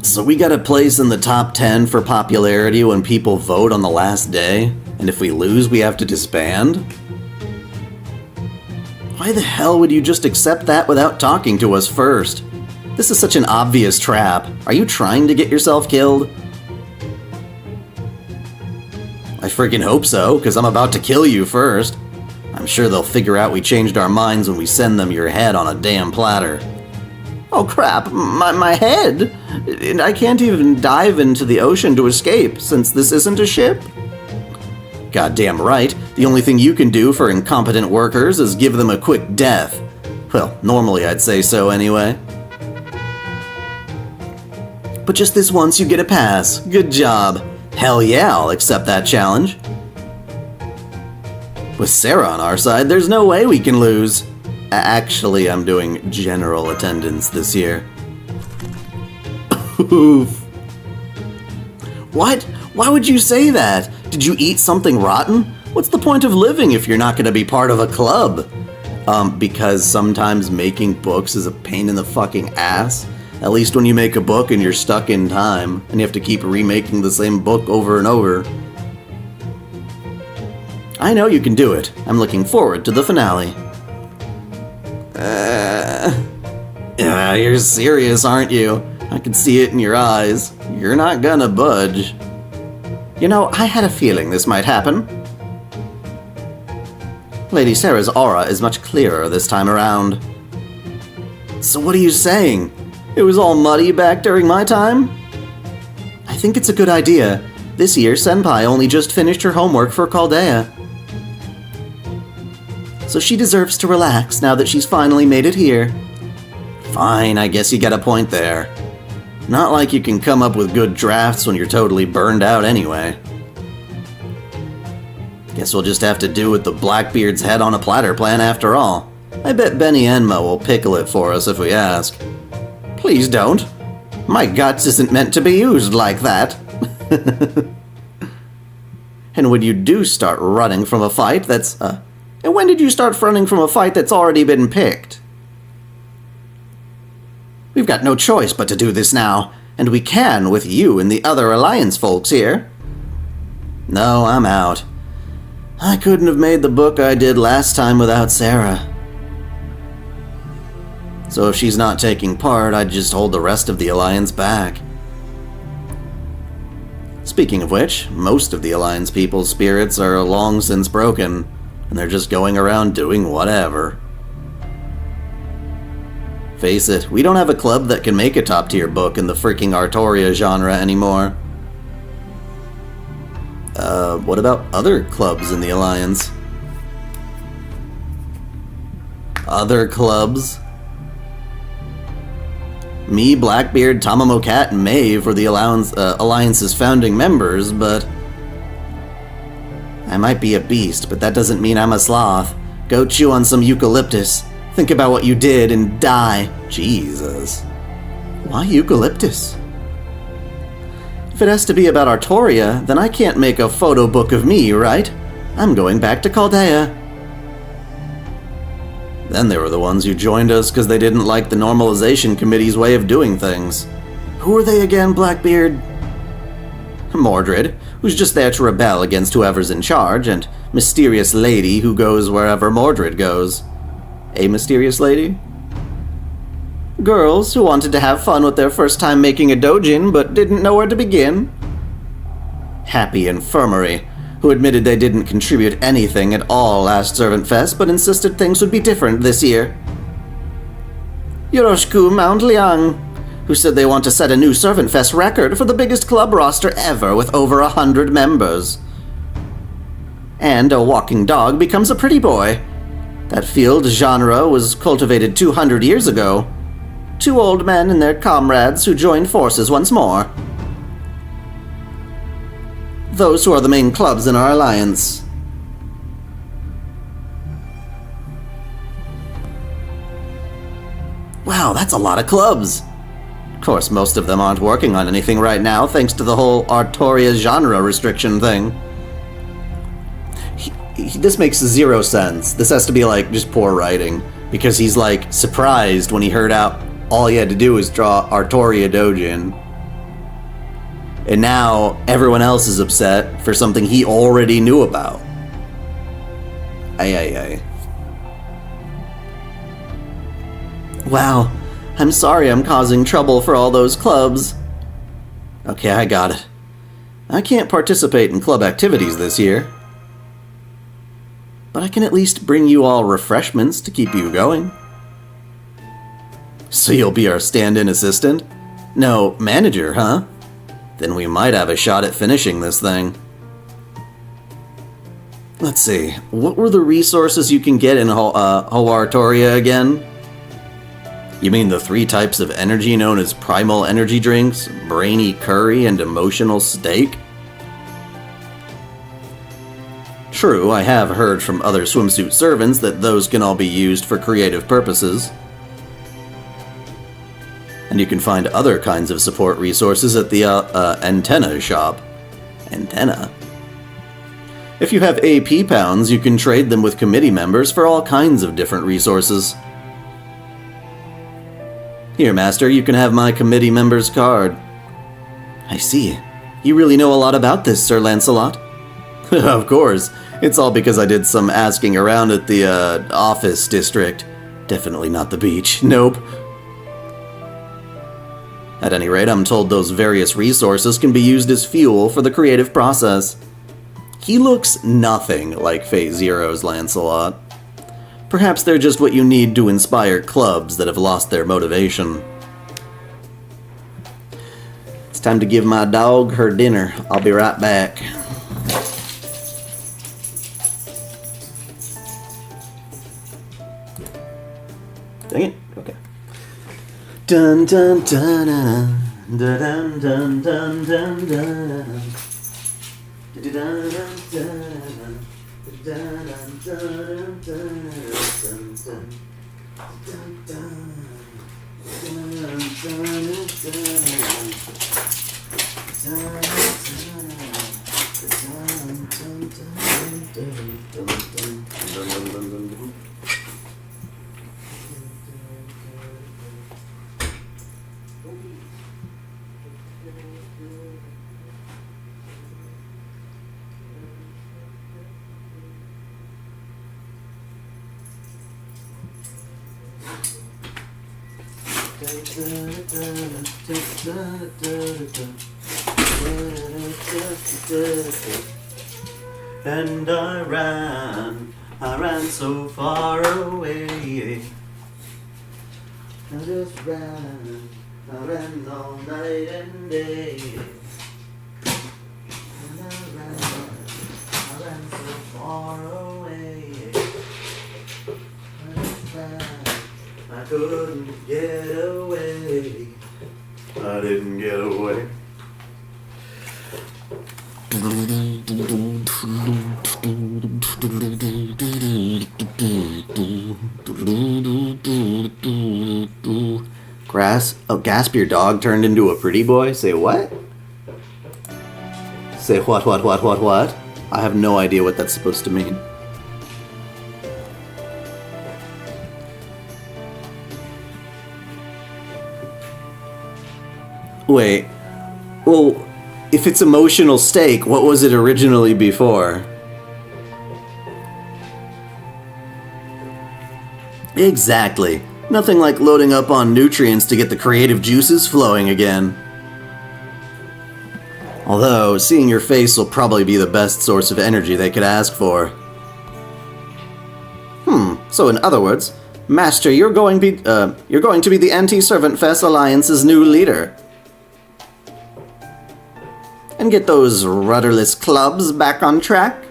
So we got a place in the top 10 for popularity when people vote on the last day, and if we lose, we have to disband? Why the hell would you just accept that without talking to us first? This is such an obvious trap. Are you trying to get yourself killed? I freaking hope so, because I'm about to kill you first. I'm sure they'll figure out we changed our minds when we send them your head on a damn platter. Oh crap, my head! And I can't even dive into the ocean to escape, since this isn't a ship? Goddamn right, the only thing you can do for incompetent workers is give them a quick death. Well, normally I'd say so anyway. But just this once you get a pass. Good job. Hell yeah, I'll accept that challenge. With Sarah on our side, there's no way we can lose. Actually, I'm doing general attendance this year. Oof. What? Why would you say that? Did you eat something rotten? What's the point of living if you're not going to be part of a club? Because sometimes making books is a pain in the fucking ass. At least when you make a book and you're stuck in time, and you have to keep remaking the same book over and over. I know you can do it. I'm looking forward to the finale. You're serious, aren't you? I can see it in your eyes. You're not gonna budge. You know, I had a feeling this might happen. Lady Sarah's aura is much clearer this time around. So what are you saying? It was all muddy back during my time? I think it's a good idea. This year, Senpai only just finished her homework for Caldea. So she deserves to relax now that she's finally made it here. Fine, I guess you got a point there. Not like you can come up with good drafts when you're totally burned out anyway. Guess we'll just have to do with the Blackbeard's head on a platter plan after all. I bet Benny Enma will pickle it for us if we ask. Please don't. My guts isn't meant to be used like that. And when you do start running from a fight that's, and when did you start running from a fight that's already been picked? We've got no choice but to do this now, and we can with you and the other Alliance folks here. No, I'm out. I couldn't have made the book I did last time without Sarah. So if she's not taking part, I'd just hold the rest of the Alliance back. Speaking of which, most of the Alliance people's spirits are long since broken, and they're just going around doing whatever. Face it, we don't have a club that can make a top-tier book in the freaking Artoria genre anymore. What about other clubs in the Alliance? Other clubs? Me, Blackbeard, Tamamo Cat, and Maeve were the Alliance's founding members, but... I might be a beast, but that doesn't mean I'm a sloth. Go chew on some eucalyptus. Think about what you did and die. Jesus. Why eucalyptus? If it has to be about Artoria, then I can't make a photo book of me, right? I'm going back to Caldea. Then there were the ones who joined us because they didn't like the Normalization Committee's way of doing things. Who are they again, Blackbeard? Mordred, who's just there to rebel against whoever's in charge, and Mysterious Lady, who goes wherever Mordred goes. A mysterious lady? Girls who wanted to have fun with their first time making a Dojin, but didn't know where to begin. Happy Infirmary, who admitted they didn't contribute anything at all last Servant Fest, but insisted things would be different this year. Yoroshiku Mount Liang, who said they want to set a new Servant Fest record for the biggest club roster ever with over 100 members. And a walking dog becomes a pretty boy. That field genre was cultivated 200 years ago. 2 old men and their comrades who joined forces once more. Those who are the main clubs in our alliance. Wow, that's a lot of clubs. Of course, most of them aren't working on anything right now, thanks to the whole Artoria genre restriction thing. This makes 0 sense. This has to be, like, just poor writing. Because he's, like, surprised when he heard out all he had to do was draw Artoria Dojin. And now everyone else is upset for something he already knew about. Ay. Wow, I'm sorry I'm causing trouble for all those clubs. Okay, I got it. I can't participate in club activities this year. But I can at least bring you all refreshments to keep you going. So you'll be our stand-in assistant? No, manager, huh? Then we might have a shot at finishing this thing. Let's see, what were the resources you can get in Hoartoria again? You mean the 3 types of energy known as primal energy drinks, brainy curry, and emotional steak? True, I have heard from other swimsuit servants that those can all be used for creative purposes. And you can find other kinds of support resources at the antenna shop. Antenna? If you have AP pounds, you can trade them with committee members for all kinds of different resources. Here, Master, you can have my committee member's card. I see. You really know a lot about this, Sir Lancelot. Of course. It's all because I did some asking around at the, office district. Definitely not the beach. Nope. At any rate, I'm told those various resources can be used as fuel for the creative process. He looks nothing like Phase Zero's Lancelot. Perhaps they're just what you need to inspire clubs that have lost their motivation. It's time to give my dog her dinner. I'll be right back. Dang it. Okay. Dun dun dun dun dun dun dun dun dun. Dun dun dun. And I ran so far away. I just ran all night and day. And I ran so far away. I just ran, I couldn't get away. I didn't get away. Gasp, your dog turned into a pretty boy? Say what? Say what? I have no idea what that's supposed to mean. Wait. Well, if it's emotional steak, what was it originally before? Exactly. Nothing like loading up on nutrients to get the creative juices flowing again. Although, seeing your face will probably be the best source of energy they could ask for. So in other words, Master, you're going to be the Anti-Servant Fest Alliance's new leader. And get those rudderless clubs back on track?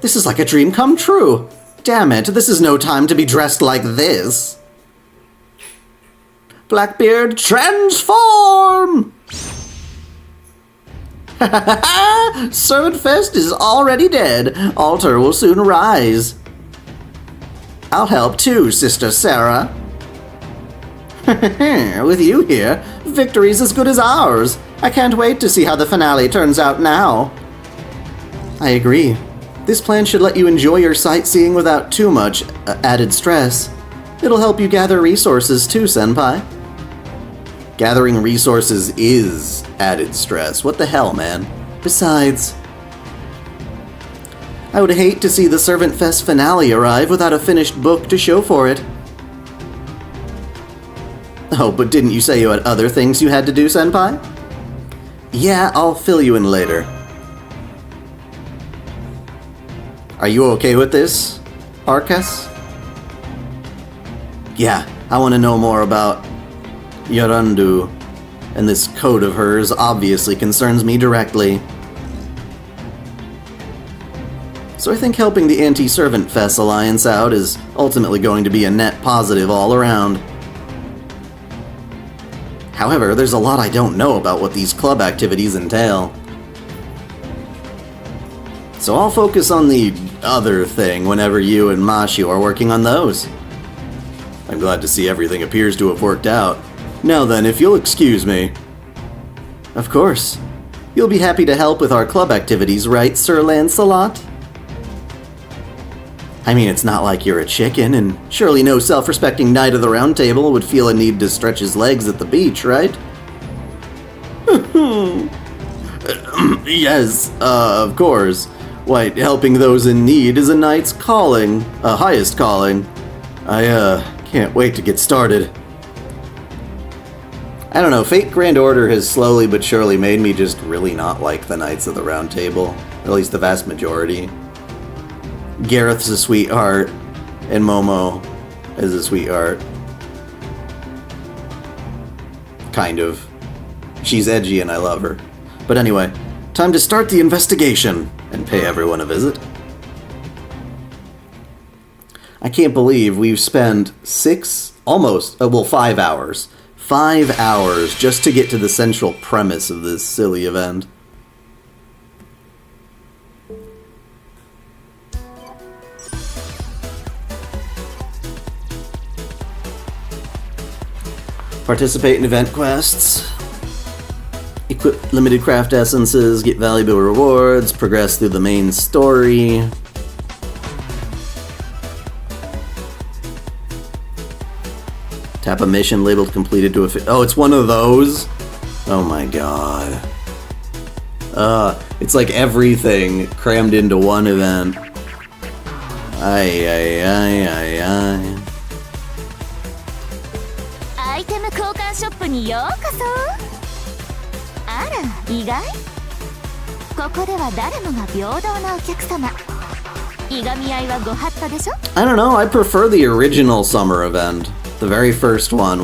This is like a dream come true. Damn it, this is no time to be dressed like this. Blackbeard, transform! Servant Fest is already dead. Altar will soon rise. I'll help too, Sister Sarah. With you here, victory's as good as ours. I can't wait to see how the finale turns out now. I agree. This plan should let you enjoy your sightseeing without too much added stress. It'll help you gather resources too, Senpai. Gathering resources is added stress. What the hell, man? Besides, I would hate to see the Servant Fest finale arrive without a finished book to show for it. Oh, but didn't you say you had other things you had to do, Senpai? Yeah, I'll fill you in later. Are you okay with this, Arcas? Yeah, I want to know more about Yarandu, and this code of hers obviously concerns me directly. So I think helping the Anti-Servant Fest Alliance out is ultimately going to be a net positive all around. However, there's a lot I don't know about what these club activities entail. So I'll focus on the other thing whenever you and Mashu are working on those. I'm glad to see everything appears to have worked out. Now then, if you'll excuse me. Of course. You'll be happy to help with our club activities, right, Sir Lancelot? I mean, it's not like you're a chicken, and surely no self-respecting Knight of the Round Table would feel a need to stretch his legs at the beach, right? Yes, of course. Why, helping those in need is a knight's calling, a highest calling. I, can't wait to get started. I don't know, Fate Grand Order has slowly but surely made me just really not like the Knights of the Round Table, at least the vast majority. Gareth's a sweetheart, and Momo is a sweetheart. Kind of. She's edgy and I love her. But anyway, time to start the investigation and pay everyone a visit. I can't believe we've spent 5 hours. 5 hours just to get to the central premise of this silly event. Participate in event quests. Equip limited craft essences, get valuable rewards, progress through the main story. Tap a mission labeled completed to oh, it's one of those? Oh my god. It's like everything crammed into one event. Ay, ay, ay, ay, ay. アイテム交換ショップにようこそ。あら、意外？ここでは誰もが平等なお客様。いがみ合いはご法度でしょ？ I don't know, I prefer the original summer event. The very first one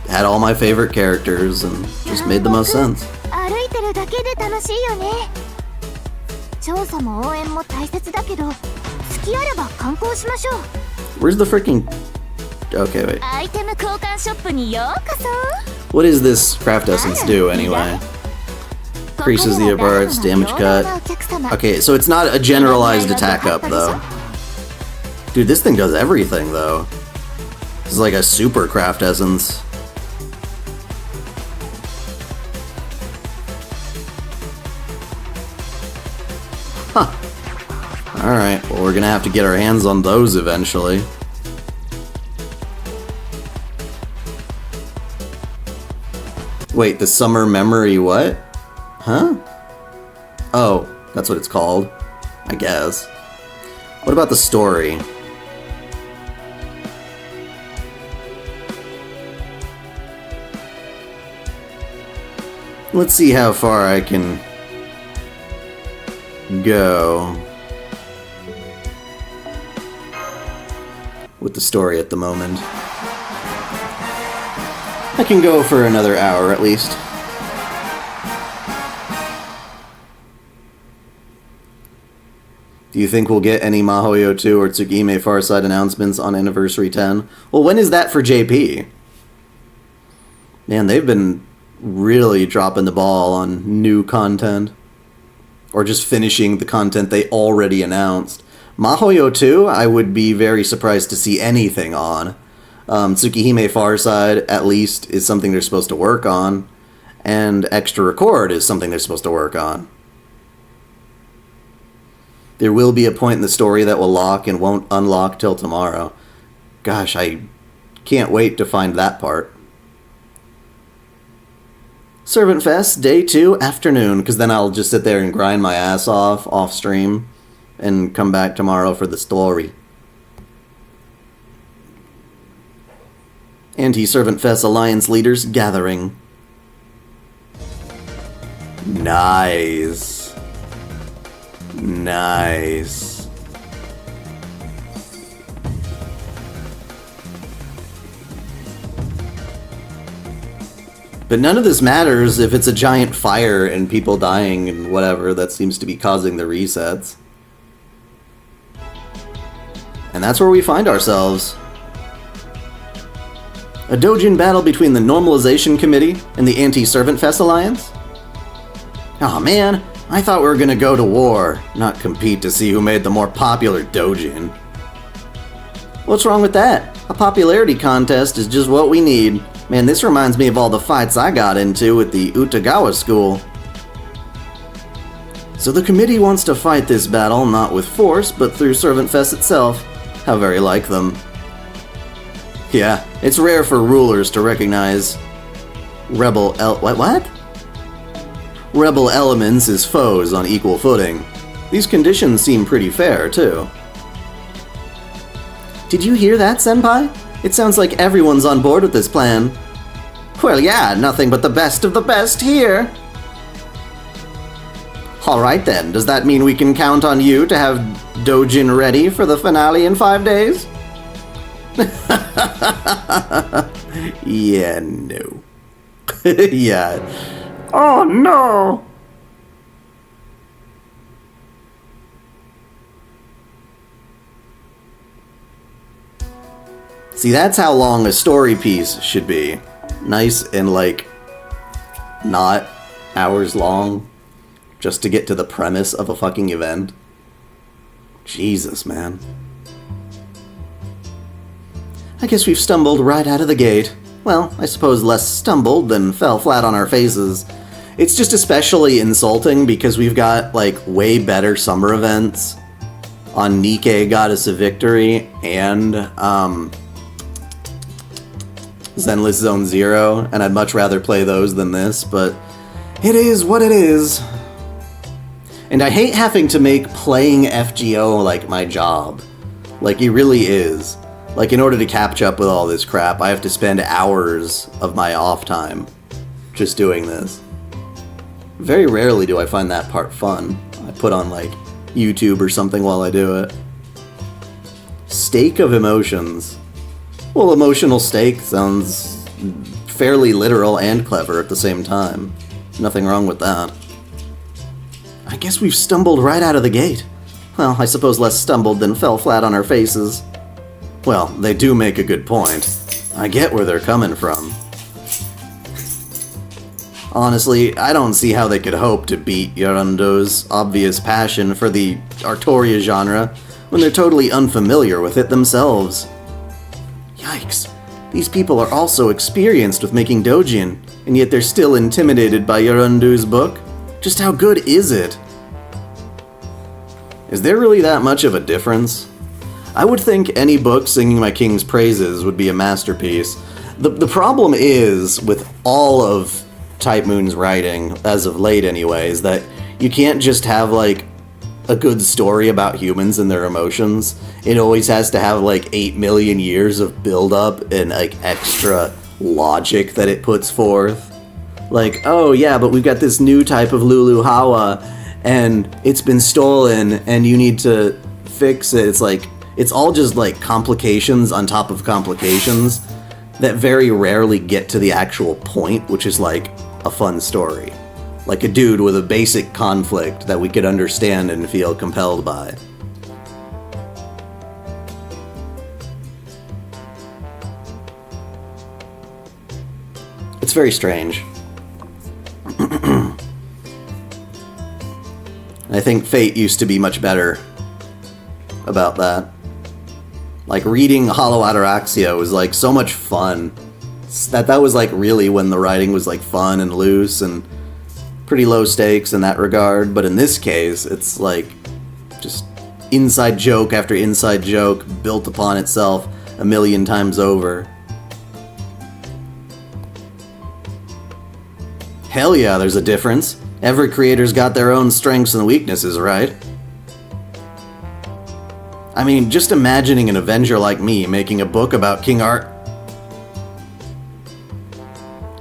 had all my favorite characters and just made the most sense. 歩いてるだけで楽しいよね。調査も応援も大切だけど、隙あれば観光しましょう。 Where's the freaking... Okay, wait. アイテム交換ショップにようこそ。 What does this craft essence do anyway? Increases the abart's damage cut. Okay, so it's not a generalized attack up though. Dude, this thing does everything though. This is like a super craft essence. Huh. Alright, well we're gonna have to get our hands on those eventually. Wait, the summer memory what? Huh? Oh, that's what it's called, I guess. What about the story? Let's see how far I can go with the story at the moment. I can go for another hour at least. Do you think we'll get any Mahoyo 2 or Tsukihime Farside announcements on Anniversary 10? Well, when is that for JP? Man, they've been really dropping the ball on new content. Or just finishing the content they already announced. Mahoyo 2, I would be very surprised to see anything on. Tsukihime Farside, at least, is something they're supposed to work on. And Extra Record is something they're supposed to work on. There will be a point in the story that will lock and won't unlock till tomorrow. Gosh, I can't wait to find that part. Servant Fest, Day 2, afternoon, because then I'll just sit there and grind my ass off stream, and come back tomorrow for the story. Anti-Servant Fest Alliance leaders gathering. Nice. Nice. But none of this matters if it's a giant fire and people dying and whatever that seems to be causing the resets. And that's where we find ourselves. A Dojin battle between the Normalization Committee and the Anti-Servant Fest Alliance? Aw man, I thought we were gonna go to war, not compete to see who made the more popular Dojin. What's wrong with that? A popularity contest is just what we need. Man, this reminds me of all the fights I got into with the Utagawa school. So the committee wants to fight this battle not with force, but through Servant Fest itself. How very like them. Yeah, it's rare for rulers to recognize rebel elements as foes on equal footing. These conditions seem pretty fair, too. Did you hear that, Senpai? It sounds like everyone's on board with this plan. Well, yeah, nothing but the best of the best here. Alright then, does that mean we can count on you to have Dojin ready for the finale in 5 days? Yeah, no. Yeah. Oh, no! See, that's how long a story piece should be. Nice and, like, not hours long. Just to get to the premise of a fucking event. Jesus, man. I guess we've stumbled right out of the gate. Well, I suppose less stumbled than fell flat on our faces. It's just especially insulting because we've got, like, way better summer events on Nikkei Goddess of Victory and, Zenless Zone Zero, and I'd much rather play those than this, but it is what it is. And I hate having to make playing FGO, like, my job. Like, it really is. Like, in order to catch up with all this crap, I have to spend hours of my off time just doing this. Very rarely do I find that part fun. I put on, like, YouTube or something while I do it. Stake of emotions. Well, emotional stake sounds fairly literal and clever at the same time. Nothing wrong with that. I guess we've stumbled right out of the gate. Well, I suppose less stumbled than fell flat on our faces. Well, they do make a good point. I get where they're coming from. Honestly, I don't see how they could hope to beat Yorundo's obvious passion for the Artoria genre when they're totally unfamiliar with it themselves. Yikes. These people are also experienced with making Dojin, and yet they're still intimidated by Yorundo's book? Just how good is it? Is there really that much of a difference? I would think any book singing my king's praises would be a masterpiece. The problem is, with all of Type Moon's writing, as of late anyway, is that you can't just have, like, a good story about humans and their emotions. It always has to have, like, 8 million years of build-up and, like, extra logic that it puts forth. Like, oh yeah, but we've got this new type of Lulu Hawa, and it's been stolen, and you need to fix it. It's like, it's all just, like, complications on top of complications that very rarely get to the actual point, which is, like, a fun story. Like a dude with a basic conflict that we could understand and feel compelled by. It's very strange. I think Fate used to be much better about that. Like, reading Hollow Ataraxia was, like, so much fun. That was, like, really when the writing was, like, fun and loose and pretty low stakes in that regard. But in this case, it's, like, just inside joke after inside joke built upon itself a million times over. Hell yeah, there's a difference. Every creator's got their own strengths and weaknesses, right? I mean, just imagining an Avenger like me making a book about King Art...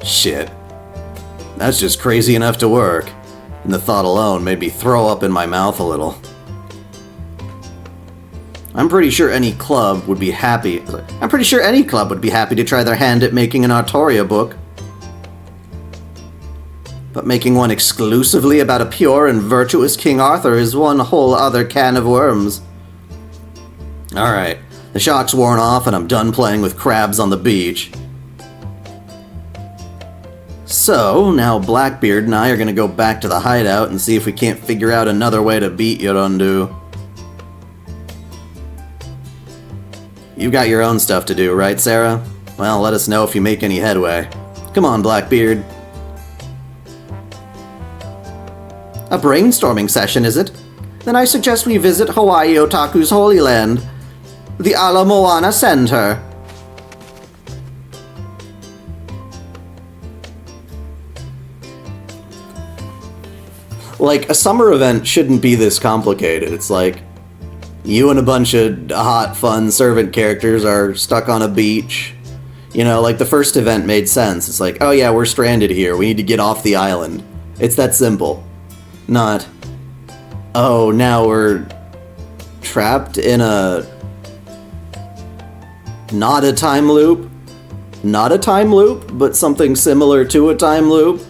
Shit. That's just crazy enough to work. And the thought alone made me throw up in my mouth a little. I'm pretty sure any club would be happy to try their hand at making an Artoria book. But making one exclusively about a pure and virtuous King Arthur is one whole other can of worms. Alright, the shock's worn off and I'm done playing with crabs on the beach. So, now Blackbeard and I are gonna go back to the hideout and see if we can't figure out another way to beat Yorondu. You got your own stuff to do, right, Sarah? Well, let us know if you make any headway. Come on, Blackbeard. A brainstorming session, is it? Then I suggest we visit Hawaii Otaku's Holy Land, the Ala Moana Center. Like, a summer event shouldn't be this complicated. It's like, you and a bunch of hot, fun servant characters are stuck on a beach. You know, like the first event made sense. It's like, oh yeah, we're stranded here. We need to get off the island. It's that simple. Not, oh, now we're trapped in a... Not a time loop. Not a time loop, but something similar to a time loop.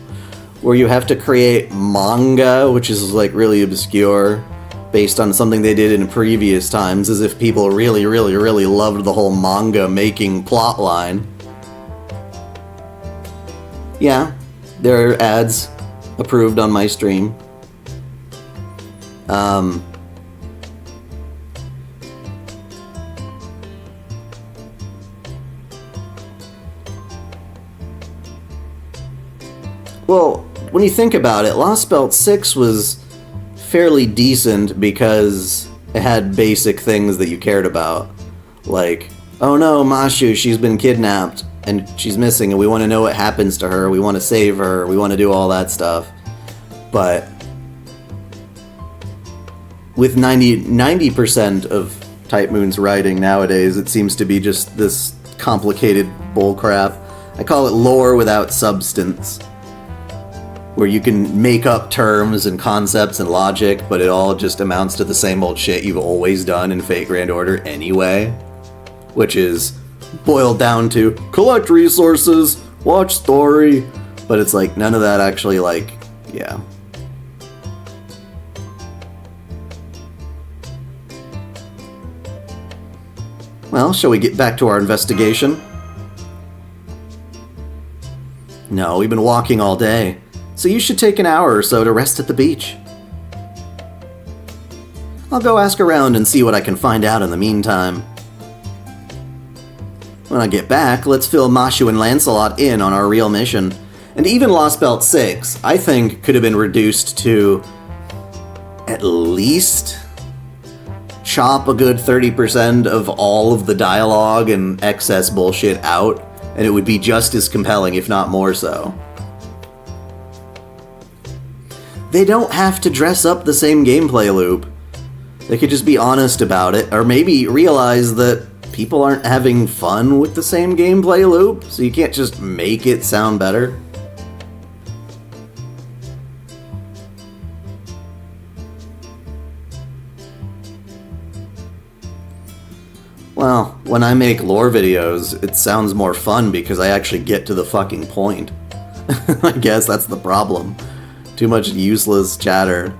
Where you have to create manga, which is like really obscure, based on something they did in previous times, as if people really, really, really loved the whole manga making plotline. Yeah, there are ads approved on my stream. Well, when you think about it, Lost Belt 6 was fairly decent because it had basic things that you cared about. Like, oh no, Mashu, she's been kidnapped and she's missing and we want to know what happens to her, we want to save her, we want to do all that stuff. But with 90% of Type Moon's writing nowadays, it seems to be just this complicated bullcrap. I call it lore without substance. Where you can make up terms and concepts and logic, but it all just amounts to the same old shit you've always done in Fate Grand Order anyway. Which is boiled down to collect resources, watch story, but it's like none of that actually, like, yeah. Well, shall we get back to our investigation? No, we've been walking all day. So you should take an hour or so to rest at the beach. I'll go ask around and see what I can find out in the meantime. When I get back, let's fill Mashu and Lancelot in on our real mission. And even Lost Belt 6, I think, could have been reduced to at least chop a good 30% of all of the dialogue and excess bullshit out, and it would be just as compelling, if not more so. They don't have to dress up the same gameplay loop. They could just be honest about it, or maybe realize that people aren't having fun with the same gameplay loop, so you can't just make it sound better. Well, when I make lore videos, it sounds more fun because I actually get to the fucking point. I guess that's the problem. Too much useless chatter.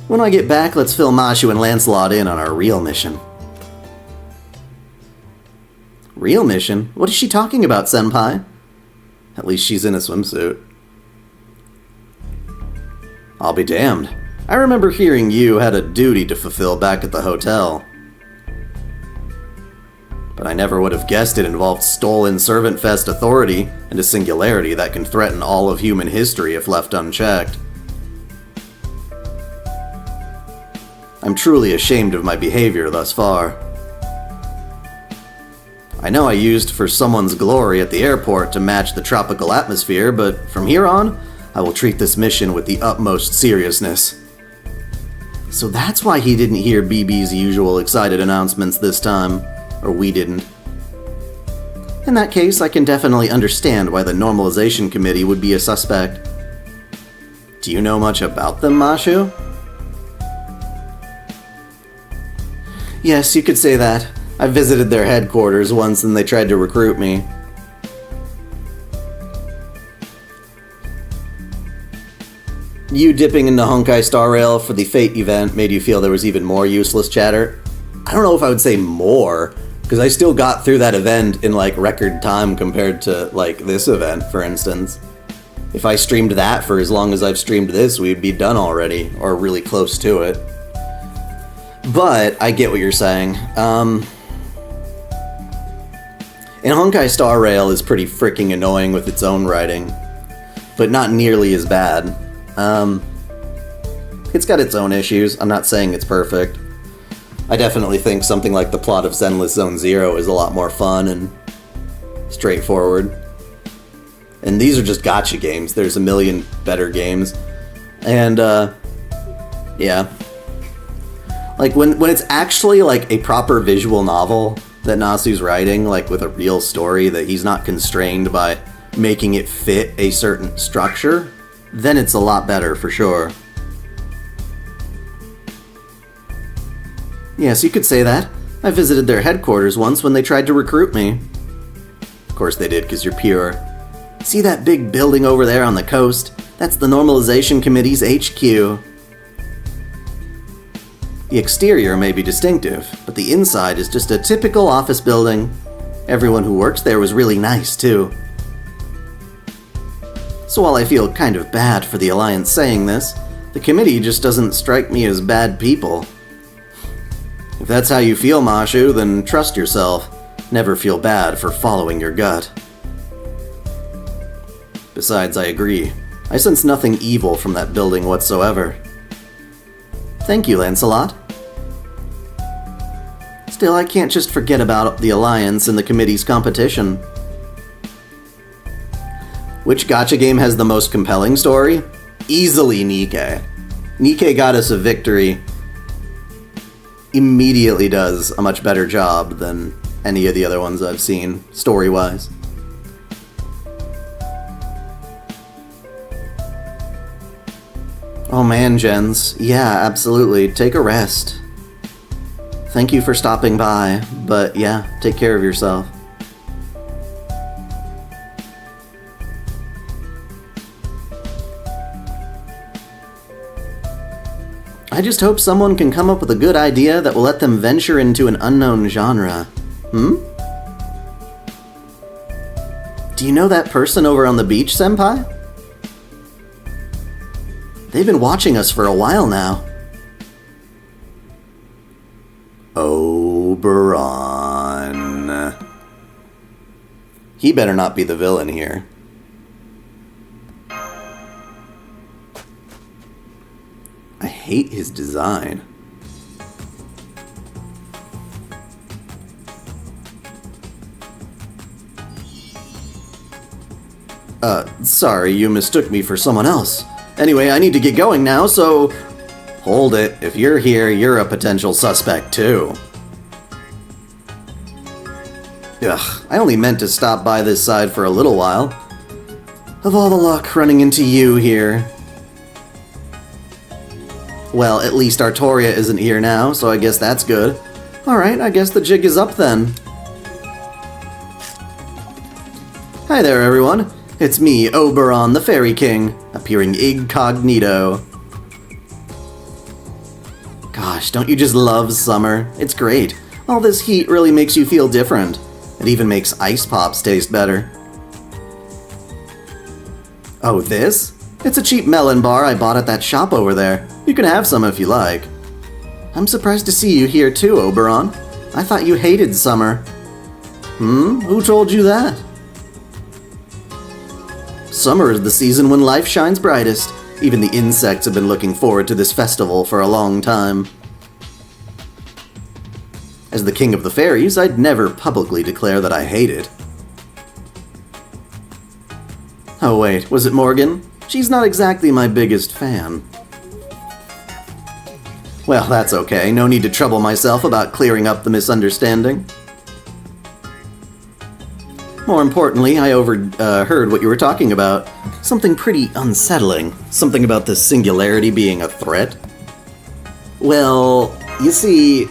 When I get back, let's fill Mashu and Lancelot in on our real mission. Real mission? What is she talking about, Senpai? At least she's in a swimsuit. I'll be damned. I remember hearing you had a duty to fulfill back at the hotel. But I never would have guessed it involved stolen Servant Fest authority and a singularity that can threaten all of human history if left unchecked. I'm truly ashamed of my behavior thus far. I know I used for someone's glory at the airport to match the tropical atmosphere, but from here on, I will treat this mission with the utmost seriousness. So that's why he didn't hear BB's usual excited announcements this time. Or we didn't. In that case, I can definitely understand why the Normalization Committee would be a suspect. Do you know much about them, Mashu? Yes, you could say that. I visited their headquarters once and they tried to recruit me. You dipping into Honkai Star Rail for the Fate event made you feel there was even more useless chatter? I don't know if I would say more, because I still got through that event in like record time compared to like this event, for instance. If I streamed that for as long as I've streamed this, we'd be done already, or really close to it. But I get what you're saying. And Honkai Star Rail is pretty freaking annoying with its own writing, but not nearly as bad. It's got its own issues. I'm not saying it's perfect. I definitely think something like the plot of Zenless Zone Zero is a lot more fun and straightforward. And these are just gacha games. There's a million better games. And, yeah. Like, when it's actually, like, a proper visual novel that Nasu's writing, like, with a real story that he's not constrained by making it fit a certain structure, then it's a lot better, for sure. Yes, you could say that. I visited their headquarters once when they tried to recruit me. Of course they did, because you're pure. See that big building over there on the coast? That's the Normalization Committee's HQ. The exterior may be distinctive, but the inside is just a typical office building. Everyone who works there was really nice, too. So while I feel kind of bad for the Alliance saying this, the committee just doesn't strike me as bad people. If that's how you feel, Mashu, then trust yourself. Never feel bad for following your gut. Besides, I agree. I sense nothing evil from that building whatsoever. Thank you, Lancelot. Still, I can't just forget about the Alliance and the committee's competition. Which gacha game has the most compelling story? Easily Nikke. Nikke got us a victory. Immediately does a much better job than any of the other ones I've seen, story-wise. Oh man, Jens. Yeah, absolutely. Take a rest. Thank you for stopping by, but yeah, take care of yourself. I just hope someone can come up with a good idea that will let them venture into an unknown genre. Do you know that person over on the beach, Senpai? They've been watching us for a while now. Oberon. He better not be the villain here. I hate his design. Sorry, you mistook me for someone else. Anyway, I need to get going now, so... Hold it. If you're here, you're a potential suspect, too. Ugh, I only meant to stop by this side for a little while. Of all the luck running into you here. Well, at least Artoria isn't here now, so I guess that's good. Alright, I guess the jig is up then. Hi there, everyone. It's me, Oberon, the Fairy King, appearing incognito. Gosh, don't you just love summer? It's great. All this heat really makes you feel different. It even makes ice pops taste better. Oh, this? It's a cheap melon bar I bought at that shop over there. You can have some if you like. I'm surprised to see you here too, Oberon. I thought you hated summer. Who told you that? Summer is the season when life shines brightest. Even the insects have been looking forward to this festival for a long time. As the king of the fairies, I'd never publicly declare that I hate it. Oh wait, was it Morgan? She's not exactly my biggest fan. Well, that's okay. No need to trouble myself about clearing up the misunderstanding. More importantly, I overheard what you were talking about. Something pretty unsettling. Something about the singularity being a threat. Well, you see...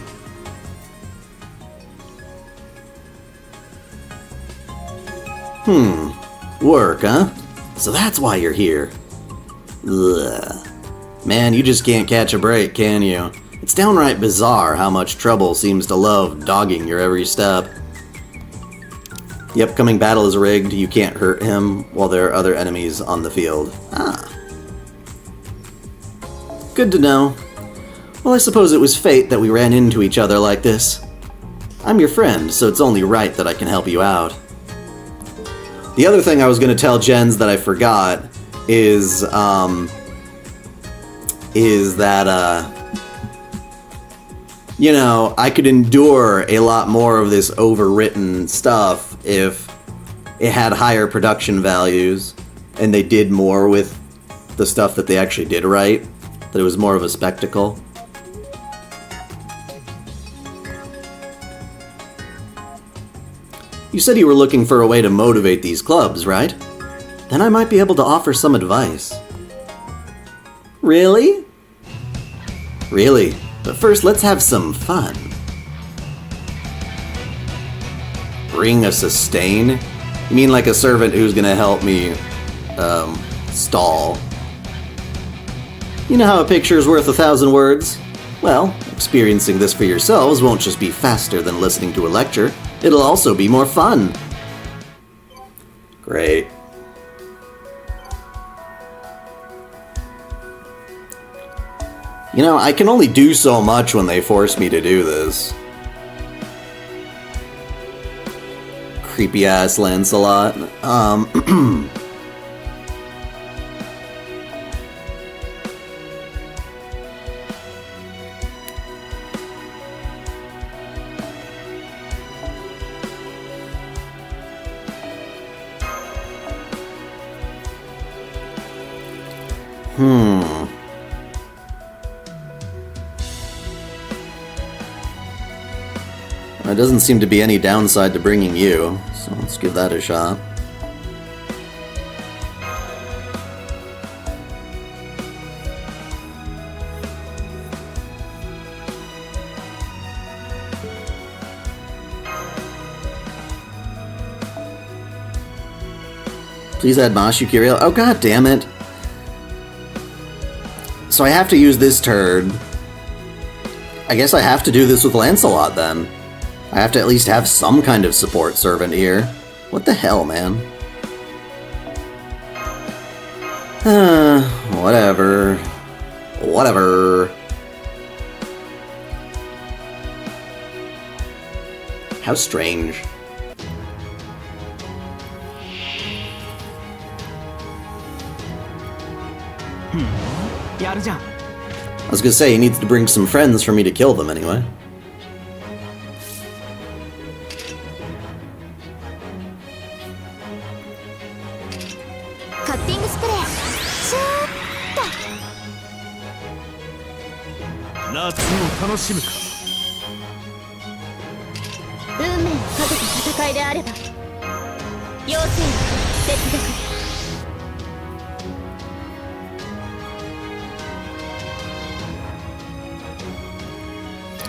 Work, huh? So that's why you're here. Ugh. Man, you just can't catch a break, can you? It's downright bizarre how much trouble seems to love dogging your every step. The upcoming battle is rigged. You can't hurt him while there are other enemies on the field. Ah. Good to know. Well, I suppose it was fate that we ran into each other like this. I'm your friend, so it's only right that I can help you out. The other thing I was going to tell Jens that I forgot is that, you know, I could endure a lot more of this overwritten stuff if it had higher production values and they did more with the stuff that they actually did right, that it was more of a spectacle. You said you were looking for a way to motivate these clubs, right? Then I might be able to offer some advice. Really? Really, but first let's have some fun. Bring a sustain? You mean like a servant who's gonna help me, stall? You know how a picture is worth 1,000 words? Well, experiencing this for yourselves won't just be faster than listening to a lecture, it'll also be more fun. Great. You know, I can only do so much when they force me to do this. Creepy ass Lancelot. There doesn't seem to be any downside to bringing you, so let's give that a shot. Please add Mashu Kiriel. Oh, god damn it. So I have to use this turd. I guess I have to do this with Lancelot then. I have to at least have some kind of support servant here. What the hell, man? Whatever. Whatever. How strange. I was gonna say, he needs to bring some friends for me to kill them anyway.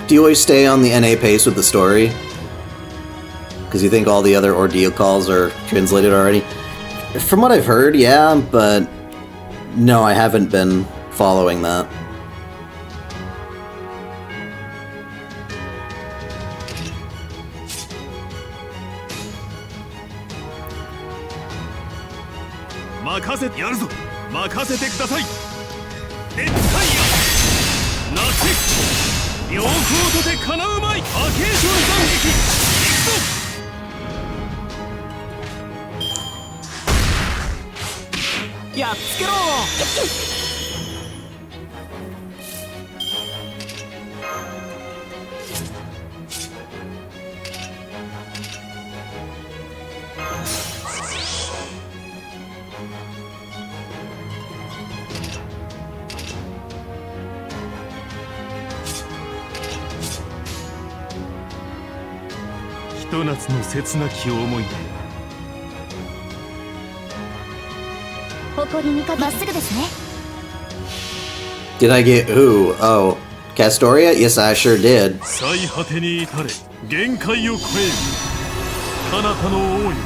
Do you always stay on the NA pace with the story? Because you think all the other ordeal calls are translated already? From what I've heard, yeah, but no, I haven't been following that. まっすぐですね。 Did I get who? Oh, Castoria? Yes, I sure did. 最果てに至れ限界を超える彼方の王よ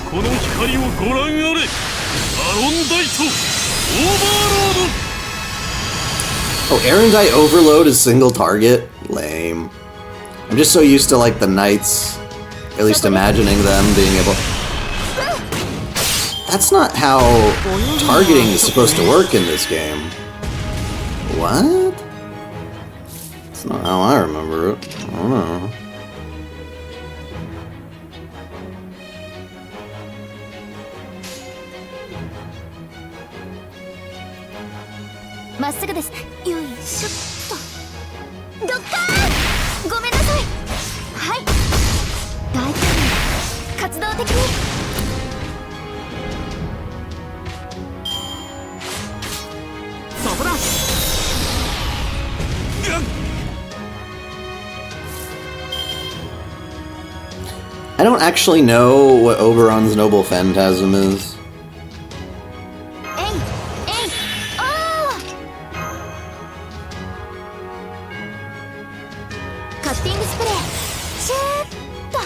この光をご覧あれアロンダイトオーバーロード Oh, Erendite Overload is single target? Lame. I'm just so used to like the knights, at least imagining them being able... That's not how targeting is supposed to work in this game. What? That's not how I remember it. I don't know. まっすぐです。よいしょっと。ドッカーン。ごめんなさい。はい。大胆に活動的に。そこだ。 I don't actually know what Oberon's Noble Phantasm is. えいえいおー。カッティングスプレー。シューッと。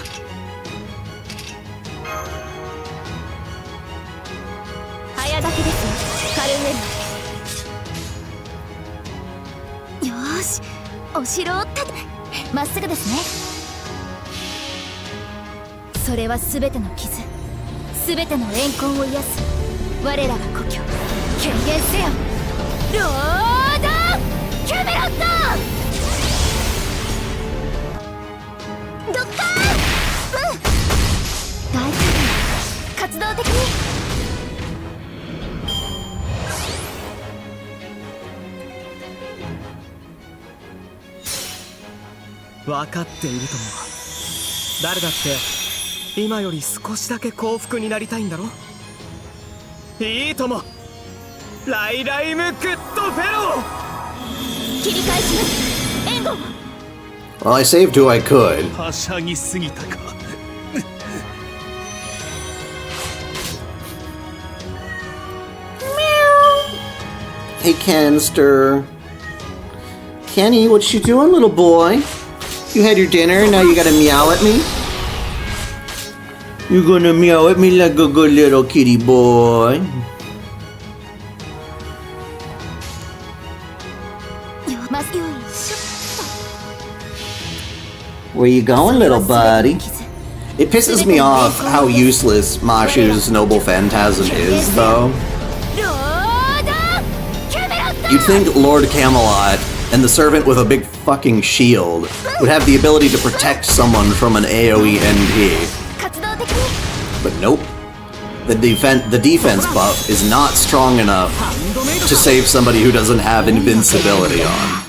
早炊きですよ。カルメラ。よーし、お城を建て。まっすぐですね。 それは全ての傷、全ての怨恨を癒す我らが故郷、権限せよロードキャメロット。ドッカーン。大胆に活動的に。分かっているとも誰だって今より少しだけ幸福になりたいんだろ。いいともライライムグッドフェロー。切り返します。援護。 Well, I saved who I could. はしゃぎすぎたか Hey, Canster. Kenny, what you doing, little boy? You had your dinner, now you gotta meow at me? You gonna meow at me like a good little kitty boy? Where you going, little buddy? It pisses me off how useless Mashu's Noble Phantasm is, though. You'd think Lord Camelot and the servant with a big fucking shield would have the ability to protect someone from an AoE NP. But nope. The defense buff is not strong enough to save somebody who doesn't have invincibility on.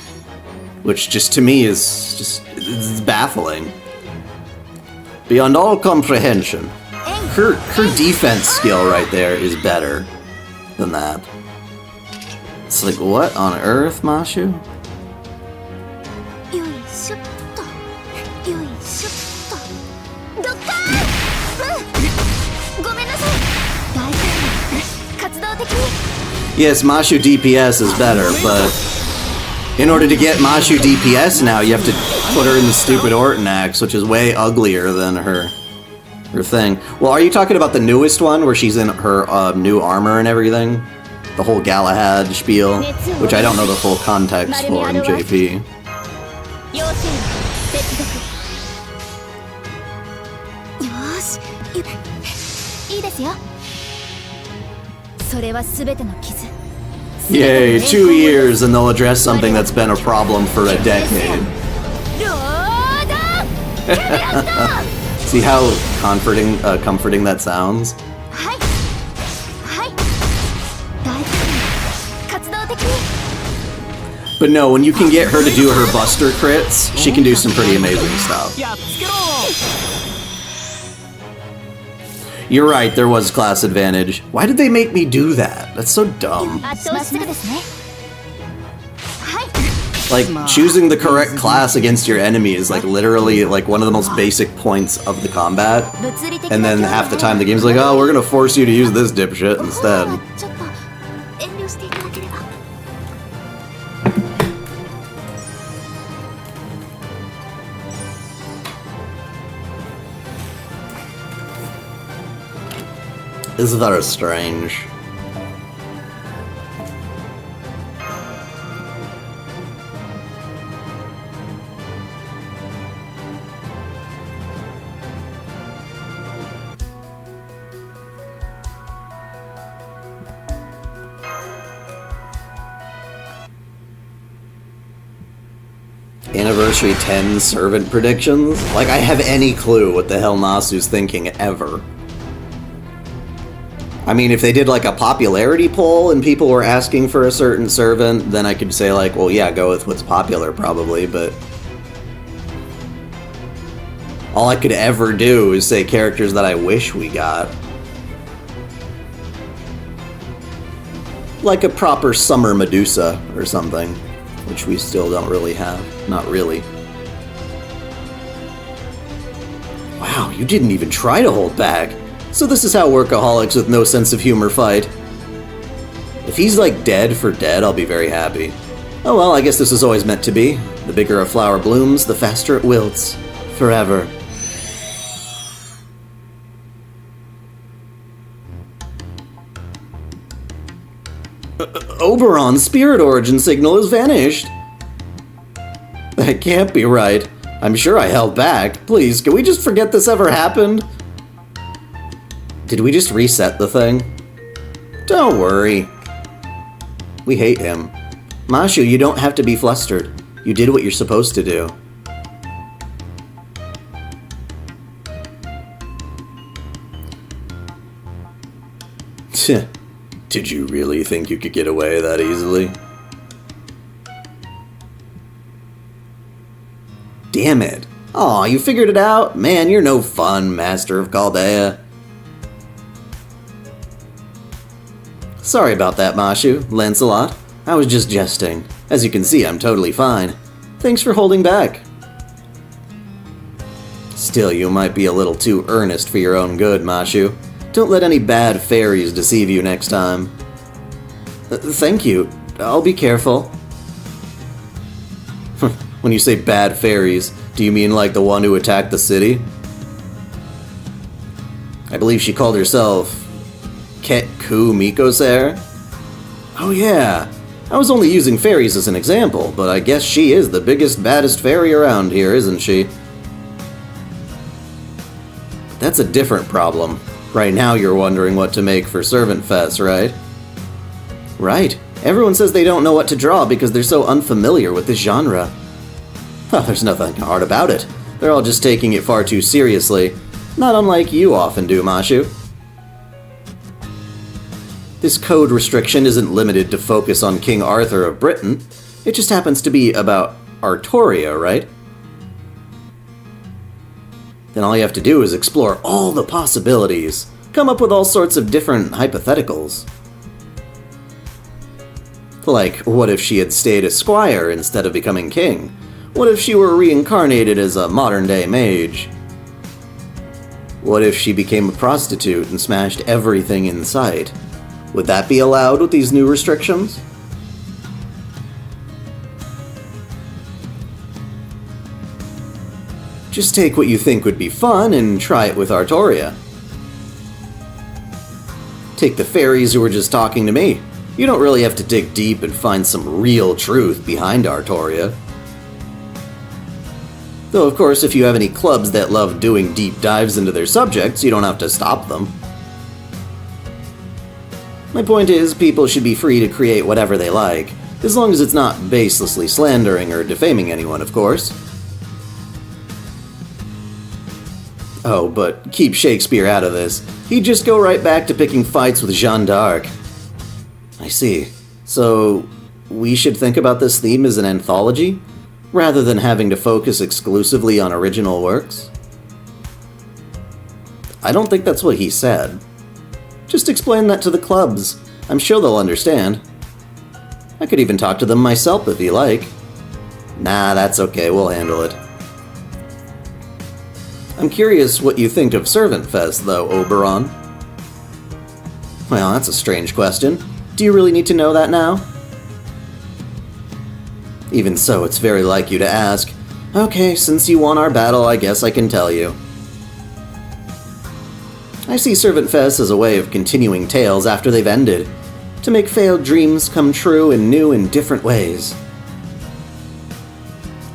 Which just to me is it's baffling. Beyond all comprehension. Her defense skill right there is better than that. It's like, what on earth, Mashu? Yes, Mashu DPS is better, but in order to get Mashu DPS now, you have to put her in the stupid Orton axe, which is way uglier than her thing. Well, are you talking about the newest one, where she's in her new armor and everything? The whole Galahad spiel, which I don't know the full context for in JP. Yay, 2 years and they'll address something that's been a problem for a decade. See how comforting that sounds? But no, when you can get her to do her buster crits, she can do some pretty amazing stuff. You're right, there was class advantage. Why did they make me do that? That's so dumb. Like, choosing the correct class against your enemy is like literally like one of the most basic points of the combat. And then half the time the game's like, oh, we're gonna force you to use this dipshit instead. is very strange. Anniversary 10 servant predictions? Like, I have any clue what the hell Nasu's thinking ever. I mean, if they did like a popularity poll and people were asking for a certain servant, then I could say like, well, yeah, go with what's popular probably, but all I could ever do is say characters that I wish we got. Like a proper summer Medusa or something, which we still don't really have. Not really. Wow, you didn't even try to hold back. So this is how workaholics with no sense of humor fight. If he's like dead for dead, I'll be very happy. Oh well, I guess this was always meant to be. The bigger a flower blooms, the faster it wilts. Forever. Oberon's spirit origin signal has vanished. That can't be right. I'm sure I held back. Please, can we just forget this ever happened? Did we just reset the thing? Don't worry. We hate him. Mashu, you don't have to be flustered. You did what you're supposed to do. Did you really think you could get away that easily? Damn it. Aw, you figured it out? Man, you're no fun, Master of Chaldea. Sorry about that, Mashu, Lancelot. I was just jesting. As you can see, I'm totally fine. Thanks for holding back. Still, you might be a little too earnest for your own good, Mashu. Don't let any bad fairies deceive you next time. Thank you. I'll be careful. When you say bad fairies, do you mean like the one who attacked the city? I believe she called herself Ketku Mikosair? Oh yeah, I was only using fairies as an example, but I guess she is the biggest, baddest fairy around here, isn't she? That's a different problem. Right now you're wondering what to make for Servant Fest, right? Right. Everyone says they don't know what to draw because they're so unfamiliar with this genre. Oh, there's nothing hard about it. They're all just taking it far too seriously. Not unlike you often do, Mashu. This code restriction isn't limited to focus on King Arthur of Britain. It just happens to be about Artoria, right? Then all you have to do is explore all the possibilities. Come up with all sorts of different hypotheticals. Like, what if she had stayed a squire instead of becoming king? What if she were reincarnated as a modern-day mage? What if she became a prostitute and smashed everything in sight? Would that be allowed with these new restrictions? Just take what you think would be fun and try it with Artoria. Take the fairies who were just talking to me. You don't really have to dig deep and find some real truth behind Artoria. Though, of course, if you have any clubs that love doing deep dives into their subjects, you don't have to stop them. My point is, people should be free to create whatever they like, as long as it's not baselessly slandering or defaming anyone, of course. Oh, but keep Shakespeare out of this. He'd just go right back to picking fights with Jeanne d'Arc. I see. So, we should think about this theme as an anthology, rather than having to focus exclusively on original works? I don't think that's what he said. Just explain that to the clubs. I'm sure they'll understand. I could even talk to them myself if you like. Nah, that's okay, we'll handle it. I'm curious what you think of Servant Fest, though, Oberon. Well, that's a strange question. Do you really need to know that now? Even so, it's very like you to ask. Okay, since you won our battle, I guess I can tell you. I see Servant Fest as a way of continuing tales after they've ended, to make failed dreams come true in new and different ways.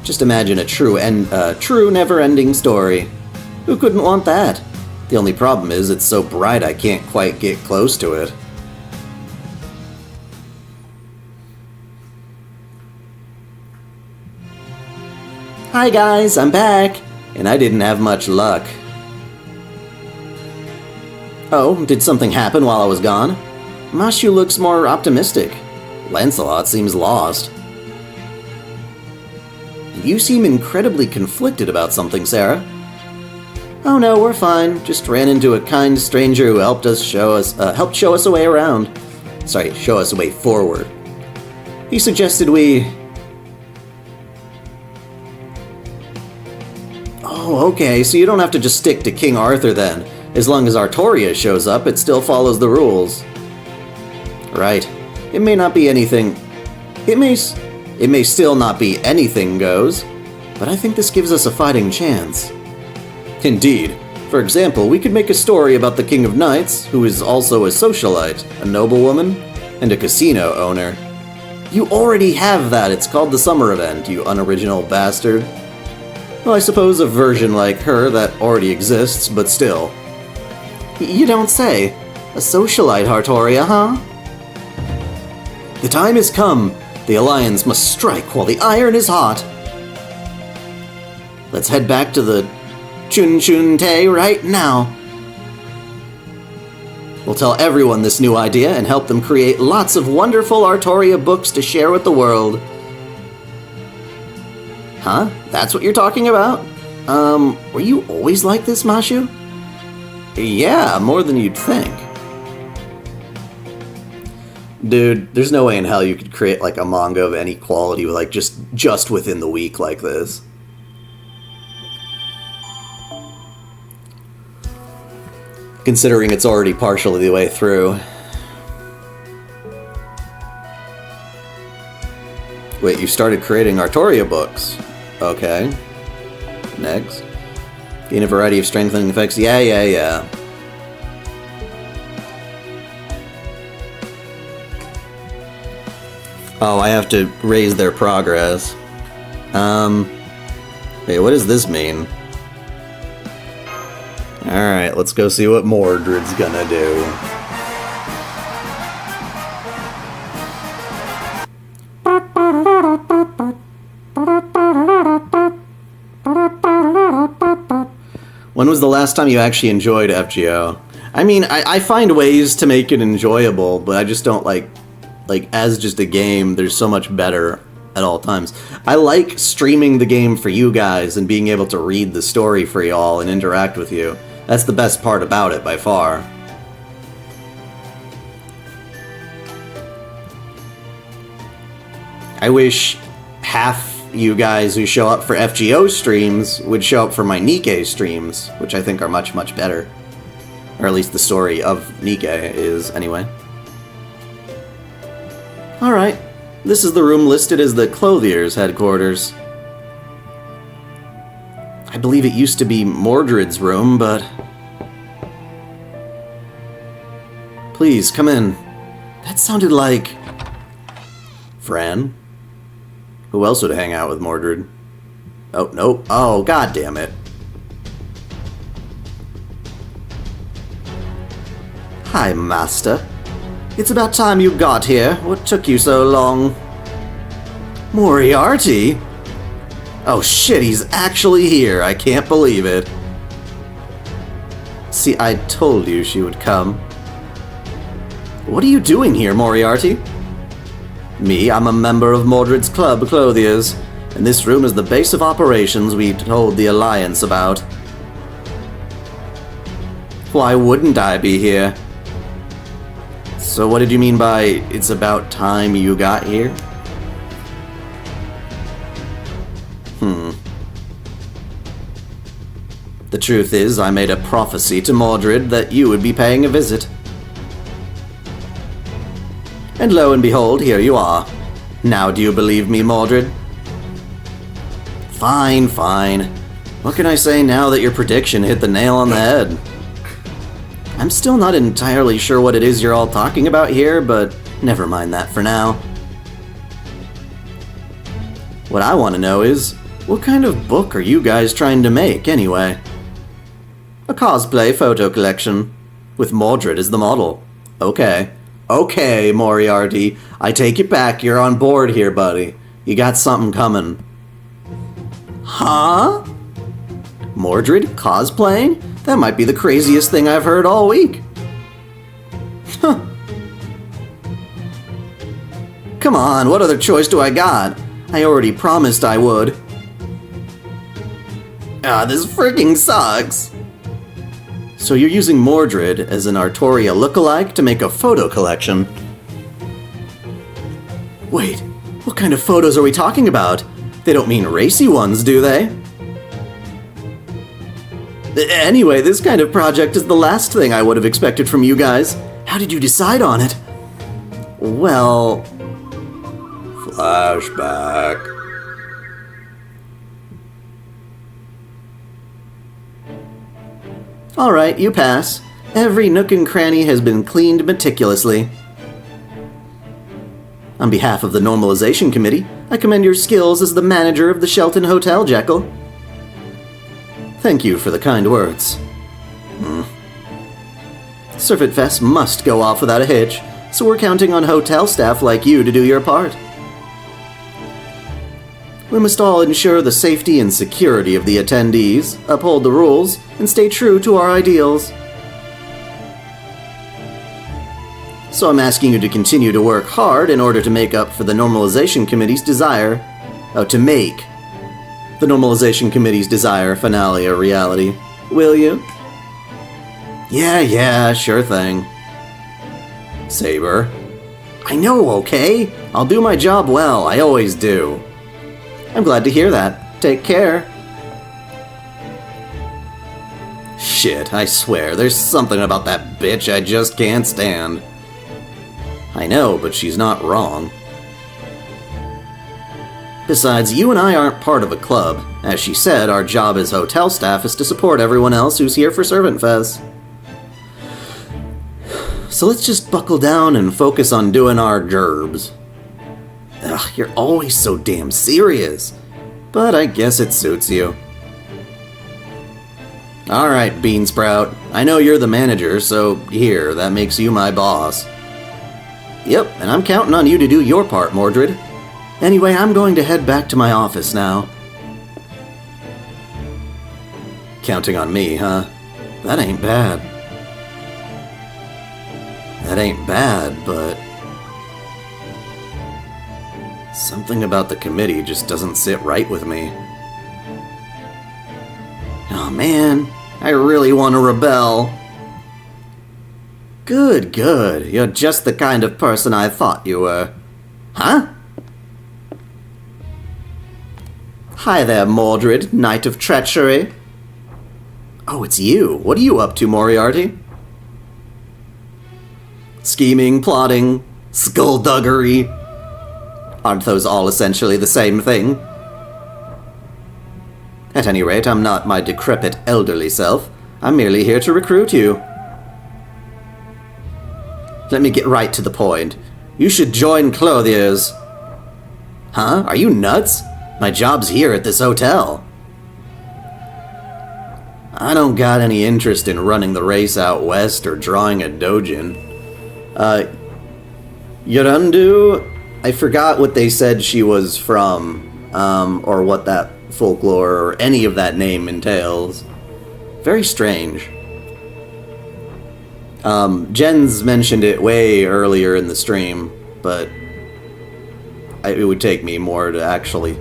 Just imagine a true never-ending story. Who couldn't want that? The only problem is it's so bright I can't quite get close to it. Hi guys, I'm back! And I didn't have much luck. Oh, did something happen while I was gone? Mashu looks more optimistic. Lancelot seems lost. You seem incredibly conflicted about something, Sarah. Oh no, we're fine. Just ran into a kind stranger who helped show us a way around. Sorry, show us a way forward. He suggested we... Oh, okay, so you don't have to just stick to King Arthur then. As long as Artoria shows up, it still follows the rules. Right. It may not be anything... It may still not be anything goes, but I think this gives us a fighting chance. Indeed. For example, we could make a story about the King of Knights, who is also a socialite, a noblewoman, and a casino owner. You already have that, it's called the Summer Event, you unoriginal bastard. Well, I suppose a version like her that already exists, but still. You don't say. A socialite, Artoria, huh? The time has come. The Alliance must strike while the iron is hot. Let's head back to the Chun-Chun-Te right now. We'll tell everyone this new idea and help them create lots of wonderful Artoria books to share with the world. Huh? That's what you're talking about? Were you always like this, Mashu? Yeah, more than you'd think. Dude, there's no way in hell you could create like a manga of any quality with like just within the week like this. Considering it's already partially the way through. Wait, you started creating Artoria books. Okay. Next. Gain a variety of strengthening effects. Yeah. Oh, I have to raise their progress. Hey, what does this mean? Alright, let's go see what Mordred's gonna do. When was the last time you actually enjoyed FGO? I mean, I find ways to make it enjoyable, but I just don't like as just a game, there's so much better at all times. I like streaming the game for you guys and being able to read the story for y'all and interact with you. That's the best part about it, by far. I wish half you guys who show up for FGO streams would show up for my Nikkei streams, which I think are much, much better. Or at least the story of Nikkei is, anyway. Alright, this is the room listed as the Clothier's headquarters. I believe it used to be Mordred's room, but... Please, come in. That sounded like... Fran? Who else would hang out with Mordred? Oh, nope. Oh, god damn it. Hi, Master. It's about time you got here. What took you so long? Moriarty? Oh shit, he's actually here. I can't believe it. See, I told you she would come. What are you doing here, Moriarty? Me, I'm a member of Mordred's club, Clothiers, and this room is the base of operations we told the Alliance about. Why wouldn't I be here? So what did you mean by, it's about time you got here? The truth is, I made a prophecy to Mordred that you would be paying a visit. And lo and behold, here you are. Now do you believe me, Mordred? Fine, fine. What can I say now that your prediction hit the nail on the head? I'm still not entirely sure what it is you're all talking about here, but never mind that for now. What I want to know is, what kind of book are you guys trying to make, anyway? A cosplay photo collection, with Mordred as the model. Okay. Okay, Moriarty. I take it back, you're on board here, buddy. You got something coming. Huh? Mordred cosplaying? That might be the craziest thing I've heard all week. Huh. Come on, what other choice do I got? I already promised I would. Ah, this freaking sucks. So you're using Mordred as an Artoria lookalike to make a photo collection? Wait, what kind of photos are we talking about? They don't mean racy ones, do they? Anyway, this kind of project is the last thing I would have expected from you guys. How did you decide on it? Well... Flashback. Alright, you pass. Every nook and cranny has been cleaned meticulously. On behalf of the Normalization Committee, I commend your skills as the manager of the Shelton Hotel, Jekyll. Thank you for the kind words. Servant Fest must go off without a hitch, so we're counting on hotel staff like you to do your part. We must all ensure the safety and security of the attendees, uphold the rules, and stay true to our ideals. So I'm asking you to continue to work hard in order to make up for the Normalization Committee's desire. To make the Normalization Committee's desire finale a reality. Will you? Yeah, sure thing. Saber. I know, okay? I'll do my job well, I always do. I'm glad to hear that. Take care. Shit, I swear, there's something about that bitch I just can't stand. I know, but she's not wrong. Besides, you and I aren't part of a club. As she said, our job as hotel staff is to support everyone else who's here for Servant Fest. So let's just buckle down and focus on doing our gerbs. Ugh, you're always so damn serious. But I guess it suits you. Alright, Beansprout. I know you're the manager, so here, that makes you my boss. Yep, and I'm counting on you to do your part, Mordred. Anyway, I'm going to head back to my office now. Counting on me, huh? That ain't bad. That ain't bad, but... something about the committee just doesn't sit right with me. Oh man, I really want to rebel. Good. You're just the kind of person I thought you were. Huh? Hi there, Mordred, Knight of Treachery. Oh, it's you. What are you up to, Moriarty? Scheming, plotting, skullduggery. Aren't those all essentially the same thing? At any rate, I'm not my decrepit elderly self. I'm merely here to recruit you. Let me get right to the point. You should join Clothiers. Huh? Are you nuts? My job's here at this hotel. I don't got any interest in running the race out west or drawing a Dojin. Yorundu? I forgot what they said she was from, or what that folklore or any of that name entails. Very strange. Jens mentioned it way earlier in the stream, but it would take me more to actually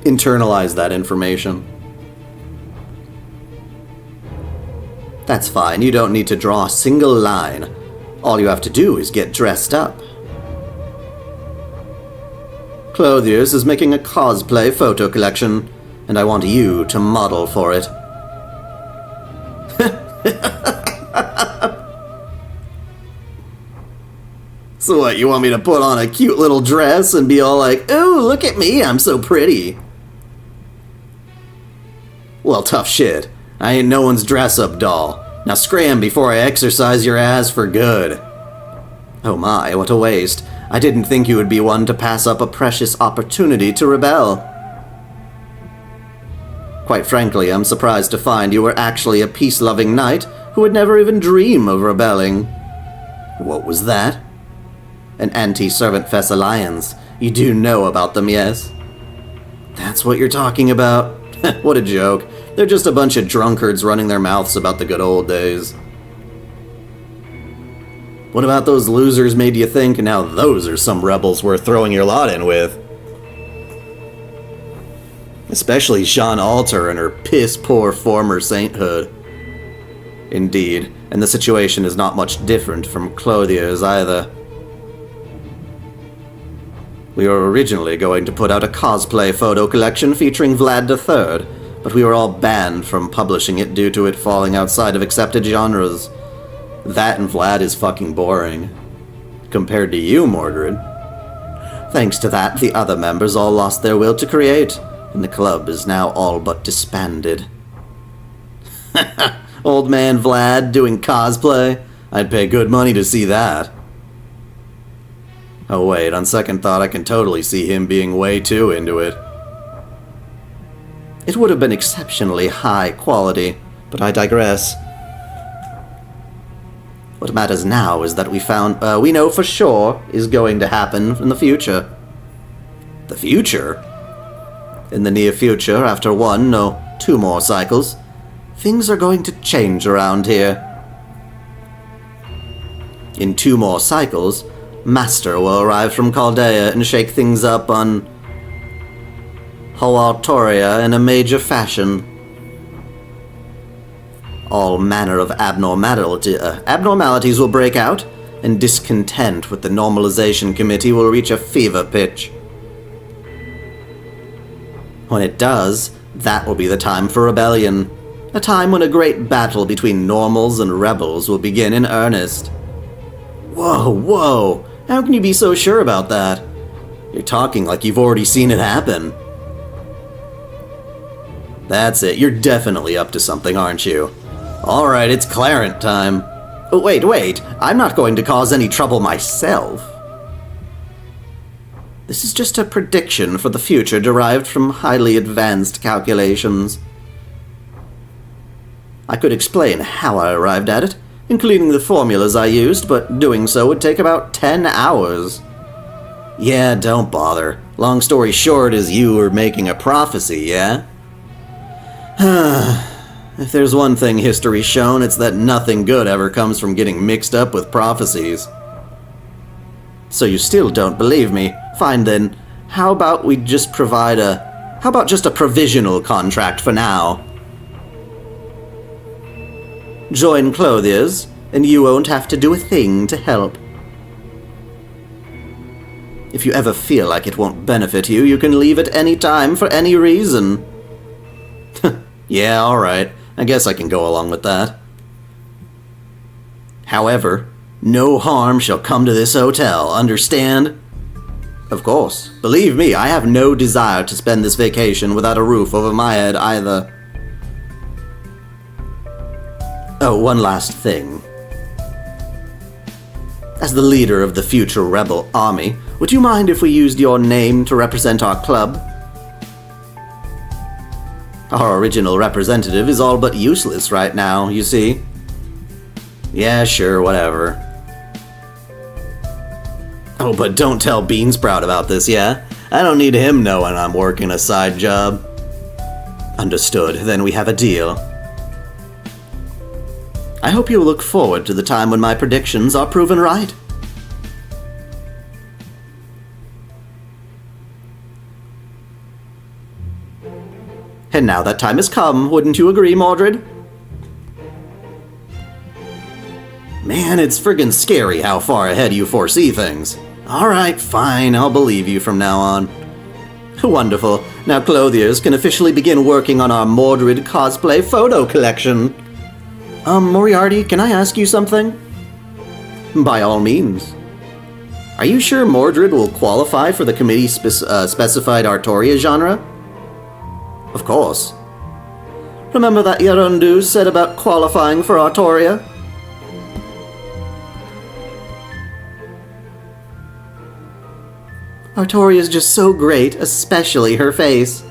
internalize that information. That's fine, you don't need to draw a single line. All you have to do is get dressed up. Clothiers is making a cosplay photo collection, and I want you to model for it. So what, you want me to put on a cute little dress and be all like, "Ooh, look at me, I'm so pretty"? Well, tough shit. I ain't no one's dress-up doll. Now scram before I exercise your ass for good. Oh my, what a waste. I didn't think you would be one to pass up a precious opportunity to rebel. Quite frankly, I'm surprised to find you were actually a peace-loving knight who would never even dream of rebelling. What was that? An anti-servant fest alliance. You do know about them, yes? That's what you're talking about? What a joke. They're just a bunch of drunkards running their mouths about the good old days. What about those losers made you think now those are some rebels worth throwing your lot in with? Especially Jean Alter and her piss-poor former sainthood. Indeed, and the situation is not much different from Clothiers either. We were originally going to put out a cosplay photo collection featuring Vlad III, but we were all banned from publishing it due to it falling outside of accepted genres. That and Vlad is fucking boring. Compared to you, Mordred. Thanks to that, the other members all lost their will to create, and the club is now all but disbanded. Old man Vlad doing cosplay? I'd pay good money to see that. Oh wait, on second thought I can totally see him being way too into it. It would have been exceptionally high quality, but I digress. What matters now is that we know for sure is going to happen in the future. The future? In the near future, after 1 or 2 more cycles, things are going to change around here. In 2 more cycles, Master will arrive from Chaldea and shake things up on Castoria in a major fashion. All manner of abnormalities will break out, and discontent with the Normalization Committee will reach a fever pitch. When it does, that will be the time for rebellion, a time when a great battle between normals and rebels will begin in earnest. Whoa, how can you be so sure about that? You're talking like you've already seen it happen. That's it, you're definitely up to something, aren't you? Alright, it's Clarent time. Oh, wait, I'm not going to cause any trouble myself. This is just a prediction for the future derived from highly advanced calculations. I could explain how I arrived at it, including the formulas I used, but doing so would take about 10 hours. Yeah, don't bother. Long story short is you were making a prophecy, yeah? If there's one thing history's shown, it's that nothing good ever comes from getting mixed up with prophecies. So you still don't believe me? Fine then, how about just a provisional contract for now? Join Clothiers, and you won't have to do a thing to help. If you ever feel like it won't benefit you, you can leave at any time for any reason. Yeah, alright. I guess I can go along with that. However, no harm shall come to this hotel, understand? Of course. Believe me, I have no desire to spend this vacation without a roof over my head either. Oh, one last thing. As the leader of the future rebel army, would you mind if we used your name to represent our club? Our original representative is all but useless right now, you see. Yeah, sure, whatever. Oh, but don't tell Beansprout about this, yeah? I don't need him knowing I'm working a side job. Understood, then we have a deal. I hope you look forward to the time when my predictions are proven right. And now that time has come, wouldn't you agree, Mordred? Man, it's friggin' scary how far ahead you foresee things. Alright, fine, I'll believe you from now on. Wonderful. Now Clothiers can officially begin working on our Mordred cosplay photo collection. Moriarty, can I ask you something? By all means. Are you sure Mordred will qualify for the committee specified Artoria genre? Of course. Remember that Yarundu said about qualifying for Artoria? Artoria's just so great, especially her face.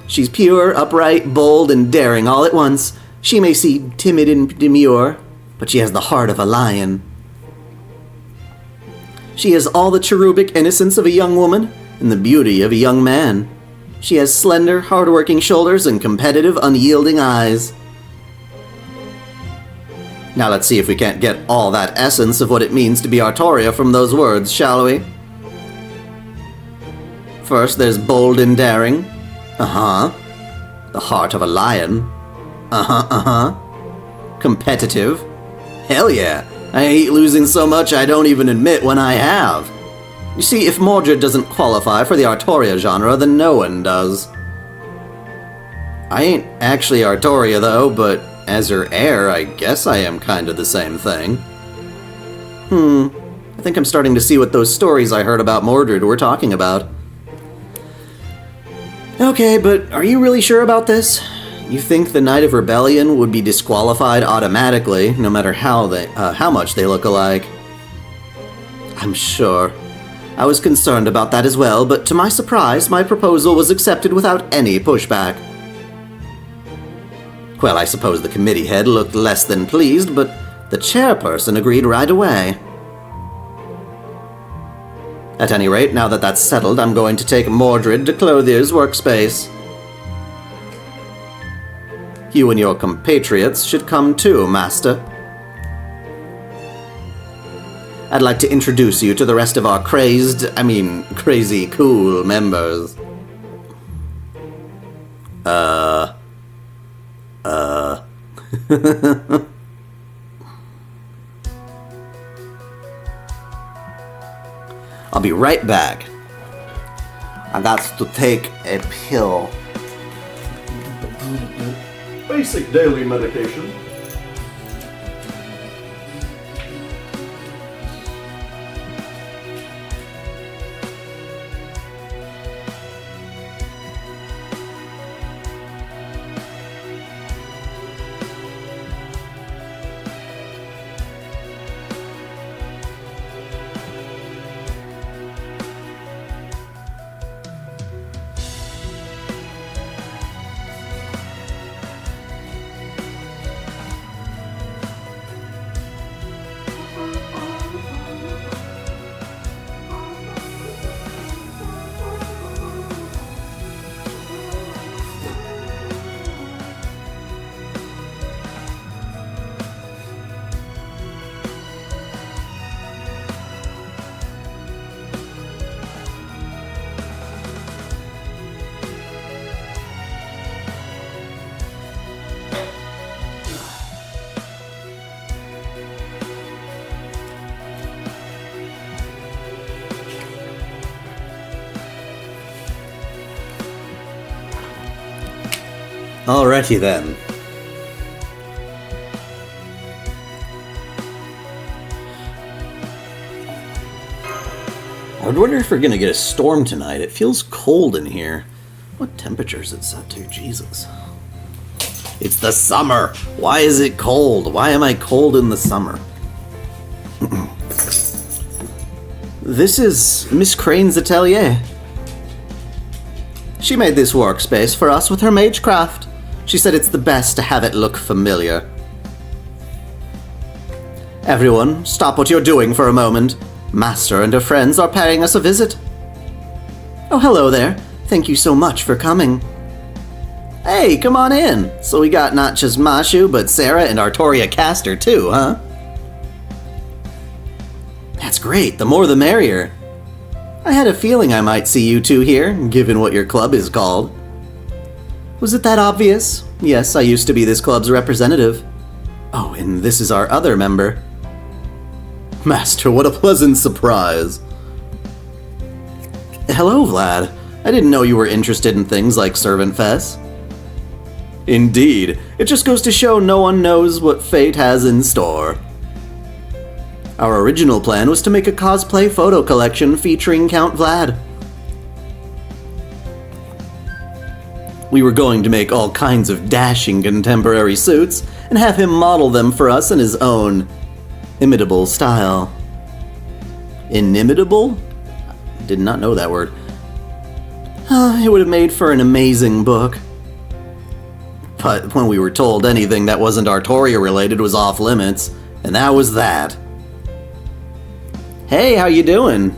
She's pure, upright, bold, and daring all at once. She may seem timid and demure, but she has the heart of a lion. She has all the cherubic innocence of a young woman and the beauty of a young man. She has slender, hard-working shoulders and competitive, unyielding eyes. Now let's see if we can't get all that essence of what it means to be Artoria from those words, shall we? First, there's bold and daring. Uh-huh. The heart of a lion. Uh-huh. Competitive. Hell yeah. I hate losing so much I don't even admit when I have. You see, if Mordred doesn't qualify for the Artoria genre, then no one does. I ain't actually Artoria though, but as her heir, I guess I am kinda the same thing. I think I'm starting to see what those stories I heard about Mordred were talking about. Okay, but are you really sure about this? You think the Knight of Rebellion would be disqualified automatically, no matter how much they look alike? I'm sure. I was concerned about that as well, but to my surprise, my proposal was accepted without any pushback. Well, I suppose the committee head looked less than pleased, but the chairperson agreed right away. At any rate, now that that's settled, I'm going to take Mordred to Clothier's workspace. You and your compatriots should come too, Master. I'd like to introduce you to the rest of our crazy cool members. I'll be right back. I got to take a pill. Basic daily medication. Alrighty then. I would wonder if we're gonna get a storm tonight. It feels cold in here. What temperature is it set to? Jesus. It's the summer! Why is it cold? Why am I cold in the summer? This is Miss Crane's atelier. She made this workspace for us with her magecraft. She said it's the best to have it look familiar. Everyone, stop what you're doing for a moment. Master and her friends are paying us a visit. Oh, hello there. Thank you so much for coming. Hey, come on in. So we got not just Mashu, but Sarah and Artoria Castor too, huh? That's great. The more the merrier. I had a feeling I might see you two here, given what your club is called. Was it that obvious? Yes, I used to be this club's representative. Oh, and this is our other member. Master, what a pleasant surprise. Hello, Vlad. I didn't know you were interested in things like Servant Fest. Indeed. It just goes to show no one knows what fate has in store. Our original plan was to make a cosplay photo collection featuring Count Vlad. We were going to make all kinds of dashing contemporary suits and have him model them for us in his own imitable style. Inimitable? Did not know that word. It would have made for an amazing book. But when we were told anything that wasn't Artoria related was off limits, and that was that. Hey, how you doing?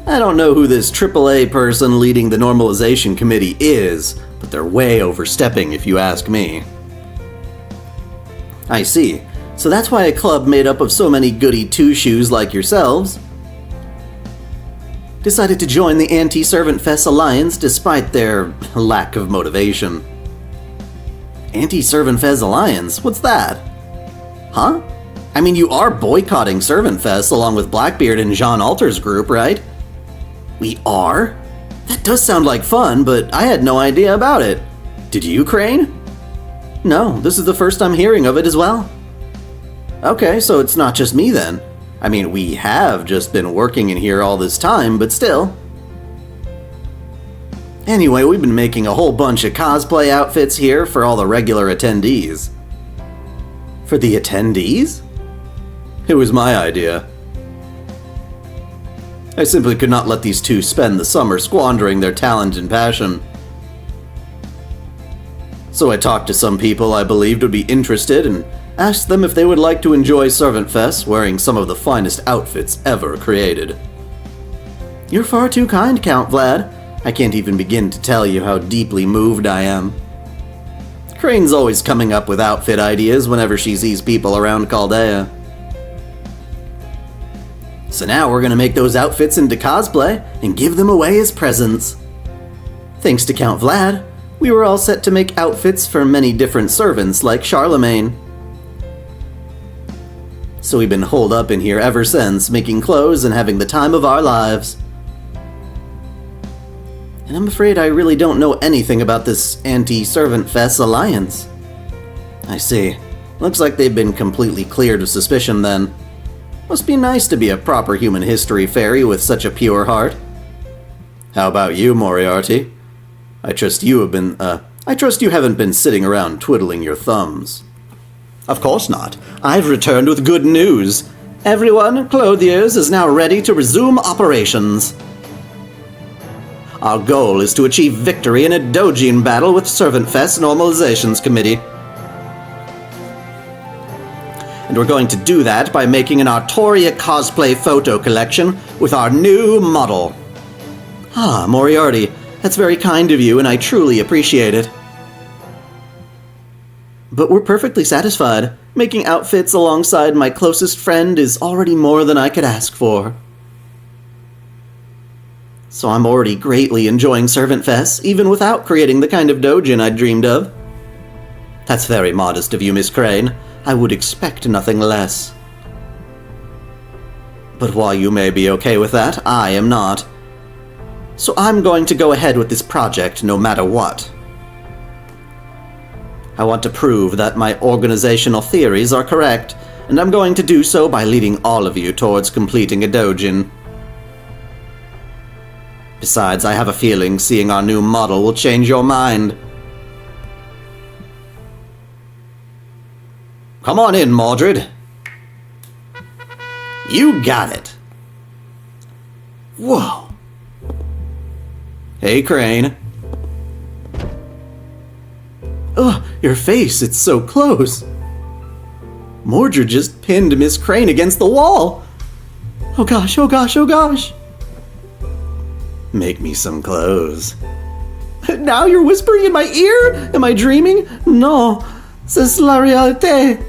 I don't know who this AAA person leading the normalization committee is, but they're way overstepping if you ask me. I see. So that's why a club made up of so many goody two-shoes like yourselves decided to join the Anti-Servant Fest Alliance despite their lack of motivation. Anti-Servant Fest Alliance? What's that? Huh? I mean, you are boycotting Servant Fest along with Blackbeard and Jean Alter's group, right? We are? That does sound like fun, but I had no idea about it. Did you, Crane? No, this is the first I'm hearing of it as well. Okay, so it's not just me then. I mean, we have just been working in here all this time, but still. Anyway, we've been making a whole bunch of cosplay outfits here for all the regular attendees. For the attendees? It was my idea. I simply could not let these two spend the summer squandering their talent and passion. So I talked to some people I believed would be interested and asked them if they would like to enjoy Servant Fest wearing some of the finest outfits ever created. You're far too kind, Count Vlad. I can't even begin to tell you how deeply moved I am. Crane's always coming up with outfit ideas whenever she sees people around Chaldea. So now we're gonna make those outfits into cosplay and give them away as presents. Thanks to Count Vlad, we were all set to make outfits for many different servants like Charlemagne. So we've been holed up in here ever since, making clothes and having the time of our lives. And I'm afraid I really don't know anything about this Anti-Servant Fest Alliance. I see. Looks like they've been completely cleared of suspicion then. Must be nice to be a proper human history fairy with such a pure heart. How about you, Moriarty? I trust you haven't been sitting around twiddling your thumbs. Of course not. I've returned with good news. Everyone, Clothiers is now ready to resume operations. Our goal is to achieve victory in a Dojin battle with Servant Fest Normalizations Committee. And we're going to do that by making an Artoria cosplay photo collection with our new model. Ah, Moriarty, that's very kind of you and I truly appreciate it. But we're perfectly satisfied. Making outfits alongside my closest friend is already more than I could ask for. So I'm already greatly enjoying Servant Fest, even without creating the kind of Dojin I'd dreamed of. That's very modest of you, Miss Crane. I would expect nothing less. But while you may be okay with that, I am not. So I'm going to go ahead with this project no matter what. I want to prove that my organizational theories are correct, and I'm going to do so by leading all of you towards completing a Dojin. Besides, I have a feeling seeing our new model will change your mind. Come on in, Mordred. You got it. Whoa. Hey, Crane. Ugh, your face, it's so close. Mordred just pinned Miss Crane against the wall. Oh gosh, oh gosh, oh gosh. Make me some clothes. Now you're whispering in my ear? Am I dreaming? No, c'est la réalité.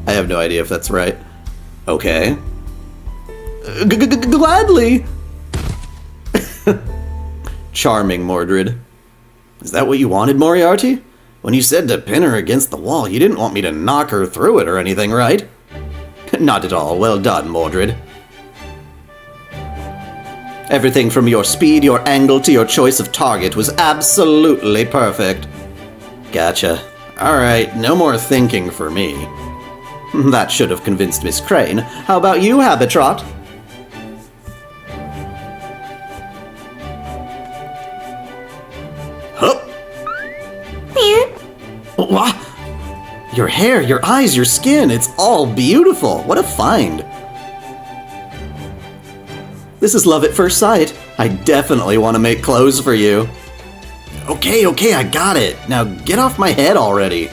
I have no idea if that's right. Okay. Gladly. Charming, Mordred. Is that what you wanted, Moriarty? When you said to pin her against the wall, you didn't want me to knock her through it or anything, right? Not at all. Well done, Mordred. Everything from your speed, your angle, to your choice of target was absolutely perfect. Gotcha. Alright, no more thinking for me. That should have convinced Miss Crane. How about you, Habitrot? Hup! What? Your hair, your eyes, your skin, it's all beautiful. What a find. This is love at first sight. I definitely want to make clothes for you. Okay, I got it. Now get off my head already.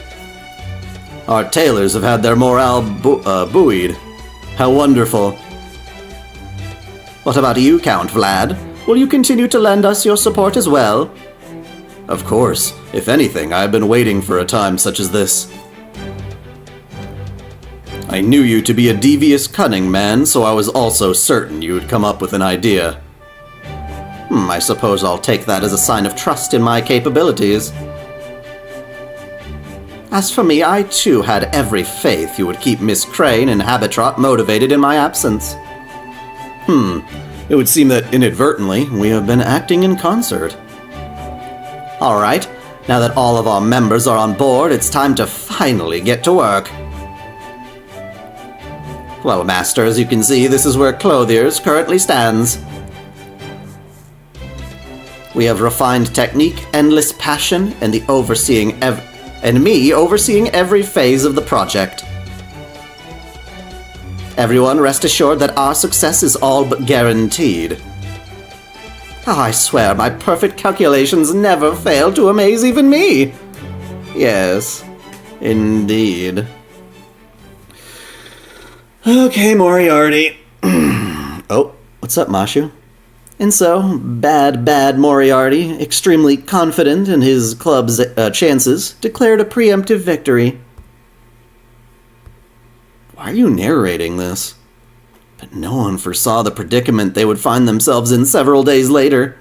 Our tailors have had their morale buoyed. How wonderful. What about you, Count Vlad? Will you continue to lend us your support as well? Of course. If anything, I've been waiting for a time such as this. I knew you to be a devious, cunning man, so I was also certain you would come up with an idea. I suppose I'll take that as a sign of trust in my capabilities. As for me, I too had every faith you would keep Miss Crane and Habitrot motivated in my absence. It would seem that inadvertently we have been acting in concert. Alright, now that all of our members are on board, it's time to finally get to work. Well, Master, as you can see, this is where Clothiers currently stands. We have refined technique, endless passion, and me overseeing every phase of the project. Everyone rest assured that our success is all but guaranteed. I swear my perfect calculations never fail to amaze even me. Yes, indeed. Okay, Moriarty. Oh, what's up, Mashu? And so, bad Moriarty, extremely confident in his club's chances, declared a preemptive victory. Why are you narrating this? But no one foresaw the predicament they would find themselves in several days later.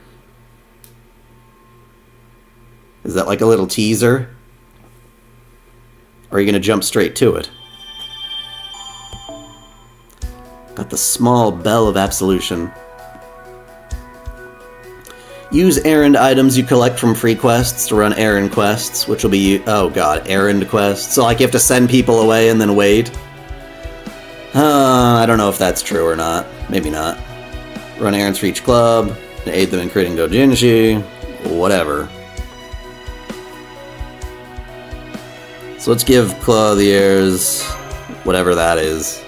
Is that like a little teaser? Or are you going to jump straight to it? Got the small bell of absolution. Use errand items you collect from free quests to run errand quests, which will be, oh god, errand quests. So like you have to send people away and then wait. I don't know if that's true or not. Maybe not. Run errands for each club, to aid them in creating Dojin, whatever. So let's give Clothiers whatever that is.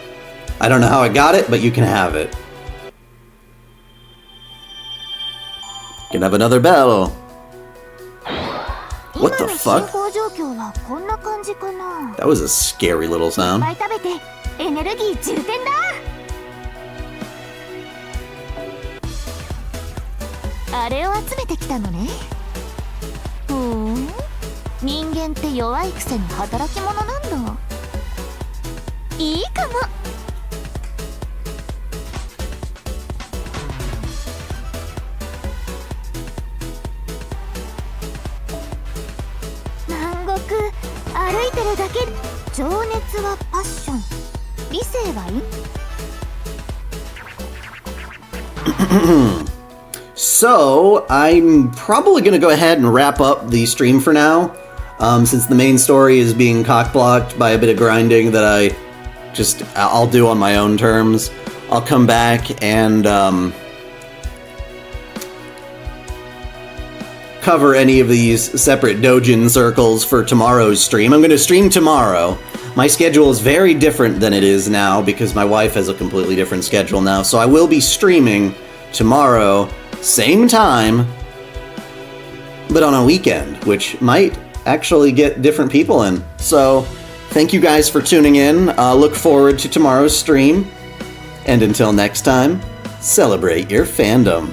I don't know how I got it, but you can have it. You can have another bell. What the fuck? That was a scary little sound. エネルギー充填だ。あれを集めてきたのね。人間って弱いくせに働き者なんだ。いいかも。南国歩いてるだけ。情熱はパッション。理性はいい。So, I'm probably going to go ahead and wrap up the stream for now, since the main story is being cock-blocked by a bit of grinding that I'll do on my own terms. I'll come back and cover any of these separate Dojin circles for tomorrow's stream. I'm going to stream tomorrow. My schedule is very different than it is now because my wife has a completely different schedule now, so I will be streaming tomorrow, same time, but on a weekend, which might actually get different people in. So, thank you guys for tuning in. Look forward to tomorrow's stream, and until next time, celebrate your fandom.